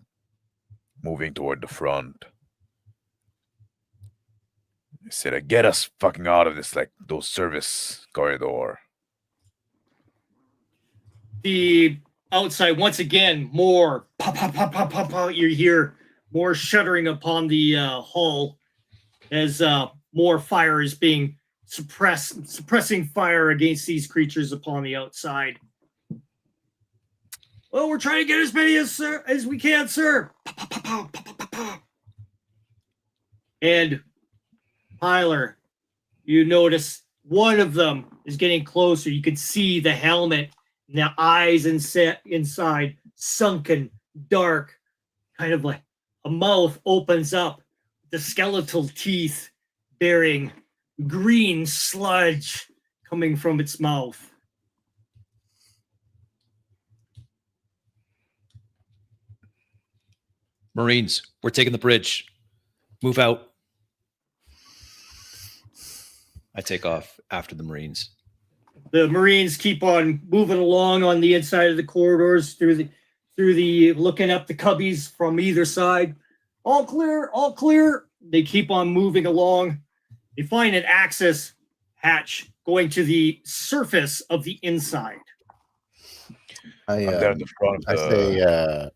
moving toward the front. I said, like, get us fucking out of this, like, those service corridor. The outside, once again, more pop, pop, pop, pop, pop, pop. You hear more shuddering upon the hull as more fire is being suppressing fire against these creatures upon the outside. Well, we're trying to get as many as we can, sir. Pop, pop, pop, pop, pop, pop. And Tyler, you notice one of them is getting closer. You can see the helmet, and the eyes inside, sunken, dark, kind of like a mouth opens up, the skeletal teeth bearing green sludge coming from its mouth. Marines, we're taking the bridge. Move out. I take off after the Marines. The Marines keep on moving along on the inside of the corridors through the looking up the cubbies from either side. All clear, all clear. They keep on moving along. They find an access hatch going to the surface of the inside. I I'm there at the front of say,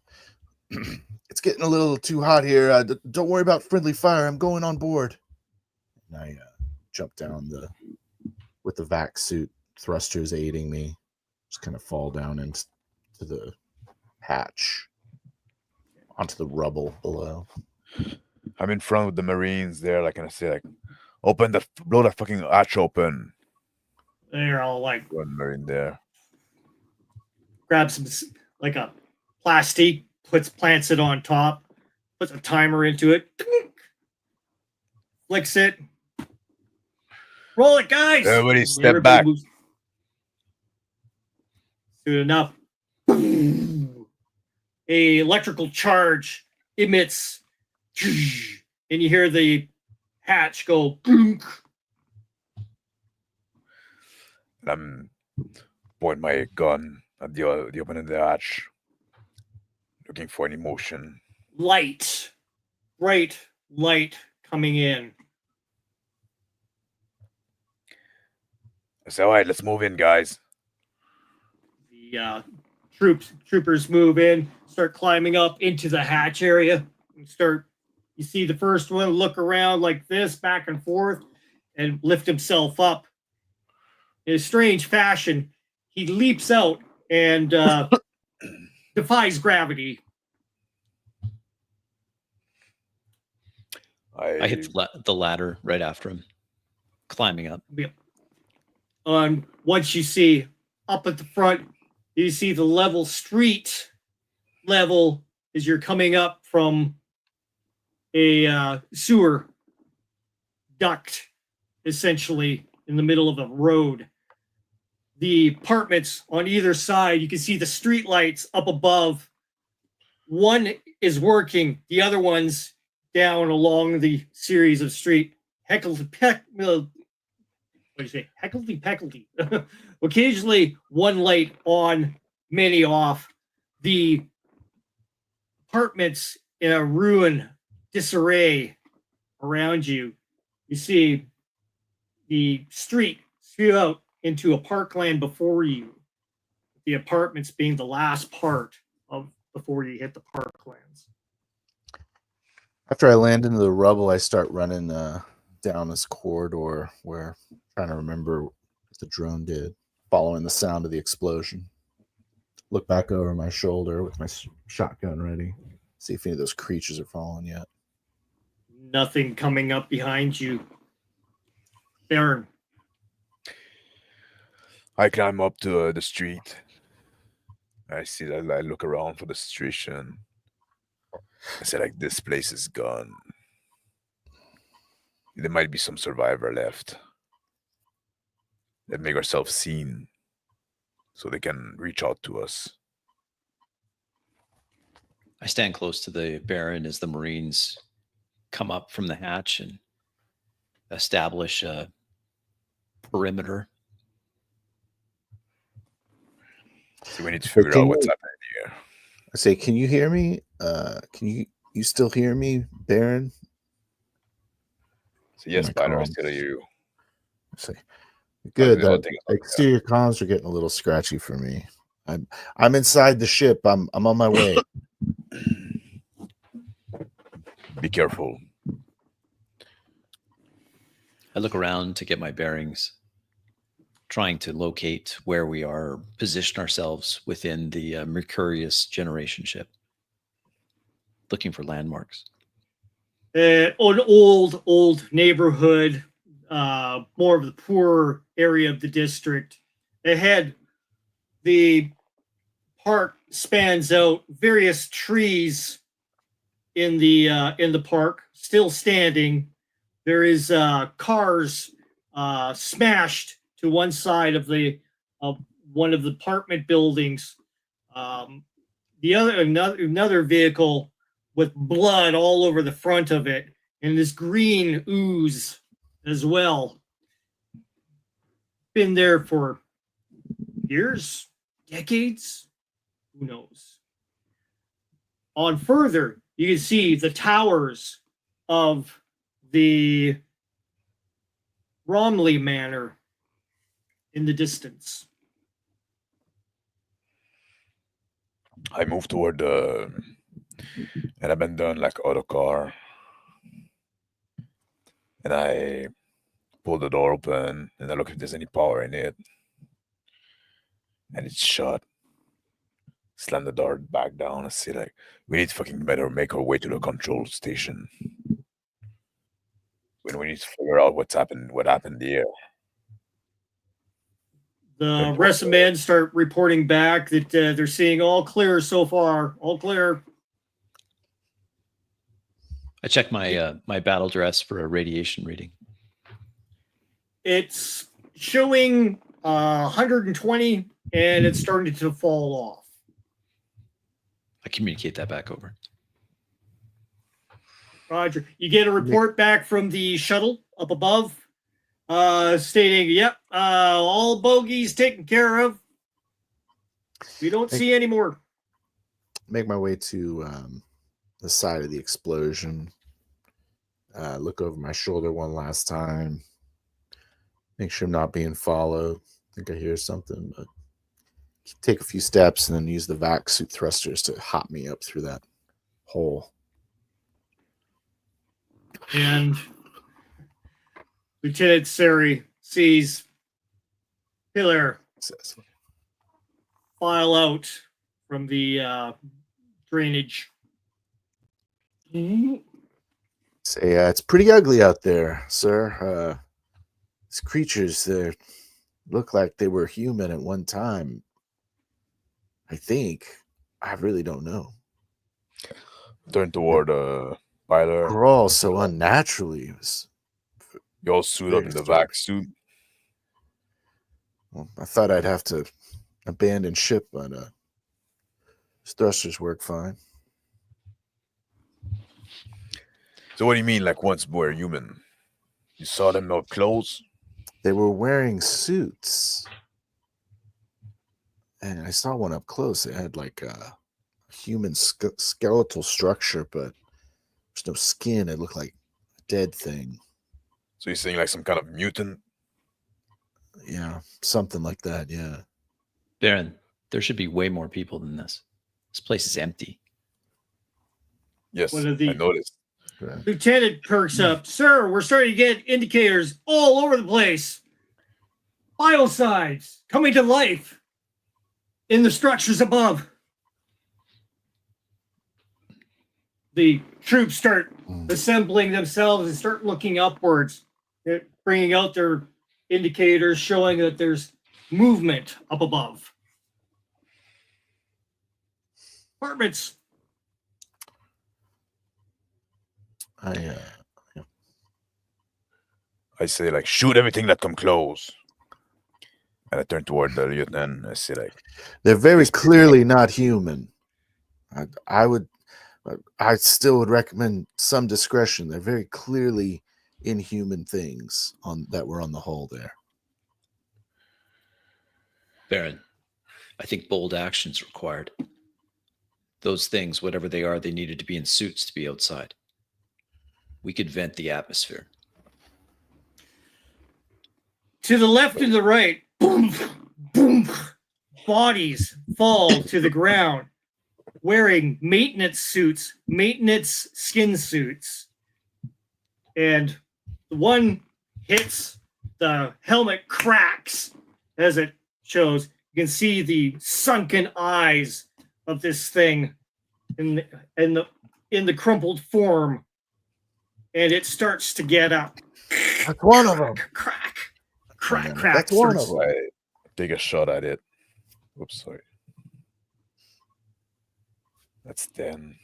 it's getting a little too hot here. Don't worry about friendly fire. I'm going on board. And I jump down with the vac suit, thrusters aiding me. Just kind of fall down into the hatch, onto the rubble below. I'm in front with the Marines there, like, and I say, like, blow that fucking hatch open. They're all like, One Marine there. grabs some, like a plastic, plants it on top, puts a timer into it, flicks it. Roll it, guys. Everybody step back. Moves. Soon enough, a electrical charge emits, and you hear the hatch go. And I'm pointing my gun at the opening of the hatch, looking for any motion. Light, bright light coming in. I say, all right, let's move in, guys. The troopers move in, start climbing up into the hatch area. You see the first one look around like this, back and forth, and lift himself up. In a strange fashion, he leaps out and defies gravity. I hit the ladder right after him, climbing up. Yep. Once you see up at the front, you see the level street level as you're coming up from a sewer duct, essentially in the middle of a road. The apartments on either side, you can see the street lights up above. One is working, the other one's down along the series of street. Heckledy-peckledy. Occasionally, one light on, many off. The apartments in a ruin, disarray around you. You see the street spew out into a parkland before you. The apartments being the last part of before you hit the parklands. After I land into the rubble, I start running down this corridor where I'm trying to remember what the drone did, following the sound of the explosion. Look back over my shoulder with my shotgun ready. See if any of those creatures are falling yet. Nothing coming up behind you. Baron. I climb up to the street. I see that. I look around for the situation. I say, like, this place is gone. There might be some survivor left. Let's make ourselves seen so they can reach out to us. I stand close to the Baron as the Marines come up from the hatch and establish a perimeter. So we need to figure out what's happening here. I say, can you hear me? Can you still hear me, Baron? So yes, Spider, I still hear you. I say, good. I Exterior comms are getting a little scratchy for me. I'm inside the ship. I'm on my way. Be careful. I look around to get my bearings, trying to locate where we are, position ourselves within the Mercurius generation ship, looking for landmarks. An old neighborhood, more of the poorer area of the district. Ahead, the park spans out, various trees in the park still standing. There is cars smashed to one side of one of the apartment buildings. The other another vehicle with blood all over the front of it, and this green ooze as well. Been there for years, decades, who knows? On further, you can see the towers of the Romley Manor in the distance. I move toward an abandoned like auto car, and I pull the door open and I look if there's any power in it, and it's shut. Slam the door back down. I say, like, we need to fucking better make our way to the control station. When we need to figure out what happened here. The rest of men start reporting back that they're seeing all clear so far. All clear. I check my my battle dress for a radiation reading. It's showing 120, and it's starting to fall off. I communicate that back over. Roger. You get a report back from the shuttle up above, stating, "Yep, all bogeys taken care of. We don't see any more." Make my way to the side of the explosion. Look over my shoulder one last time. Make sure I'm not being followed. I think I hear something, but take a few steps and then use the vac suit thrusters to hop me up through that hole. And Lieutenant Sari sees Pillar file out from the drainage. See Say, it's pretty ugly out there, sir. These creatures, they look like they were human at one time. I think. I really don't know. Turn toward Byler. Crawl so unnaturally. It was, You all suit up in the vac suit. well, I thought I'd have to abandon ship, but his thrusters work fine. So what do you mean, like once we're human? You saw them up close? They were wearing suits. And I saw one up close. It had like a human skeletal structure, but there's no skin. It looked like a dead thing. So you're saying like some kind of mutant? Yeah, something like that. Yeah. Baron, there should be way more people than this. This place is empty. Yes, One of the- I noticed. Lieutenant perks up. Sir, we're starting to get indicators all over the place. Biocides coming to life in the structures above. The troops start assembling themselves and start looking upwards. They're bringing out their indicators showing that there's movement up above. Apartments. I say like shoot everything that come close. And I turn toward the lieutenant. I say like They're very clearly not human. I still would recommend some discretion. They're very clearly inhuman things that were on the hull there. Baron, I think bold action's required. Those things, whatever they are, they needed to be in suits to be outside. We could vent the atmosphere. To the left and the right, boom, boom, bodies fall to the ground wearing maintenance suits, maintenance skin suits. And the one hits, the helmet cracks as it shows. You can see the sunken eyes of this thing in the crumpled form. And it starts to get up. That's one of them. Crack. Crack. Crack. That's one of Starts- them. I take a shot at it. Oops, sorry. That's 10.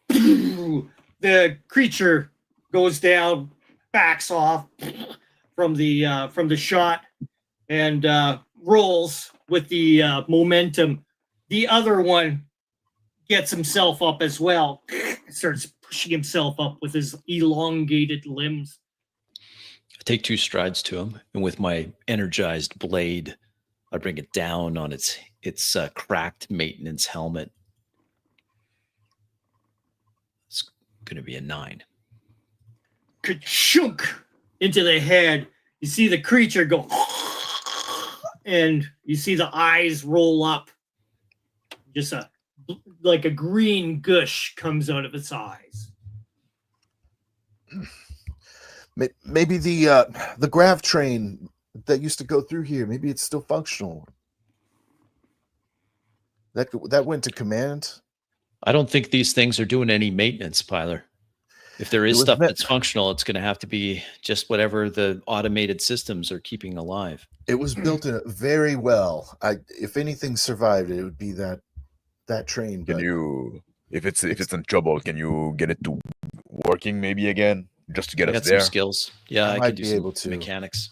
The creature goes down, backs off from the shot, and rolls with the momentum. The other one gets himself up as well. Starts pushing himself up with his elongated limbs. I take 2 strides to him, and with my energized blade, I bring it down on its cracked maintenance helmet. It's going to be a 9. Ka-chunk into the head. You see the creature go, and you see the eyes roll up. Just like a green gush comes out of its eyes. Maybe the grav train that used to go through here, maybe it's still functional. That went to command. I don't think these things are doing any maintenance, Pyler. If there is stuff that's functional, it's going to have to be just whatever the automated systems are keeping alive. It was built very well. If anything survived, it would be that train. Can you, if it's in trouble, can you get it to working maybe again, just to get I us got there? some skills. Yeah, I might could do be some able to. mechanics.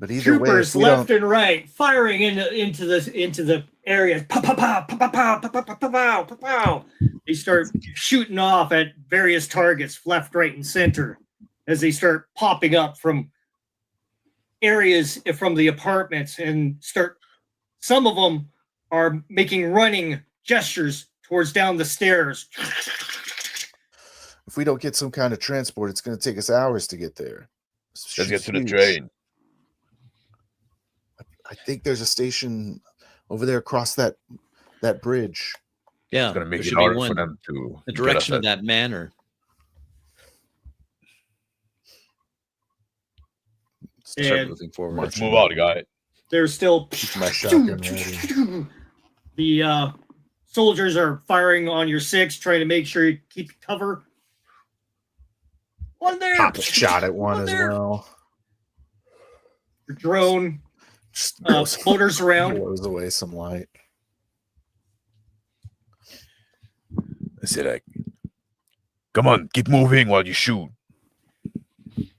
But either Troopers way, if left and right firing into the areas. Pow, pow, pow, pow, pow, pow, pow, pow, pow, pow, pow. They start shooting off at various targets, left, right, and center, as they start popping up from areas from the apartments and start. Some of them are making running gestures towards down the stairs. if we don't get some kind of transport, it's going to take us hours to get there. Let's get to the Huge. train. I think there's a station over there across that bridge. Yeah, It's gonna make there it should be harder one. for them to The get us direction of at- that manor. Start And moving forward. Let's move out, guy. There's still Keep my shotgun ready. the soldiers are firing on your 6, trying to make sure you keep cover. One there. Pop a shot at one as there. well. Your drone Just floaters around. blows away some light. I say like, come on, keep moving while you shoot.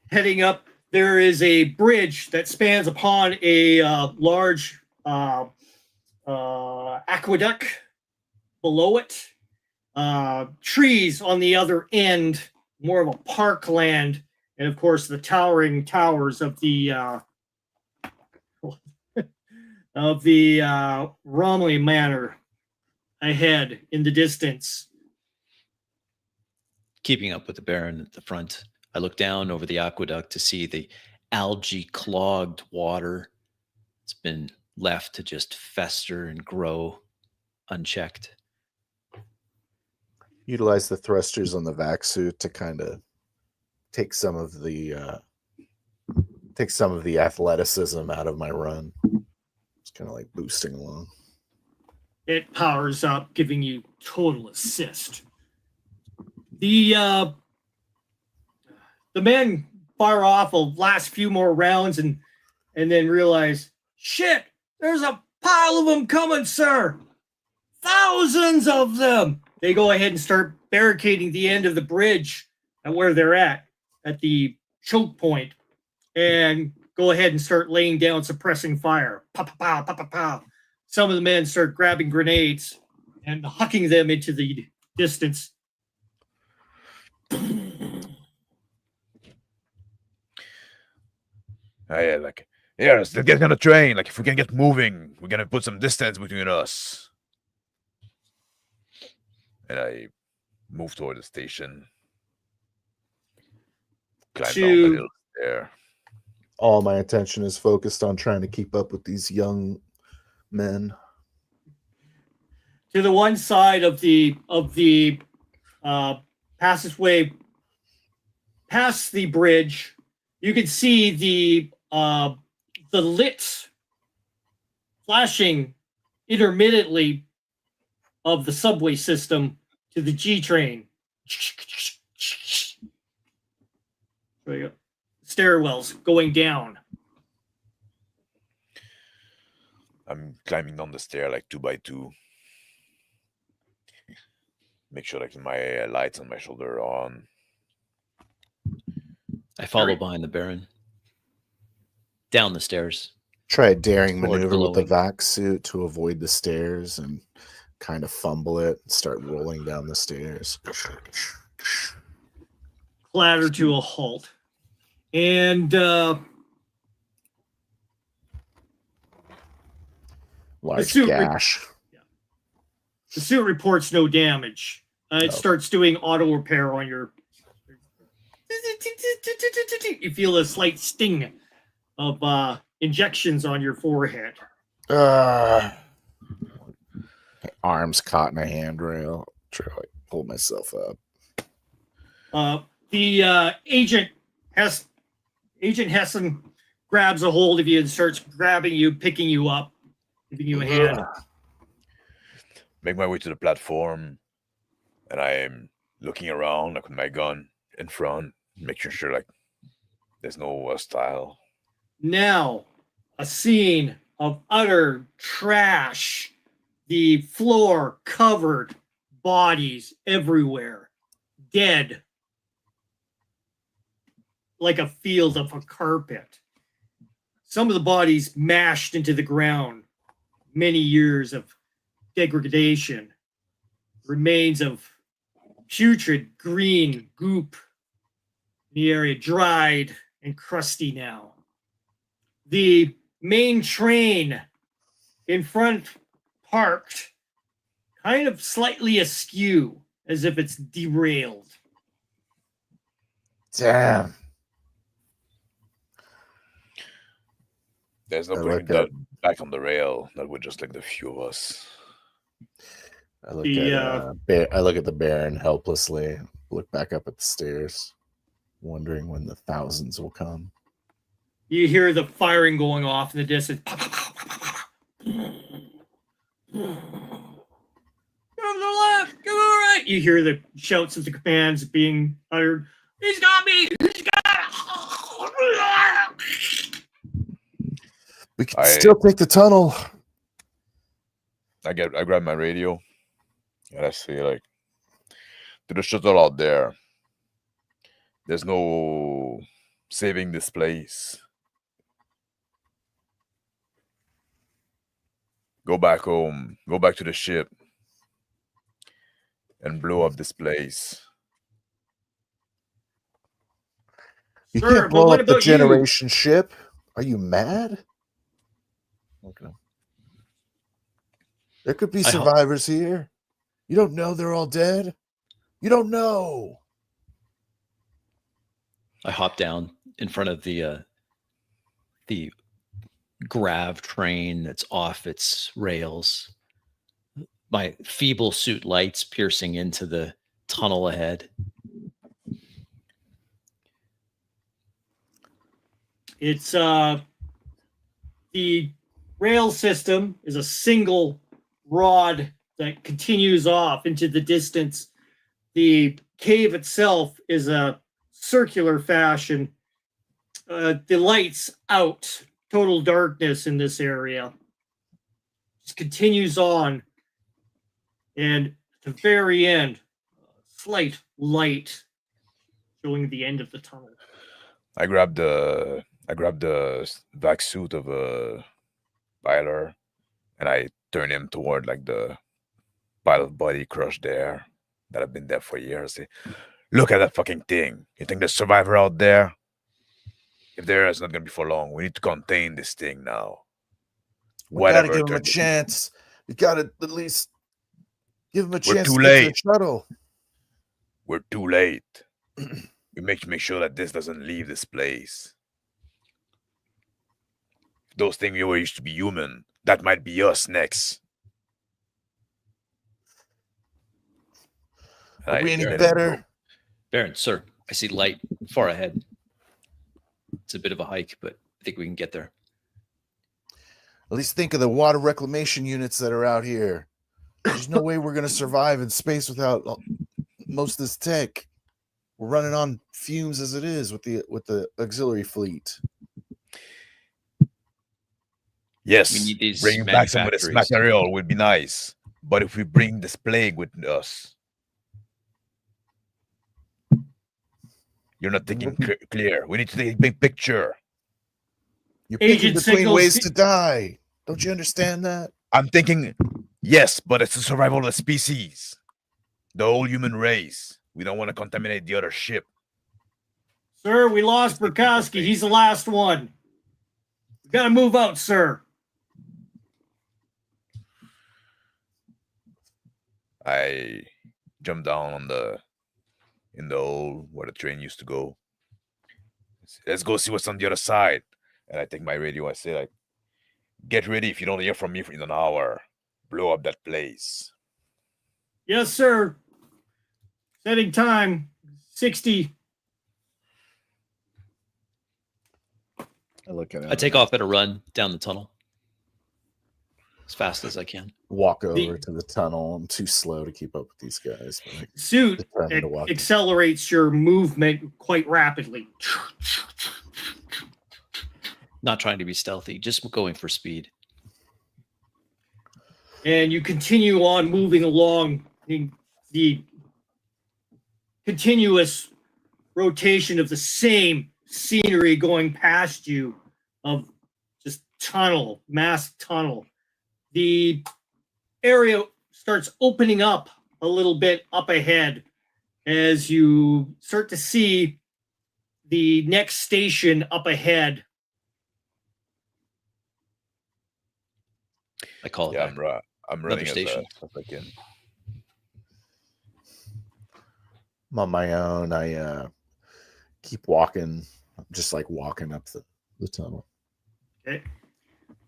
Heading up, there is a bridge that spans upon a large aqueduct below it. Trees on the other end, more of a parkland, and of course the towering towers of the Romley Manor ahead in the distance. Keeping up with the Baron at the front, I look down over the aqueduct to see the algae-clogged water. It's been left to just fester and grow unchecked. Utilize the thrusters on the vac suit to kind of take some of the athleticism out of my run. It's kind of like boosting along. It powers up, giving you total assist. The men fire off a last few more rounds and then realize, shit, there's a pile of them coming, sir. Thousands of them. They go ahead and start barricading the end of the bridge at where they're at the choke point, and go ahead and start laying down suppressing fire. Pow, pow, pow, pow, pow, pow. Some of the men start grabbing grenades and hucking them into the distance. Yeah, like, yeah, let's get on the train. Like, if we can get moving, we're gonna put some distance between us. And I move toward the station. Climb down the little stair. All my attention is focused on trying to keep up with these young men. To the one side of the passageway past the bridge, you can see the lit flashing intermittently of the subway system to the G train. There you go. Stairwells going down. I'm climbing down the stair like 2 by 2. Make sure like my lights on my shoulder are on. I follow behind the Baron. Down the stairs. Try a daring Sword maneuver with the glowing. vac suit to avoid the stairs and kind of fumble it and start rolling down the stairs. Clatter to a halt. And Large suit gash. the suit reports no damage. It starts doing auto repair on your. You feel a slight sting of injections on your forehead. Arms caught in a handrail. Try to like pull myself up. The agent Hessen grabs a hold of you and starts grabbing you, picking you up, giving you a hand. Make my way to the platform, and I'm looking around like with my gun in front, making sure like there's no hostile. Now, a scene of utter trash. The floor covered, bodies everywhere, dead, like a field of a carpet. Some of the bodies mashed into the ground, many years of degradation, remains of putrid green goop in the area, dried and crusty now. The main train in front parked, kind of slightly askew, as if it's derailed. Damn. There's no I putting like that back on the rail. That would just like the few of us. I look The, I look at the Baron helplessly. Look back up at the stairs, wondering when the thousands will come. You hear the firing going off in the distance. Go to the left, go to the right. You hear the shouts of the commands being uttered. He's got me. He's got. We can still take the tunnel. I grab my radio and I say like, to the shuttle out there, there's no saving this place. Go back home. Go back to the ship and blow up this place. You Sir, can't but blow what up the about you? generation ship. Are you mad? Okay. There could be I hope- survivors here. You don't know they're all dead. You don't know. I hop down in front of the grav train that's off its rails. My feeble suit lights piercing into the tunnel ahead. It's the rail system is a single rod that continues off into the distance. The cave itself is a circular fashion. The lights out, total darkness in this area. Just continues on, and at the very end, slight light showing the end of the tunnel. I grab the vac suit of Byler, and I turn him toward like the pile of body crushed there that have been there for years. Say, look at that fucking thing. You think there's a survivor out there? If there is, not gonna be for long. We need to contain this thing now. We gotta give it him a turns- chance. We gotta at least give him a We're chance too to get to the late. shuttle. We're too late. We make to make sure that this doesn't leave this place. Those things were used to be human. That might be us next. Are we any let him better? go. Baron, sir, I see light far ahead. It's a bit of a hike, but I think we can get there. At least think of the water reclamation units that are out here. There's no way we're gonna survive in space without most of this tech. We're running on fumes as it is with the auxiliary fleet. Yes, We need these bringing back some of this manufactories. material would be nice. But if we bring this plague with us, you're not thinking clear. We need to take a big picture. You're picking Agent between signals- ways to die. Don't you understand that? I'm thinking, yes, but it's the survival of the species, the whole human race. We don't want to contaminate the other ship. Sir, we lost Burkowski. He's the last one. We gotta move out, sir. I jump down in the hole where the train used to go. Let's go see what's on the other side. And I take my radio. I say, like, get ready if you don't hear from me in an hour. Blow up that place. Yes, sir. Setting time 60. I look at it. I take off at a run down the tunnel as fast as I can. Walk over to the tunnel. I'm too slow to keep up with these guys. But I Suit determined to walk. accelerates your movement quite rapidly. Not trying to be stealthy, just going for speed. And you continue on moving along the continuous rotation of the same scenery going past you of just tunnel, mass tunnel. The area starts opening up a little bit up ahead as you start to see the next station up ahead. I call it. Yeah, back. I'm running as station. fast as I can. I'm on my own. I keep walking, just like walking up the tunnel. Okay.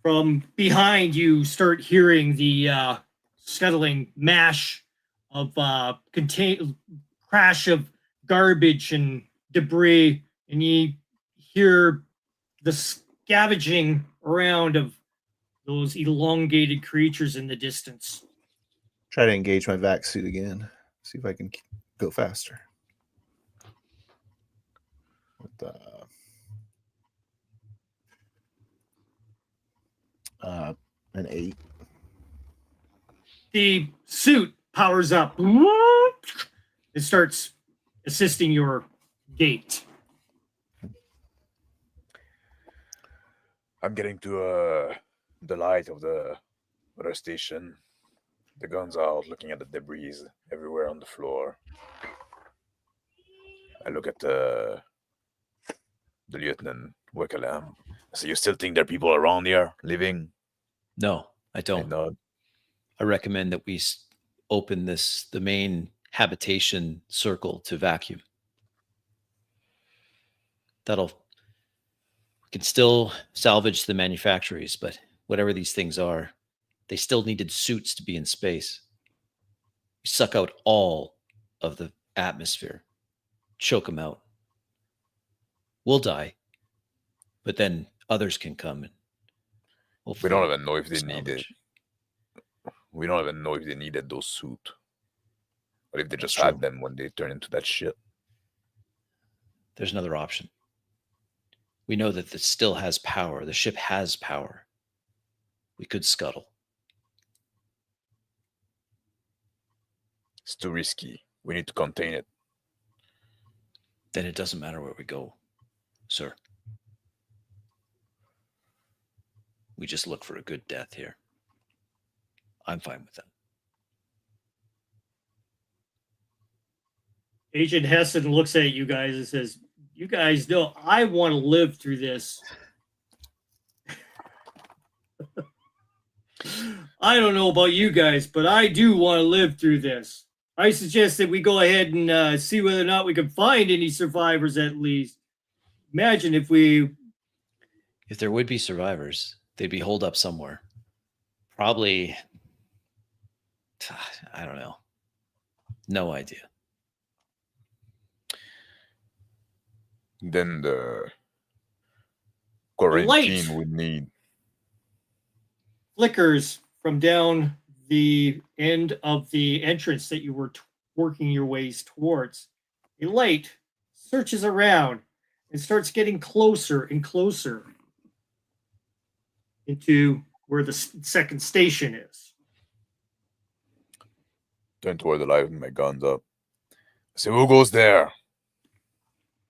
From behind, you start hearing the scuttling mash of crash of garbage and debris, and you hear the scavenging around of those elongated creatures in the distance. Try to engage my vac suit again. See if I can go faster. with an 8. The suit powers up. It starts assisting your gait. I'm getting to the light of the other station. The guns out, looking at the debris everywhere on the floor. I look at the lieutenant Wickham. So you still think there are people around here living? No, I I don't. nod. I recommend that we open the main habitation circle to vacuum. We can still salvage the manufactories, but whatever these things are, they still needed suits to be in space. We suck out all of the atmosphere, choke them out. We'll die, but then others can come and We don't even know if they need it. salvage. We don't even know if they needed those suits. Or if they just That's had true. them when they turned into that shit. There's another option. We know that this still has power. The ship has power. We could scuttle. It's too risky. We need to contain it. Then it doesn't matter where we go, sir. We just look for a good death here. I'm fine with that. Agent Hessen looks at you guys and says, "You guys know I want to live through this. I don't know about you guys, but I do want to live through this. I suggest that we go ahead and see whether or not we can find any survivors at least. Imagine if we..." If there would be survivors, they'd be holed up somewhere. Probably, I don't know. No idea. Then the light quarantine would need. flickers from down the end of the entrance that you were working your ways towards. A light searches around and starts getting closer and closer into where the second station is. Turn toward the light with my guns up. I say, who goes there?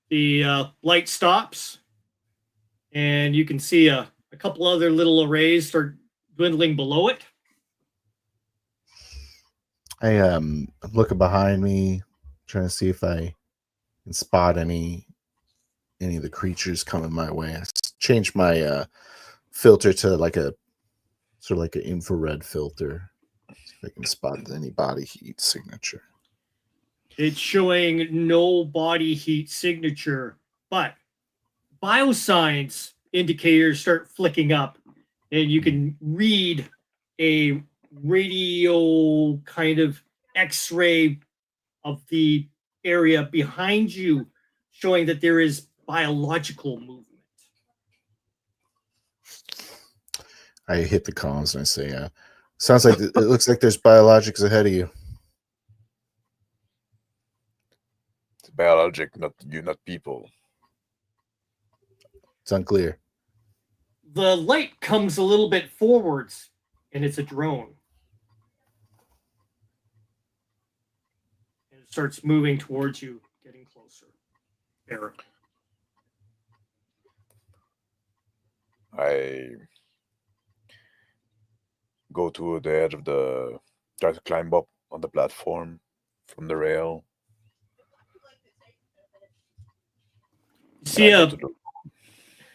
The light stops, and you can see a couple other little arrays start dwindling below it. I'm looking behind me, trying to see if I can spot any of the creatures coming my way. I changed my filter to like a sort of like an infrared filter. See if I can spot any body heat signature. It's showing no body heat signature, but biosigns indicators start flicking up, and you can read a radio kind of X-ray of the area behind you, showing that there is biological movement. I hit the comms and I say, sounds like it looks like there's biologics ahead of you. It's biologic, not you, not people. It's unclear. The light comes a little bit forwards, and it's a drone. And it starts moving towards you, getting closer. Eric. I go to the edge of try to climb up on the platform from the rail. See And I a go to the-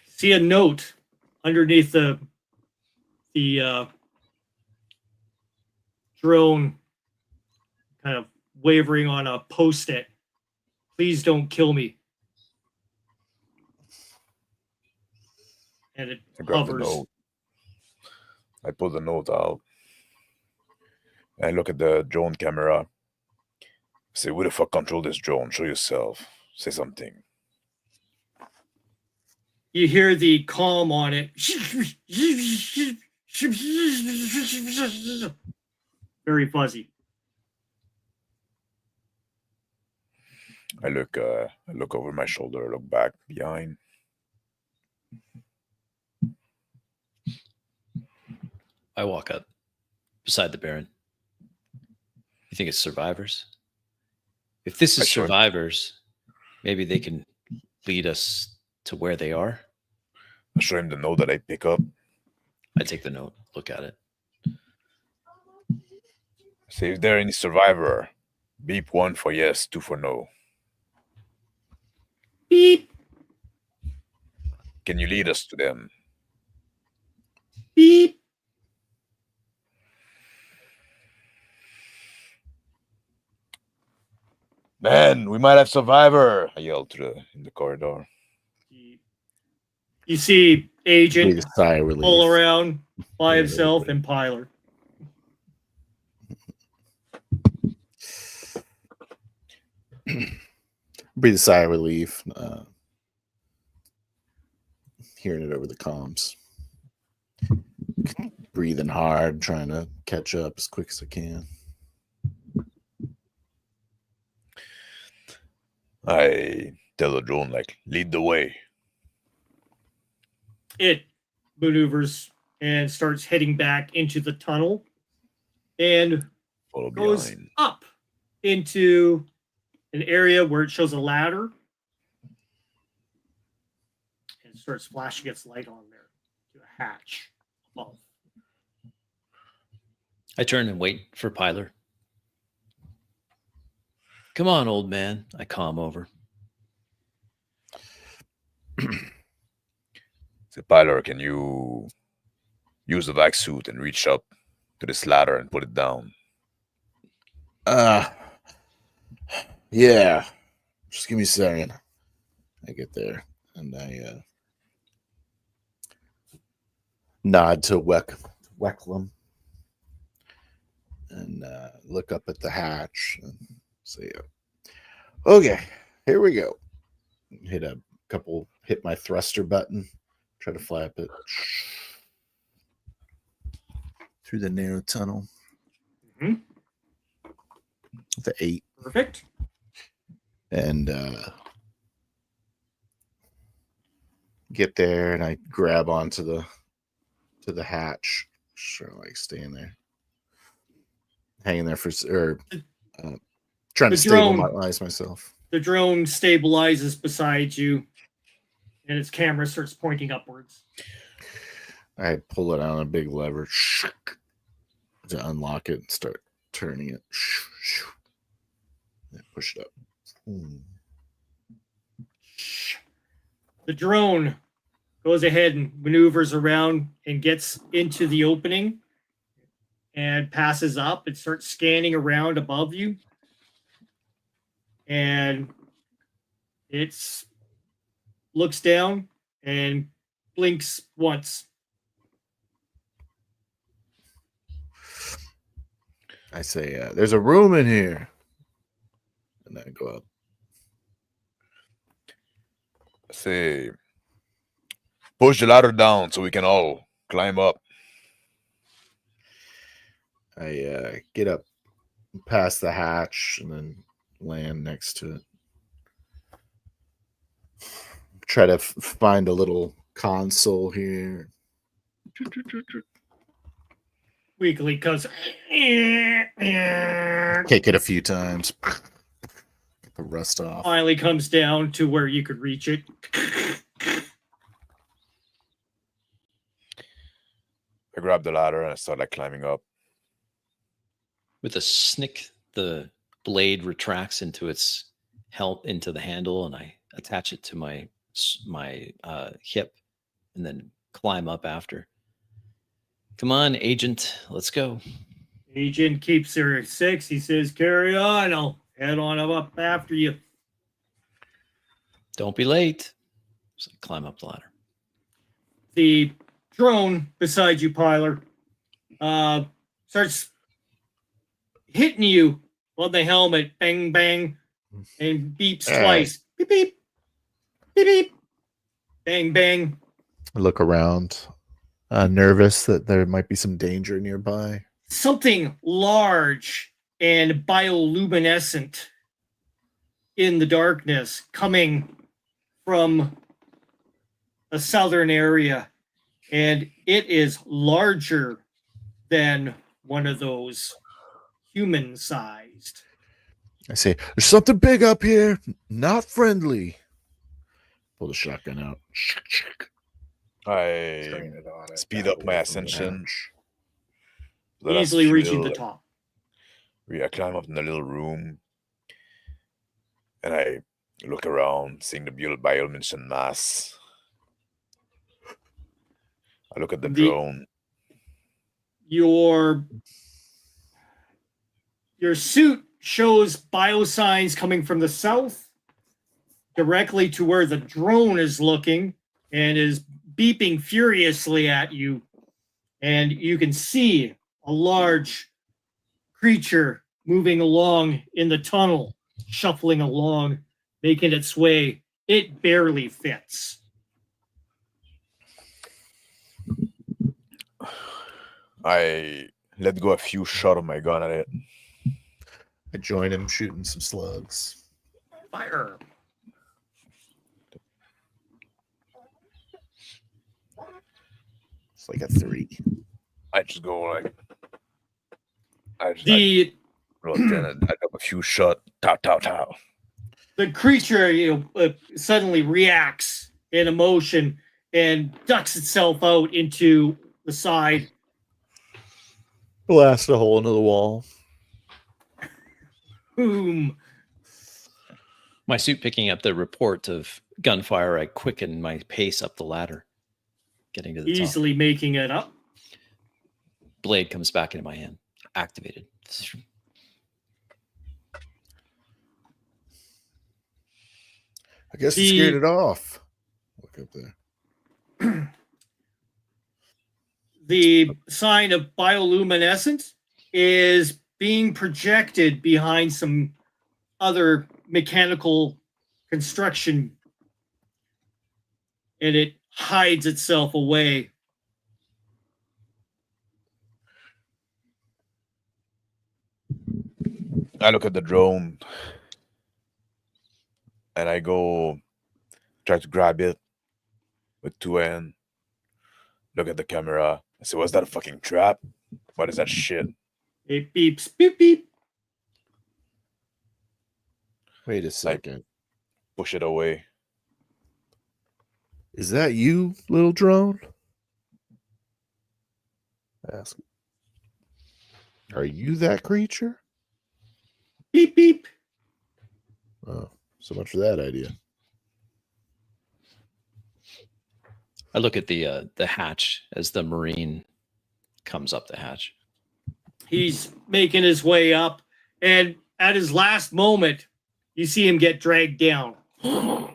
see a note underneath the drone, kind of wavering on a post-it. "Please don't kill me." And it I grab the hovers. note. I pull the note out. And I look at the drone camera. I say, who the fuck control this drone? Show yourself. Say something. You hear the comm on it. Very fuzzy. I look over my shoulder, look back behind. I walk up beside the Baron. You think it's survivors? If this is Sure. survivors, maybe they can lead us to where they are. I show him the note that I pick up. I take the note, look at it. Say, if there any survivor, beep 1 for yes, 2 for no. Beep, Can you lead us to them? beep. Man, we might have survivor! I yell in the corridor. You see Breathe Agent a sigh of relief. pull around by Yeah, himself yeah. and Pilar. Breathe a sigh of relief. Hearing it over the comms. Breathing hard, trying to catch up as quick as I can. I tell the drone, like, lead the way. It maneuvers and starts heading back into the tunnel and Follow goes behind. up into an area where it shows a ladder and starts flashing its light on there to a hatch above. I turn and wait for Pilar. Come on, old man. I calm over. Say, Pilar, can you use the vac suit and reach up to this ladder and put it down? Yeah. Just give me a second. I get there and I nod to Wecklum and look up at the hatch and say, okay, here we go. Hit my thruster button, try to flap it through the narrow tunnel. Mhm. The 8. Perfect. And get there and I grab onto the hatch. Sure, like staying there. Hanging there trying The to drone. stabilize myself. The drone stabilizes beside you and its camera starts pointing upwards. I pull it on a big lever to unlock it and start turning it. And push it up. The drone goes ahead and maneuvers around and gets into the opening and passes up and starts scanning around above you. And it's looks down and blinks once. I say, there's a room in here. And I go up. Say, push the ladder down so we can all climb up. I get up past the hatch and then land next to it. Try to find a little console here. Weekly goes. Kick it a few times. Get the rust off. Finally comes down to where you could reach it. I grab the ladder and I start like climbing up. With a snick, the blade retracts into into the handle, and I attach it to my hip, and then climb up after. Come on, Agent, let's go. Agent keeps her at 6. He says, "Carry on. I'll head on up after you." Don't be late. So I climb up the ladder. The drone beside you, Pilar, starts hitting you on the helmet, bang, bang, and beeps twice. Beep, beep, beep, beep, bang, bang. I look around, nervous that there might be some danger nearby. Something large and bioluminescent in the darkness coming from a southern area, and it is larger than one of those human-sized. I say, there's something big up here, not friendly. Pull the shotgun out. I Train it on it, speed back up my away from the ascension. bench. The last Easily few reaching the little- top. I climb up in the little room, and I look around, seeing the biomention mass. I look at the drone. Your suit shows biosigns coming from the south directly to where the drone is looking and is beeping furiously at you. And you can see a large creature moving along in the tunnel, shuffling along, making its way. It barely fits. I let go a few shots of my gun at it. I join him shooting some slugs. Fire. It's like a 3. I just go like I drop a few shots. Tow, tow, tow. The creature suddenly reacts in emotion and ducks itself out into the side. Blast a hole into the wall. Boom. My suit picking up the report of gunfire, I quicken my pace up the ladder, getting to the top. Easily making it up. Blade comes back into my hand, activated. I guess he scared it off. Look up there. The sign of bioluminescence is being projected behind some other mechanical construction, and it hides itself away. I look at the drone and I go try to grab it with 2 hands. Look at the camera. I say, was that a fucking trap? What is that shit? It beeps, beep, beep. Wait a second. Push it away. Is that you, little drone? Ask. Are you that creature? Beep, beep. Oh, so much for that idea. I look at the hatch as the Marine comes up the hatch. He's making his way up, and at his last moment, you see him get dragged down. I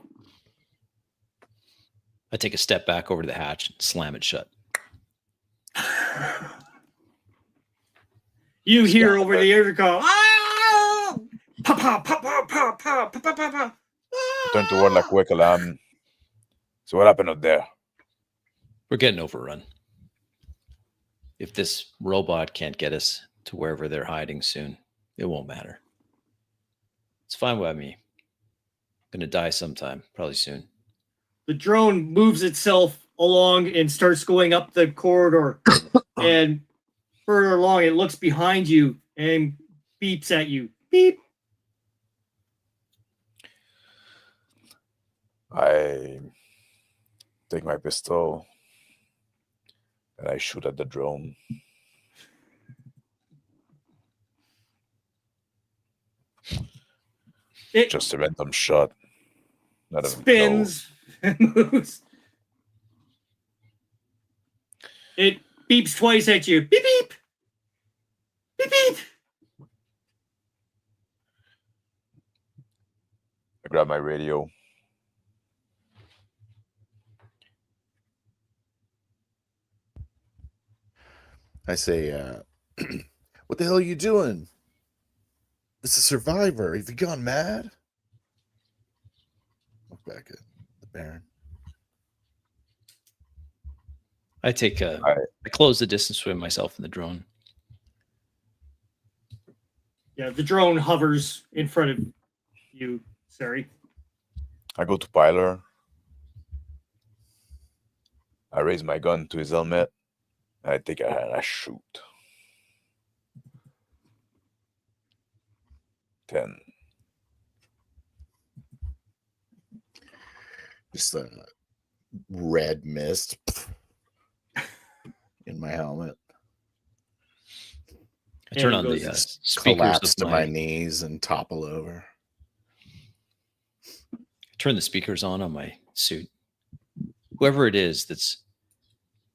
take a step back over to the hatch and slam it shut. You hear over the intercom, "Ah! Pa pa pa pa pa pa pa pa pa pa." Turn toward like wake alarm. So what happened up there? We're getting overrun. If this robot can't get us to wherever they're hiding soon, it won't matter. It's fine by me. I'm going to die sometime, probably soon. The drone moves itself along and starts going up the corridor. And further along, it looks behind you and beeps at you. Beep. I take my pistol and I shoot at the drone. It Just a random shot. Not even spins and moves. It beeps twice at you. Beep, beep. Beep, beep. I grab my radio. I say, what the hell are you doing? It's a survivor. Have you gone mad? Look back at the Baron. I close the distance between myself and the drone. Yeah, the drone hovers in front of you. Sorry. I go to Piler. I raise my gun to his helmet. I take I shoot. 10. Just a red mist in my helmet. I turn And on it the goes- speakers Collapse of to my, my knees and topple over. turn the speakers on my suit. Whoever it is that's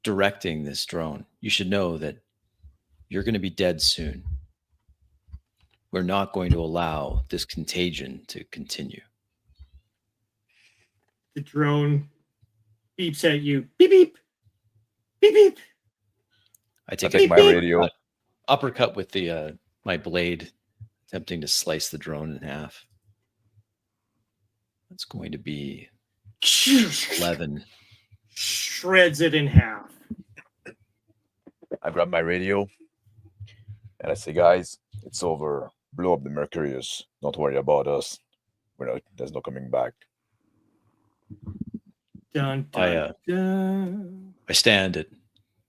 directing this drone, you should know that you're going to be dead soon. We're not going to allow this contagion to continue. The drone beeps at you. Beep beep. Beep beep. I I take take a my radio. uppercut with the my blade, attempting to slice the drone in half. That's going to be 11. Shreds it in half. I grab my radio and I say, guys, it's over. Blow up the Mercurius. Don't worry about us. There's no coming back. Dun, I, dun, dun. I stand at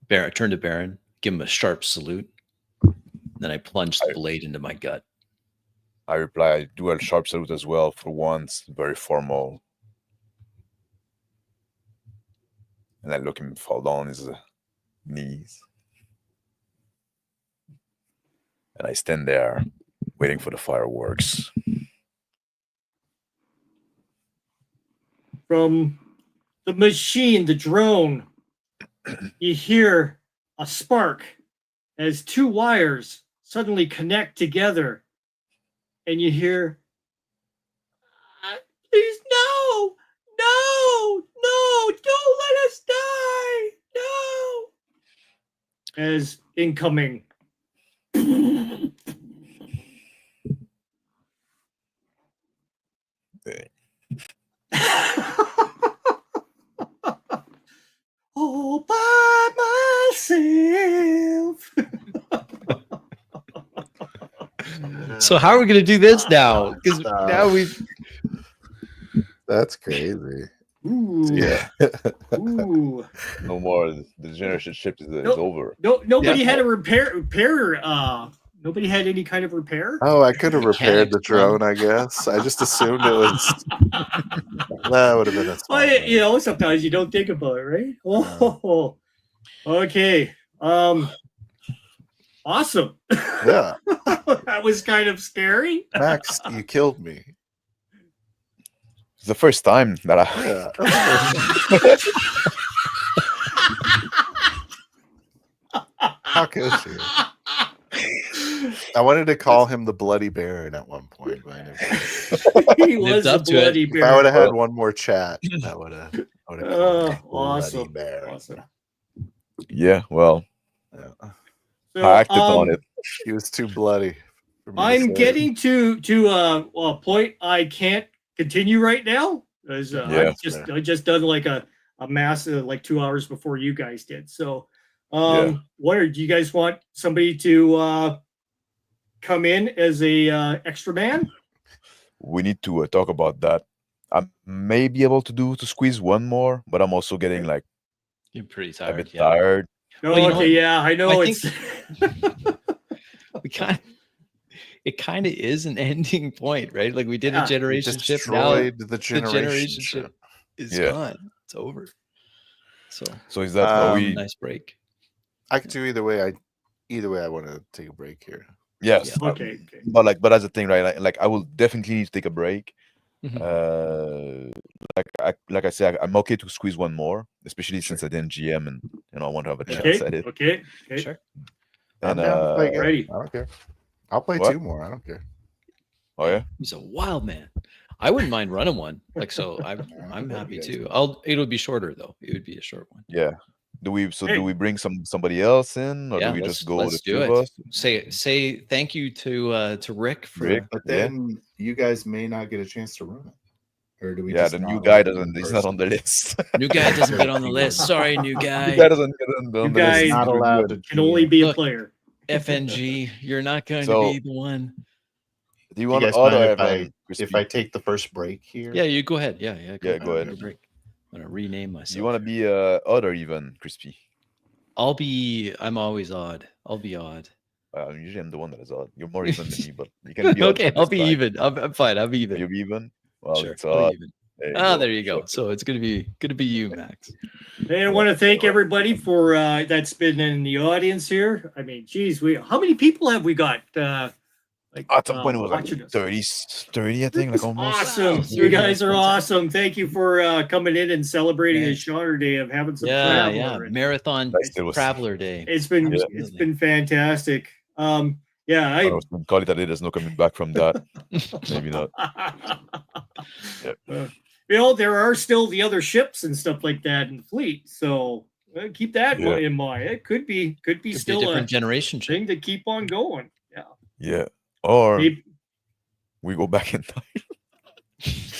Baron. I turn to Baron, give him a sharp salute. Then I plunge the blade into my gut. I reply, I do a sharp salute as well for once, very formal. And I look him fall down on his knees. And I stand there waiting for the fireworks. From the machine, the drone, you hear a spark as two wires suddenly connect together. And you hear, please, no, don't let us die, no. As incoming. All by myself. So how are we going to do this now? Because now we've That's crazy. Ooh. Yeah. Ooh. No more. The generation ship is Nope. over. No, nobody Yeah. had a repair. Nobody had any kind of repair. Oh, I could have repaired the Mechanics, man. drone, I guess. I just assumed it was. That would have been a smart Well, move. you know, sometimes you don't think about it, right? Oh, okay. Awesome. Yeah, That was kind of scary. Max, you killed me. It's the first time that I. Yeah. How could you? I wanted to call him the Bloody Baron at one point, but I never. He was Lived a up to it. bloody If bear. I would have had one more chat, I would have. Called him Bloody Awesome. Baron. Awesome. Yeah, well, Yeah. So, I acted on it. He was too bloody. for me to I'm say. getting to a point I can't continue right now. As Yeah. I just done like a mass like 2 hours before you guys did. So Yeah. do you guys want somebody to come in as a extra man? We need to talk about that. I may be able to squeeze one more, but I'm also getting like You're pretty a tired. bit Yeah. tired. No, Well, you know okay, what? yeah, I know I it's it kind of is an ending point, right? Like we did Yeah. a generation ship. Now Destroyed the the generation generation ship. ship is Yeah. gone. It's over. So So is that are Um, we? nice break. I could do either way. I want to take a break here. Yes. okay. But that's the thing, right? Like I will definitely need to take a break. Mhm. Like I said, I'm okay to squeeze one more, especially since I didn't GM and I want to have a Yeah. chance at it. Okay. Sure. And I'm down to play again. Ready. I don't care. I'll play What? 2 more. I don't care. Oh yeah, He's a wild man. I wouldn't mind running one. Like so, I'm happy guys to. It'll be shorter though. It would be a short one. yeah. Do we Hey. bring somebody else in, or Yeah, do we let's- just go let's the two do of it. us? Say thank you to Rick for Rick? But Yeah. then you guys may not get a chance to run it. Or do we? Yeah, just the not new let guy one doesn't. He's not on the list. new guy doesn't get on the list. Sorry, new New guy. guy doesn't get on the You list. guys not We're allowed good. to Can only be a Look. player. FNG, you're not going So- to be the one. Do you Do you want guys odd mind or if even if crispy? I take the first break here? Yeah, you go ahead. Yeah, Yeah, go ahead. take a break. I'm gonna rename Do myself. you want to be odd or even crispy? I'm always odd. I'll be odd. Usually I'm the one that is odd. You're more even than me, but you can be odd Okay, for I'll this be time. even. I'm fine. I'm Are even. you even? Well, Sure, it's I'll be odd. even. There you Ah, go. there you go. Sure. So it's gonna be you, Max. Hey, I want to thank everybody for that's been in the audience here. I mean, geez, how many people have we got? Like At some point it was like watching us? 30, I think, like almost. Awesome. Wow, You 30, guys that's are fantastic. awesome. Thank you for coming in and celebrating the Thanks. Shonner Day of having some Yeah, traveler. yeah. And Marathon Nice, it was. Traveler Day. it's been Absolutely. fantastic. Yeah, I was gonna call it that. There's no coming back from that. Maybe not. You know, there are still the other ships and stuff like that in the fleet, so keep that Yeah. in mind. It could be Could be a still different generation ship. thing to keep on going. Yeah. Yeah. Or Maybe, we go back in time.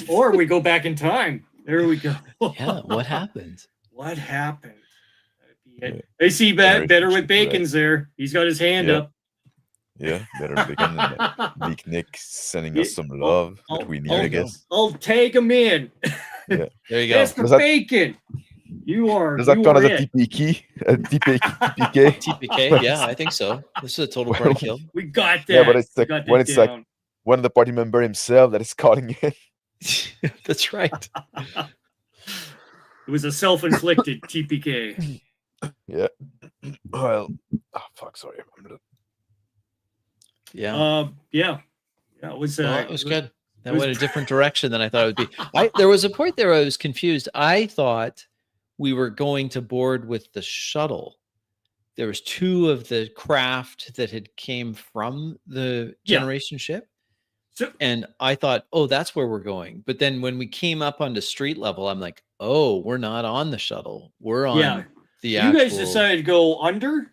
or we go back in time. There we go. Yeah, what happened? What happened? Yeah. I see Generation better with ship, right. Bacon's there. He's got his hand Yeah. up. Yeah, better begin than Big Nick sending us some Oh, love oh, that we need, oh, I guess. I'll take him in. Yeah. There you go. Mr. Does that- Bacon. You are. Does that you count are as a it. TPK? A TPK? TPK, yeah, I think so. This is a total party kill. We got that. Yeah, but it's We like got when that it's like down. one of the party member himself that is calling in. That's right. It was a self-inflicted TPK. Yeah. Well, fuck, sorry. Yeah. Yeah. It was. Well, it was good. That was- went a different direction than I thought it would be. There was a point there where I was confused. I thought we were going to board with the shuttle. There was two of the craft that had came from the Yeah. generation ship. So, And I thought, oh, that's where we're going. But then when we came up onto street level, I'm like, oh, we're not on the shuttle. We're on Yeah. the you actual. guys decided to go under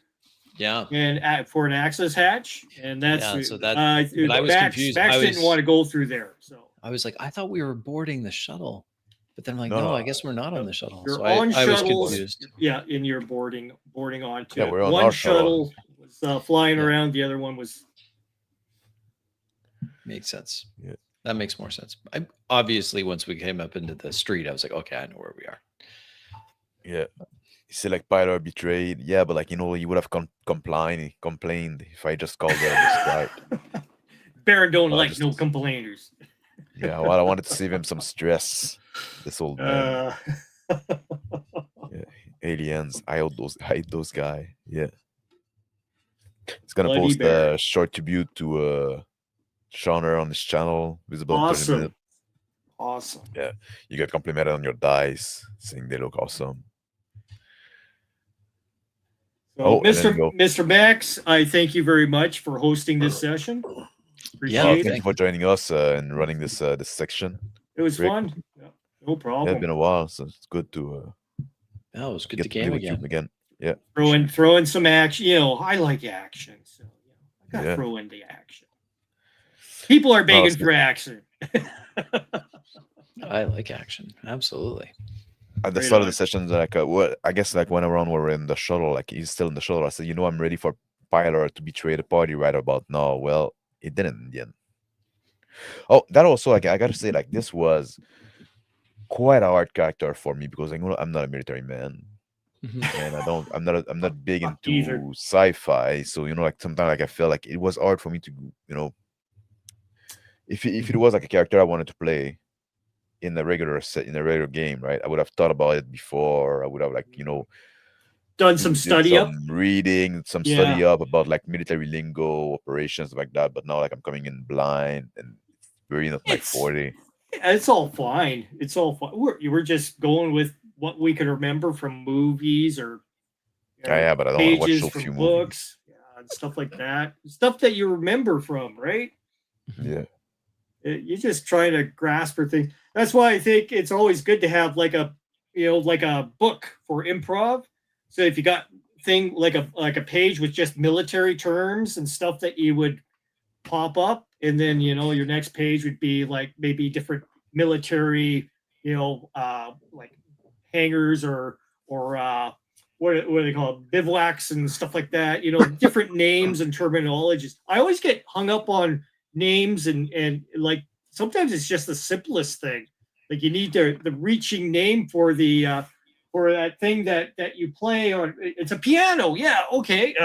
Yeah. and for an access hatch, and that's Yeah, so that- but I was confused. Bax I didn't was- want to go through there, so I was like, I thought we were boarding the shuttle. But then I'm like, No, no, no, I guess we're not on the shuttle. you're So on I was shuttles. confused. Yeah, and you're boarding onto Yeah, it. we're on One our shuttle. was flying Yeah. around. The other one was. Makes sense. Yeah. That makes more sense. Obviously, once we came up into the street, I was like, okay, I know where we are. Yeah. You say like Pyro betrayed. Yeah, but like, you know, you would have complained if I just called this guy. Baron don't Well, like just- no complainers. Yeah, well, I wanted to save him some stress. This old man. Aliens. I hate those guys. Yeah. He's gonna Bloody post Bear. a short tribute to Shonner on his channel. Visible in 30 Awesome. minutes. Awesome. You get complimented on your dice, saying they look awesome. So, Oh, and then Mr. Max, I thank you very much for hosting this session. Appreciate Thank it. you for joining us and running this section. It was Rick. fun. Yeah, no Yeah, problem. it's been a while, so it's good to Oh, it was good get to to play game with you again. again. Throw in some action. You know, I like action, so I gotta Yeah. throw in the action. People are begging so- for action. I like action. Absolutely. At the Right start of on. the session, like I guess like when around we're in the shuttle, like he's still in the shuttle. I said, I'm ready for Pyler to betray the party right about now. Well, it didn't in the end. Oh, that also, like I gotta say, like this was quite a hard character for me because I'm not a military man. Mhm. And I'm not big into Either. sci-fi, so like sometimes like I felt like it was hard for me to if it was like a character I wanted to play in a regular game, right? I would have thought about it before. I would have Done some did study up. some reading, some study up about like military lingo, operations like that. But now like I'm coming in blind and it's very not my It's- 40. It's all fine. It's all fine. We're just going with what we can remember from movies or Yeah, but I don't want to watch pages so from few movies. books, and stuff like that. Stuff that you remember from, right? Yeah. You're just trying to grasp for things. That's why I think it's always good to have like a book for improv. So if you got thing like a page with just military terms and stuff that you would pop up, and then your next page would be like maybe different military, like hangars or what do they call it? Bivouacs and stuff like that. Different names and terminologies. I always get hung up on names and like sometimes it's just the simplest thing. Like you need the reaching name for the for that thing that you play, or it's a piano. Yeah, okay,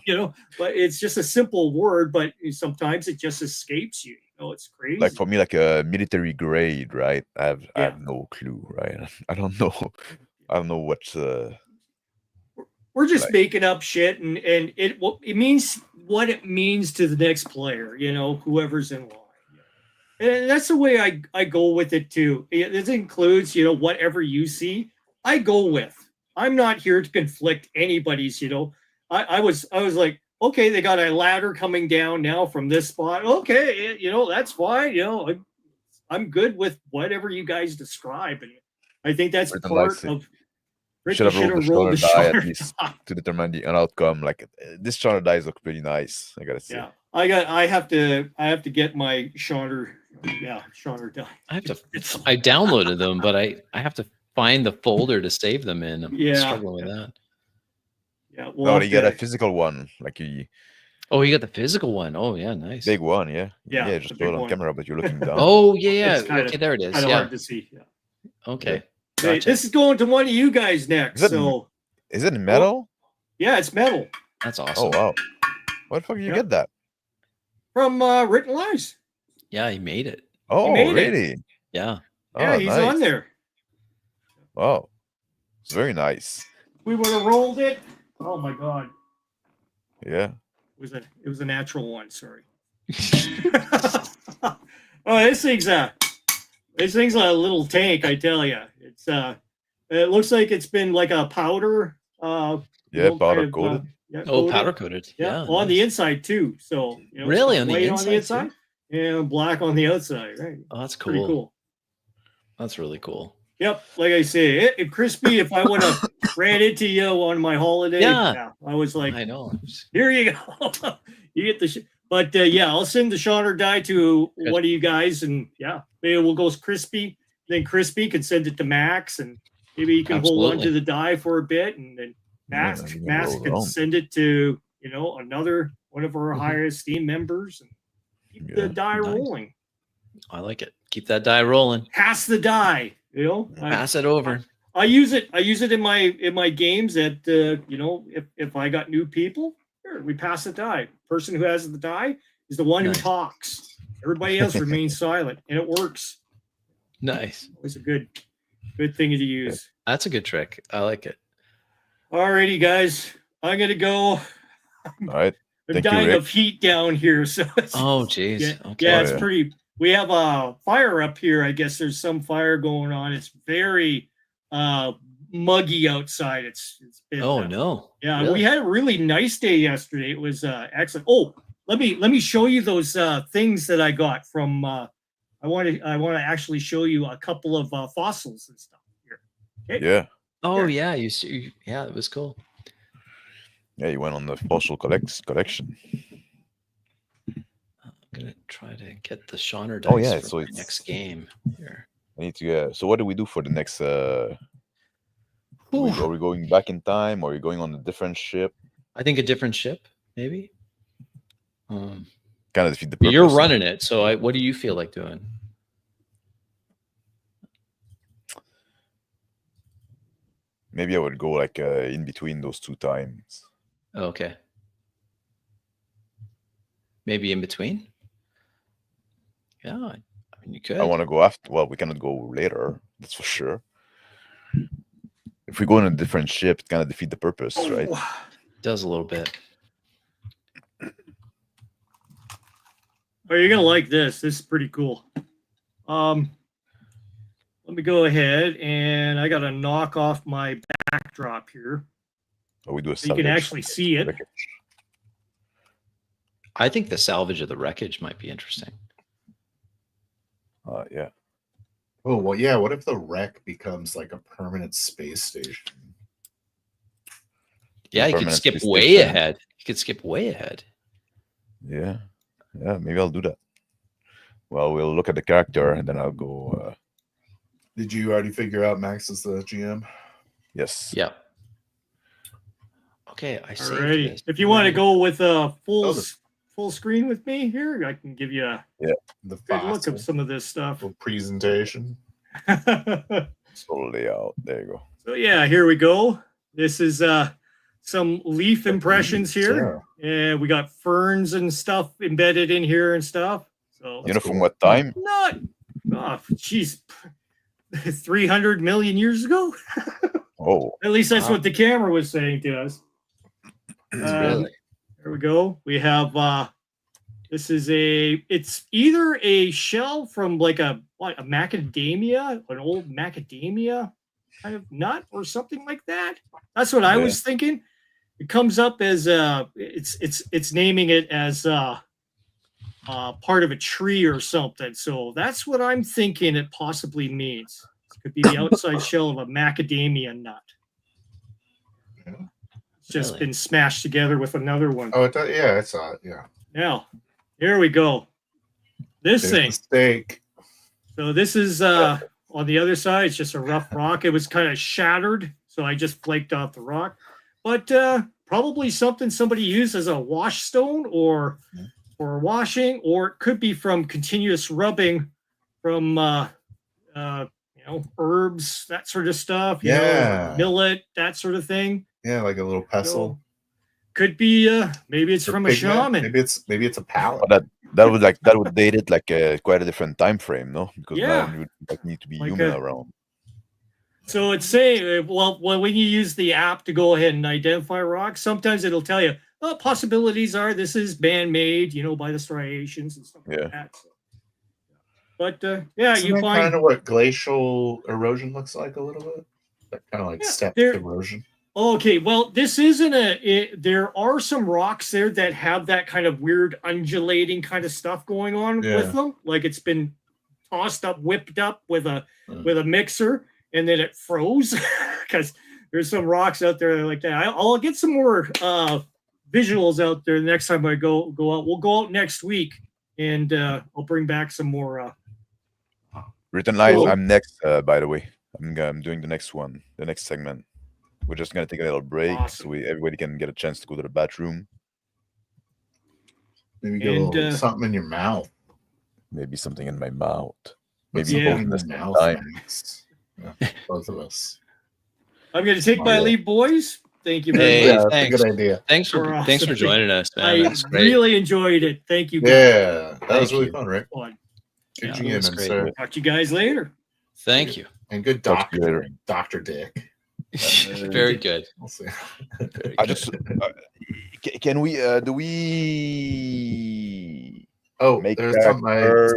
Yeah. but it's just a simple word, but sometimes it just escapes you. It's crazy. Like for me, like a military grade, right? I have Yeah. no clue, right? I don't know. I don't know what. We're just like- making up shit, and it means what it means to the next player. Whoever's in line. And that's the way I go with it too. It includes, whatever you see, I go with. I'm not here to conflict anybody's, I was like, okay, they got a ladder coming down now from this spot. Okay, that's fine. I'm good with whatever you guys describe. And I think that's Written part nicely. of Should have rolled the Shoner die Shoner at least die. to determine the outcome. Like this Shoner dies look pretty nice. I gotta say. Yeah, I have to get my Shoner. Yeah, Shoner die. I downloaded them, but I have to find the folder to save them in. I'm struggling with that. Yeah, No, you got a physical one, like Oh, you got the physical one. Oh, yeah, nice. big one, yeah. Yeah, Yeah, just throw it on one. camera, but you're looking down. Oh, yeah. It's kinda- Okay, there it is. Kind of Yeah. hard to see. Yeah. Okay. Hey, Gotcha. this is going to one of you guys next. Is it- So Is it metal? yeah, it's metal That's Oh awesome. wow. Where the fuck did you Yeah. get that? from Written Lies. Yeah, he made it. Oh made it. really? Yeah. Yeah, Oh, he's nice. on there. Wow. It's very nice. We would have rolled it. Oh my god, Yeah. it was a natural one. Sorry. Oh, this thing's a little tank. I tell you, it looks like it's been like a powder. Yeah, kind powder of, coated. yeah, Oh, coated. powder coated. Yeah, Yeah. on the inside too. So it's Really? got On the white inside, too? and black on the outside. Right. Oh, that's Pretty cool. cool. That's really cool. Yep, like I say, it crispy. If I would have ran into you on my holiday, Yeah. I was like, I know. here you go. You get the but yeah, I'll send the Shoner-Die to Good. one of you guys, and yeah, maybe we'll go crispy. Then crispy can send it to Max, and maybe you can hold on to the die for a bit, and then Max you can Max roll it can on. send it to another one of our higher esteemed members, and keep the Yeah, die nice. rolling. I like it. Keep that die rolling. Pass the die. Pass it over. I use it in my games that if I got new people, here we pass the die. Person who has the die is the one Nice. who talks. Everybody else remains silent, and it works. Nice. It's a good thing to use. That's a good trick. I like it. Alrighty, guys, I'm gonna go. All right. I'm Thank you, dying Rick. of heat down here, so Oh, geez. yeah, Okay. yeah, Oh, it's yeah. pretty. We have a fire up here. I guess there's some fire going on. It's very muggy outside. It's been, Oh, no. yeah. Really? We had a really nice day yesterday. It was excellent. Oh, let me show you those things that I got from. I want to actually show you a couple of fossils and stuff here. Okay. Yeah. Oh, yeah. Yeah, it was cool. Yeah, you went on the fossil collection. I'm going to try to get the Shoner dice Oh, yeah, for so my it's- next game here. I need to so what do we do for the next are Ooh, we going back in time, or are we going on a different ship? I think a different ship, maybe. Kind of defeat the purpose. You're running it, so what do you feel like doing? Maybe I would go like in between those two times. Okay. Maybe in between? Yeah, I mean, you could. I want to go after. Well, we cannot go later. That's for sure. If we go on a different ship, it kind of defeat the purpose, right? Does a little bit. Oh, you're gonna like this. This is pretty cool. Let me go ahead, and I gotta knock off my backdrop here. Or we do a So you can salvage actually see it. wreckage. I think the salvage of the wreckage might be interesting. Yeah. Oh well, yeah. What if the wreck becomes like a permanent space station? Yeah, you could Permanent skip space way station. ahead. You could skip way ahead. Yeah. Yeah. Maybe I'll do that. Well, we'll look at the character, and then I'll go. Did you already figure out Max is the GM? Yes. Yeah. Okay, I saved Alrighty. this. If you want to go with a full Oh, the- full screen with me here? I can give you a The good look fossil of some of this stuff. presentation. Solo layout. There you go. So yeah, here we go. This is some leaf impressions here. Yeah, we got ferns and stuff embedded in here and stuff. So You know from what time? not, oh, geez, 300 million years ago. Oh, At least that's what the camera was saying to us. Really? There we go. We have this is it's either a shell from like a macadamia, an old macadamia kind of nut or something like that. That's what I was thinking. It comes up as it's naming it as part of a tree or something. So that's what I'm thinking it possibly means. It could be the outside shell of a macadamia nut. It's just been smashed together with another one. Oh, yeah, I saw it. Yeah. Now, here we go. This thing. Mistake. So this is on the other side. It's just a rough rock. It was kind of shattered, so I just flaked off the rock. But probably something somebody used as a wash stone or for washing, or it could be from continuous rubbing from herbs, that sort of stuff. You know, millet, that sort of thing. Yeah, like a little pestle. So, could be maybe it's from a shaman. Maybe it's a palette. But that would date it like quite a different time frame, no? Because now you would like need to be like human around. So it's saying, well, when you use the app to go ahead and identify rocks, sometimes it'll tell you, possibilities are this is man-made, by the striations and stuff like that. So, but Isn't you that find kind of what glacial erosion looks like a little bit. That kind of like step erosion. Okay, well, this isn't there are some rocks there that have that kind of weird undulating kind of stuff going on with them. Like it's been tossed up, whipped up with a mixer, and then it froze because there's some rocks out there like that. I'll get some more visuals out there the next time I go out. We'll go out next week, and I'll bring back some more. Written live. I'm next. By the way, I'm doing the next one, the next segment. We're just gonna take a little break so everybody can get a chance to go to the bathroom. Maybe get a little something in your mouth. Maybe something in my mouth. Maybe both in the mouth. Yeah, both of us. I'm gonna take my leave, boys. Thank you very much. That's a good idea. Thanks for joining us, man. I really enjoyed it. Thank you guys. Yeah, that was really fun, Rick. Good GM, sir. Talk to you guys later. Thank you. And good doctor, Dr. Dick. Very good. We'll see. I just can we do we make characters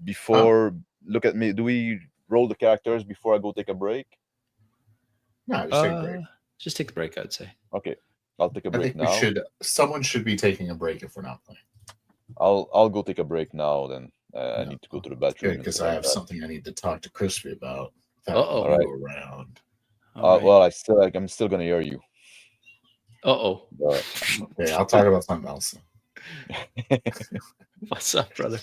before look at me? Do we roll the characters before I go take a break? No, just take a break. Just take a break, I'd say. Okay, I'll take a break now. Someone should be taking a break if we're not playing. I'll go take a break now. Then I need to go to the bathroom because I have something I need to talk to Crispy about. All right. Around. Well, I'm still gonna hear you. Okay, I'll talk about something else. What's up, brother?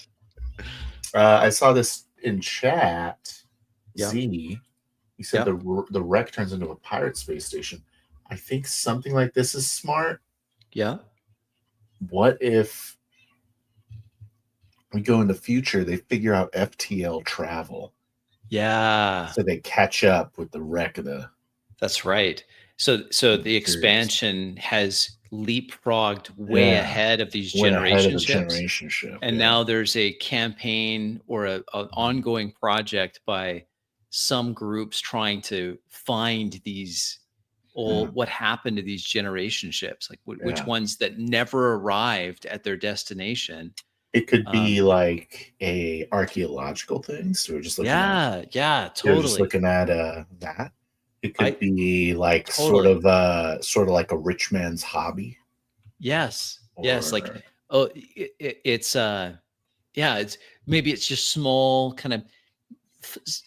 I saw this in chat. Yeah. Z, he said the wreck turns into a pirate space station. I think something like this is smart. Yeah. What if we go in the future? They figure out FTL travel. Yeah. So they catch up with the wreck of the. That's right. So the expansion has leapfrogged way ahead of these generation ships. And now there's a campaign or an ongoing project by some groups trying to find these what happened to these generation ships, like which ones that never arrived at their destination. It could be like a archaeological thing. So we're just looking totally. You're just looking at that. It could be like sort of like a rich man's hobby. Yes. Yes. Like, it's maybe it's just small kind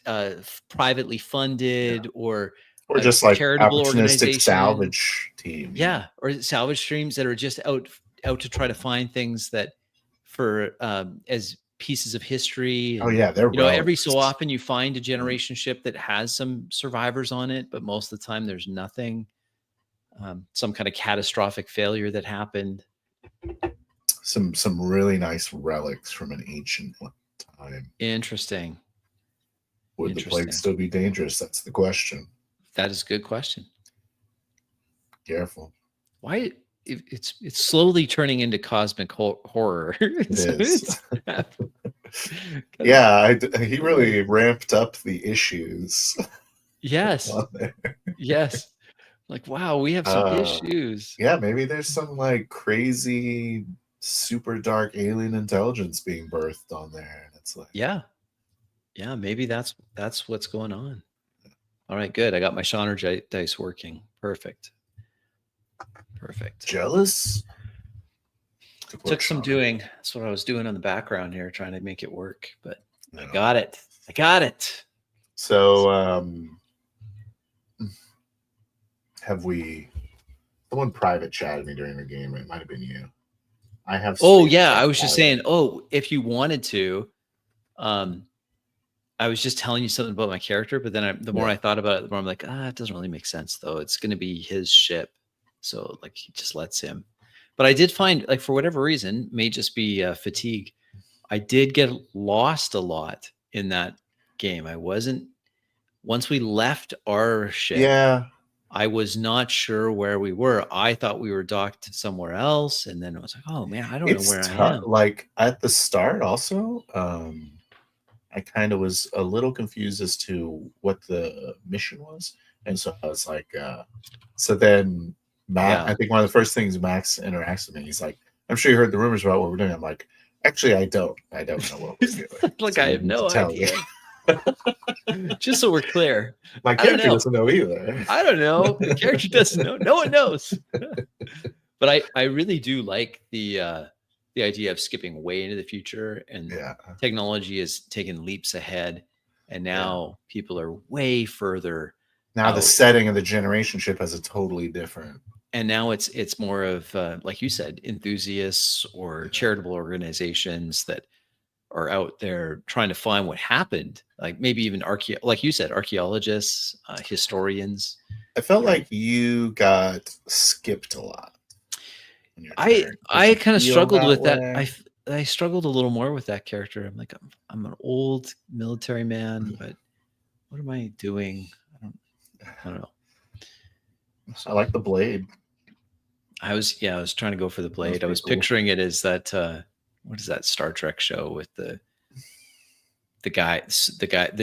of privately funded or just like charitable opportunistic salvage team. Yeah. Or salvage streams that are just out to try to find things that for as pieces of history. And, they're every so often you find a generation ship that has some survivors on it, but most of the time there's nothing. Some kind of catastrophic failure that happened. some really nice relics from an ancient time. Interesting. Would the plague still be dangerous? That's the question. That is a good question. Careful. Why it's slowly turning into cosmic horror. It is. He really ramped up the issues. Yes. Yes. Like, wow, we have some issues. Yeah, maybe there's some like crazy, super dark alien intelligence being birthed on there, and it's like, yeah, maybe that's what's going on. All right, good. I got my Shonner dice working. Perfect. Jealous? Took some doing. That's what I was doing in the background here, trying to make it work, but No. I got it. So, someone private chatted me during the game. It might have been you. I have. Oh yeah, I was just saying. Oh, if you wanted to, I was just telling you something about my character, but then the more I thought about it, the more I'm like, it doesn't really make sense though. It's going to be his ship, so like he just lets him. But I did find, like, for whatever reason, may just be fatigue, I did get lost a lot in that game. I wasn't, once we left our ship. Yeah. I was not sure where we were. I thought we were docked somewhere else, and then I was like, "Oh man, I don't know where I am." Like at the start, also, I kind of was a little confused as to what the mission was, and so I was like, so then Matt, I think one of the first things Max interacts with me, he's like, "I'm sure you heard the rumors about what we're doing." I'm like, "Actually, I don't know what we're doing." Like, so I have no idea. Just so we're clear, my character doesn't know either. I don't know. The character doesn't know. No one knows. But I really do like the idea of skipping way into the future, and technology is taking leaps ahead, and now people are way further. Now the setting of the generation ship has a totally different. And now it's more of like you said, enthusiasts or charitable organizations that are out there trying to find what happened, like maybe even like you said, archaeologists, historians. I felt like you got skipped a lot. I kind of struggled with that. I struggled a little more with that character. I'm like, I'm an old military man, but what am I doing? I don't know. I like the blade. I was trying to go for the blade. I was picturing it as that what is that Star Trek show with the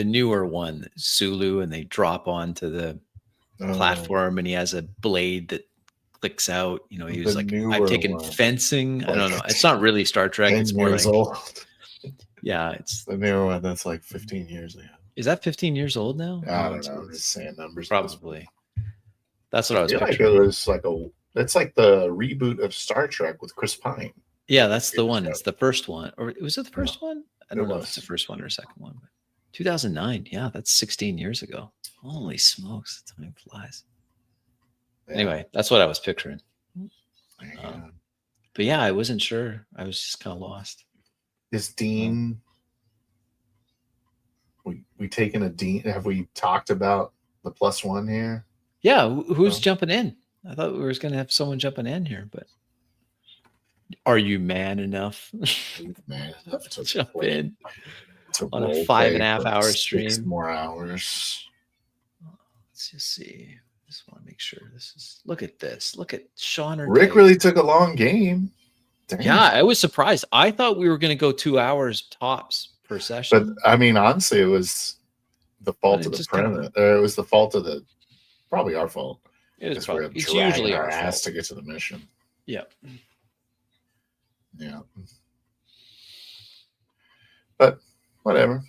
newer one, Sulu, and they drop onto the platform, and he has a blade that clicks out. You know, he was like, I've taken fencing. Like, I don't know. It's not really Star Trek. It's more like old. Yeah, it's the newer one that's like 15 years ago. Is that 15 years old now? I don't know. I'm just saying numbers. Probably. That's what I was picturing. Like it was like it's like the reboot of Star Trek with Chris Pine. Yeah, that's the one. It's the first one. Or was it the first one? I don't know if it's the first one or second one. But 2009. Yeah, that's 16 years ago. Holy smokes, time flies. Yeah. Anyway, that's what I was picturing. But yeah, I wasn't sure. I was just kind of lost. Is Dean... We taken a Dean? Have we talked about the +1 here? Yeah, who's jumping in? I thought we were going to have someone jumping in here, but are you man enough? Man enough to jump in on a 5.5 hour stream? 6 more hours. Let's just see. Just want to make sure this is. Look at this. Look at Shonner-Day. Rick really took a long game. Dang. Yeah, I was surprised. I thought we were going to go 2 hours tops per session. But I mean, honestly, it was the fault of the premise. It was the fault of probably our fault. It's usually our ass fault to get to the mission. Yeah. Yeah. But whatever.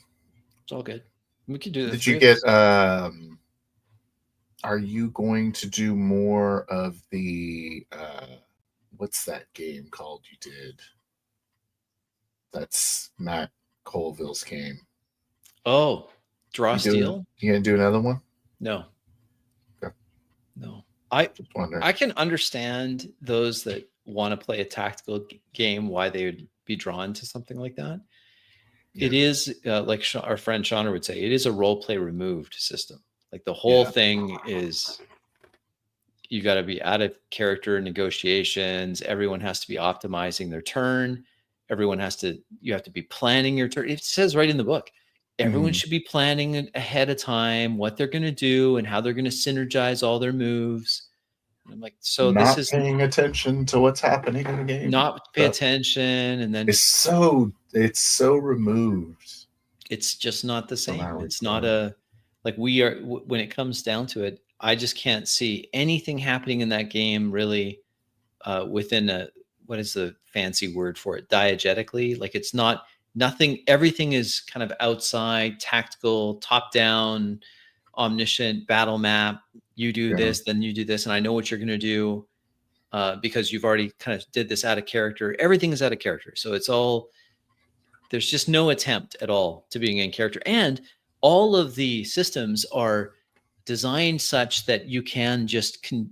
It's all good. We can do this. Did you get are you going to do more of the what's that game called you did? That's Matt Colville's game. Oh, Draw Steel? You gonna do another one? No. Okay. No. I can understand those that want to play a tactical game, why they would be drawn to something like that. Yeah. It is like our friend Shonner would say, it is a role play removed system. Like the whole thing is You got to be out of character negotiations. Everyone has to be optimizing their turn. You have to be planning your turn. It says right in the book, everyone should be planning ahead of time what they're going to do and how they're going to synergize all their moves. And I'm like, so Not this is paying attention to what's happening in the game. not pay attention. And then it's so removed. it's just not the same. how It's it's not done. we are, when it comes down to it, I just can't see anything happening in that game really within what is the fancy word for it? Diegetically. Like it's nothing, everything is kind of outside, tactical, top down, omniscient battle map. You do this, then you do this, and I know what you're going to do because you've already kind of did this out of character. Everything is out of character. So it's all, there's just no attempt at all to being in character. And all of the systems are designed such that you can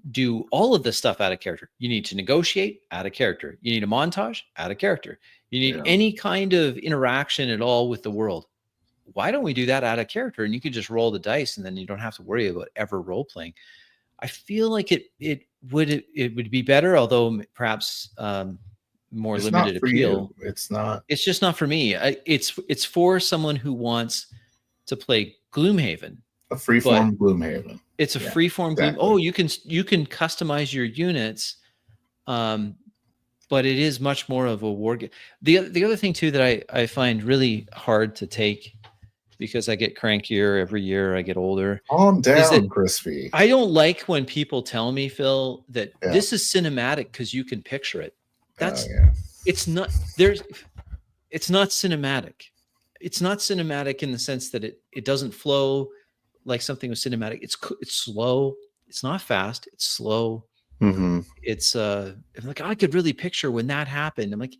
do all of the stuff out of character. You need to negotiate out of character. You need a montage out of character. You need any kind of interaction at all with the world. Why don't we do that out of character? And you can just roll the dice and then you don't have to worry about ever role playing. I feel like it would be better, although perhaps more It's limited not for appeal. you. It's not. It's just not for me. It's for someone who wants to play Gloomhaven. A freeform Gloomhaven. It's a freeform Gloom. Oh, you can customize your units, but it is much more of a war game. The other thing too that I find really hard to take, because I get crankier every year, I get older. Calm down, Crispy. I don't like when people tell me, Phil, that this is cinematic because you can picture it. That's it's not it's not cinematic. It's not cinematic in the sense that it doesn't flow like something was cinematic. It's slow. It's not fast. It's slow. It's I'm like, I could really picture when that happened. I'm like,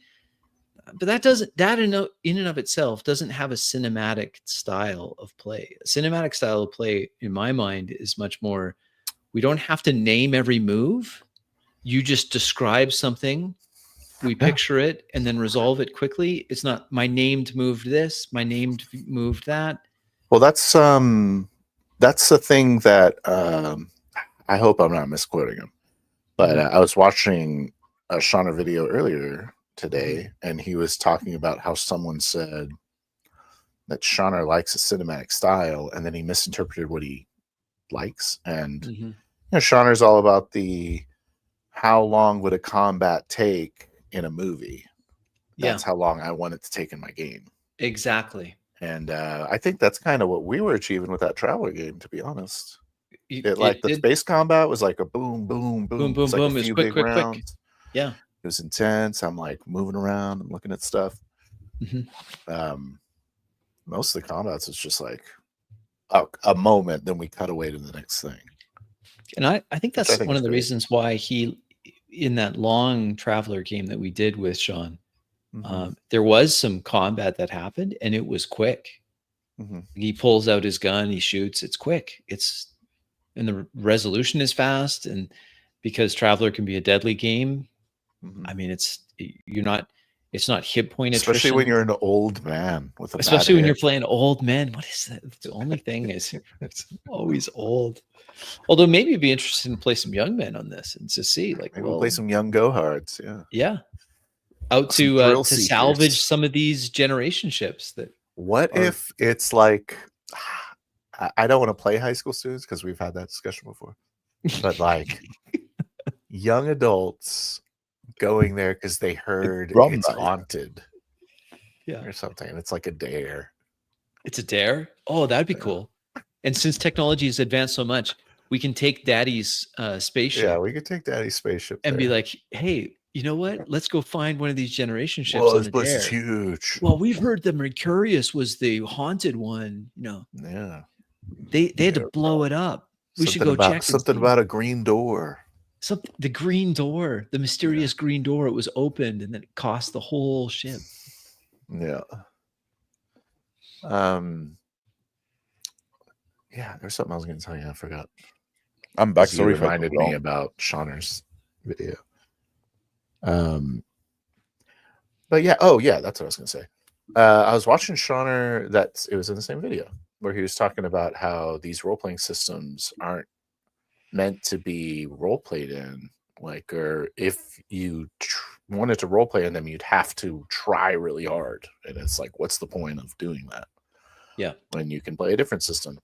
but that in and of itself doesn't have a cinematic style of play. A cinematic style of play, in my mind, is much more, we don't have to name every move. You just describe something, we picture it, and then resolve it quickly. It's not my named moved this, my named moved that. Well, that's the thing that I hope I'm not misquoting him, but I was watching a Shonner video earlier today, and he was talking about how someone said that Shonner likes a cinematic style, and then he misinterpreted what he likes. And you know, Shonner's all about the how long would a combat take in a movie. That's how long I want it to take in my game. Exactly. And I think that's kind of what we were achieving with that Traveler game, to be honest. The space combat was like a boom, boom, boom. Boom, boom, like boom. It's quick, quick, quick. Yeah. It was intense. I'm like moving around. I'm looking at stuff. Most of the combats was just like a moment. Then we cut away to the next thing. And I think that's one of the reasons why he, in that long Traveler game that we did with Sean, there was some combat that happened and it was quick. He pulls out his gun, he shoots, it's quick. And the resolution is fast. And because Traveler can be a deadly game, I mean, it's not hit point attrition. Especially when you're an old man with a especially when you're playing old man. What is that? The only thing is it's always old. Although maybe it'd be interesting to play some young men on this and to see, like, maybe we'll play some young Gohards. Yeah. Out to salvage some of these generation ships. If it's like, I don't want to play high school students because we've had that discussion before, but like young adults going there because they heard it's haunted, or something. And it's like a dare. It's a dare. Oh, that'd be cool. And since technology has advanced so much, we can take Daddy's spaceship. Yeah, we could take Daddy's spaceship and be like, hey, you know what? Let's go find one of these generation ships. Whoa, this place is huge. Well, we've heard the Mercurius was the haunted one. Yeah. They had to blow it up. We should go check something about a green door. The green door, the mysterious green door. It was opened and then it cost the whole ship. Yeah. Yeah, there's something I was going to tell you. I forgot. I'm back. Sorry, reminded me about Shonner's video. But yeah, that's what I was going to say. I was watching Shonner. It was in the same video where he was talking about how these role-playing systems aren't meant to be role played in. Like, or if you wanted to role play in them, you'd have to try really hard. And it's like, what's the point of doing that? Yeah. When you can play a different system.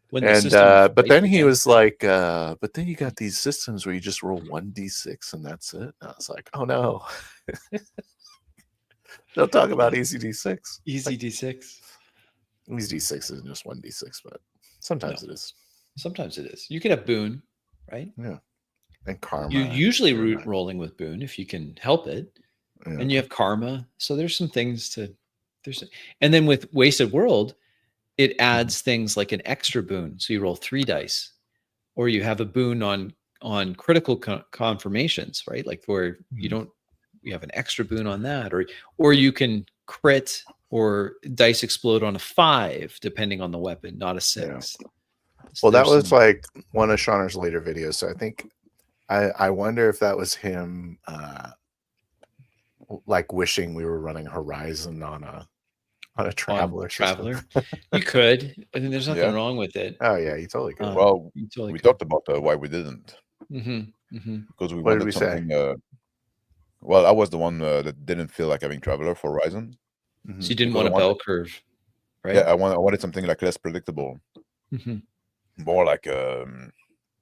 When the And system is but right then he again. was like, but then you got these systems where you just roll 1d6 and that's it. And I was like, oh no. Don't talk about easy d6. Easy D6. Easy d6 isn't just 1d6, but sometimes it is. Sometimes it is. You can have boon, right? Yeah. And karma. You usually and root rolling with boon if you can help it. yeah. And you have karma. So there's some things to and then with Wasted World, it adds things like an extra boon. So you roll 3 dice, or you have a boon on critical confirmations, right? Like where you have an extra boon on that, or you can crit or dice explode on a 5, depending on the weapon, not a 6. Yeah. So Well, that there's was some- like one of Shonner's later videos. So I think I wonder if that was him like wishing we were running Horizon on a Traveler. Traveler. You could. I mean, there's nothing Yeah. wrong with it. Oh yeah, you totally could. Well, You totally we could. talked about why we didn't, because we What did wanted we say? something. Well, I was the one that didn't feel like having Traveler for Horizon. So you didn't Because want I a wanted- bell curve, right? Yeah, I wanted something like less predictable, more like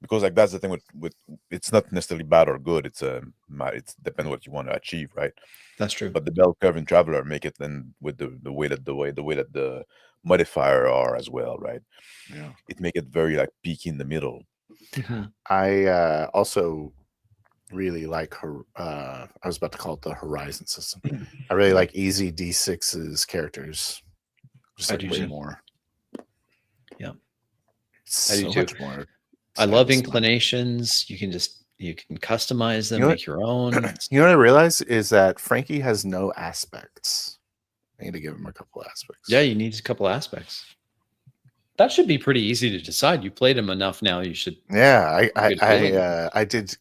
because like that's the thing with it's not necessarily bad or good. It's depends what you want to achieve, right? That's true. But the bell curve in Traveler make it then with the way that the modifier are as well, right? Yeah. It make it very like peaky in the middle. I also really like her. I was about to call it the Horizon system. I really like Easy D6's characters. Just I like do way too. more. Yeah. So I do too. much more. I love satisfying. inclinations. You can customize them, You know make your own. You know what I realized is that Frankie has no aspects. I need to give him a couple aspects. Yeah, you need a couple aspects. That should be pretty easy to decide. You played them enough now. You should. Yeah, Good feeling. I did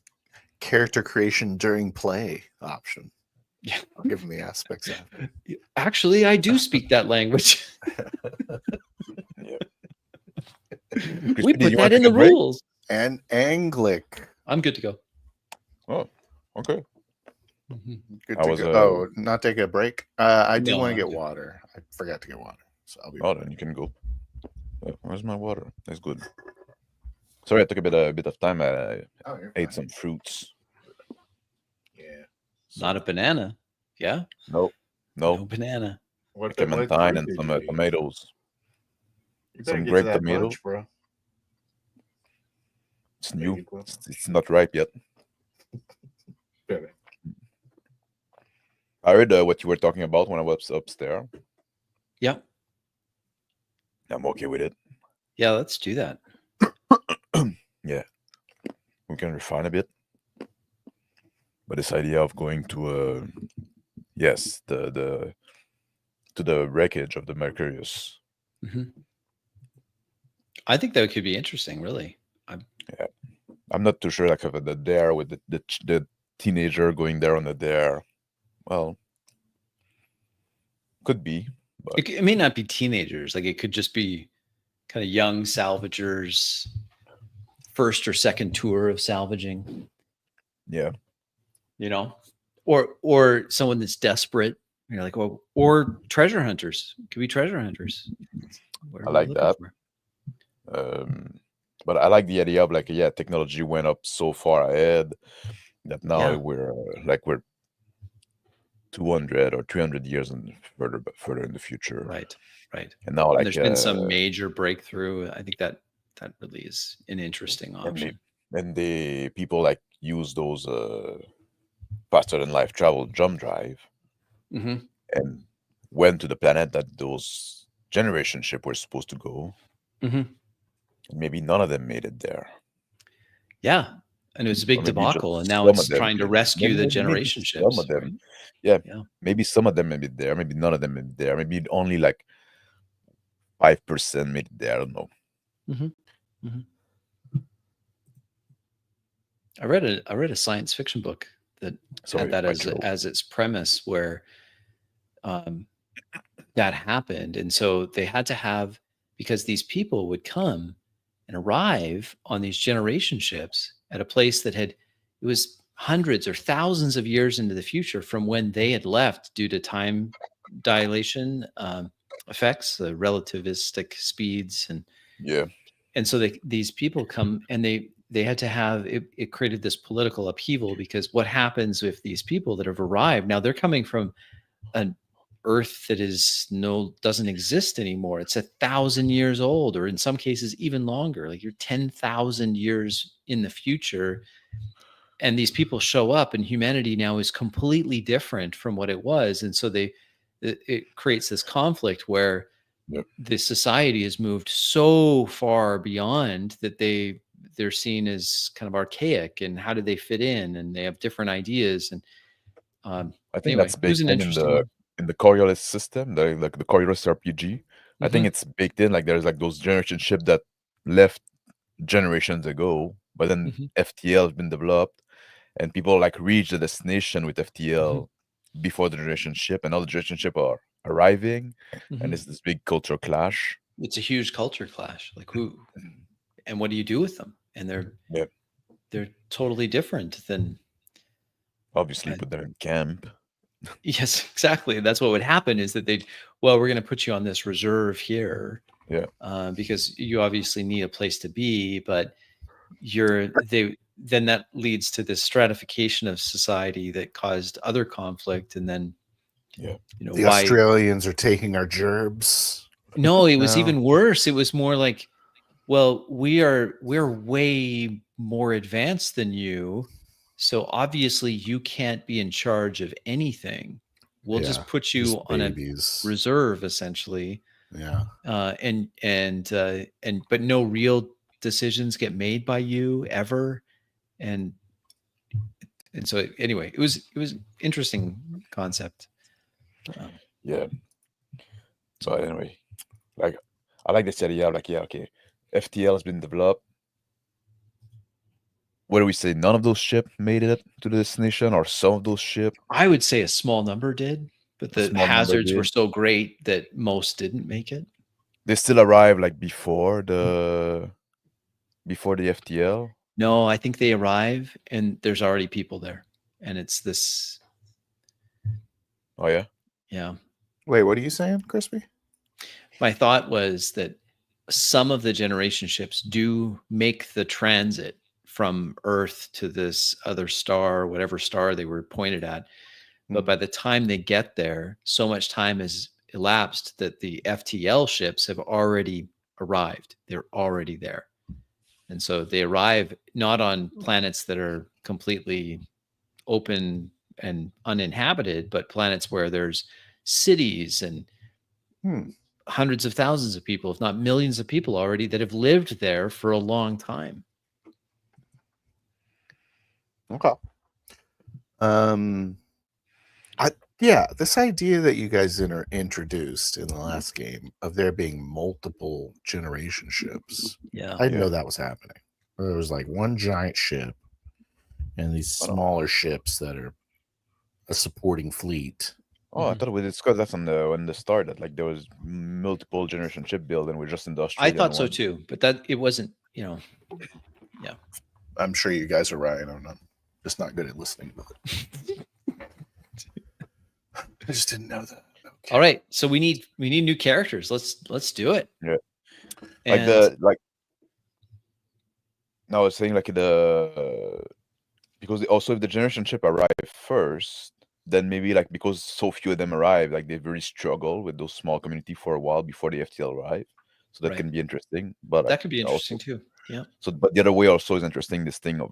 character creation during play option. Yeah. I'll give him the aspects. Actually, I do speak that language. We Crispy, put you that wanna in take the a break? rules. And Anglic. I'm good to go. Oh, okay. Good I to was, go. Oh, not take a break. I do No, want to I'm get good. water. I forgot to get water, so I'll be. Oh, then you can go. Where's my water? That's good. Sorry, I took a bit of time. I Oh, you're ate fine. some fruits. Yeah. Not a banana. Yeah. No, No banana. What clementine and some tomatoes. You some better get grape to that tomato. brunch, bro. It's There new. you go. It's not ripe yet. Better. I heard what you were talking about when I was upstairs. Yeah. I'm okay with it. Yeah. Let's do that. We can refine a bit. But this idea of going to yes, to the wreckage of the Mercurius. I think that could be interesting. Really. I'm not too sure like of the dare with the teenager going there on the dare. Well, could be. But It may not be teenagers. Like it could just be kind of young salvagers, first or second tour of salvaging. yeah. You know, or someone that's desperate. You're like, well, or treasure hunters. It could be treasure hunters. What are I we like looking that. for? But I like the idea of like technology went up so far ahead that now Yeah. we're 200 or 300 years further in the future. Right. And now And like there's been some major breakthrough. I think that really is an interesting option. and the people like use those faster than life travel jump drive Mhm. and went to the planet that those generation ship were supposed to go. Mhm. Maybe none of them made it there. Yeah. And it was a Or big maybe debacle. just And now some it's of them trying to did. rescue the Maybe generation some ships. of them. right? Yeah. Yeah. Maybe some of them made it there. Maybe none of them made it there. Maybe only like 5% made it there. I don't know. I read a science fiction book that Sorry, had that my throat. as its premise where that happened. And so they had to have, because these people would come and arrive on these generation ships at a place that it was hundreds or thousands of years into the future from when they had left due to time dilation effects, the relativistic speeds, Yeah. and so these people come and they had to have it created this political upheaval, because what happens if these people that have arrived now, they're coming from an earth that doesn't exist anymore. It's 1,000 years old, or in some cases even longer. Like you're 10,000 years in the future, and these people show up, and humanity now is completely different from what it was. And so it creates this conflict where Yep. the society has moved so far beyond that they're seen as kind of archaic, and how do they fit in, and they have different ideas. And I think anyway, that's it was baked an in interesting the Coriolis system, the Coriolis RPG. I think Mhm. it's baked in. Like there's like those generation ship that left generations ago, but then Mhm. FTL has been developed, and people like reach the destination with FTL before the generation ship, and all the generation ship are arriving, Mhm. and it's this big cultural clash. It's a huge culture clash. Like who and what do you do with them? And Yep. they're totally different than Obviously, uh, put them in camp. yes, exactly. That's what would happen, is that we're going to put you on this reserve here, Yeah. because you obviously need a place to be, but then that leads to this stratification of society that caused other conflict. And then, Yeah. The why? Australians are taking our gerbs. No, it was No. even worse. It was more like, well, we're way more advanced than you, so obviously you can't be in charge of anything. We'll just put you just on babies. a reserve, essentially. Yeah. But no real decisions get made by you ever. And so anyway, it was an interesting concept. Yeah. So anyway, like I like this idea. Like, yeah, okay, FTL has been developed. What do we say? None of those ships made it to the destination, or some of those ships. I would say a small number did, but the Small number hazards were did. so great that most didn't make it. They still arrive like before the FTL. No, I think they arrive and there's already people there, and it's this. Oh yeah. Yeah. Wait, what are you saying, Crispy? My thought was that some of the generation ships do make the transit from Earth to this other star, whatever star they were pointed at. But by the time they get there, so much time has elapsed that the FTL ships have already arrived. They're already there. And so they arrive not on planets that are completely open and uninhabited, but planets where there's cities and hundreds of thousands of people, if not millions of people already, that have lived there for a long time. Okay. This idea that you guys introduced in the last game of there being multiple generation ships. Yeah. I didn't know that was happening. There was like one giant ship and these smaller ships that are a supporting fleet. Oh, I thought we discussed that when the start, that like there was multiple generation ship build, and we're just industrial. I thought so too, but that it wasn't, Yeah. I'm sure you guys are right. I don't know. Just not good at listening to it. I just didn't know that. Okay. All right, so we need new characters. Let's do it. Yeah. And No, I was saying because also if the generation ship arrive first, then maybe like because so few of them arrive, like they really struggle with those small community for a while before the FTL arrive. So that can be interesting. But that could be interesting too. Yeah. So, but the other way also is interesting. This thing of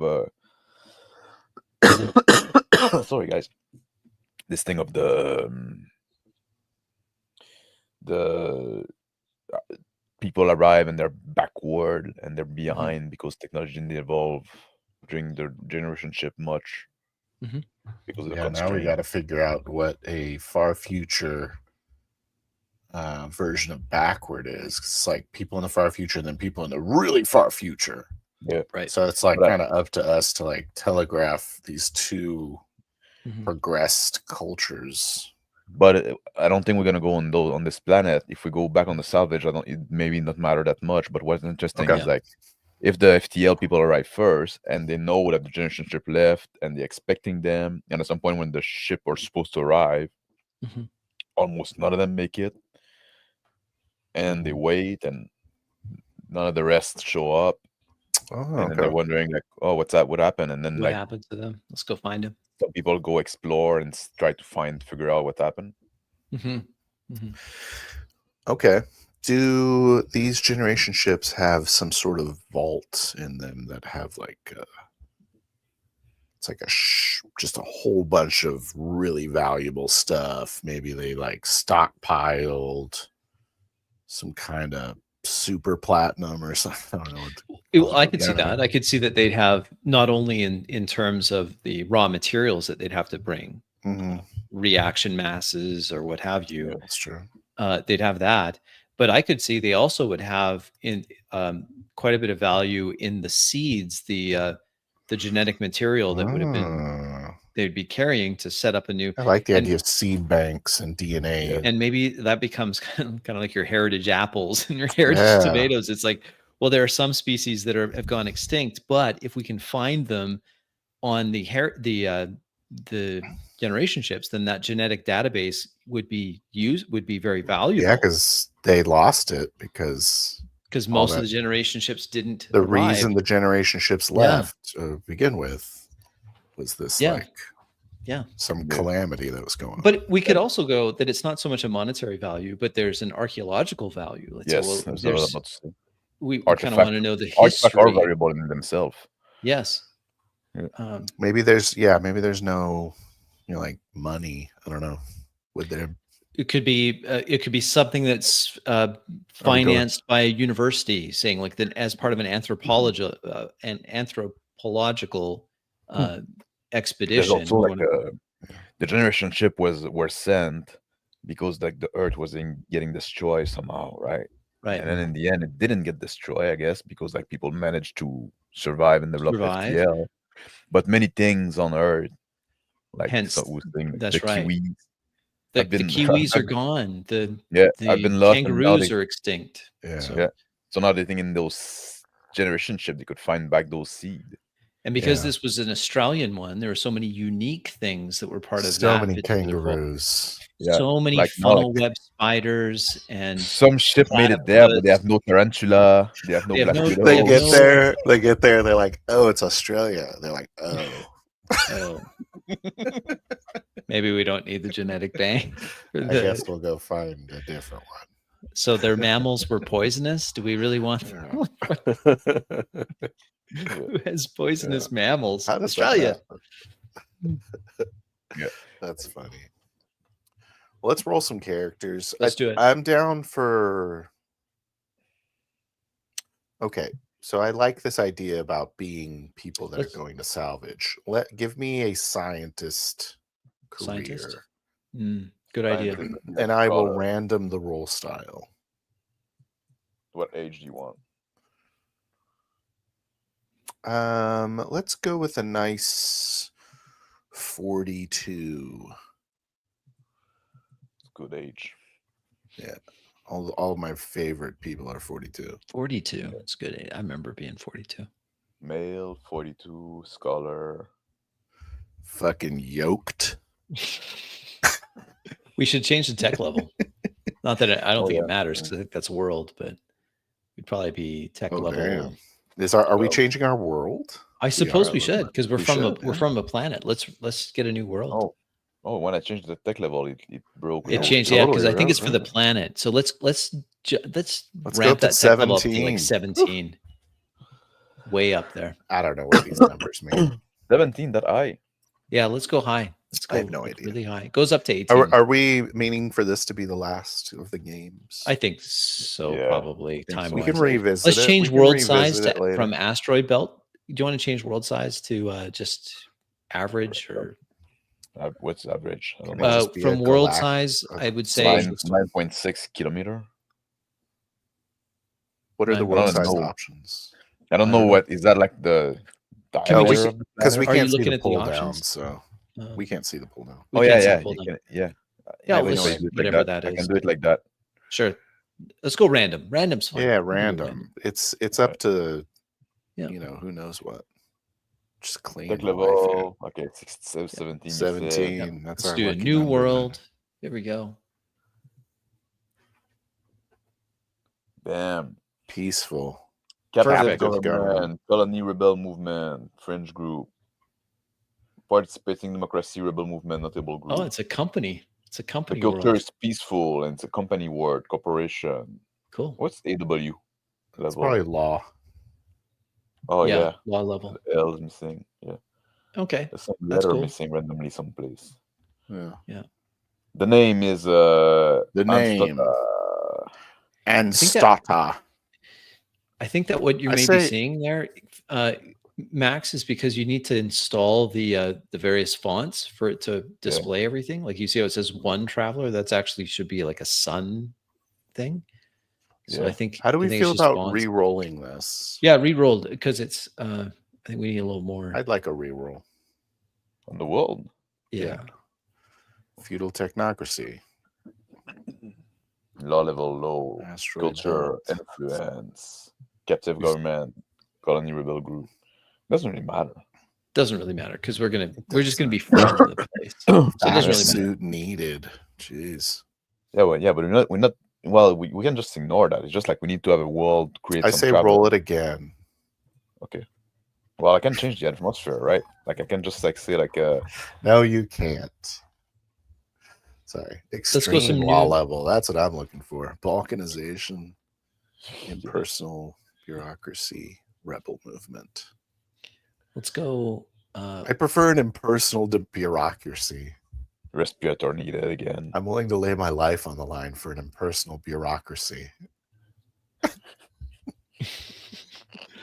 sorry guys, this thing of the people arrive and they're backward and they're behind because technology didn't evolve during the generation ship much. Because of the now we got to figure out what a far future version of backward is. It's like people in the far future and then people in the really far future. Yeah, right. So it's like kind of up to us to like telegraph these two progressed cultures. But I don't think we're gonna go on this planet. If we go back on the salvage, I don't. It maybe not matter that much. But what's interesting Okay. is like if the FTL people arrive first and they know that the generation ship left and they're expecting them, and at some point when the ship are supposed to arrive, Mhm. almost none of them make it, and they wait, and none of the rest show up, Oh, and then okay. they're wondering like, oh, what's that? What happened? And then What like happened to them? Let's go find him. some people go explore and try to figure out what happened. Okay. Do these generation ships have some sort of vault in them that have like it's like just a whole bunch of really valuable stuff? Maybe they like stockpiled some kind of super platinum or something. I don't know. I could see Yeah. that. I could see that they'd have not only in terms of the raw materials that they'd have to bring, Mhm. reaction masses or what have you. That's true. They'd have that, but I could see they also would have in quite a bit of value in the seeds, the genetic material that would have been they'd be carrying to set up a new. I like the idea of seed banks and DNA. Yeah. And maybe that becomes kind of like your heritage apples and your heritage Yeah. tomatoes. It's like, well, there are some species that have gone extinct, but if we can find them on the generation ships, then that genetic database would be very valuable. Yeah, because they lost it because most of the generation ships didn't the arrive. reason the generation ships left to begin with was this some calamity that was going on. But we could also go that it's not so much a monetary value, but there's an archaeological value. Let's Yes, say, well, we kind of want to know the artifacts are history. variable in themselves. Yes. Yeah. Maybe there's no like money. I don't know. Would there? It could be something that's financed by a university, saying like that as part of an anthropological expedition. There's also like the generation ship were sent because like the Earth was getting destroyed somehow, right? Right. And then in the end, it didn't get destroyed, I guess, because like people managed to survive and develop FTL. But many things on Earth, like hence, the right. Kiwis. The Kiwis are gone. The I've been lost. Kangaroos are extinct. Yeah. So now they think in those generation ship they could find back those seed. And because this was an Australian one, there were so many unique things that were part of that. So many kangaroos. So many funnel web spiders, and some ship made it there, but they have no tarantula. They have no black widow. They get there. They're like, oh, it's Australia. They're like, oh. Maybe we don't need the genetic bank. I guess we'll go find a different one. So their mammals were poisonous. Do we really want who has poisonous mammals? How does Australia. That's funny. Well, let's roll some characters. Let's do it. I'm down for. Okay, so I like this idea about being people that are going to salvage. Give me a scientist career. Good idea. And I will random the roll style. What age do you want? Let's go with a nice 42. Good age. Yeah. All of my favorite people are 42. 42. That's good. I remember being 42. Male, 42, scholar. Fucking yoked. We should change the tech level. Not that I don't think it matters, because I think that's world, but we'd probably be tech level. Damn. Are we changing our world? I suppose we should, because we're from a planet. Let's get a new world. Oh, when I changed the tech level, it broke. It changed, because I think it's for the planet. So let's ramp that tech level up to like 17. Way up there. I don't know what these numbers mean. 17, that high. Yeah, let's go high. Let's go. I have no idea. Really high. It goes up to 18. Are we meaning for this to be the last of the games? I think so. Probably time. We can revisit. Let's change world size from asteroid belt. Do you want to change world size to just average or? What's average? I don't know. From world size, I would say 9.6 kilometer. What are the world size options? I don't know what is that like the. Because we can't see the at pull the down, options? so we can't see the pull down. Yeah. Yeah, I I'll would list say I can do it like whatever that. that I can is. do it like that. Sure. Let's go random. Random's fine. Yeah, We can do random. It's Alright. up to Yeah. who knows what. Just clean Tech the life here. level. Okay, 17. You said. 17. That's Let's our do a lucky new number, world. man. Here we go. Bam. Peaceful. Captive Perfect. government, colony rebel movement, fringe group, participating democracy rebel movement, notable group. Oh, it's a company. It's a The company culture world. is peaceful and it's a company word, corporation. Cool. What's AW It's level? probably law. Oh yeah, yeah, law level. the L is missing. Yeah, Okay. there's some That's letter cool. missing randomly someplace. Yeah. The name is The name. And think that- Stata. I think that what you I may say- be seeing there, Max, is because you need to install the various fonts for it to display everything. Like you see how it says one traveler, that's actually should be like a sun thing. So Yeah. I think. How do we I think feel it's just about fonts. re-rolling this? Yeah, re-rolled because it's. I think we need a little more. I'd like a re-roll. on the world. yeah. Feudal technocracy. Law level low. Asteroid Culture, belt. influence, captive Who's- government, colony rebel group. Doesn't really matter. Doesn't really matter because we're just gonna be from the place. So it doesn't really matter. Suit needed. Jeez. Yeah, but we're not. Well, we can just ignore that. It's just like we need to have a world create. I some say travel. roll it again. Okay. Well, I can change the atmosphere, right? Like I can just like say like No, you can't. Sorry. go Extreme some law new- level. That's what I'm looking for. Balkanization, impersonal bureaucracy, rebel movement. Let's go. I prefer an impersonal bureaucracy. respirator needed again. I'm willing to lay my life on the line for an impersonal bureaucracy.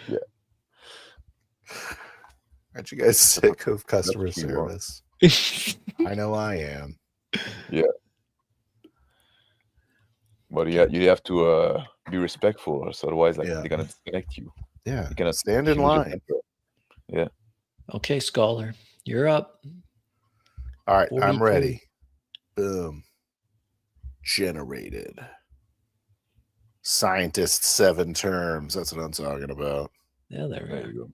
Yeah. Aren't you guys sick of customer That's what you want. service? I know I am. But yeah, you have to be respectful, or so otherwise, like Yeah. they're gonna disconnect you. Yeah. You cannot Stand in change your line. temper. Okay, Scholar, you're up. All right, 40 I'm ready. Boom. Generated. Scientist 7 terms. That's what I'm talking about. Yeah, there we There go. you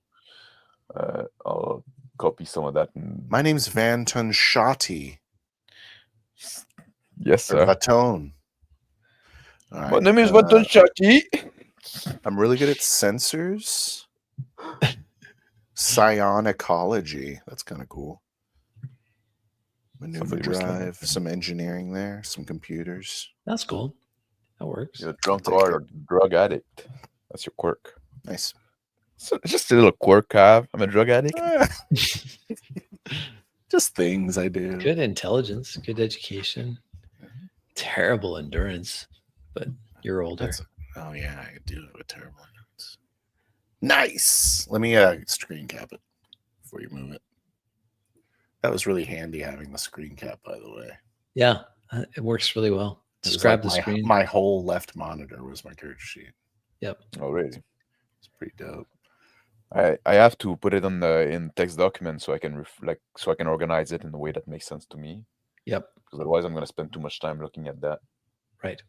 go. I'll copy some of that. And... My name's Vanton Shotty. Yes, Or sir. Vatone. All My right, name is Vaton Shaki. I'm really good at sensors. Psionicology. That's kind of cool. Maneuver Somebody was saying drive, some engineering there, some computers. That's cool. That works. You're a drunk take or drug addict. That's your quirk. Nice. So it's just a little quirk I have. I'm a drug addict. Just things I do. Good intelligence, good education, terrible endurance, but you're older. Oh yeah, I do have a terrible notes. Nice. Let me screen cap it before you move it. That was really handy having the screen cap, by the way. Yeah, it works really well. It was Just grab like the screen. My whole left monitor was my character sheet. Yep. Oh, really? It's pretty dope. I have to put it on the in text document so I can so I can organize it in a way that makes sense to me. Yep. Because otherwise, I'm going to spend too much time looking at that. Right.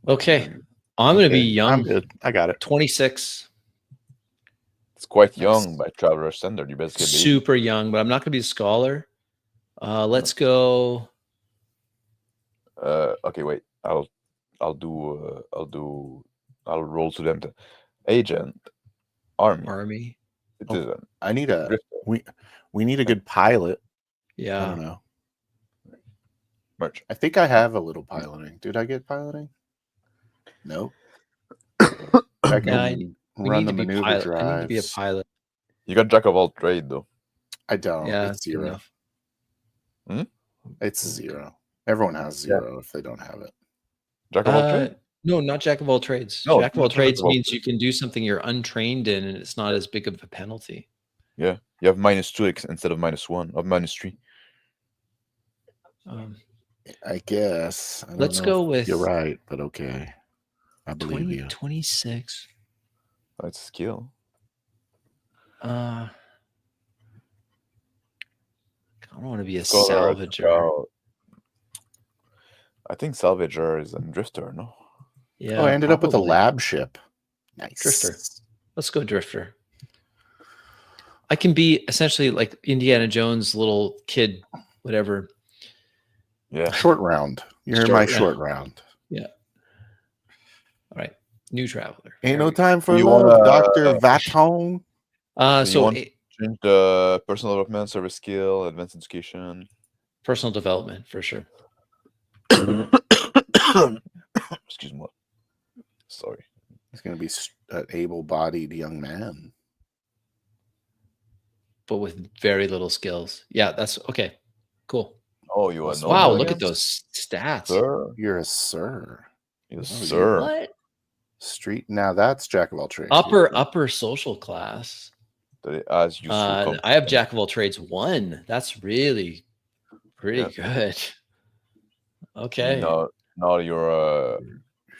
Okay. I'm going to be I'm young. good. I got it. 26. It's quite Nice. young by traveler standard. You basically Super young, but I'm not going to be a scholar. Let's go. okay, wait. I'll roll to them. Agent, army, Army. citizen. I need a drifter, we need a good pilot. I Yeah. don't know. merchant. I think I have a little piloting. Did I get piloting? No. I can We run need the to be maneuver pilot. drives. I need to be a pilot. You got jack of all trade though. I don't. Yeah, It's good 0. enough. It's 0. Everyone has 0 if they don't have it. Jack of all trade. No, not jack of all trades. No, Jack of all not jack trades of all means you can do something you're untrained in, and it's not as big of a penalty. Yeah, you have -2 instead of -1 or -3. I guess. I don't Let's know go if with You're right, but okay. I believe you. 26. That's a skill. I don't want to be a Scholar, salvager. scout, I think Salvager is a drifter, no? Yeah. Oh, I ended up with a probably. lab ship. Nice. Drifter. Let's go drifter. I can be essentially like Indiana Jones, little kid, whatever. Yeah. Short round. You're Short my round. short round. Yeah. All right. New traveler. Ain't There no we go. time for You love, wanna- Dr. Vaton. So you So want- Change the personal development, service skill, advanced education. personal development for sure. Excuse me. Sorry. He's going to be an able-bodied young man. But with very little skills. Yeah, that's okay. Cool. Oh, you are Wow, no Wow, more look at against? those stats. Sir. You're a sir. Yes, Oh, you- sir. What? Street. Now that's jack of all trades. Upper social class. That it has useful I have Jack of all trades 1. That's really pretty good. Okay. No, now you're You're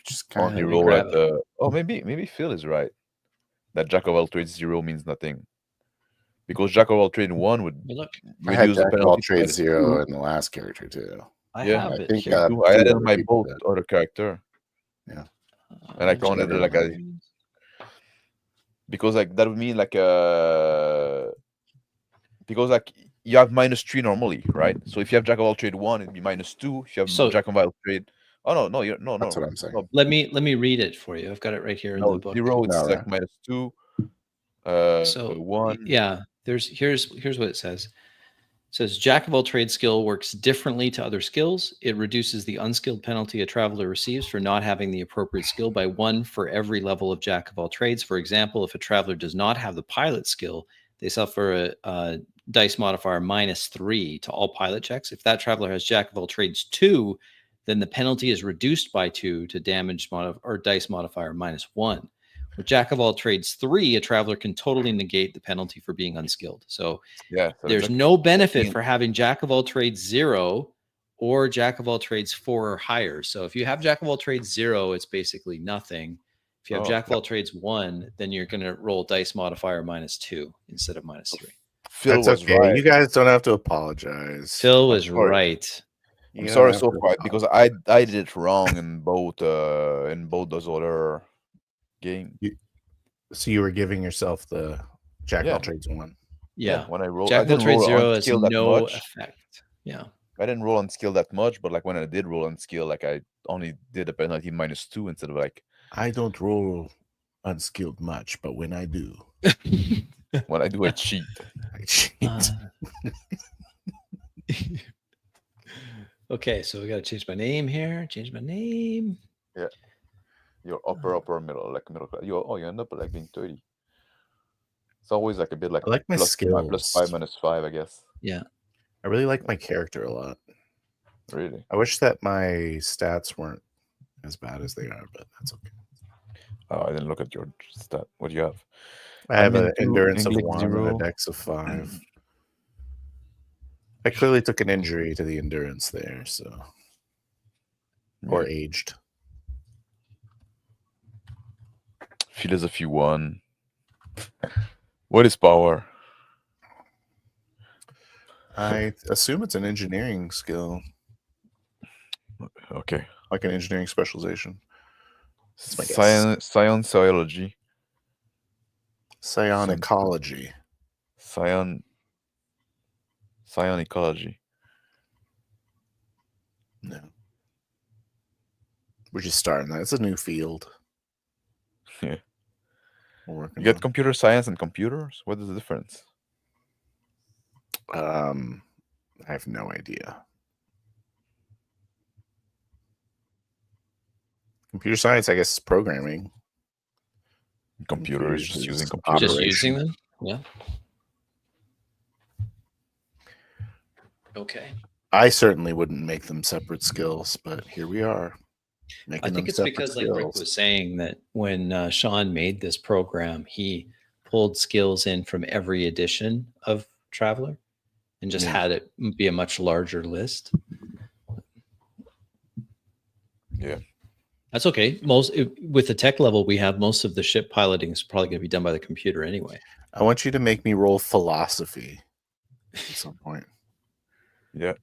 just on kind the of me roll grab at maybe Phil is right. That Jack of all trades 0 means nothing. Because Jack of all trades 1 would Hey, look, I had reduce the jack of all penalty. to trades minus 0 2. in the last character too. I Yeah, have I it think, here. I added other my people both did. other character. and I counted it like because like that would mean like because like you have -3 normally, right? So if you have Jack of all trade 1, it'd be -2. If you have So- Jack of all trade, no, you're no. That's what I'm saying. No, Let me read it for you. I've got it right here in the book. 0, it's No, like no. -2. So 1. yeah, here's what it says. It says Jack of all trades skill works differently to other skills. It reduces the unskilled penalty a traveler receives for not having the appropriate skill by 1 for every level of Jack of all trades. For example, if a traveler does not have the pilot skill, they suffer a dice modifier -3 to all pilot checks. If that traveler has Jack of all trades 2, then the penalty is reduced by 2 to damage or dice modifier -1. With Jack of all trades 3, a traveler can totally negate the penalty for being unskilled. So Yeah, so there's like, no benefit Yeah. for having Jack of all trades 0 or Jack of all trades 4 or higher. So if you have Jack of all trades 0, it's basically nothing. If you have Oh. Jack of all trades 1, then you're going to roll dice modifier -2 instead of -3. Phil That's was okay. right. You guys don't have to apologize. Phil was sorry. right. You I'm don't sorry have so to far because I did it wrong in both those other games. So you were giving yourself the jack of Yeah. all trades 1. Yeah. When I rolled, Jack I of all didn't trades roll 0 on has skill that no much. effect. Yeah. I didn't roll on skill that much, but like when I did roll on skill, like I only did a penalty -2 instead of like I don't roll unskilled much, but when I do, when I do a cheat. I cheat. Okay, so we got to change my name here. Change my name. Your upper middle, like middle class. You end up like being 30. It's always like a bit like I like my plus skills. +5 -5, I guess. Yeah. I really like my character a lot. Really. I wish that my stats weren't as bad as they are, but that's okay. Oh, I didn't look at your stat. What do you have? I have an Admin 2, endurance of English 1 0. and a dex of 5. I clearly took an injury to the endurance there, so or aged. Philosophy 1. What is power? I assume it's an engineering skill, Okay. like an engineering specialization. That's my guess. Science-ology. Psionicology. Psionicology. No. We're just starting that. It's a new field. Yeah. We're working You get on. computer science and computers? What is the difference? I have no idea. Computer science, I guess, is programming. Computer is just Computers using is computers. Just Operation. using them? Yeah. Okay. I certainly wouldn't make them separate skills, but here we are. I think it's because, like Rick was saying, that when Sean made this program, he pulled skills in from every edition of Traveler and just had it be a much larger list. Yeah. That's okay. With the tech level we have, most of the ship piloting is probably going to be done by the computer anyway. I want you to make me roll philosophy at some point. Yeah.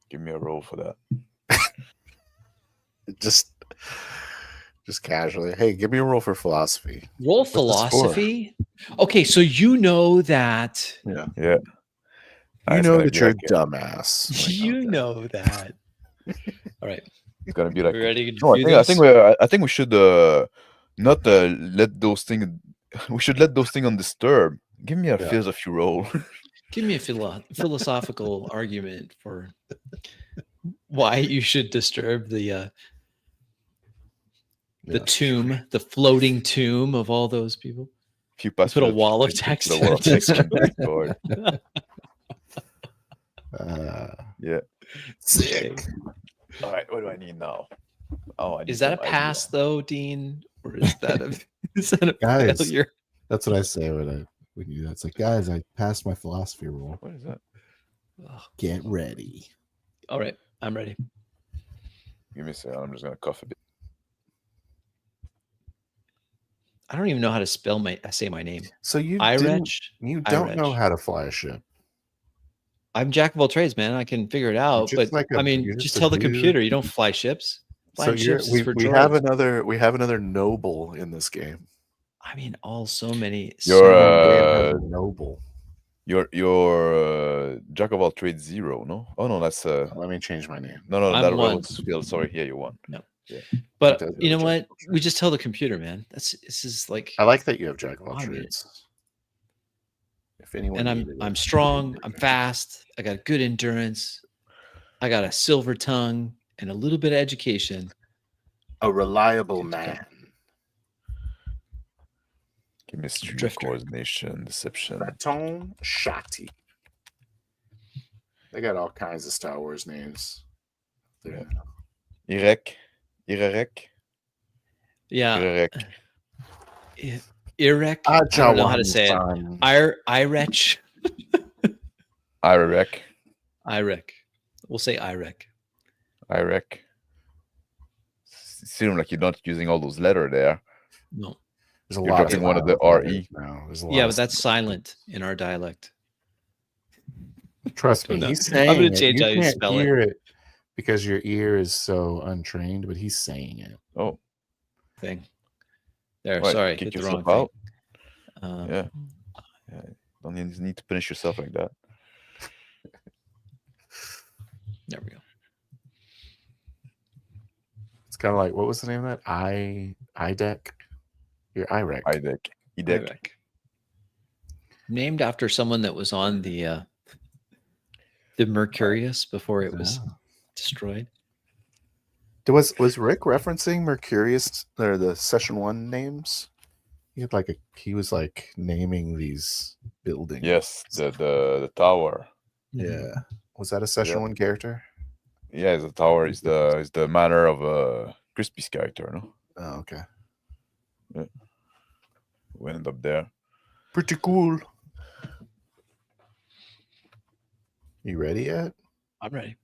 Give me a roll for that. just casually. Hey, give me a roll for philosophy. Roll the score? philosophy. Okay, so you know that. Yeah. Yeah. You It's know gonna that be you're a like dumbass. Like, You okay. know that. All right. it's gonna be like. We ready to No, do I think this? I think we should not let those things. We should let those things undisturb. Give me a Yeah. philosophy roll. Give me a philosophical argument for why you should disturb the Yeah. tomb, the floating tomb of all those people. If you You pass put a the- wall of the text. wall of text on Discord. Discord. Yeah. Sick. All right. What do I need now? Oh, I need Is that a some idea. pass though, Dean, or is that a Guys. failure? That's what I say when you. That's like, guys, I passed my philosophy roll. What is that? Ugh. Get ready. All right, I'm ready. Give me a second. I'm just gonna cough a bit. I don't even know how to say my name. So you Irech. you don't know Irech. how to fly a ship. I'm jack of all trades, man. I can figure it out. just But like I mean, you're just just a tell the dude. computer you don't fly ships. Flying ships is for we droids. have another noble in this game. I mean, so many. You're, Game has a noble. You're jack of all trades 0, no? Oh no, that's Let me change my name. no, I'm that one. was Phil. Sorry, yeah, you won. But does you know have a what? jack of all We just tell the computer, man. This is like, I like that you have jack of all I mean, trades. If anyone and needed I'm it. strong. I'm fast. I got good endurance. I got a silver tongue and a little bit of education. A reliable man. Chemistry, Drifter. coordination, deception. Baton Shati. They got all kinds of Star Wars names. Yeah. Irek. Yeah. Irek. Irek. I don't know how to say it. Irech. Irek. Irek. We'll say Irek. Irek. Seems like you're not using all those letters there. No. There's a You're lot dropping of one of the letters RE. now. There's a lot Yeah, of but that's stuff. silent in our dialect. Trust me, No, he's I'm saying gonna it. change You how you can't spell it. hear it because your ear is so untrained, but he's saying it. Oh, Thing. There, right. sorry, Kick hit the wrong yourself thing. out. Yeah. Don't need to punish yourself like that. There we go. It's kind of like, what was the name of that? IDEC? Your IREC. Idek. Irek. Named after someone that was on the Mercurius before it was destroyed. Was Rick referencing Mercurius or the Session 1 names? He was like naming these buildings. Yes, the tower. Yeah. Was that a Session Yeah. 1 character? Yeah, the tower is the manner of Crispy's character, no? Oh, okay. We ended up there. Pretty cool. You ready yet? I'm ready.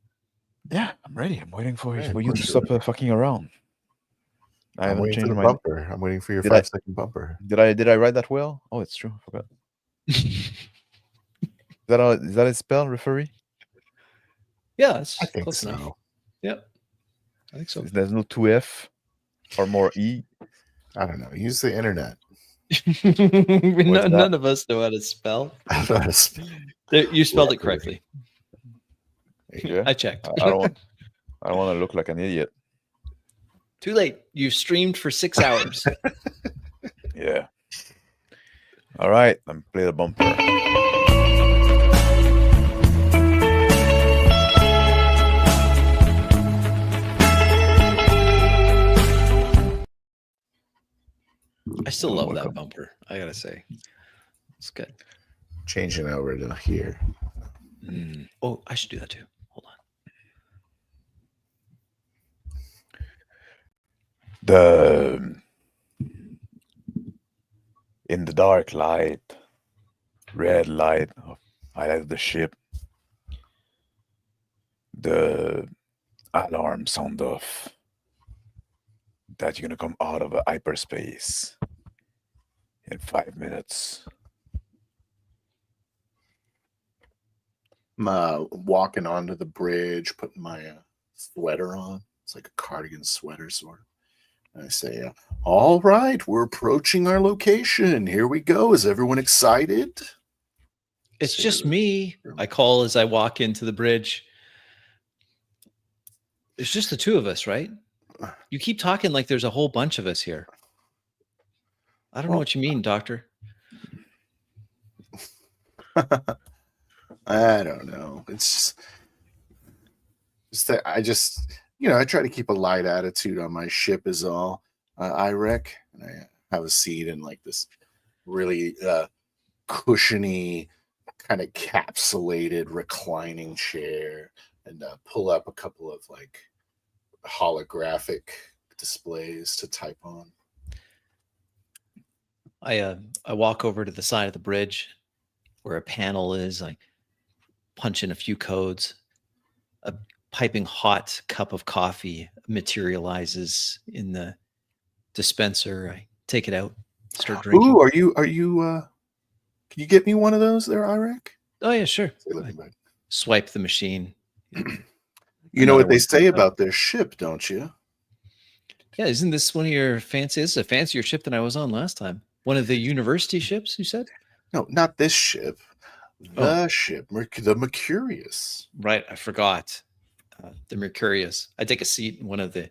Yeah, I'm ready. I'm waiting for Yeah, of you to course you're stop fucking around. I I'm haven't waiting for changed the my. bumper. I'm waiting for your Did I- 5-second bumper. Did I write that well? Oh, it's true. I forgot. Is that a spell, referee? Yeah, it's I think close so. enough. Yep. I think so. There's no 2F or more E. I don't know. Use the internet. None of us know how to spell. I don't know how to spell. You spelled it correctly. Yeah. I checked. I don't want to look like an idiot. Too late. You streamed for 6 hours. Yeah. All right. I'm play the bumper. I still love that Welcome. bumper. I gotta say, it's good. Changing over to here. Oh, I should do that too. Hold on. In the dark light, red light of highlight of the ship, the alarm sound off that you're gonna come out of a hyperspace in 5 minutes. I'm walking onto the bridge, putting my sweater on. It's like a cardigan sweater sort of. And I say, all right, we're approaching our location. Here we go. Is everyone excited? It's Say just to the me. room. I call as I walk into the bridge. It's just the two of us, right? You keep talking like there's a whole bunch of us here. I don't know Well- what you mean, doctor. I don't know. It's just that I just, I try to keep a light attitude on my ship is all. I rec, and I have a seat in like this really cushiony, kind of capsulated reclining chair, and pull up a couple of like holographic displays to type on. I walk over to the side of the bridge where a panel is. I punch in a few codes. A piping hot cup of coffee materializes in the dispenser. I take it out, start drinking. Ooh, are you can you get me one of those there, Iraq? Oh yeah, sure. Say, look I at that. swipe the machine. You know Another what they one say comes out. about their ship, don't you? Yeah, isn't this one of your fancy? It's a fancier ship than I was on last time. One of the university ships, you said? No, not this ship. Oh. The ship, the Mercurius. Right, I forgot. The Mercurius. I take a seat in one of the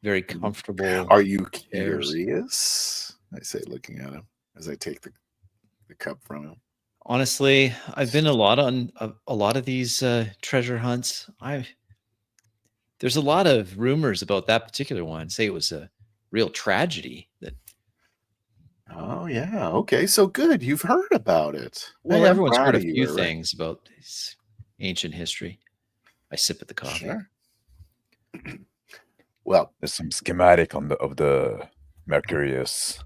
very comfortable. Are you chairs. curious? I say, looking at him as I take the cup from him. Honestly, I've been on a lot of these treasure hunts. There's a lot of rumors about that particular one. Say it was a real tragedy. That Oh yeah, okay, so good. You've heard about it. well, Hey, I'm everyone's proud heard a of you, few Eric. things about this ancient history. I sip at the coffee. Sure. Well, There's some schematic of the Mercurius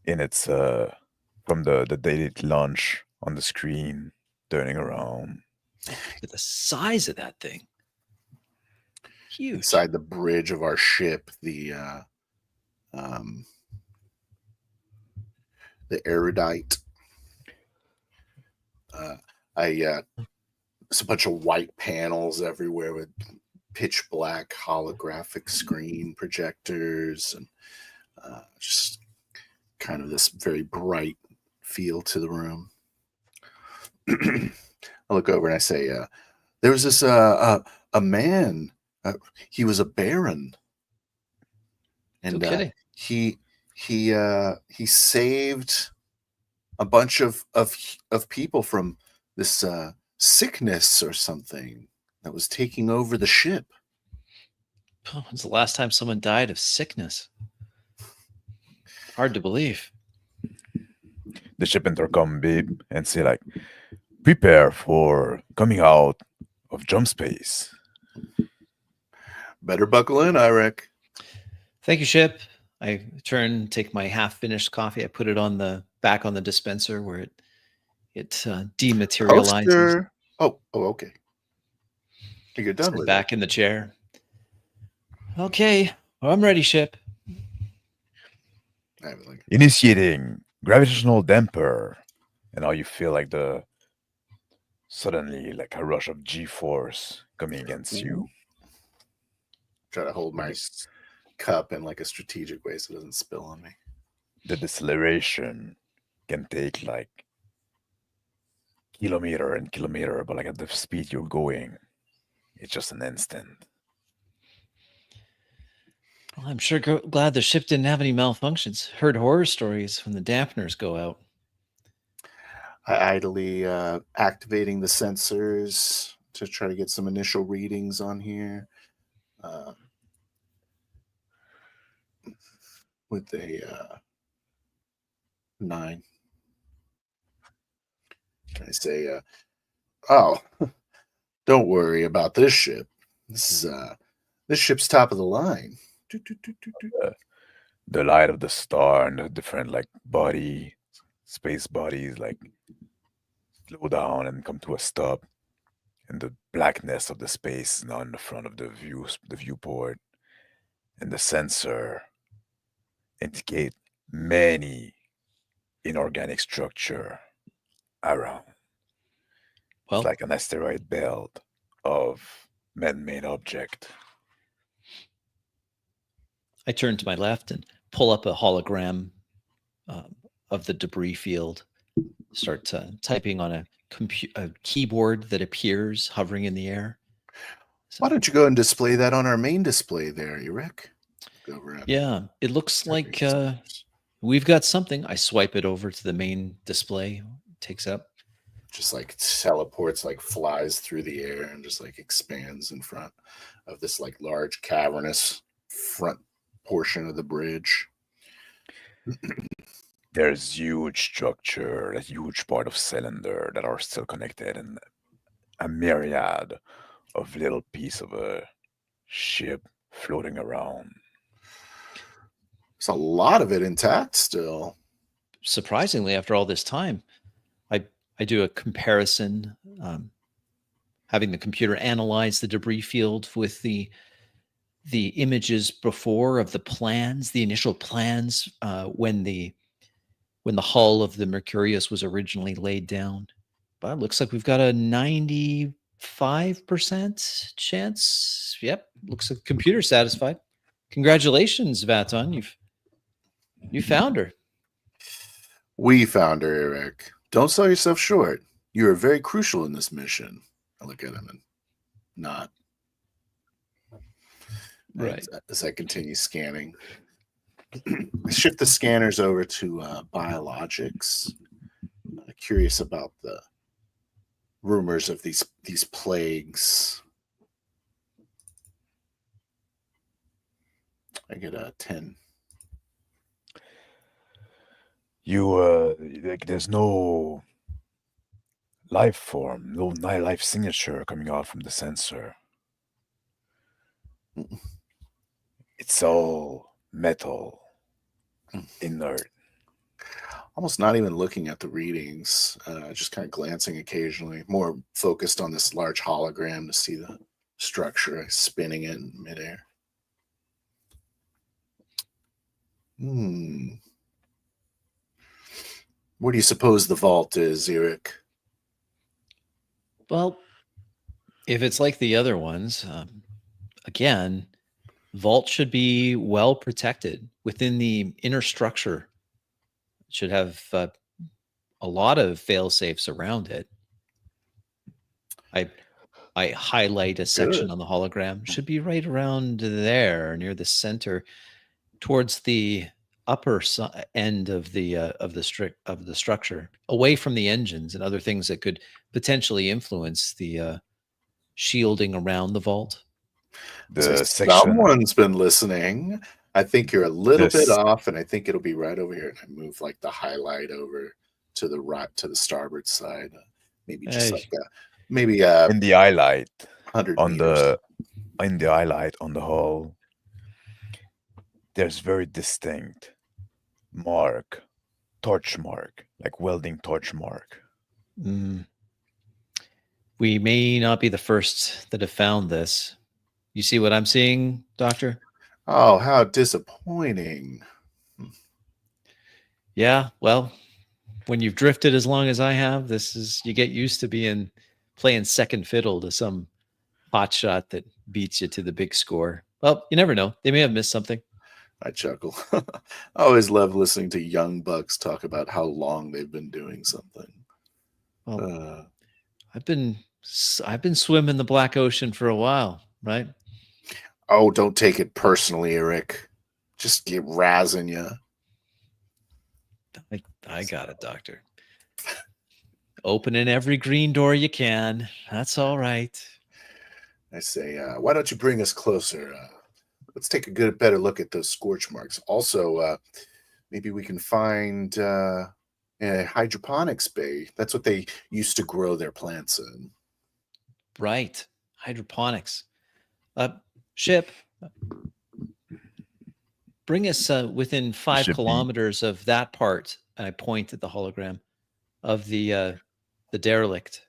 in its from the dated launch on the screen, turning around. Look at the size of that thing. Huge. inside the bridge of our ship, the erudite. It's a bunch of white panels everywhere with pitch black holographic screen projectors, and just kind of this very bright feel to the room. I look over and I say, there was this a man. He was a baron, and No kidding. he saved a bunch of people from this sickness or something that was taking over the ship. Oh, when's the last time someone died of sickness? Hard to believe. The ship intercom beep and say like, prepare for coming out of jump space. Better buckle in, Irek. Thank you, ship. I turn, take my half-finished coffee. I put it on the back on the dispenser where it dematerializes. Poster. Oh, okay. You're done Sit with back in the chair. Okay, well, I'm ready, ship. it. I have it like, Initiating gravitational damper. And now you feel like suddenly like a rush of G-force coming against you. try to hold my cup in like a strategic way so it doesn't spill on me. The deceleration can take like kilometer and kilometer, but like at the speed you're going, it's just an instant. Well, I'm sure glad the ship didn't have any malfunctions. Heard horror stories when the dampeners go out. I idly activating the sensors to try to get some initial readings on here. With a 9. I say, oh, don't worry about this ship. This ship's top of the line. The light of the star and the different like space bodies like slow down and come to a stop. And the blackness of the space is now in the front of the viewport. And the sensor indicate many inorganic structure around. Well, It's like an asteroid belt of man-made object. I turn to my left and pull up a hologram of the debris field. Start typing on a keyboard that appears hovering in the air. So, Why don't you go and display that on our main display there, Eric? Go over at yeah, it looks like Centers. we've got something. I swipe it over to the main display. Takes up. Just like teleports, like flies through the air and just like expands in front of this like large cavernous front portion of the bridge. There's huge structure, a huge part of cylinder that are still connected, and a myriad of little piece of a ship floating around. There's a lot of it intact still. Surprisingly, after all this time, I do a comparison, having the computer analyze the debris field with the images before of the plans, the initial plans when the hull of the Mercurius was originally laid down. But it looks like we've got a 95% chance. Yep, looks like computer satisfied. Congratulations, Vaton. You found her. We found her, Eric. Don't sell yourself short. You are very crucial in this mission. I look at him and nod. Right. As I continue scanning. I shift the scanners over to biologics. Curious about the rumors of these plagues. I get a 10. There's no life form, no life signature coming out from the sensor. It's all metal, inert. Almost not even looking at the readings, just kind of glancing occasionally, more focused on this large hologram to see the structure, spinning it in midair. Where do you suppose the vault is, Eric? Well, if it's like the other ones, again, vault should be well protected within the inner structure. It should have a lot of fail safes around it. I highlight a section on the hologram. Should be right around there, near the center, towards the upper end of the structure, away from the engines and other things that could potentially influence the shielding around the vault. Someone's been listening. I think you're a little bit off, and I think it'll be right over here. And I move like the highlight over to the right, to the starboard side. Maybe just like maybe in the highlight 100 on meters. in the highlight on the hull. There's very distinct mark, torch mark, like welding torch mark. We may not be the first that have found this. You see what I'm seeing, Doctor? Oh, how disappointing. Yeah, well, when you've drifted as long as I have, you get used to playing second fiddle to some hotshot that beats you to the big score. Well, you never know. They may have missed something. I chuckle. I always love listening to young bucks talk about how long they've been doing something. Well, I've been swimming the Black Ocean for a while, right? Oh, don't take it personally, Eric. Just get razzing you. I got it, Doctor. Opening every green door you can. That's all right. I say, why don't you bring us closer? Let's take a better look at those scorch marks. Also, maybe we can find a hydroponics bay. That's what they used to grow their plants in. Right. Hydroponics. Ship, bring us within 5 kilometers of that part. And I point at the hologram of the derelict.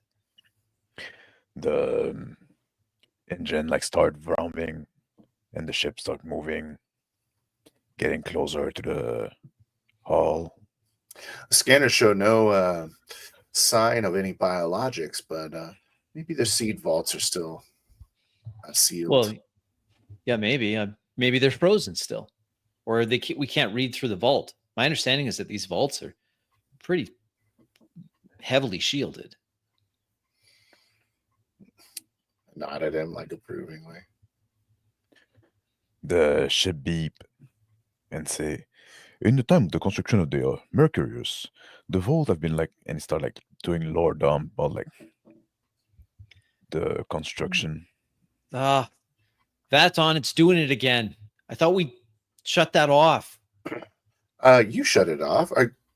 The engine like start vrooming, and the ship start moving, getting closer to the hull. The scanners show no sign of any biologics, but maybe their seed vaults are still sealed. Well, yeah, maybe. Maybe they're frozen still. or we can't read through the vault. My understanding is that these vaults are pretty heavily shielded. Nod at him like approvingly. The ship beep and say, in the time of the construction of the Mercurius, the vault have been like, and he start like doing lore dump about like the construction. Ah, Vaton, it's doing it again. I thought we shut that off. You shut it off.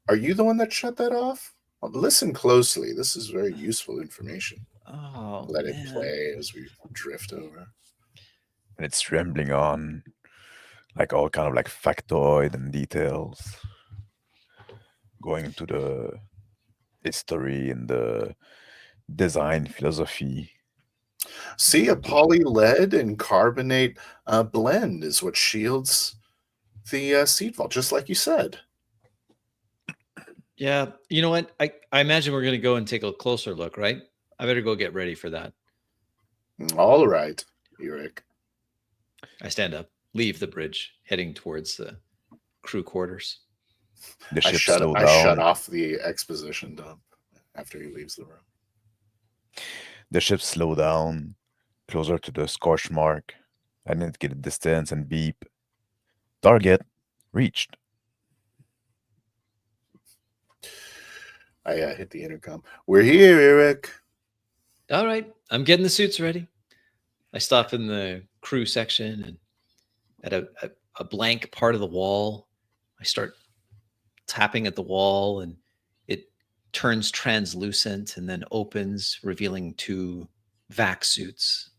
Are you the one that shut that off? Well, listen closely. This is very useful information. Oh, Let it man. play as we drift over. And it's rambling on like all kind of like factoid and details, going into the history and the design philosophy. See, a poly lead and carbonate blend is what shields the seed vault, just like you said. Yeah, you know what? I imagine we're going to go and take a closer look, right? I better go get ready for that. All right, Eric. I stand up, leave the bridge, heading towards the crew quarters. The I ship shut slow down. off the exposition dump after he leaves the room. The ship slow down, closer to the scorch mark. I need to get a distance and beep. Target reached. I hit the intercom. We're here, Eric. All right, I'm getting the suits ready. I stop in the crew section and at a blank part of the wall, I start tapping at the wall and it turns translucent and then opens, revealing 2 vac suits.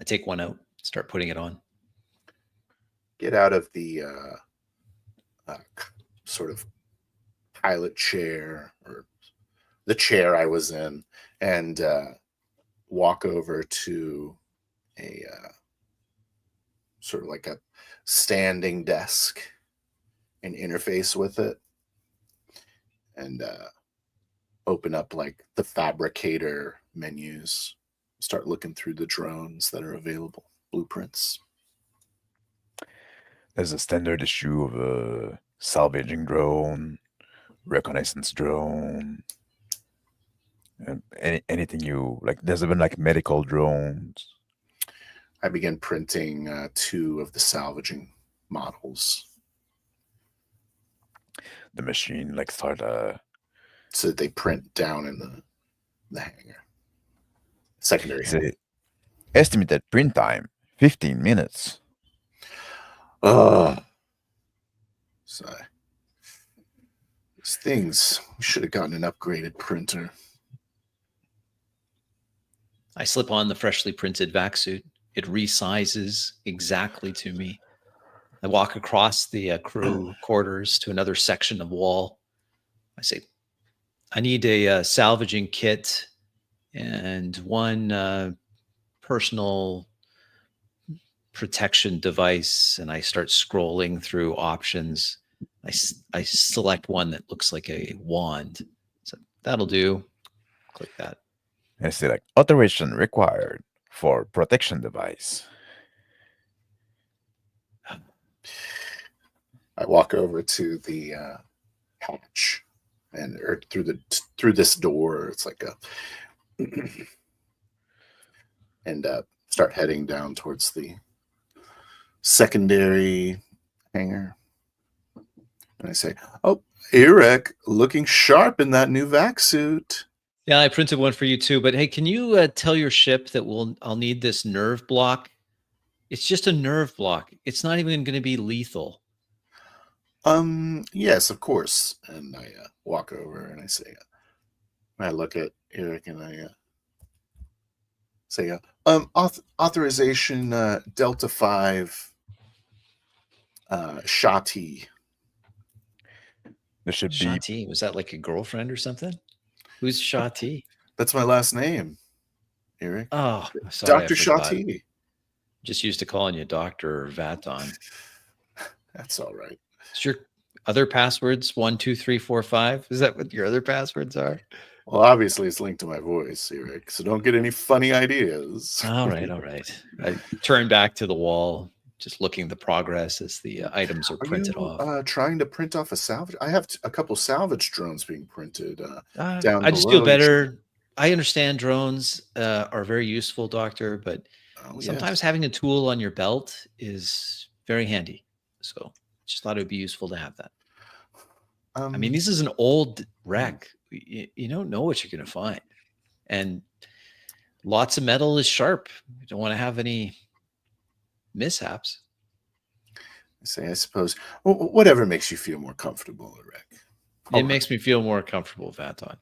I take one out, start putting it on. Get out of the sort of pilot chair or the chair I was in and walk over to a sort of like a standing desk and interface with it and open up like the fabricator menus, start looking through the drones that are available, blueprints. There's a standard issue of a salvaging drone, reconnaissance drone, and anything you like. There's even like medical drones. I began printing 2 of the salvaging models The machine like start so that they print down in the hangar. Secondary hangar. say estimated print time 15 minutes. Ugh. So, these things, we should have gotten an upgraded printer. I slip on the freshly printed vac suit. It resizes exactly to me. I walk across the crew quarters to another section of wall. I say, I need a salvaging kit and 1 personal protection device. And I start scrolling through options. I select one that looks like a wand. So that'll do. Click that. And I say like authorization required for protection device. I walk over to the hatch and or through this door. It's like a and start heading down towards the secondary hangar. And I say, "Oh, Eric, looking sharp in that new vac suit." Yeah, I printed one for you too. But hey, can you tell your ship that I'll need this nerve block? It's just a nerve block. It's not even going to be lethal. Yes, of course. And I walk over and I say, I look at Eric and I say, authorization Delta 5 Shati. There should be Shati, was that like a girlfriend or something? Who's Shati? That's my last name, Eric. Oh, sorry, Dr. Shati. Just used to calling you Dr. Vaton. That's all right. Is your other passwords 1, 2, 3, 4, 5? Is that what your other passwords are? Well, obviously it's linked to my voice, Eric, so don't get any funny ideas. All right. I turn back to the wall, just looking the progress as the items are Are printed you off. trying to print off a salvage? I have a couple salvage drones being printed down I just feel below. better. I understand drones are very useful, Doctor, but Oh, sometimes yes. having a tool on your belt is very handy. So just thought it would be useful to have that. I mean, this is an old wreck. You don't know what you're going to find. And lots of metal is sharp. You don't want to have any mishaps. I suppose whatever makes you feel more comfortable, Rick. It makes me feel more comfortable, Vaton.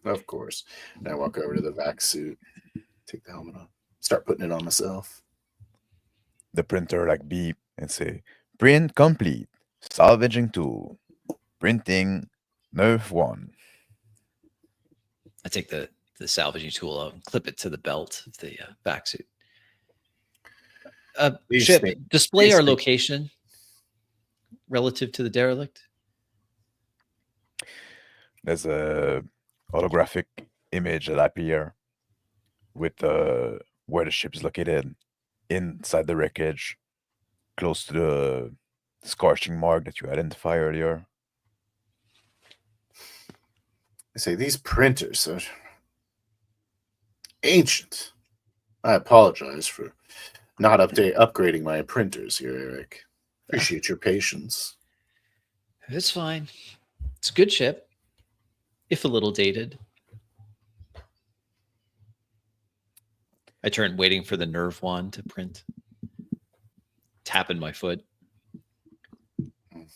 Of course. And I walk over to the vac suit, take the helmet off, start putting it on myself. The printer like beep and say, print complete. Salvaging tool. Printing nerve 1. I take the salvaging tool out and clip it to the belt of the back suit. Ship, display our location relative to the derelict. There's a holographic image that appear with where the ship is located inside the wreckage, close to the scorching mark that you identified earlier. I say these printers are ancient. I apologize for not upgrading my printers here, Eric. Appreciate your patience. It's fine. It's a good ship, if a little dated. I turn, waiting for the nerve wand to print. Tapping my foot.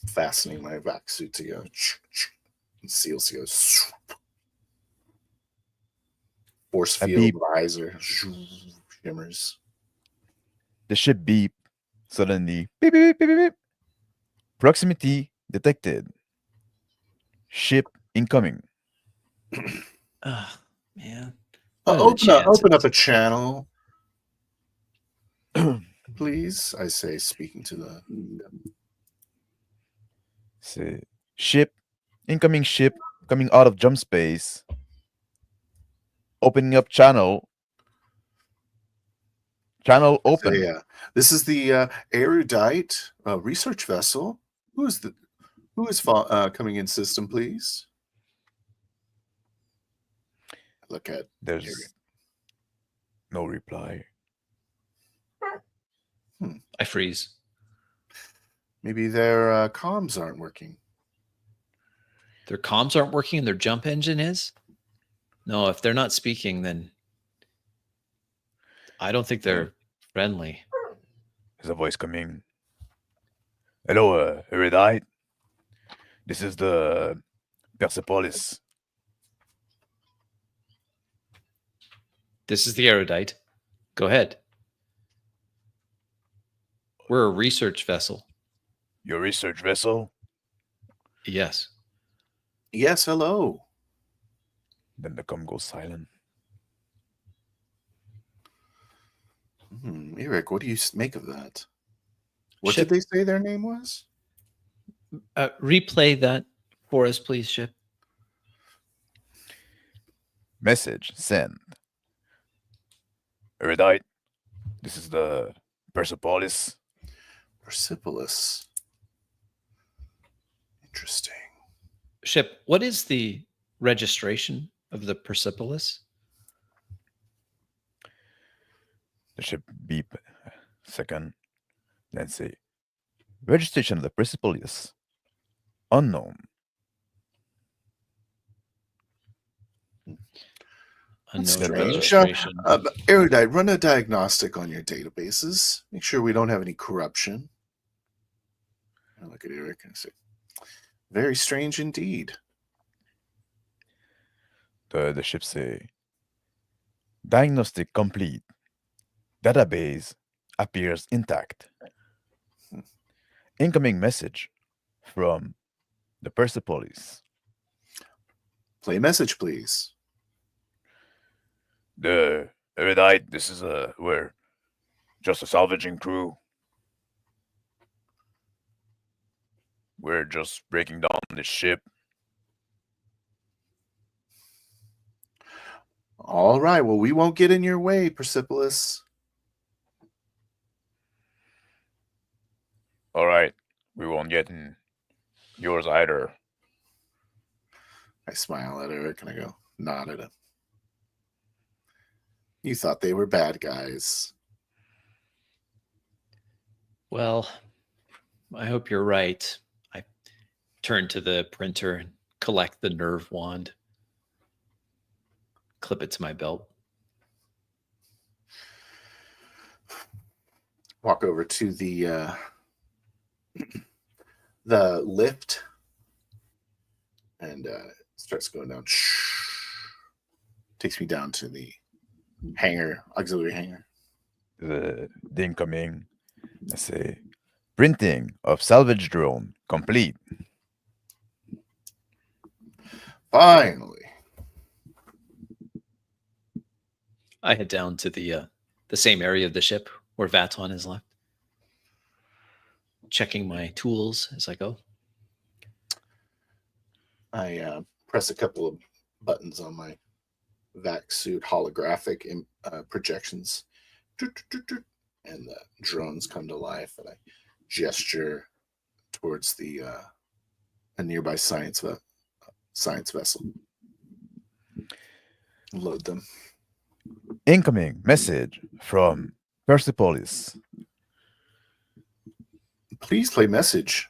Fastening my vac suit together. And seals goes. Force field visor shimmers. The ship beep. Suddenly, beep, beep, beep, beep, beep. Proximity detected. Ship incoming. Oh, man. Open up a channel, please. I say, speaking to the. Say, ship, incoming ship coming out of jump space. Opening up channel. Channel open. So, yeah, this is the erudite research vessel. Who is coming in system, please? Look at. There's no reply. I freeze. Maybe their comms aren't working. Their comms aren't working and their jump engine is? No, if they're not speaking, then I don't think they're friendly. There's a voice coming. Hello, erudite. This is the Persepolis. This is the erudite. Go ahead. We're a research vessel. Your research vessel? Yes. Yes, hello. Then the comm goes silent. Eric, what do you make of that? What did they say their name was? Replay that for us, please, Ship. Message send. Erudite, this is the Persepolis. Persepolis. Interesting. Ship, what is the registration of the Persepolis? The ship beep a second, then say, registration of the Persepolis. Unknown. Unknown registration. Erudite, run a diagnostic on your databases. Make sure we don't have any corruption. I look at Eric and say, very strange indeed. The ship say, diagnostic complete. Database appears intact. Incoming message from the Persepolis. Play message, please. The erudite, this is we're just a salvaging crew. We're just breaking down the ship. All right. Well, we won't get in your way, Persepolis. All right, we won't get in yours either. I smile at Eric and I go, nod at him. You thought they were bad guys. Well, I hope you're right. I turn to the printer and collect the nerve wand, clip it to my belt. Walk over to the lift, and starts going down. Takes me down to the hangar, auxiliary hangar. The incoming, I say, printing of salvage drone complete. Finally. I head down to the same area of the ship where Vaton is left, checking my tools as I go. I press a couple of buttons on my vac suit holographic projections, and the drones come to life, and I gesture towards a nearby science vessel. Load them. Incoming message from Persepolis. Please play message.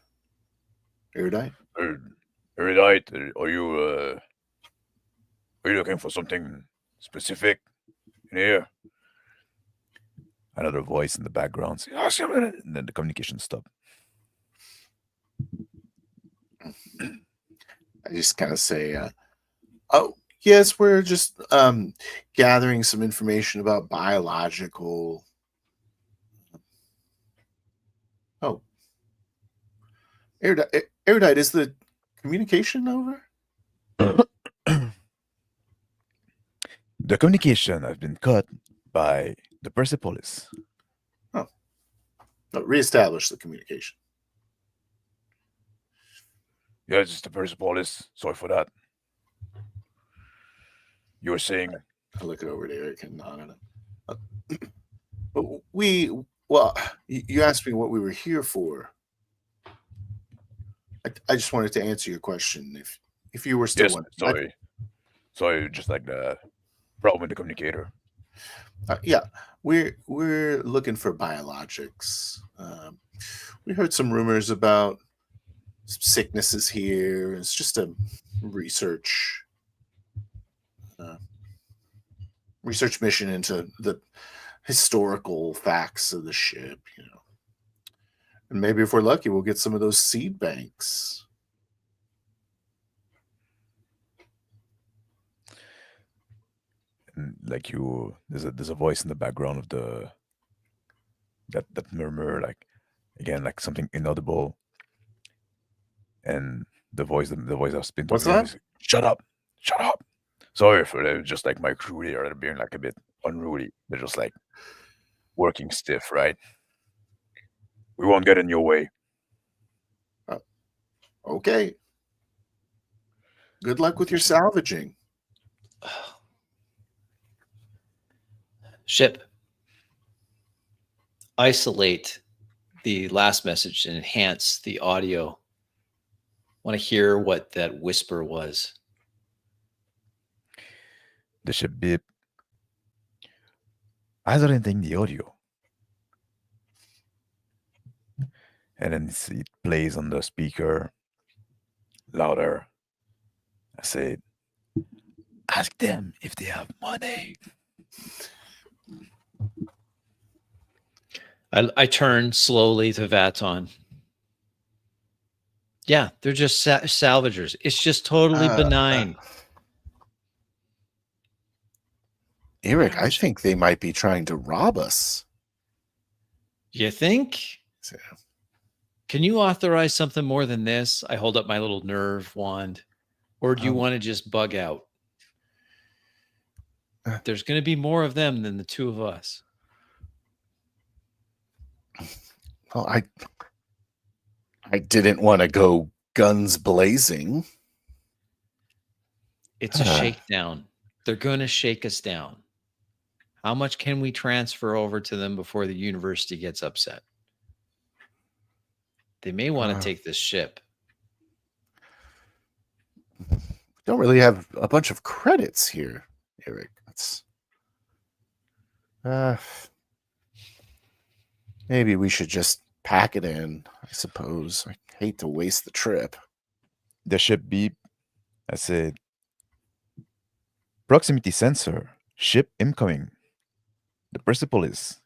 Erudite. Erudite, are you looking for something specific in here? Another voice in the background says, and then the communication stopped. I just kind of say, oh, yes, we're just gathering some information about biological. Oh. Erudite, is the communication over? The communication has been cut by the Persepolis. Oh. No, reestablish the communication. Yeah, it's just the Persepolis. Sorry for that. You were saying... I look over at Eric and nod at him. You asked me what we were here for. I just wanted to answer your question. If you were still yes, sorry, just like the problem with the communicator. Yeah, we're looking for biologics. We heard some rumors about sicknesses here. It's just a research mission into the historical facts of the ship, and maybe if we're lucky, we'll get some of those seed banks. And like there's a voice in the background of that murmur, like again, like something inaudible. And the voice I've spin. What's that? Is, shut up. Sorry for that. Just like my crew here, they're being like a bit unruly. They're just like working stiff, right? We won't get in your way. Okay. Good luck with your salvaging. Ship. Isolate the last message and enhance the audio. Want to hear what that whisper was. The ship beep. Isolating the audio. And then it plays on the speaker louder. I say, ask them if they have money. I turn slowly to Vaton. Yeah, they're just salvagers. It's just totally benign. Eric, I think they might be trying to rob us. You think? Yeah. Can you authorize something more than this? I hold up my little nerve wand. Or do you want to just bug out? There's going to be more of them than the two of us. Well, I didn't want to go guns blazing. It's a shakedown. They're going to shake us down. How much can we transfer over to them before the university gets upset? They may want to take this ship. Don't really have a bunch of credits here, Eric. That's maybe we should just pack it in, I suppose. I hate to waste the trip. The ship beep. I said, proximity sensor. Ship incoming. The Persepolis.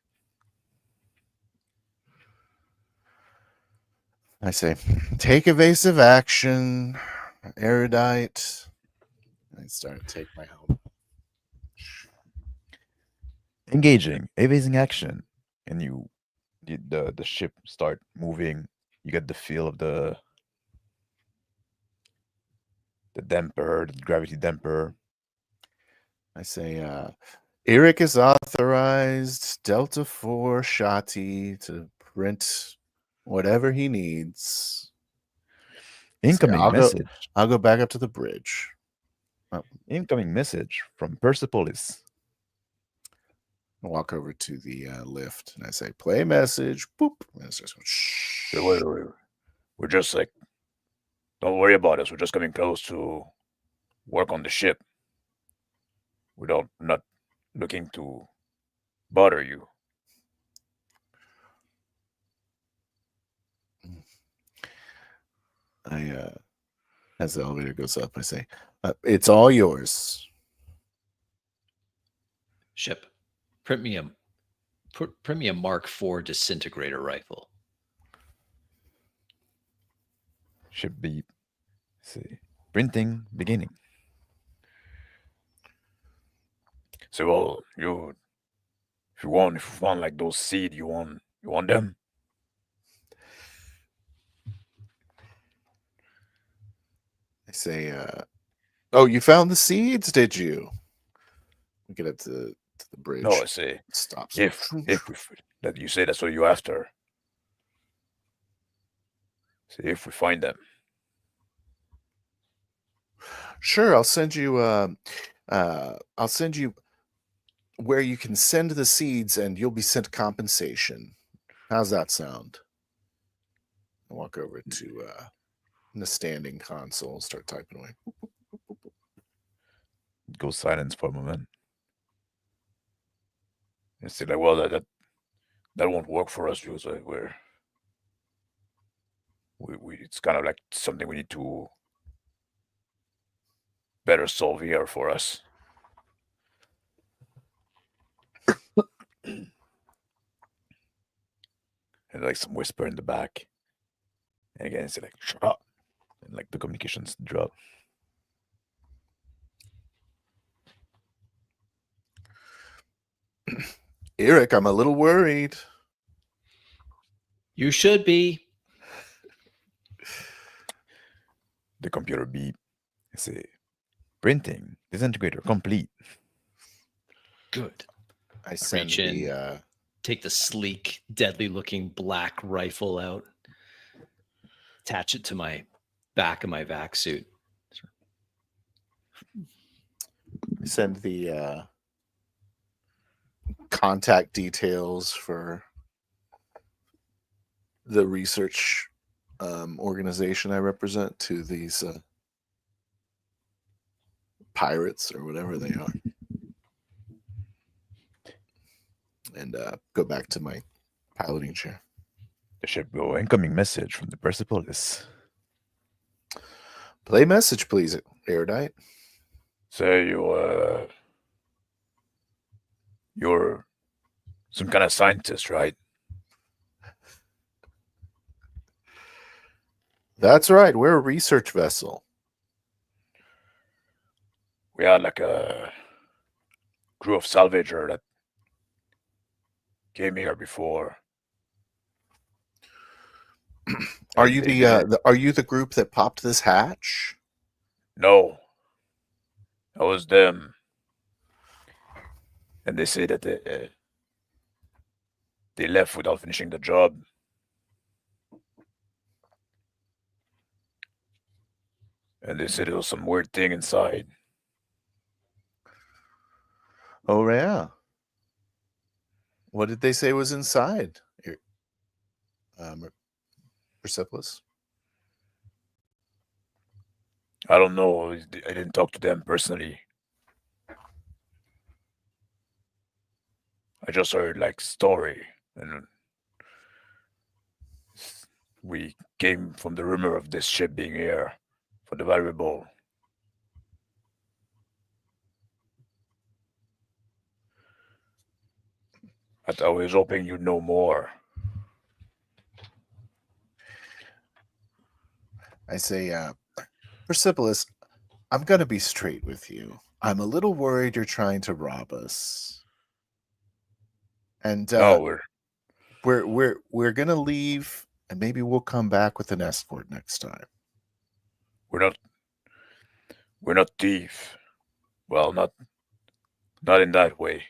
I say, take evasive action, erudite. I start to take my helmet. Engaging. Evasing action. And the ship start moving. You get the feel of the damper, the gravity damper. I say, Eric is authorized Delta 4 Shotty to print whatever he needs. Incoming I'll message. I'll go back up to the bridge. Incoming message from Persepolis. I walk over to the lift and I say, play message. Boop. And it starts going, shh. Wait. We're just like, don't worry about us. We're just coming close to work on the ship. Not looking to bother you. As the elevator goes up, I say, it's all yours. Ship, print me a Mark IV disintegrator rifle. Ship beep. See, printing beginning. So, well, if you want like those seed, you want them? I say, oh, you found the seeds, did you? We get up to the bridge. No, I say, Stops. if that you say that's what you're after. See if we find them. Sure, I'll send you where you can send the seeds and you'll be sent compensation. How's that sound? I walk over to the standing console and start typing away. Go silence for a moment. And say like, well, that won't work for us because we it's kind of like something we need to better solve here for us. And like some whisper in the back. And again, it's like, shut up. And like the communications drop. Eric, I'm a little worried. You should be. The computer beep. I say, printing, disintegrator complete. Good. I send reach in. the Take the sleek, deadly-looking black rifle out. Attach it to my back of my vac suit. I send the contact details for the research organization I represent to these pirates or whatever they are. And go back to my piloting chair. The ship go incoming message from the Persepolis. Play message, please, Erudite. Say you're some kind of scientist, right? That's right. We're a research vessel. We had like a crew of salvager that came here before. Are you are you the group that popped this hatch? No, that was them. And they say that they left without finishing the job. And they said there was some weird thing inside. Oh, yeah. What did they say was inside? Persepolis? I don't know. I didn't talk to them personally. I just heard like story, and we came from the rumor of this ship being here for the valuable. I was hoping you'd know more. I say, Persepolis, I'm gonna be straight with you. I'm a little worried you're trying to rob us. And No, we're gonna leave, and maybe we'll come back with an escort next time. we're not thief. Well, not in that way.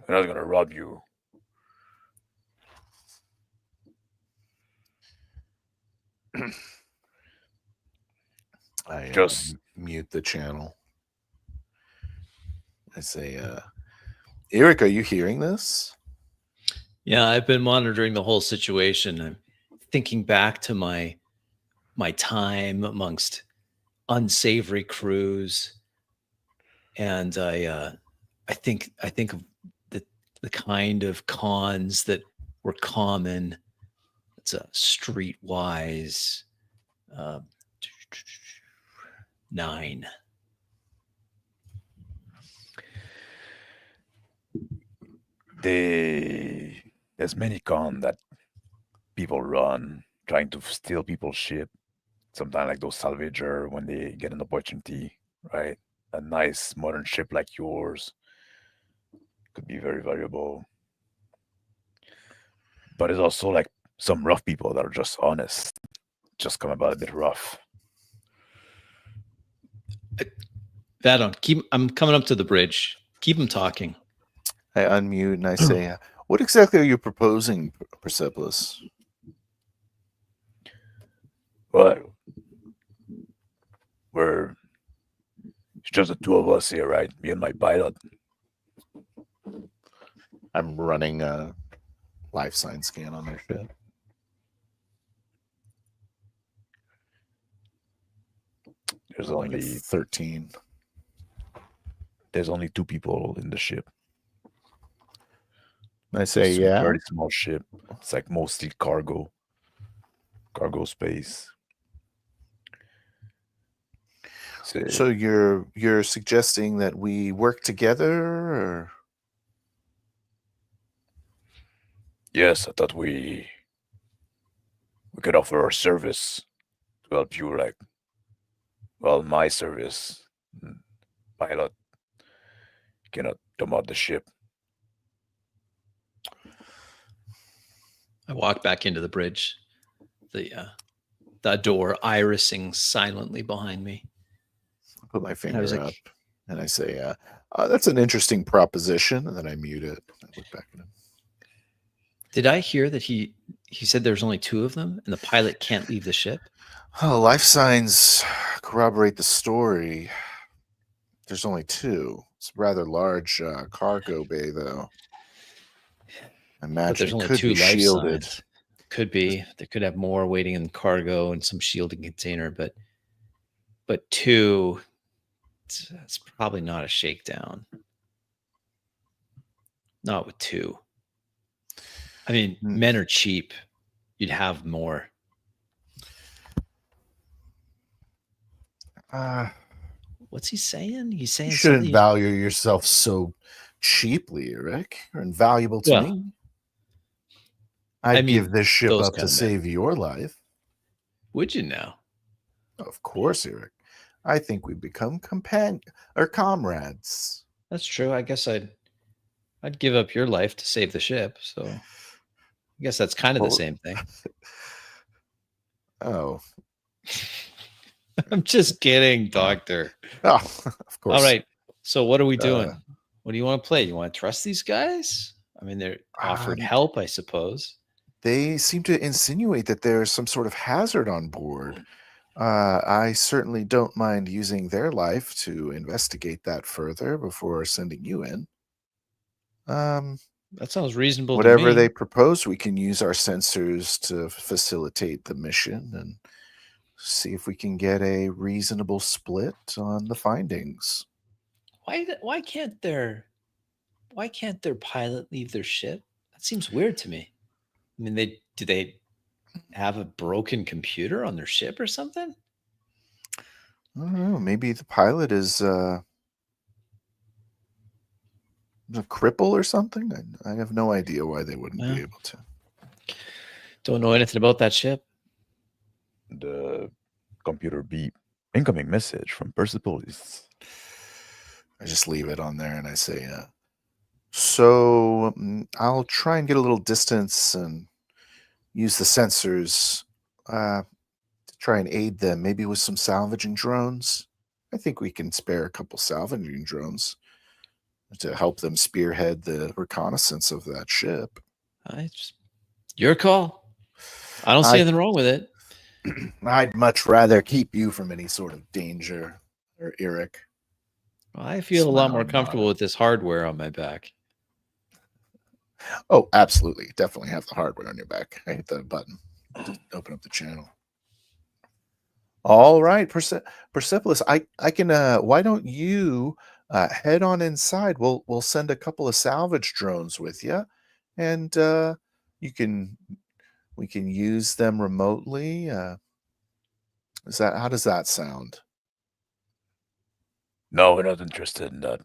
We're not gonna rob you. I Just mute the channel. I say, Eric, are you hearing this? Yeah, I've been monitoring the whole situation. I'm thinking back to my time amongst unsavory crews, and I think of the kind of cons that were common. It's a streetwise 9. There's many con that people run trying to steal people's ship. Sometimes like those salvager when they get an opportunity, right? A nice modern ship like yours could be very valuable. But it's also like some rough people that are just honest, just come about a bit rough. Vadon, I'm coming up to the bridge. Keep them talking. I unmute and I say, what exactly are you proposing, Persepolis? Well, it's just the two of us here, right? Me and my pilot. I'm running a life sign scan on their ship. There's Like a only 13. There's only 2 people in the ship. I say, It's a yeah. very small ship. It's like mostly cargo space. So you're suggesting that we work together, or? Yes, I thought we could offer our service to help you, like, well, my service. Pilot cannot come out the ship. I walk back into the bridge, the door irising silently behind me. I put my finger was up like, and I say, that's an interesting proposition. And then I mute it. I look back at him. Did I hear that he said there's only 2 of them and the pilot can't leave the ship? Oh, life signs corroborate the story. There's only 2. It's a rather large cargo bay, though. I But imagine there's it only could 2 be life shielded. signs. Could be. They could have more waiting in cargo and some shielding container, but 2, it's probably not a shakedown. Not with 2. I mean, men are cheap. You'd have more. What's he saying? He's saying You shouldn't something. value yourself so cheaply, Rick. You're invaluable to me. I'd give this ship up to save your life. Would you now? Of course, Eric. I think we become comrades. That's true. I guess I'd give up your life to save the ship. So I guess that's kind of the same thing. Oh. I'm just kidding, Doctor. Oh, of course. All right. So what are we doing? What do you want to play? You want to trust these guys? I mean, they're offered help, I suppose. They seem to insinuate that there's some sort of hazard on board. I certainly don't mind using their life to investigate that further before sending you in. That sounds reasonable to Whatever me. they propose, we can use our sensors to facilitate the mission and see if we can get a reasonable split on the findings. Why can't their pilot leave their ship? That seems weird to me. I mean, do they have a broken computer on their ship or something? I don't know. Maybe the pilot is a cripple or something. I have no idea why they wouldn't be Yeah. able to. Don't know anything about that ship. The computer beep. Incoming message from Persepolis. I just leave it on there and I say, so I'll try and get a little distance and use the sensors to try and aid them, maybe with some salvaging drones. I think we can spare a couple salvaging drones to help them spearhead the reconnaissance of that ship. Your call. I don't see anything wrong with it. I'd much rather keep you from any sort of danger, or Eric. Well, I feel a lot more Smile, comfortable nod. with this hardware on my back. Oh, absolutely. Definitely have the hardware on your back. I hit the button to open up the channel. All right, Persepolis, I can why don't you head on inside? We'll send a couple of salvage drones with you, and we can use them remotely. How does that sound? No, we're not interested in that.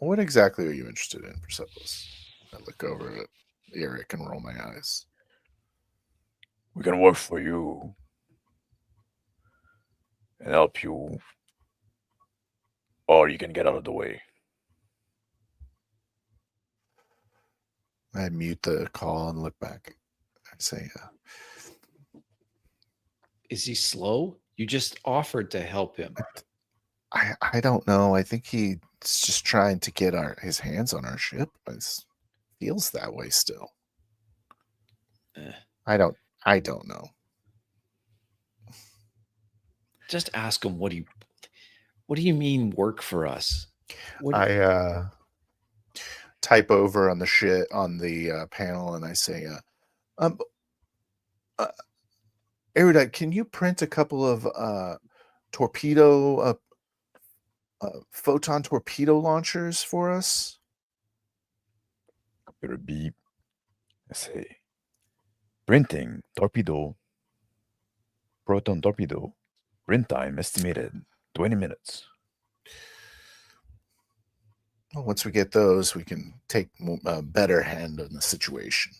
What exactly are you interested in, Persepolis? I look over at Eric and roll my eyes. We can work for you and help you, or you can get out of the way. I mute the call and look back. I say, Is he slow? You just offered to help him. I don't know. I think he's just trying to get his hands on our ship. It feels that way still. I don't know. Just ask him what do you mean work for us? I type over on the panel and I say, Erudite, can you print a couple of photon torpedo launchers for us? Computer beep. I say, printing torpedo, proton torpedo. Print time estimated 20 minutes. Well, once we get those, we can take a better hand on the situation.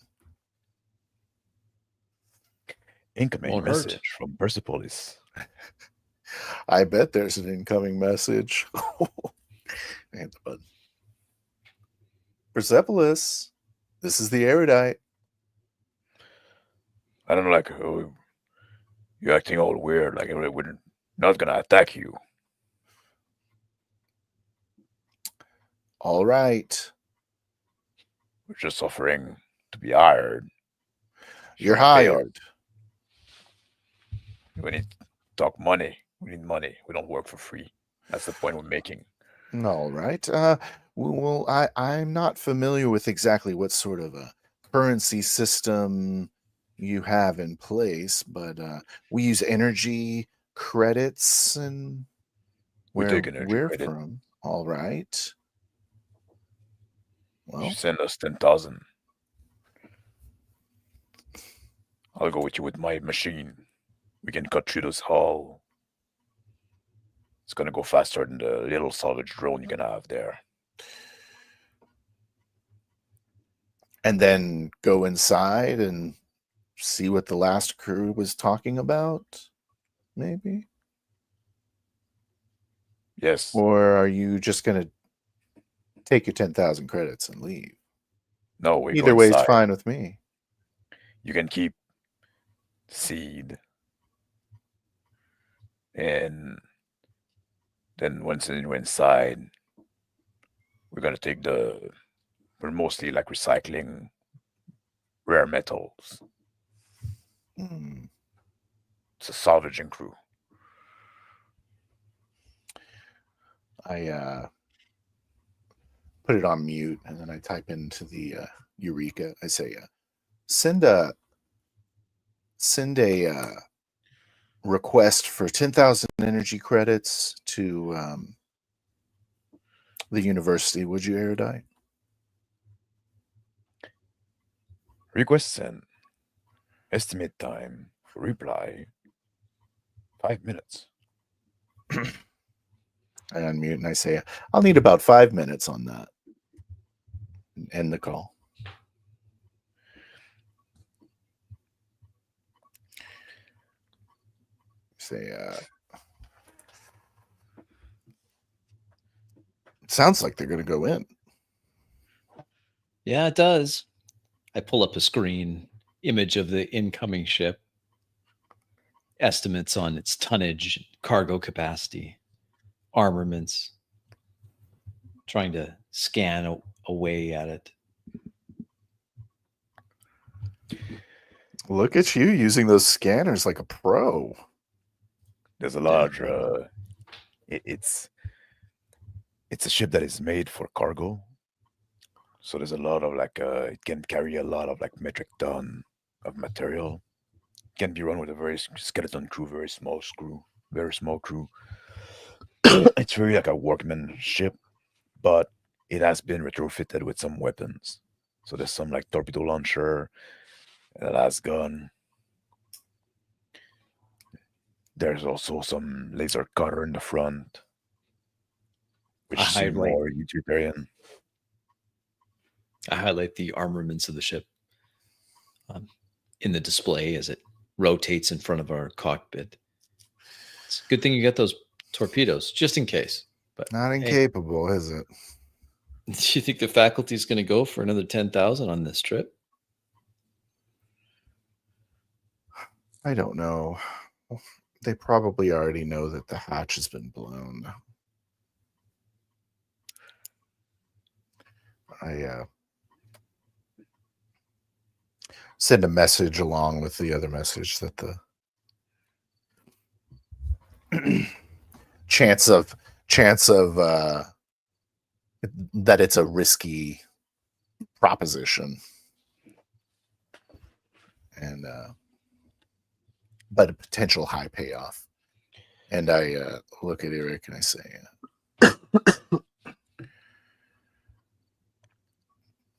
Incoming Won't hurt. message from Persepolis. I bet there's an incoming message. I hit the button. Persepolis, this is the Erudite. I don't know, like, you're acting all weird, like we're not gonna attack you. All right. We're just offering to be hired. You're Pay hired. We need to talk money. We need money. We don't work for free. That's the point we're making. All right. Well, I'm not familiar with exactly what sort of a currency system you have in place, but we use energy credits and We where take energy we're credit. from. All right. Well, Send us 10,000. I'll go with you with my machine. We can cut through this hull. It's gonna go faster than the little salvage drone you can have there. and then go inside and see what the last crew was talking about, maybe? Yes. Or are you just going to take your 10,000 credits and leave? No, we go Either way is inside. fine with me. You can keep seed. And then once you're inside, we're gonna take we're mostly like recycling rare metals. Hmm. It's a salvaging crew. put it on mute, and then I type into the Eureka. I say, send a request for 10,000 energy credits to the university. Would you, Erudite? Request sent. Estimate time for reply 5 minutes. I unmute and I say, I'll need about 5 minutes on that. And end the call. Say, sounds like they're going to go in. Yeah, it does. I pull up a screen image of the incoming ship, estimates on its tonnage, cargo capacity, armaments, trying to scan away at it. Look at you using those scanners like a pro. There's a large. It's a ship that is made for cargo. So there's a lot of it can carry a lot of metric ton of material. It can be run with a very skeleton crew, very small crew. It's really like a workman ship, but it has been retrofitted with some weapons. So there's some torpedo launcher, a last gun. There's also some laser cutter in the front, which is more utilitarian. I highlight the armaments of the ship in the display as it rotates in front of our cockpit. It's a good thing you get those torpedoes, just in case. But not incapable, is it? Do you think the faculty is going to go for another 10,000 on this trip? I don't know. They probably already know that the hatch has been blown. I send a message along with the other message that the chance of that it's a risky proposition, and but a potential high payoff. And I look at Eric and I say,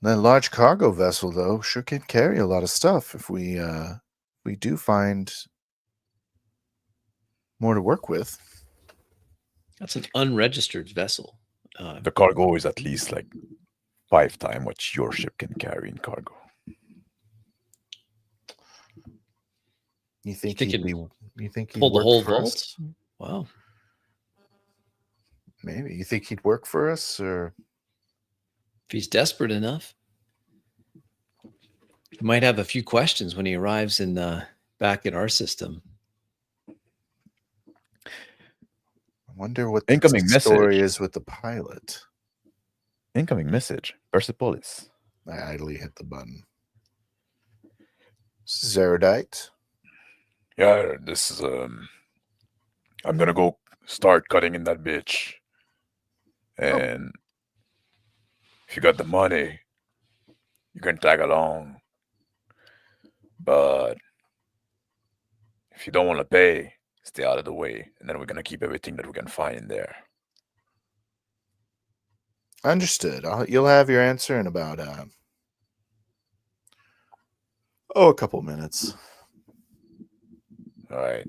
that large cargo vessel, though, sure can carry a lot of stuff if we do find more to work with. That's an unregistered vessel. The cargo is at least 5 times what your ship can carry in cargo. You think he'd pull the whole vault? Wow. Maybe. You think he'd work for us, or if he's desperate enough? He might have a few questions when he arrives in back in our system. I wonder what incoming the story message is with the pilot. Incoming message. Persepolis. I idly hit the button. Zerodite. Yeah, this is I'm gonna go start cutting in that bitch. And if you got the money, you can tag along. But if you don't want to pay, stay out of the way. And then we're gonna keep everything that we can find in there. Understood. You'll have your answer in about a couple minutes. All right.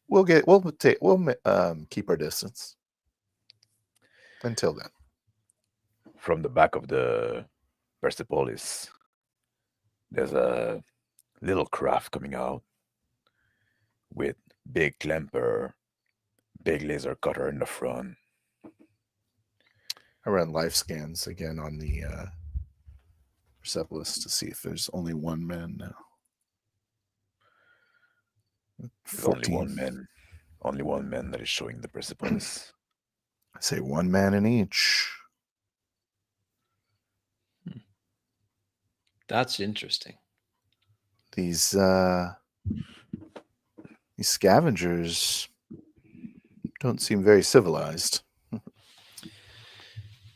We'll keep our distance until then. From the back of the Persepolis, there's a little craft coming out with big clamper, big laser cutter in the front. I run life scans again on the Persepolis to see if there's only one man now. Only one man that is showing the Persepolis. I say one man in each. That's interesting. These scavengers don't seem very civilized.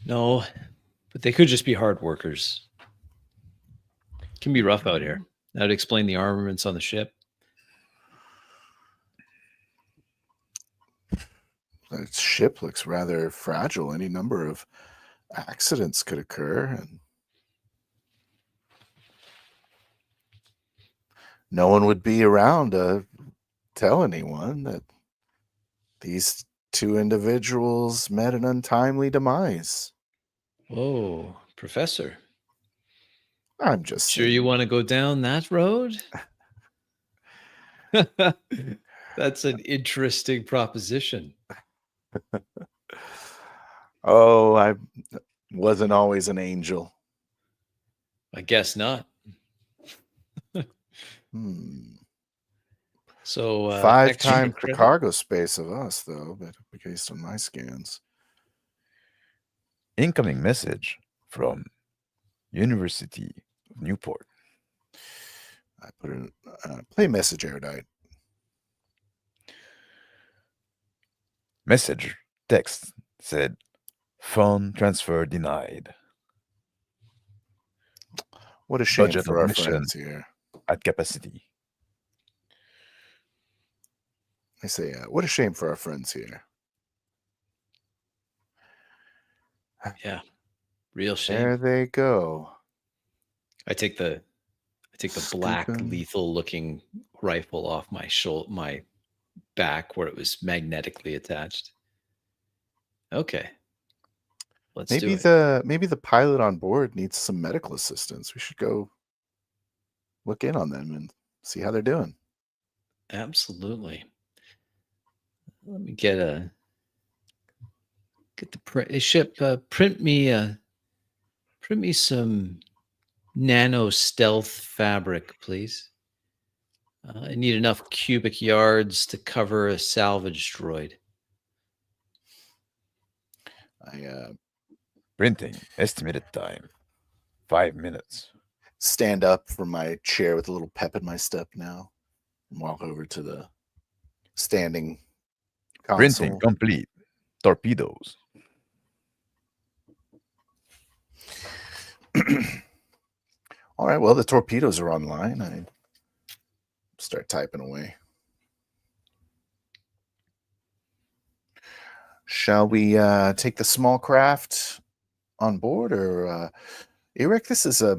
No, but they could just be hard workers. It can be rough out here. That'd explain the armaments on the ship. That ship looks rather fragile. Any number of accidents could occur, and no one would be around to tell anyone that these two individuals met an untimely demise. Whoa, Professor. I'm just Sure you want to go down that road? That's an interesting proposition. Oh, I wasn't always an angel. I guess not. So 5 extra times the credit? cargo space of us, though, but based on my scans. Incoming message from University of Newport. I put in play message erudite. Message text said, "Phone transfer denied. What a shame Budget for of our mission friends here. at capacity." I say, what a shame for our friends here. Yeah, real shame. There they go. I take the black Scooping. lethal looking rifle off my back where it was magnetically attached. Okay. Let's do it. Maybe the pilot on board needs some medical assistance. We should go look in on them and see how they're doing. Absolutely. Let me get the ship. Print me some nano stealth fabric, please. I need enough cubic yards to cover a salvage droid. Printing. Estimated time, 5 minutes. Stand up from my chair with a little pep in my step now and walk over to the standing console. Printing complete. Torpedoes. All right, well, the torpedoes are online. I start typing away. Shall we take the small craft on board, or Eric? This is I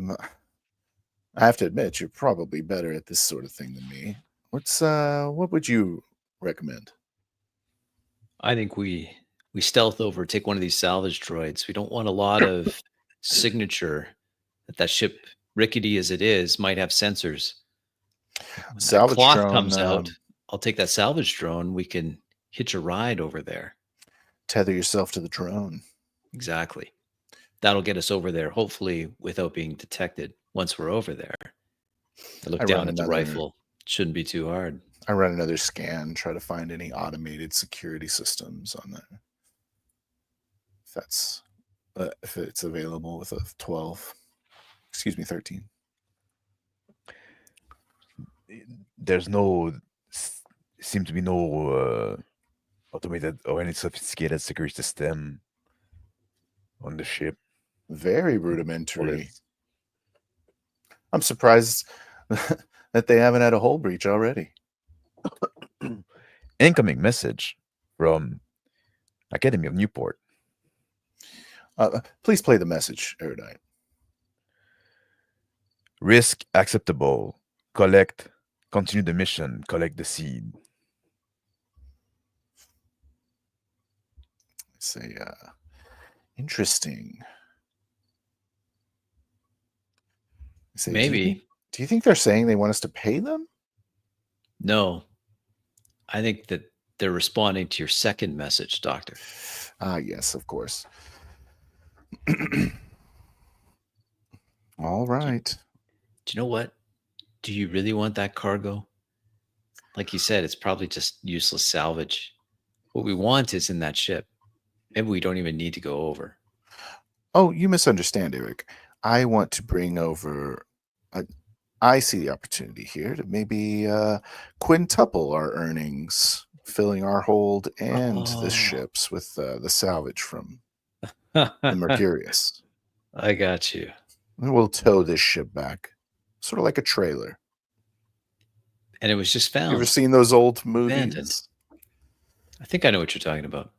have to admit, you're probably better at this sort of thing than me. What would you recommend? I think we stealth over, take one of these salvage droids. We don't want a lot of signature that ship, rickety as it is, might have sensors. When Salvage that cloth drone, comes out, I'll take that salvage drone. We can hitch a ride over there. Tether yourself to the drone. Exactly. That'll get us over there, hopefully without being detected once we're over there. I look down at the rifle. Shouldn't be too hard. I run another scan, try to find any automated security systems on that. If it's available with a 12. Excuse me, 13. There's seem to be no automated or any sophisticated security system on the ship. Very rudimentary. I'm surprised that they haven't had a hull breach already. Incoming message from Academy of Newport. Please play the message, Erudite. Risk acceptable. Continue the mission. Collect the seed. Say, interesting. Say, Maybe. Do you think they're saying they want us to pay them? No. I think that they're responding to your second message, Doctor. Yes, of course. All right. Do you know what? Do you really want that cargo? Like you said, it's probably just useless salvage. What we want is in that ship. Maybe we don't even need to go over. Oh, you misunderstand, Eric. I want to bring over... I see the opportunity here to maybe quintuple our earnings, filling our hold and the ships with the salvage from the Mercurius. I got you. And we'll tow this ship back, sort of like a trailer. And it was just You ever found. seen those old Abandoned. movies? I think I know what you're talking about.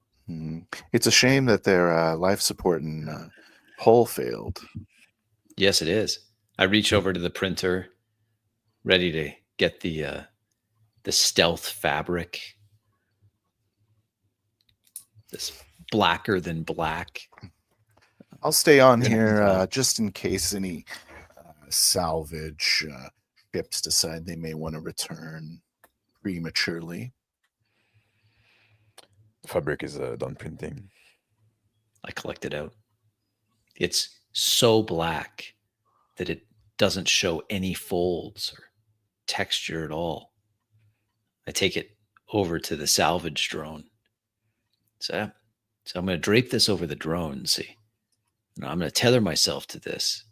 It's a shame that their life support and hull failed. Yes, it is. I reach over to the printer, ready to get the stealth fabric. This blacker than black. I'll stay on Yeah. here just in case any salvage ships decide they may want to return prematurely. The fabric is done printing. I collect it out. It's so black that it doesn't show any folds or texture at all. I take it over to the salvage drone. So I'm going to drape this over the drone, see? And I'm going to tether myself to this.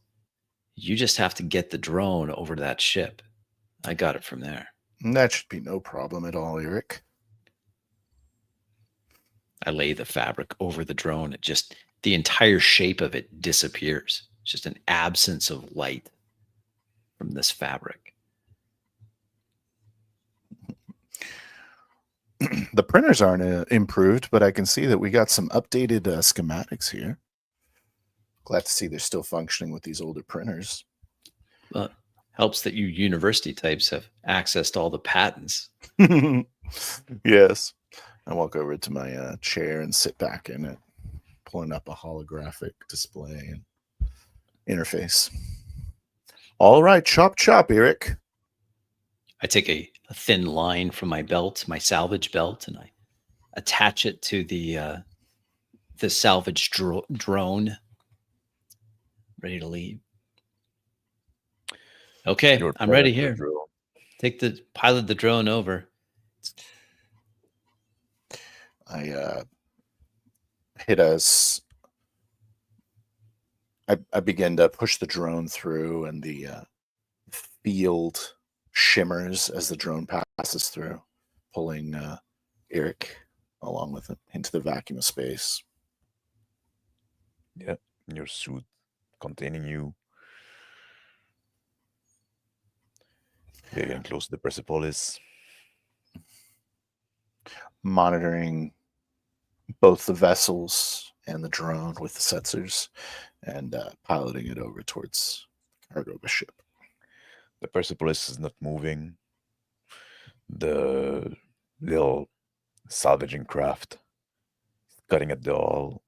You just have to get the drone over to that ship. I got it from there. That should be no problem at all, Eric. I lay the fabric over the drone. It just, the entire shape of it disappears. It's just an absence of light from this fabric. The printers aren't improved, but I can see that we got some updated schematics here. Glad to see they're still functioning with these older printers. But helps that you university types have access to all the patents. Yes. I walk over to my chair and sit back in it, pulling up a holographic display and interface. All right, chop, Eric. I take a thin line from my belt, my salvage belt, and I attach it to the salvage drone. Ready to leave. Okay, I'm ready here. Take the pilot the drone over. I hit us. I begin to push the drone through, and the field shimmers as the drone passes through, pulling Eric along with it into the vacuum of space. Yeah, your suit containing you. Getting close to the Persepolis. Monitoring both the vessels and the drone with the sensors and piloting it over towards the cargo of a ship. The Persepolis is not moving. The little salvaging craft cutting at the hull.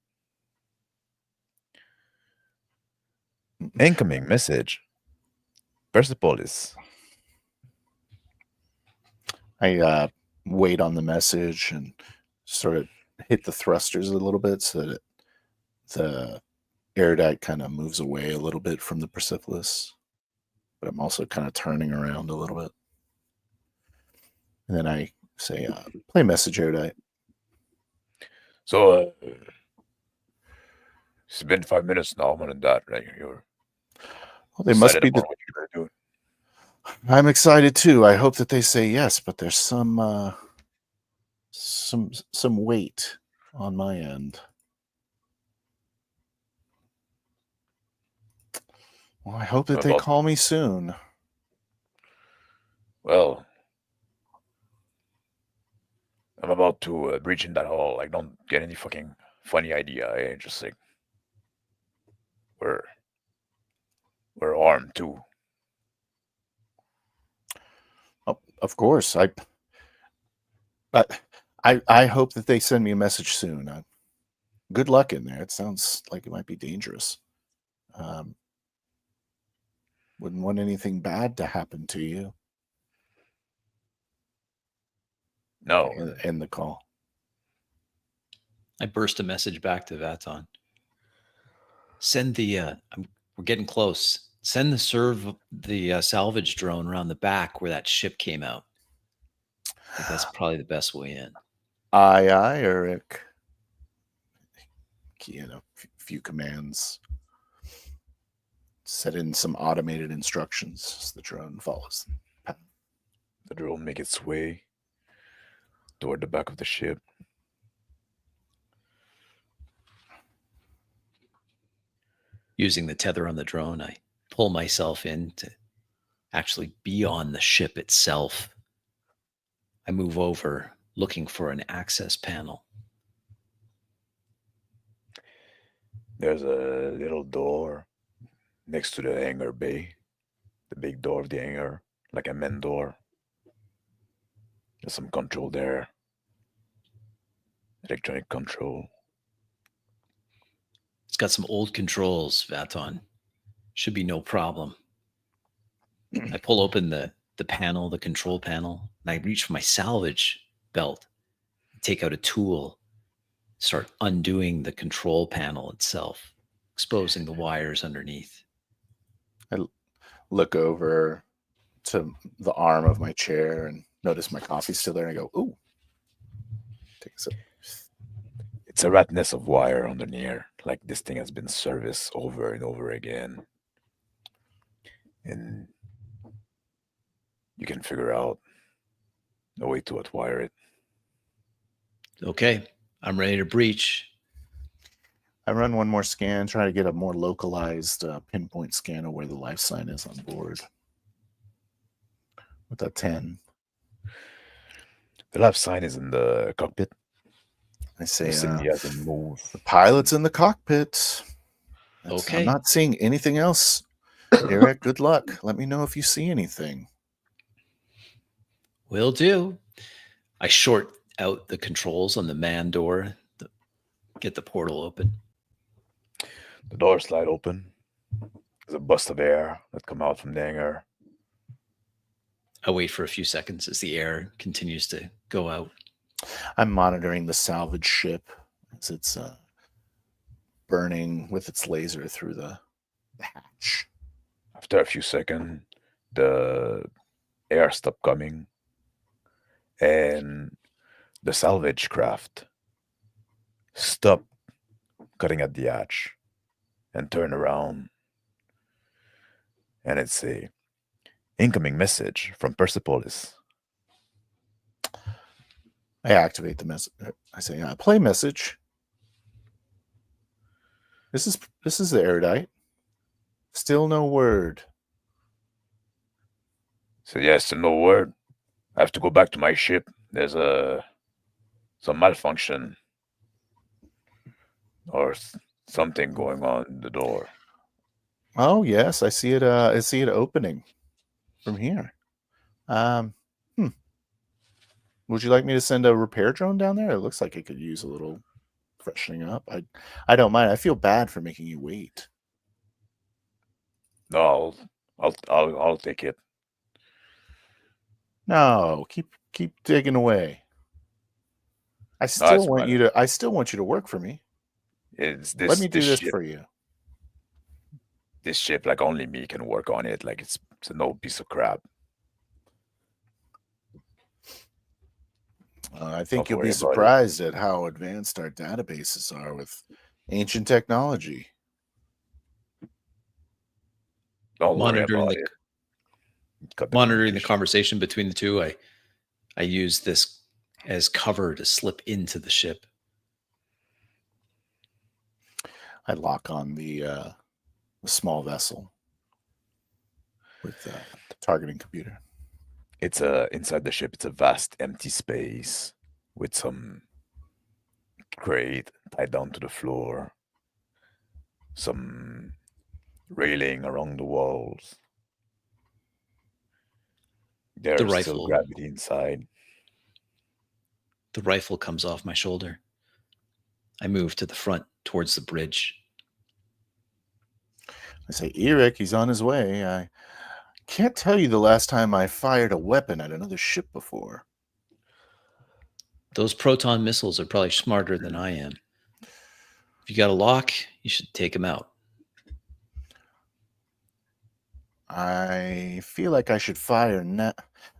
Incoming message. Persepolis. I wait on the message and sort of hit the thrusters a little bit so that the erudite kind of moves away a little bit from the Persepolis. But I'm also kind of turning around a little bit. And then I say, play message, erudite. So, it's been 5 minutes now, more than that, right? You're Well, they must excited be. about what you're gonna do. I'm excited too. I hope that they say yes, but there's some weight on my end. Well, I hope that they About- call me soon. Well, I'm about to breach in that hall. Like, don't get any fucking funny idea. Eh? Just like we're armed too. Oh, of course, I hope that they send me a message soon. Good luck in there. It sounds like it might be dangerous. Wouldn't want anything bad to happen to you. No, End the call. I burst a message back to Vaton. Send the we're getting close. Send the salvage drone around the back where that ship came out. I think that's probably the best way in. Aye, Eric. Key in a few commands. Set in some automated instructions as the drone follows. the drone make its way toward the back of the ship. Using the tether on the drone, I pull myself in to actually be on the ship itself. I move over, looking for an access panel. There's a little door next to the hangar bay, the big door of the hangar, like a main door. There's some control there, electronic control. It's got some old controls, Vaton. Should be no problem. I pull open the panel, the control panel, and I reach for my salvage belt, take out a tool, start undoing the control panel itself, exposing the wires underneath. I look over to the arm of my chair and notice my coffee's still there, and I go, ooh. Take a sip. It's a rat nest of wire underneath. Like this thing has been serviced over and over again. And you can figure out a way to outwire it. Okay, I'm ready to breach. I run one more scan, try to get a more localized pinpoint scan of where the life sign is on board. With a 10. The life sign is in the cockpit. I say, Cindy hasn't moved. the pilot's in the cockpit. Okay. I'm not seeing anything else. Eric, good luck. Let me know if you see anything. Will do. I short out the controls on the man door, get the portal open. The door slide open. There's a burst of air that come out from the hangar. I wait for a few seconds as the air continues to go out. I'm monitoring the salvage ship as it's burning with its laser through the hatch. After a few seconds, the air stopped coming, and the salvage craft stopped cutting at the hatch and turn around, and it's a incoming message from Persepolis. I activate the message. I say, play message. This is the erudite. Still no word. So yes, no word. I have to go back to my ship. There's some malfunction or something going on in the door. Oh yes, I see it. I see it opening from here. Would you like me to send a repair drone down there? It looks like it could use a little freshening up. I don't mind. I feel bad for making you wait. No, I'll take it. No, keep digging away. I still want you to. I still want you to work for me. It's this. Let me do this ship, for you. This ship, like only me can work on it. Like it's an old piece of crap. I think Don't you'll worry be about it. surprised at how advanced our databases are with ancient technology. Don't worry Monitoring about the it. Cut monitoring the communication. conversation between the two, I use this as cover to slip into the ship. I lock on the small vessel with the targeting computer. It's inside the ship. It's a vast empty space with some crate tied down to the floor, some railing around the walls. There's still rifle. gravity inside. The rifle comes off my shoulder. I move to the front towards the bridge. I say, Eric, he's on his way. I can't tell you the last time I fired a weapon at another ship before. Those proton missiles are probably smarter than I am. If you got a lock, you should take them out. I feel like I should fire now.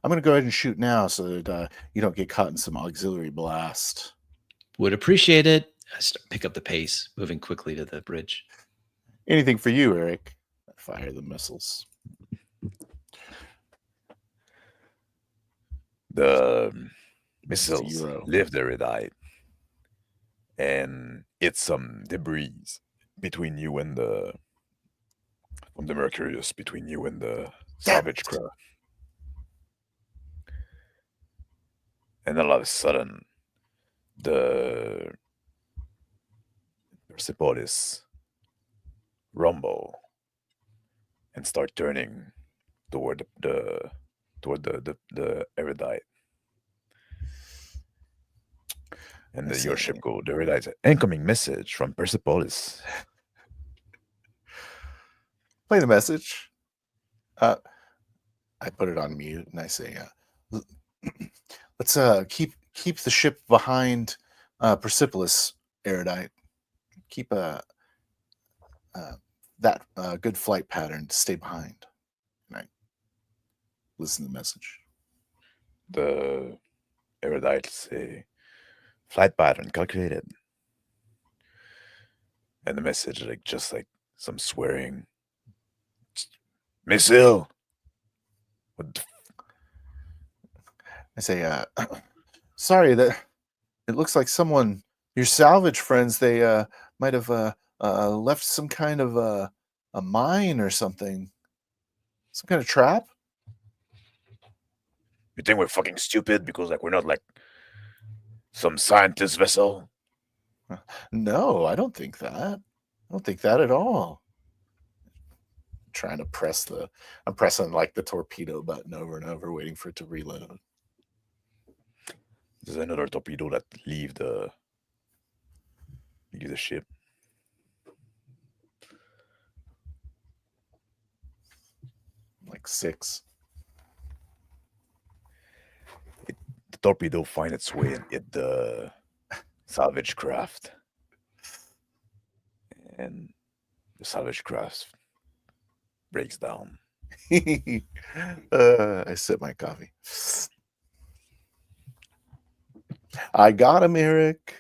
I'm going to go ahead and shoot now so that you don't get caught in some auxiliary blast. Would appreciate it. I pick up the pace, moving quickly to the bridge. Anything for you, Eric. I fire the missiles. The missiles 0. lift the redite and it's some debris between you and the from the Mercurius between you and the salvage craft. And then all of a sudden, the Persepolis rumble and start turning toward the erudite. And your ship go, the erudite said, incoming message from Persepolis. Play the message. I put it on mute and I say, let's keep the ship behind Persepolis, erudite. Keep that good flight pattern to stay behind. Right. Listen to the message. The erudite say, flight pattern calculated. And the message just like some swearing. Missile. What the I say, sorry, that it looks like someone, your salvage friends, they might have left some kind of a mine or something, some kind of trap. You think we're fucking stupid because like we're not like some scientist vessel? No, I don't think that. I don't think that at all. Trying to I'm pressing like the torpedo button over and over, waiting for it to reload. There's another torpedo that leave the ship. Like 6. The torpedo find its way and hit the salvage craft. And the salvage craft breaks down. I sip my coffee. I got him, Eric.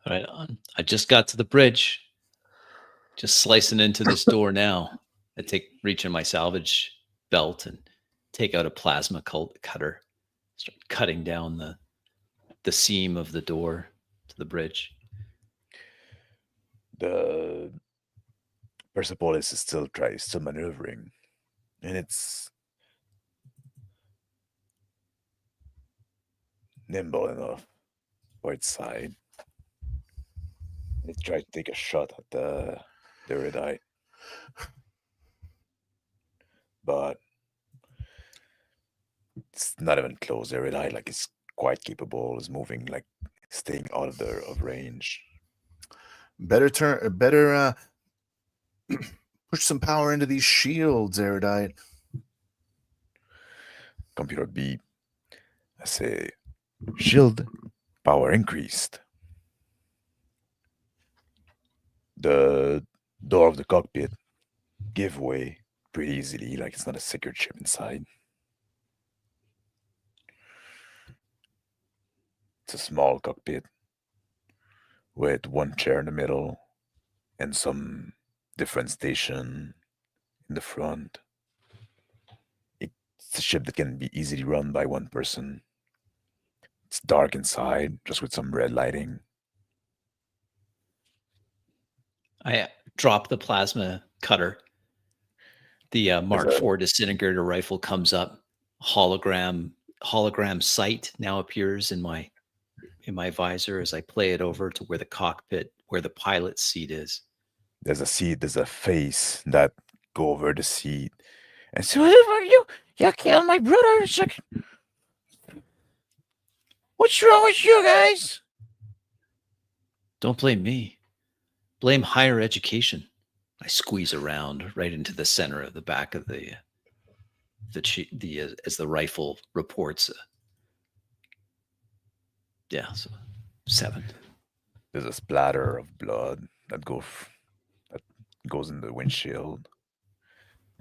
Right on. I just got to the bridge. Just slicing into this door now. I reach in my salvage belt and take out a plasma cutter. Start cutting down the seam of the door to the bridge. The Persepolis is still maneuvering, and it's nimble enough for its side. It tried to take a shot at the erudite, but it's not even close. The erudite like is quite capable, is moving like staying out of range. Better push some power into these shields, erudite. Computer B, I say, shield power increased. The door of the cockpit give way pretty easily, like it's not a secured ship inside. It's a small cockpit with one chair in the middle and some different station in the front. It's a ship that can be easily run by one person. It's dark inside, just with some red lighting. I drop the plasma cutter. The Mark IV disintegrator rifle comes up. Hologram sight now appears in my visor as I play it over to where the cockpit, where the pilot's seat is. There's a seat, there's a face that go over the seat. And so, you killed my brother. What's wrong with you guys? Don't blame me. Blame higher education. I squeeze around right into the center of the back of the as the rifle reports. So 7. There's a splatter of blood that goes in the windshield,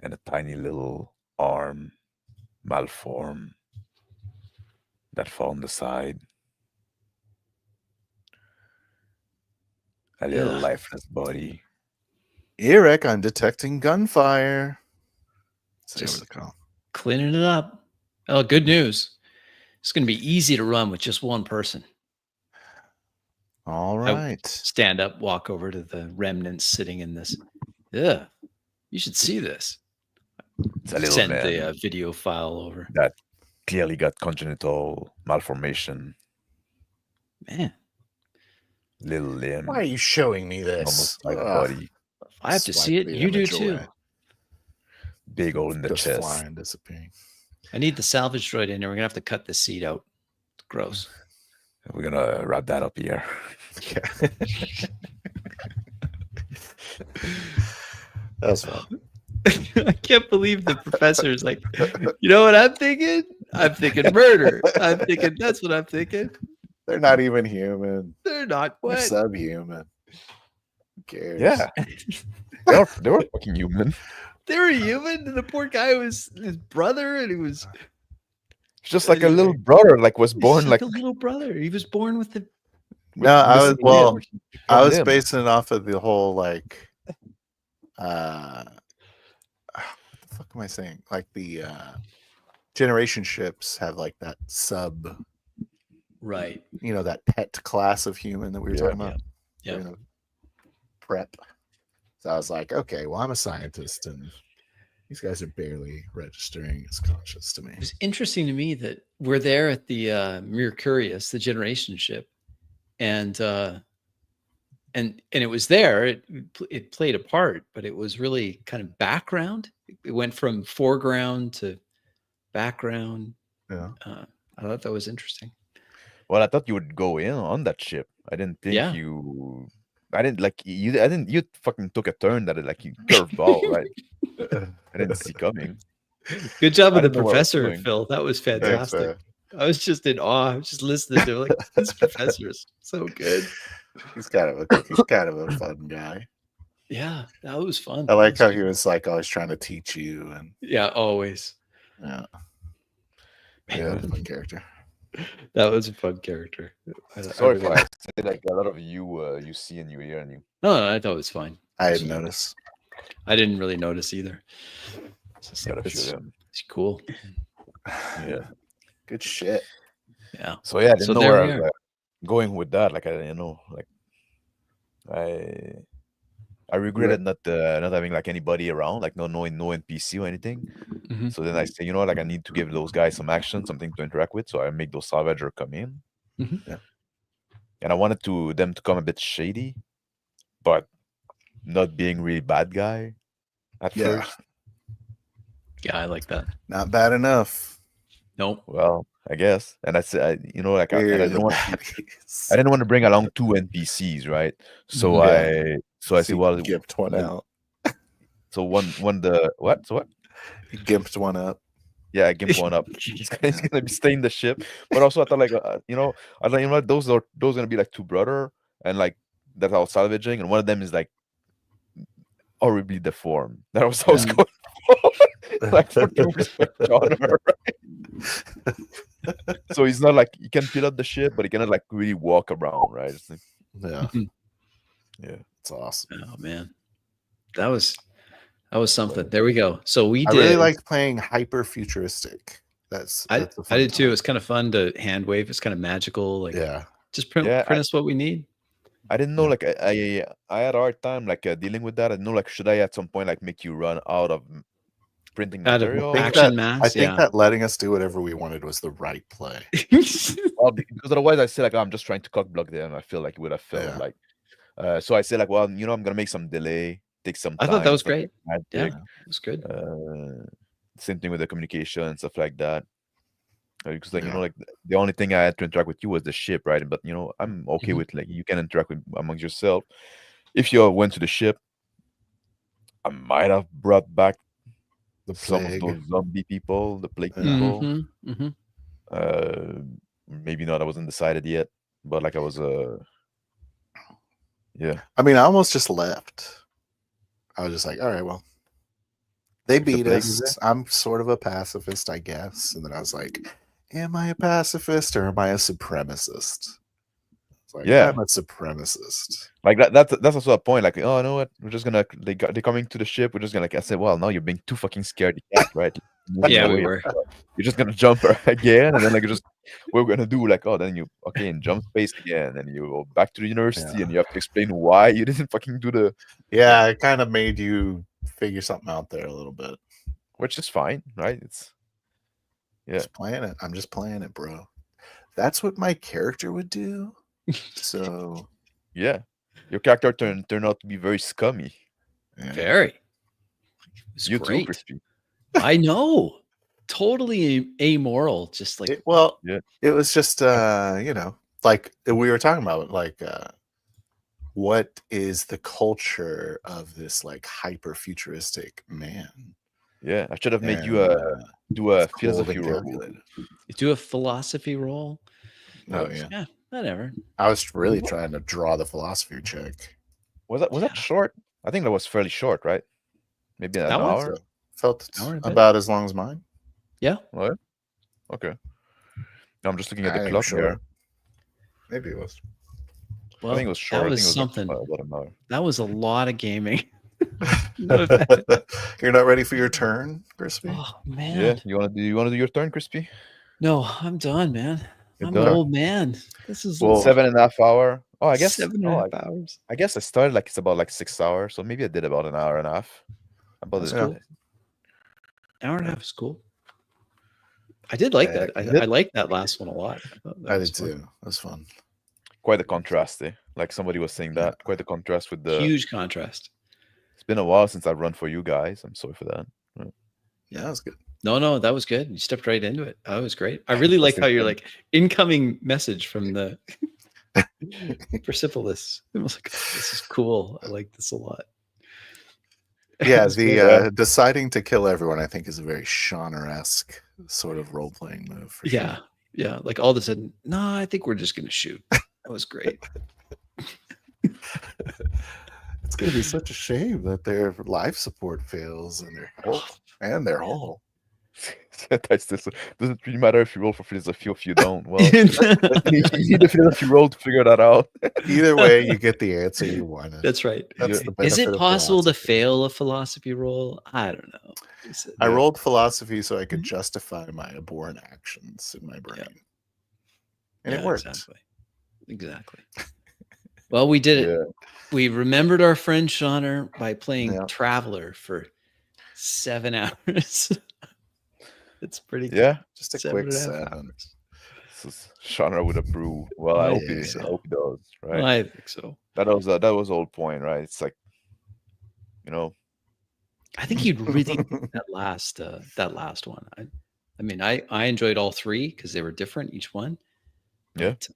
and a tiny little arm, malformed, that fall on the side. A little lifeless body. Eric, I'm detecting gunfire. Just cleaning it up. Oh, good news. It's going to be easy to run with just one person. All right. Stand up, walk over to the remnants sitting in this. Yeah. You should see this. It's a little Send man the video file over. that clearly got congenital malformation. Man, Little limb, Why are you showing me this? almost like Ugh. body, if I have to Swipe see it. the You do image too. away. big hole in the Just chest. flying, disappearing. I need the salvage droid in there. We're gonna have to cut the seat out. It's gross. We're gonna wrap that up here. Yeah. That was fun. I can't believe the professor's like, you know what I'm thinking? I'm thinking murder. I'm thinking that's what I'm thinking. They're not even human. They're not They're what? subhuman. Who cares? Yeah, they were fucking human. They were human. And the poor guy was his brother, and he was It's just like a little brother, like was he's born just like a little brother. He was born with the No, I was missing well. limb. I was Limb. basing it off of the whole like, what the fuck am I saying? Like the generation ships have like that sub, right. you know, that pet class of human that we were Yeah. talking about. Yeah. during the prep. So I was like, okay, well, I'm a scientist, and these guys are barely registering as conscious to me. It was interesting to me that we're there at the Mercurius, the generation ship, and it was there. It played a part, but it was really kind of background. It went from foreground to background. Yeah. I thought that was interesting. Well, I thought you would go in on that ship. I didn't think Yeah. you. I didn't like you. I didn't. You fucking took a turn that like you curved ball, right? I didn't see coming. Good job I with the didn't know what I was professor, doing. Phil. That was Thanks, fantastic. I was just in awe. I was just listening to like this professor is so good. he's kind of a fun guy. Yeah, that was fun. I like how he was like always trying to teach you, and Yeah, always. yeah, Yeah. fun character. That was a fun character. Sorry really if I say like a lot of you you see and you hear and you. No, I thought it was fine. I didn't notice. I didn't really notice either. It's just Got like, a few it's, of them. it's cool. Yeah. Good shit. Yeah. So yeah, I didn't So know there where I we was are. going with that. Like I didn't know. Like I regretted not having like anybody around, like no NPC or anything. Mhm. So then I say, you know, like I need to give those guys some action, something to interact with. So I make those salvager come in. Mhm. Yeah. And I wanted them to come a bit shady, but not being really bad guy at Yeah. first. Yeah, I like that. Not bad enough. Nope. Well, I guess. And I said, you know, like and We're I the didn't want baddies. I didn't want to bring along 2 NPCs, right? So Yeah. I So said, you well, gimped one out. so one the what? So what? You gimped one up. Yeah, I gimped one up. He's gonna be staying the ship, but also I thought like you know, I thought, you know what, those are gonna be like 2 brother and like that I was salvaging, and one of them is like horribly deformed. That was I was Yeah. going for. Like fucking respect genre, right? So he's not like he can pilot the ship, but he cannot like really walk around, right? It's like, Yeah. yeah. It's awesome. Oh man, that was something. There we go. So we I did. really like playing hyper futuristic. That's I a fun did too. time. It's kind of fun to hand wave. It's kind of magical. Like Yeah. just print Yeah, us what we need. I didn't know Yeah. like I had a hard time like dealing with that. I didn't know like should I at some point like make you run out of printing Out of material? action mass. I think Yeah. that letting us do whatever we wanted was the right play. Well, because otherwise I say like, oh, I'm just trying to cock block there, and I feel like it would have felt Yeah. like. So I said like, well, you know, I'm gonna make some delay, take some I time. thought that was stuff great. like Yeah, magic. it was good. Same thing with the communication and stuff like that. Because like you know, Yeah. like the only thing I had to interact with you was the ship, right? But you know, I'm okay Mhm. with like you can interact with amongst yourself. If you went to the ship, I might have brought back The some of plague. those zombie people, the plague Yeah. people. Mhm, mhm. Maybe not. I wasn't decided yet, but like I was yeah. I mean, I almost just left. I was just like, all right, well, they the beat plague is us. I'm sort of a pacifist, I guess. And then I was like, am I a pacifist or am I a supremacist? It's like, Yeah. I'm a supremacist. Like that's also a point. Like, oh, you know what? We're just gonna they're coming to the ship. We're just gonna like I said, well, now you're being too fucking scared, right? Yeah, we were. You're just gonna jump again, and then like just what we're gonna do, like, oh, then you in jump space again, and you go back to the university, Yeah. and you have to explain why you didn't fucking do the Yeah, it kind of made you figure something out there a little bit. which is fine, right? It's yeah, Just playing it. I'm just playing it, bro. That's what my character would do. So yeah. Your character turned out to be very scummy. yeah. Very. It's You great. too, Crispy. I know. Totally amoral. Just like Yeah. It was just you know, like we were talking about, like what is the culture of this like hyper futuristic man? Yeah, I should have made And, you do a it's cold philosophy and roll. calculated. you do a philosophy roll. Oh yeah. Yeah, whatever. I was really trying to draw the philosophy check. Was that short? I think that was fairly short, right? Maybe an That one? hour. So felt Hour and a bit. about as long as mine. Yeah. What? Okay. No, I'm just looking at I the think clock sure. here. Maybe it was. Well, I think it was short. that I was think it was something. about an hour. That was a lot of gaming. You're not ready for your turn, Crispy? Oh man. Yeah, you wanna do your turn, Crispy? No, I'm done, man. You're I'm done? an old man. This is Well, 7.5 hour. Oh, I guess. 7.5 hours. I guess I started like it's about like 6 hours, so maybe I did about an hour and a half. About That's it. cool. Hour and a half is cool. I did like that. I liked that last one a lot. I did too. That's fun. Quite a contrast, eh? Like somebody was saying that. Quite a contrast with the. Huge contrast. It's been a while since I've run for you guys. I'm sorry for that. Yeah, that was good. No, that was good. You stepped right into it. That was great. I really like how you're like incoming message from the Persepolis. It was like, oh, this is cool. I like this a lot. Yeah, That's great. the deciding to kill everyone, I think, is a very Shonner-esque sort of role playing move. For Yeah. sure. Yeah. Like all of a sudden, no, I think we're just gonna shoot. That was great. It's going to be such a shame that their life support fails and their health and their whole. That's this. Doesn't really matter if you roll for philosophy or if you don't. Well, you need a philosophy roll to figure that out. Either way, you get the answer you wanted. That's right. That's Yeah. the Is benefit it of possible to philosophy. fail a philosophy roll? I don't know. I rolled philosophy so I could justify my abhorrent actions in my brain. And it worked. Exactly. Well, we did it. Yeah. We remembered our friend Shonner by playing Yeah. Traveler for 7 hours. It's pretty good. Yeah. Just a 7.5 quick 7. hours. Shauna would approve. Well, I I hope think he so. I hope he does. Right. I think so. That was the whole point, right? It's like, you know, I think you'd really like that last one. I mean, I enjoyed all three because they were different, each one. Yeah. But,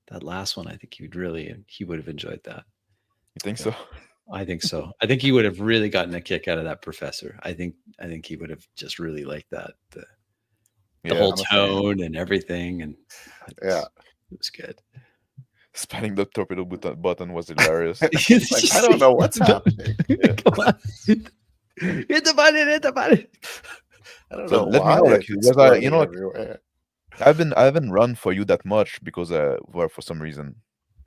that last one, I think he would have enjoyed that. you think so? I think so. I think he would have really gotten a kick out of that professor. I think he would have just really liked that. The whole I'm a fan. tone and everything. And Yeah. it was good. Spamming the torpedo button was hilarious. Like, I don't know what's happening. Come on. Hit the button. I don't So know let me why. know, like, it's because you know, exploding everywhere. I haven't run for you that much because well, for some reason,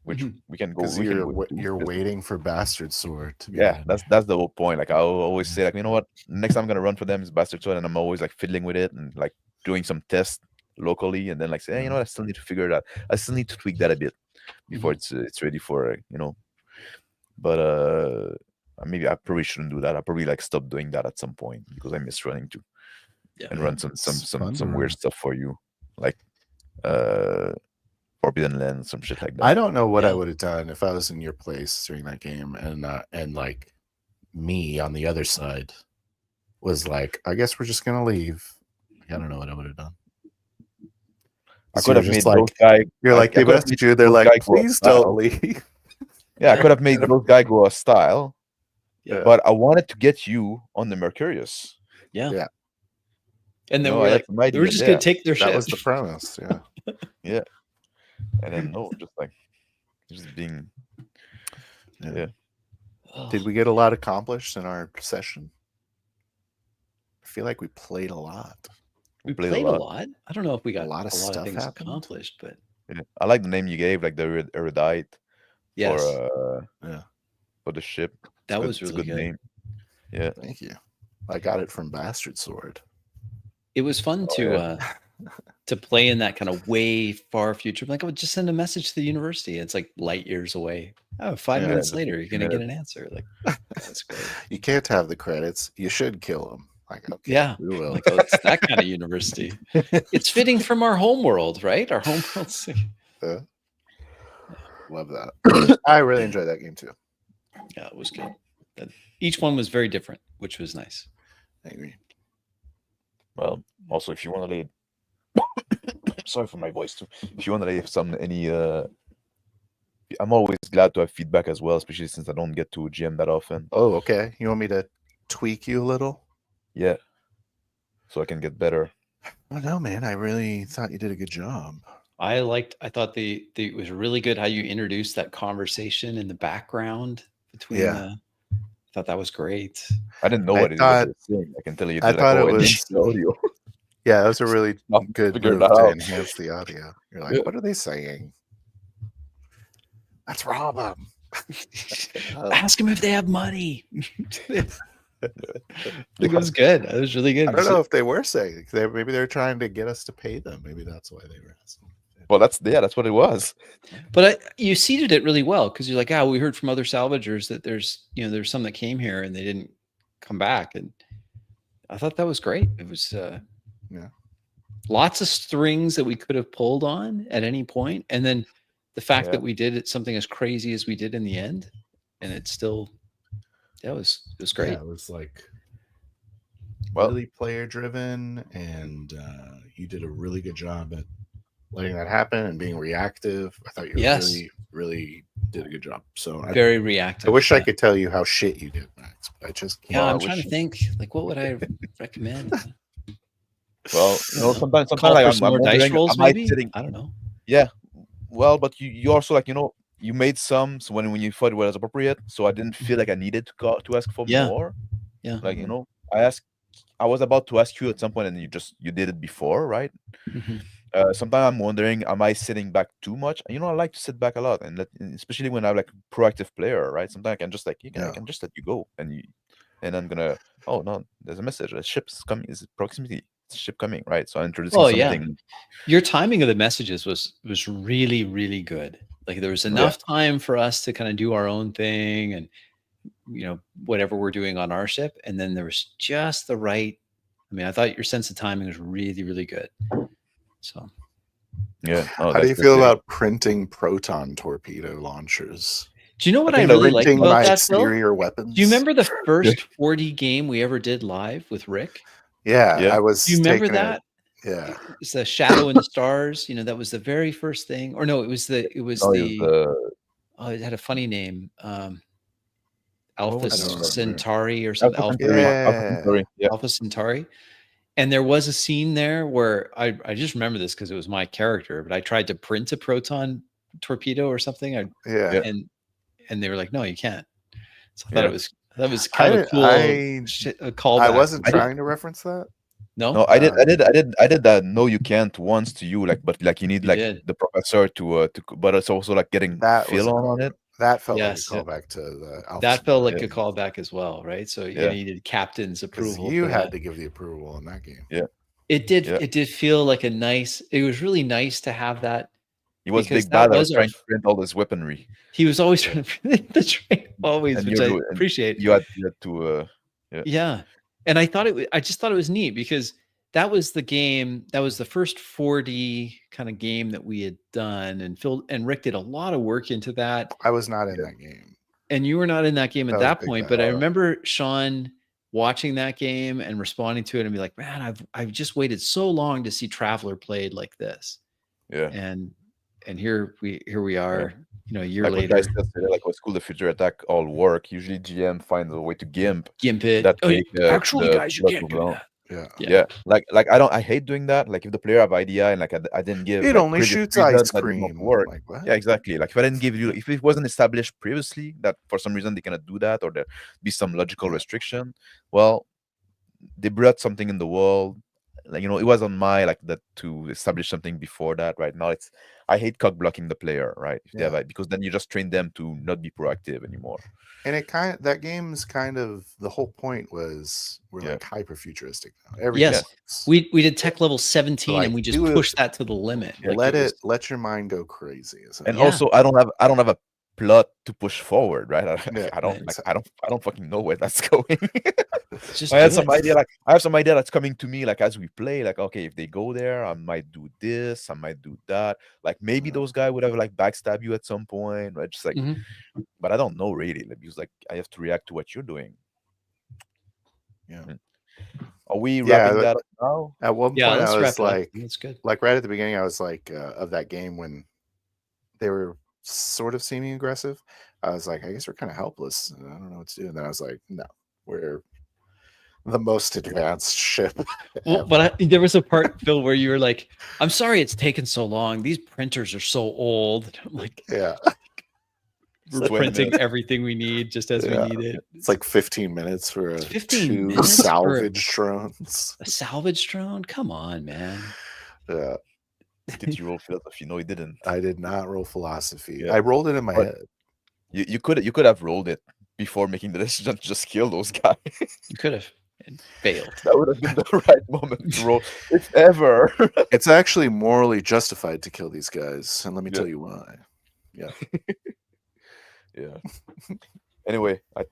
which Mhm. we can go. Because We can you're go into you're this. waiting for Bastard Sword to be Yeah, done. that's the whole point. Like I always say, like, you know what? Next time I'm gonna run for them is Bastard Sword, and I'm always like fiddling with it and like doing some tests locally, and then like say, hey, you know what? I still need to figure it out. I still need to tweak that a bit before it's ready for you know. But maybe I probably shouldn't do that. I probably like stop doing that at some point because I miss running too, Yeah. and run It's fun to some weird run. stuff for you, like Forbidden Land, some shit like that. I don't know what I Yeah. would have done if I was in your place during that game, and like me on the other side was like, I guess we're just gonna leave. I don't know what I would have done. I So could you're have just made like, those guy. you're like, I they could have message made you. They're those like, guy go please style. don't leave. Yeah, I could have made those guy go a style, Yeah. but I wanted to get you on the Mercurius. Yeah. Yeah. And then No, we're I had like, some we're ideas, just yeah. gonna take their That shit. was the premise. Yeah. And then no, just like just being yeah. Did we get a lot accomplished in our session? I feel like we played a lot. We played played a a lot. lot. I don't know if we got A lot of stuff things happened. accomplished, but Yeah. I like the name you gave, like the erudite yes, for the ship. that It's was it's a really good. name. Yeah. Thank you. I got it from Bastard Sword. It was fun to play in that kind of way far future. Like, I would just send a message to the university. It's like light years away. Oh, 5 minutes later, you're gonna get minutes. an answer. Like that's great. You can't have the credits. You should kill him. Like, okay, Yeah. we will. Like, oh, it's that kind of university. It's fitting from our home world, right? Our home world. Love that. I really enjoyed that game too. Yeah, it was good. Each one was very different, which was nice. I agree. Well, also if you want to lay, sorry for my voice too. If you want to lay any, I'm always glad to have feedback as well, especially since I don't get to GM that often. Oh, okay. You want me to tweak you a little? Yeah, so I can get better. Oh no, man. I really thought you did a good job. I thought it was really good how you introduced that conversation in the background between Yeah. I thought that was great. I didn't know I what it thought- was saying. I can tell you. I Like, thought oh, it was- it's the audio. Yeah, that was a really I'll good figure move that to out. enhance the audio. You're like, Yeah. what are they saying? Let's rob them. Ask them if they have money. It was good. It was really good. I don't know if they were saying it. Maybe they're trying to get us to pay them. Maybe that's why they were asking. Well, that's what it was. But you seeded it really well because you're like, we heard from other salvagers that there's some that came here and they didn't come back, and I thought that was great. It was lots of strings that we could have pulled on at any point, and then the fact that we did it something as crazy as we did in the end, and it still, it was great. Yeah, it was like Well, really player driven, and you did a really good job at letting that happen and being reactive. I thought you really, really did a good job. So Very reactive. I wish I could tell you how shit you did, Max, but I just can't. Yeah, I I'm wish trying to you- think. Like, what would I recommend? well, sometimes Call like, for I'm some more dice wondering, rolls, am I maybe? sitting? I don't know. Yeah. Well, but you also like you made some so when you thought it was appropriate, so I didn't feel like I needed to ask for more. Yeah. Like I was about to ask you at some point, and you did it before, right? Mhm. Sometimes I'm wondering, am I sitting back too much? I like to sit back a lot, and especially when I'm like a proactive player, right? Sometimes I can just I can just let you go, and I'm gonna. Oh no, there's a message. A ship's coming. Is it proximity? It's a ship coming, right? So I'm introducing something. Your timing of the messages was really, really good. Like there was enough time for us to kind of do our own thing and whatever we're doing on our ship, and then there was just the right. I mean, I thought your sense of timing was really, really good. So, Yeah. How do you feel about printing proton torpedo launchers? do you know what I really like Printing about my that, Phil? exterior weapons. Do you remember the first 4D game we ever did live with Rick? Yeah, Yeah. I was. Do you remember taking that? Yeah. It's the Shadow in the Stars. That was the very first thing. Or no, it was it had a funny name. Alpha I don't remember. Centauri or something. Alpha Centauri. And there was a scene there where I just remember this because it was my character, but I tried to print a proton torpedo or something. And they were like, no, you can't. So I thought that was kind of cool. A callback. I wasn't trying to reference that. No, I did that. No, you can't once to you, but you need the professor to but it's also like getting feel on it. That felt like a callback to the Alpha. That felt like a callback as well, right? So you needed captain's approval. You had to give the approval in that game. Yeah, it did. It did feel like it was really nice to have that. He was big bad. I was trying to print all this weaponry. He was always trying to print the train, which I appreciate. You had to. Yeah, and I just thought it was neat because that was the game. That was the first 4D kind of game that we had done, and Phil and Rick did a lot of work into that. I was not in that game, and you were not in that game at that point. But I remember Sean watching that game and responding to it and be like, "Man, I've just waited so long to see Traveler played like this." Yeah, and here we are. A year like later, like with School the Future Attack all work. Usually GM finds a way to gimp it. Actually, guys, you can't do that. Yeah. Like I hate doing that. Like if the player have idea and I didn't give it only shoots ice cream. Work. Like what? Yeah, exactly. Like if I didn't give you, if it wasn't established previously that for some reason they cannot do that or there be some logical restriction, well, they brought something in the world. Like it was on my that to establish something before that. Right now, I hate cock blocking the player. Right, if they have, because then you just train them to not be proactive anymore. And that game's kind of the whole point was we're like hyper futuristic now. We did tech level 17 and we just pushed that to the limit. Let your mind go crazy. And also I don't have a plot to push forward, right? Yeah, I don't right. like I don't fucking know where that's going. Just I had do some it. idea, like I have some idea that's coming to me, like as we play, like okay, if they go there, I might do this, I might do that. Like maybe those guys would have like backstab you at some point, right? Just like, Mhm. but I don't know really, like, because like I have to react to what you're doing. Yeah. Are we Yeah, wrapping that up now? At one Yeah, point, I let's wrap was it up. like, That's good. right at the beginning, I was like, of that game when they were sort of seeming aggressive. I was like, I guess we're kind of helpless. And I don't know what to do. And then I was like, no, we're the most advanced ship. Well, ever. but there was a part, Phil, where you were like, "I'm sorry it's taken so long. These printers are so old." And I'm like, Yeah, "We're 20 printing minutes. everything we need just as we Yeah. need it." it's like 15 minutes for It's 15 two minutes for salvage drones. a salvage drone. Come on, man. Yeah, Did you roll philosophy? No, you didn't. I did not roll philosophy. Yeah. I rolled it in my But- head. You could have rolled it before making the decision to just kill those guys. You could have failed. That would have been the right moment to roll, if ever. It's actually morally justified to kill these guys, and let me Yeah. tell you why. Yeah. Anyway, I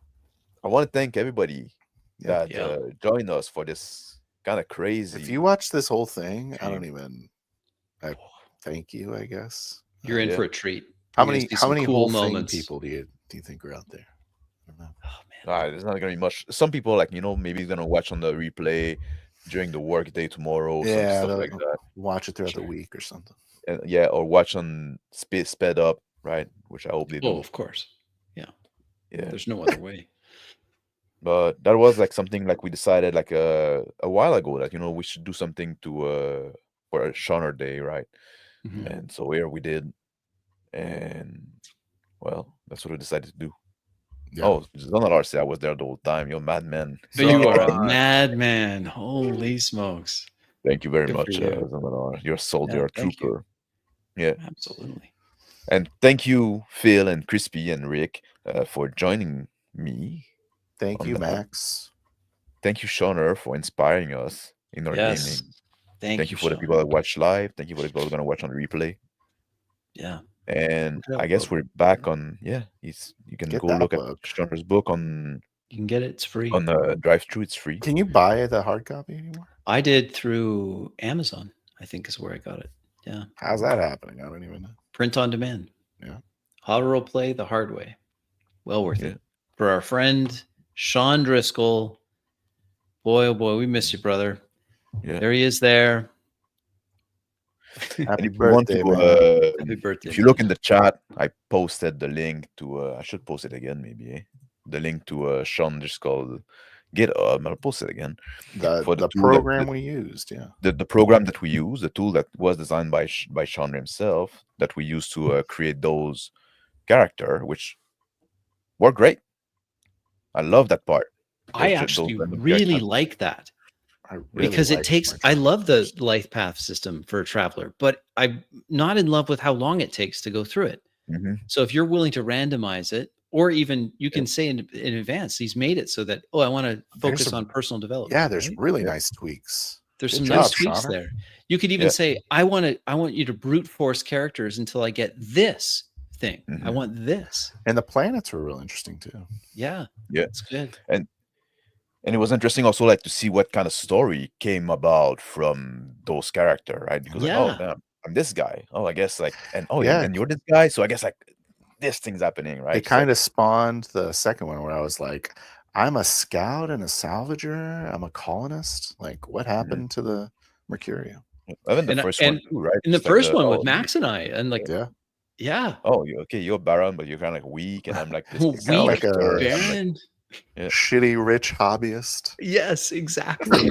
want to thank everybody Yeah. that joined us for this kind of crazy. If you watch this whole thing, I Stream. don't even. Thank you, I guess. You're in Yeah. for a treat. How You're gonna many see some whole moments. thing people do you think are out there? I don't know. Oh man. There's not gonna be much. Some people, like, maybe gonna watch on the replay during the work day tomorrow, some Yeah, stuff they'll like that. watch it throughout the Sure. week or something. And yeah, or watch on sped up, right? Which I hope they do. Oh, of course. Yeah. There's no other way. But that was like something like we decided like a while ago that we should do something to for a SHONNER-DAY, right? Mhm. And so here we did, and well, that's what we decided to do. Yeah. Oh, SHONNER-DAY, I was there the whole time. You're a madman. But you are a So, madman. Holy smokes. thank you very Good for much, you. SHONNER. You're a soldier, Yeah, a thank you. trooper. Yeah, Absolutely. and thank you, Phil and Crispy and Rick, for joining me. Thank on you, that. Max. Thank you, Shonner, for inspiring us in our Yes. gaming. Thank you for the Sean. people that watch live. Thank you for the people who are going to watch on replay. Yeah. And Good job, I guess bro. we're back on. Yeah, you can Get go that look at book. Shonner's book on You can get it. It's free. Drive-Thru. It's free. Can you buy the hard copy anymore? I did through Amazon, I think is where I got it. Yeah. How's that happening? I don't even know. Print on demand. Yeah. How to role play the hard way. Well worth Yeah. it. For our friend Sean Driscoll. Boy, oh boy, we miss you, brother. Yeah. There he is there. And Happy if you want birthday, to, man. Happy birthday. if you look in the chat, I posted the link to. I should post it again, maybe. The link to Sean Driscoll GitHub. I'll post it again. The for the tool program we used, yeah. The program that we use, the tool that was designed by Sean himself, that we use to create those character, which work great. I love that part. I Those actually random really characters. like that. I really Because it liked takes my I love the characters. life path system for a traveler, but I'm not in love with how long it takes to go through it. Mhm. So if you're willing to randomize it, or even you can say in advance, he's made it so that, I want to focus some- on personal development. Yeah, there's right? really Yeah. nice tweaks. There's Good some job, nice tweaks Shonner. there. You could even Yeah. say, I want you to brute force characters until I get this thing. I Mhm. want this. And the planets were real interesting too. Yeah. Yeah. It's good. And it was interesting also like to see what kind of story came about from those character, right? Because Yeah. like, damn, I'm this guy. Oh, I guess like, and Yeah. and you're this guy. So I guess like this thing's happening, right? It kind of spawned the second one where I was like, I'm a scout and a salvager. I'm a colonist. Like, what happened to the Mercurial? even the And- first and one too, right? In the Just like first one oh, with Max and I, and like, Yeah. yeah. Oh, you're Baron, but you're kind of like weak, and I'm like this Weak, kind of like a- character, I'm like- Baron. Yeah. Shitty rich hobbyist. Yes, exactly.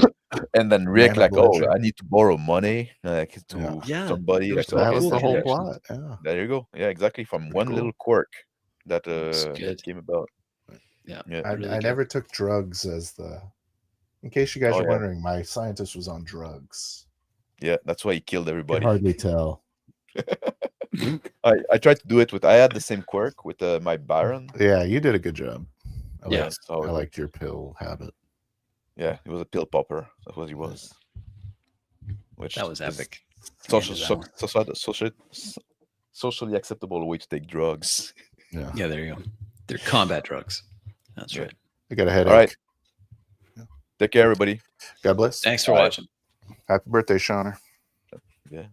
and then Rick Man of like, oh, leisure. I need to borrow money like to Yeah. somebody. There was Like, some That okay, was cool the whole connections. plot. Yeah. There you go. Yeah, exactly. From Pretty one cool. little quirk that good. came about. Yeah. Yeah. I Really good. never took drugs as the. In case you guys Oh, are yeah. wondering, my scientist was on drugs. Yeah, that's why he killed You can everybody. hardly tell. I tried to do it with. I had the same quirk with my Baron. Yeah, you did a good job. I Yeah. liked, So I liked your pill habit. yeah, he was a pill popper. That's what he was. Which That was is epic. The end Social, of that one. socially acceptable way to take drugs. Yeah. Yeah, there you go. They're combat drugs. That's right. I got a headache. All right. Take care, everybody. God bless. Thanks for All right. watching. Happy birthday, Shonner. Yeah.